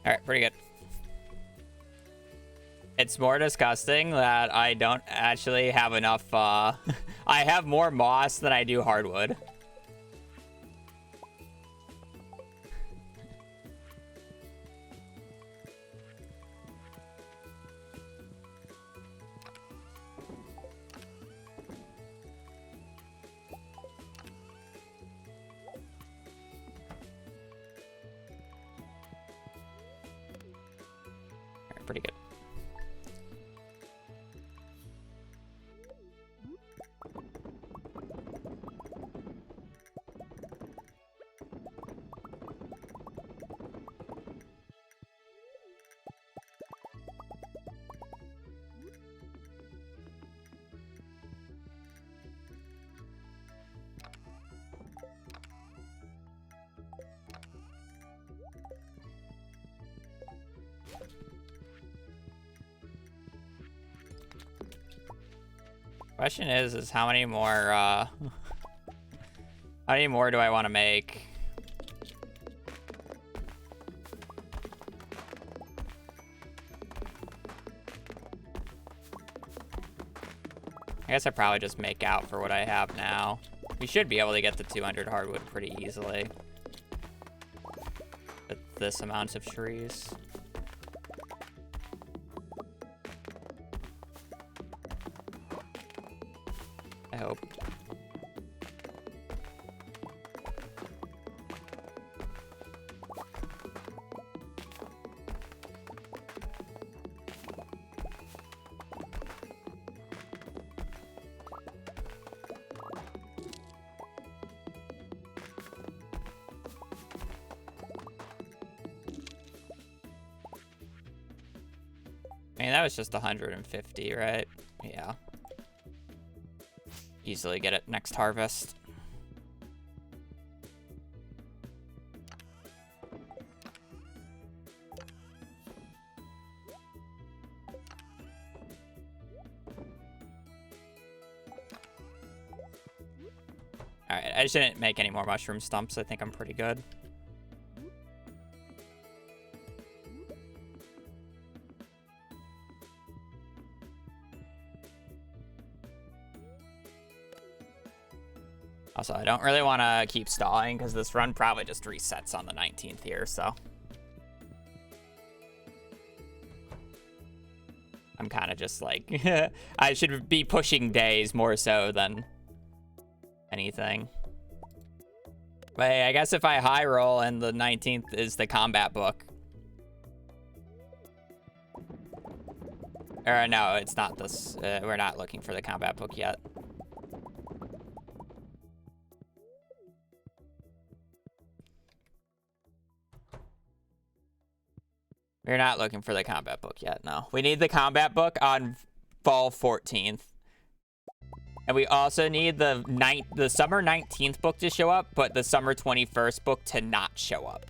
All right, pretty good. It's more disgusting that I don't actually have enough, I have more moss than I do hardwood. Pretty good. Question is how many more, how many more do I want to make? I guess I probably just make out for what I have now. We should be able to get the 200 hardwood pretty easily. With this amount of trees. I hope. I mean, that was just 150, right? Yeah. easily get it next harvest. Alright, I shouldn't make any more mushroom stumps. I think I'm pretty good. Also, I don't really want to keep stalling because this run probably just resets on the 19th here, so. I'm kind of just like, I should be pushing days more so than anything. But hey, I guess if I high roll and the 19th is the combat book. Or no, it's not this. We're not looking for the combat book yet. We're not looking for the combat book yet, no. We need the combat book on fall 14th. And we also need the summer 19th book to show up, but the summer 21st book to not show up.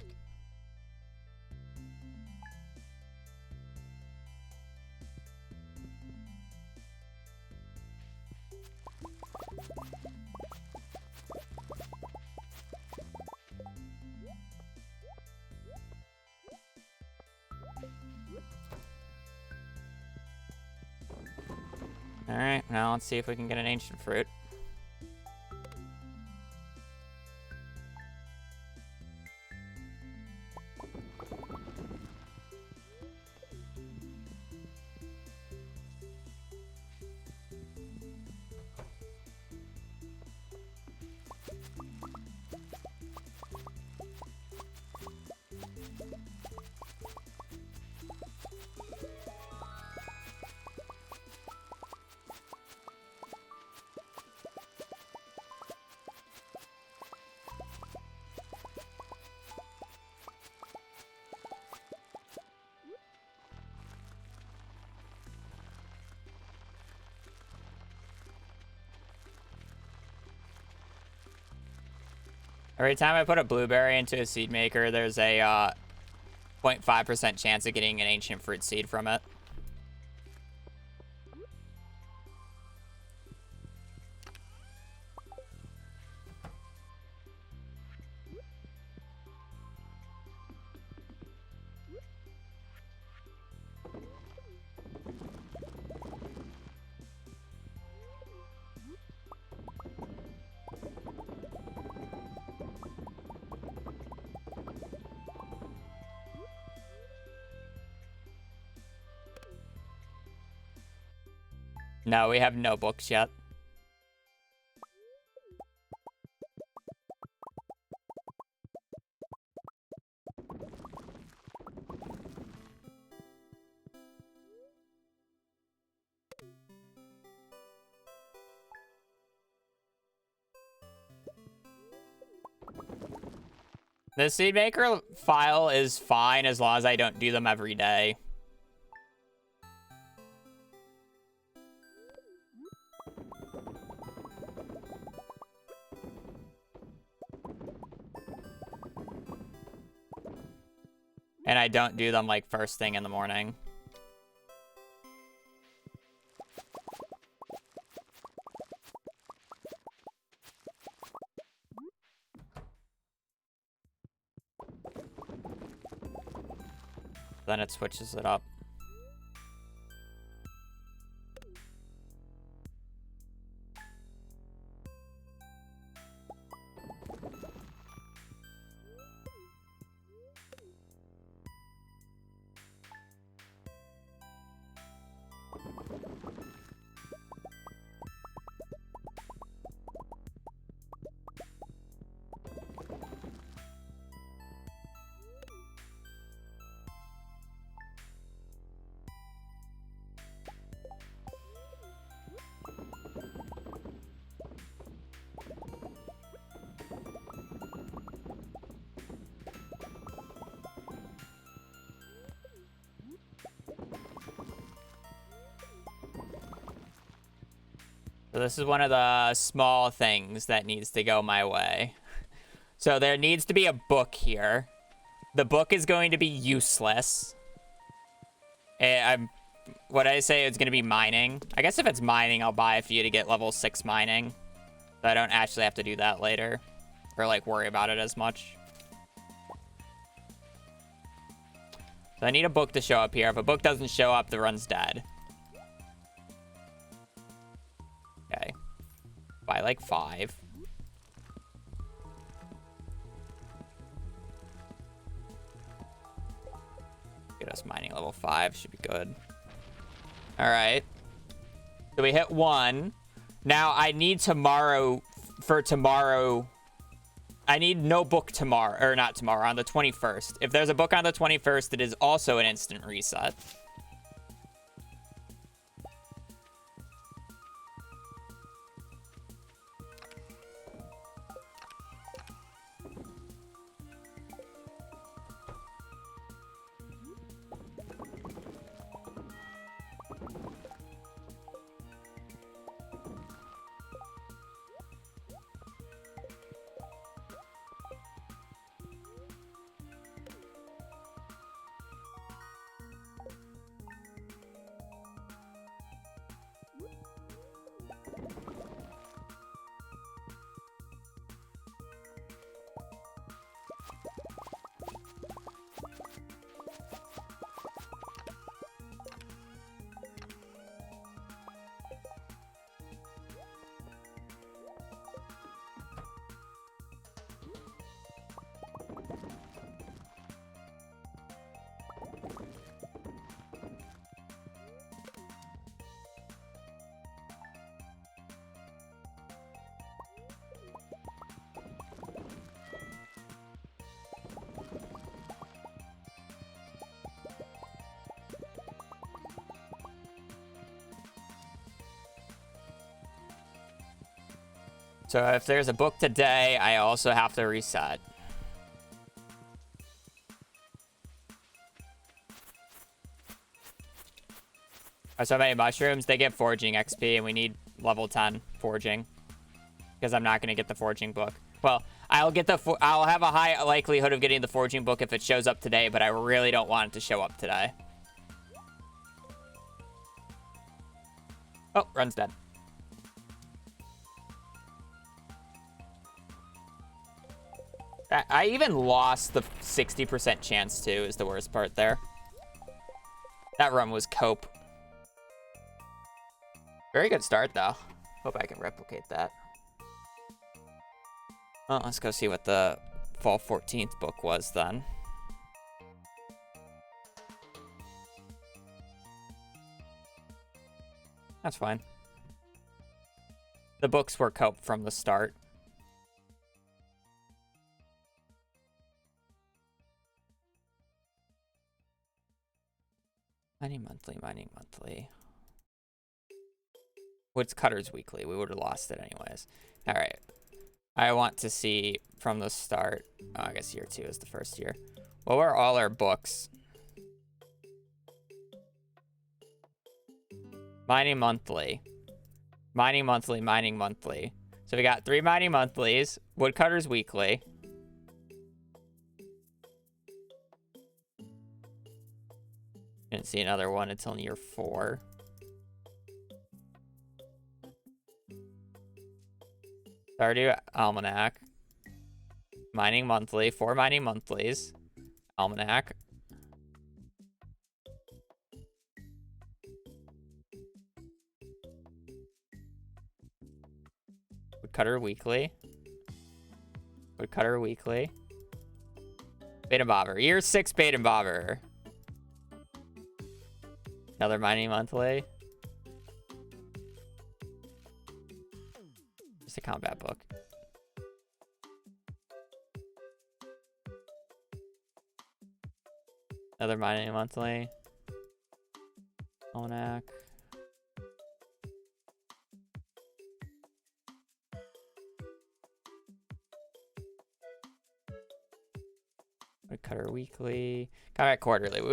All right, now let's see if we can get an ancient fruit. Every time I put a blueberry into a seed maker, there's a 0.5% chance of getting an ancient fruit seed from it. No, we have no books yet. The seed maker file is fine as long as I don't do them every day. And I don't do them like first thing in the morning. Then it switches it up. So this is one of the small things that needs to go my way. So there needs to be a book here. The book is going to be useless. What I say it's going to be mining. I guess if it's mining, I'll buy a few to get level 6 mining. So I don't actually have to do that later. Or, like, worry about it as much. So I need a book to show up here. If a book doesn't show up, the run's dead. Okay. Buy, like, 5. Get us mining level 5. Should be good. Alright. So we hit 1. Now I need tomorrow. For tomorrow. I need no book tomorrow. Or not tomorrow. On the 21st. If there's a book on the 21st, it is also an instant reset. So if there's a book today, I also have to reset. So many mushrooms, they get forging XP, and we need level 10 forging. Because I'm not going to get the forging book. Well, I'll have a high likelihood of getting the forging book if it shows up today, but I really don't want it to show up today. Oh, run's dead. I even lost the 60% chance too, is the worst part there. That run was cope. Very good start though. Hope I can replicate that. Well, let's go see what the fall 14th book was then. That's fine. The books were cope from the start. Mining monthly, mining monthly. Woodcutter's weekly. We would have lost it anyways. All right. I want to see from the start. Oh, I guess year 2 is the first year. What were all our books? Mining monthly. Mining monthly, mining monthly. So we got 3 mining monthlies. Woodcutter's weekly. Didn't see another one until year 4. Stardew Almanac. Mining monthly. 4 mining monthlies. Almanac. Woodcutter weekly. Woodcutter weekly. Bait and Bobber. Year 6 Bait and Bobber. Another mining monthly. Just a combat book. Another mining monthly. Almanac. Woodcutter weekly. Combat quarterly. We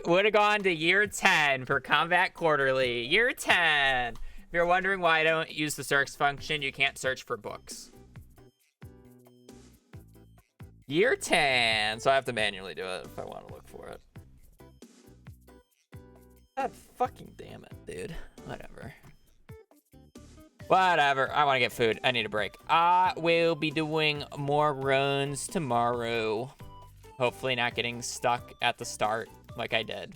would have gone to year 10 for combat quarterly. Year 10. If you're wondering why I don't use the search function, you can't search for books. Year 10. So I have to manually do it if I want to look for it. God fucking damn it, dude. Whatever. Whatever. I want to get food. I need a break. I will be doing more runs tomorrow. Hopefully not getting stuck at the start like I did.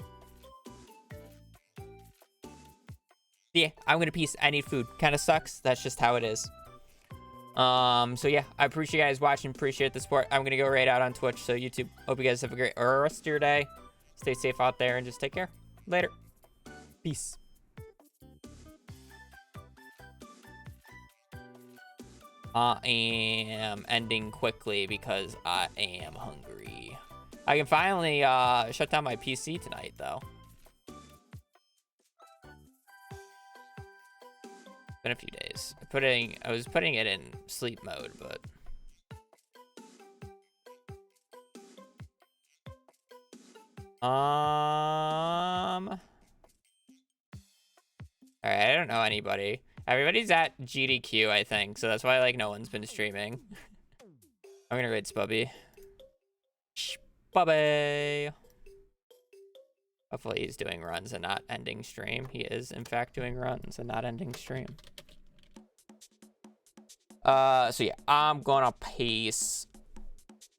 Yeah, I'm gonna peace. I need food. Kind of sucks. That's just how it is. So yeah, I appreciate you guys watching. Appreciate the support. I'm gonna go right out on Twitch. So YouTube, hope you guys have a great rest of your day. Stay safe out there and just take care. Later. Peace. I am ending quickly because I am hungry. I can finally shut down my PC tonight, though. Been a few days. I was putting it in sleep mode, but all right, I don't know anybody. Everybody's at GDQ, I think, so that's why like no one's been streaming. I'm gonna raid Spubby. Spubby. Hopefully he's doing runs and not ending stream. He is in fact doing runs and not ending stream. So yeah, I'm gonna peace.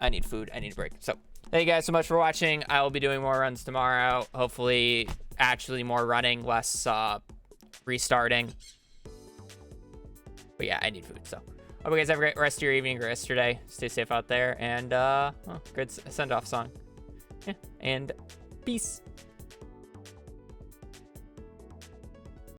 I need food. I need a break. So thank you guys so much for watching. I will be doing more runs tomorrow. Hopefully, actually more running, less restarting. But yeah, I need food. So hope you guys have a great rest of your evening, rest of your day. Stay safe out there, and good send-off song. Yeah, and peace.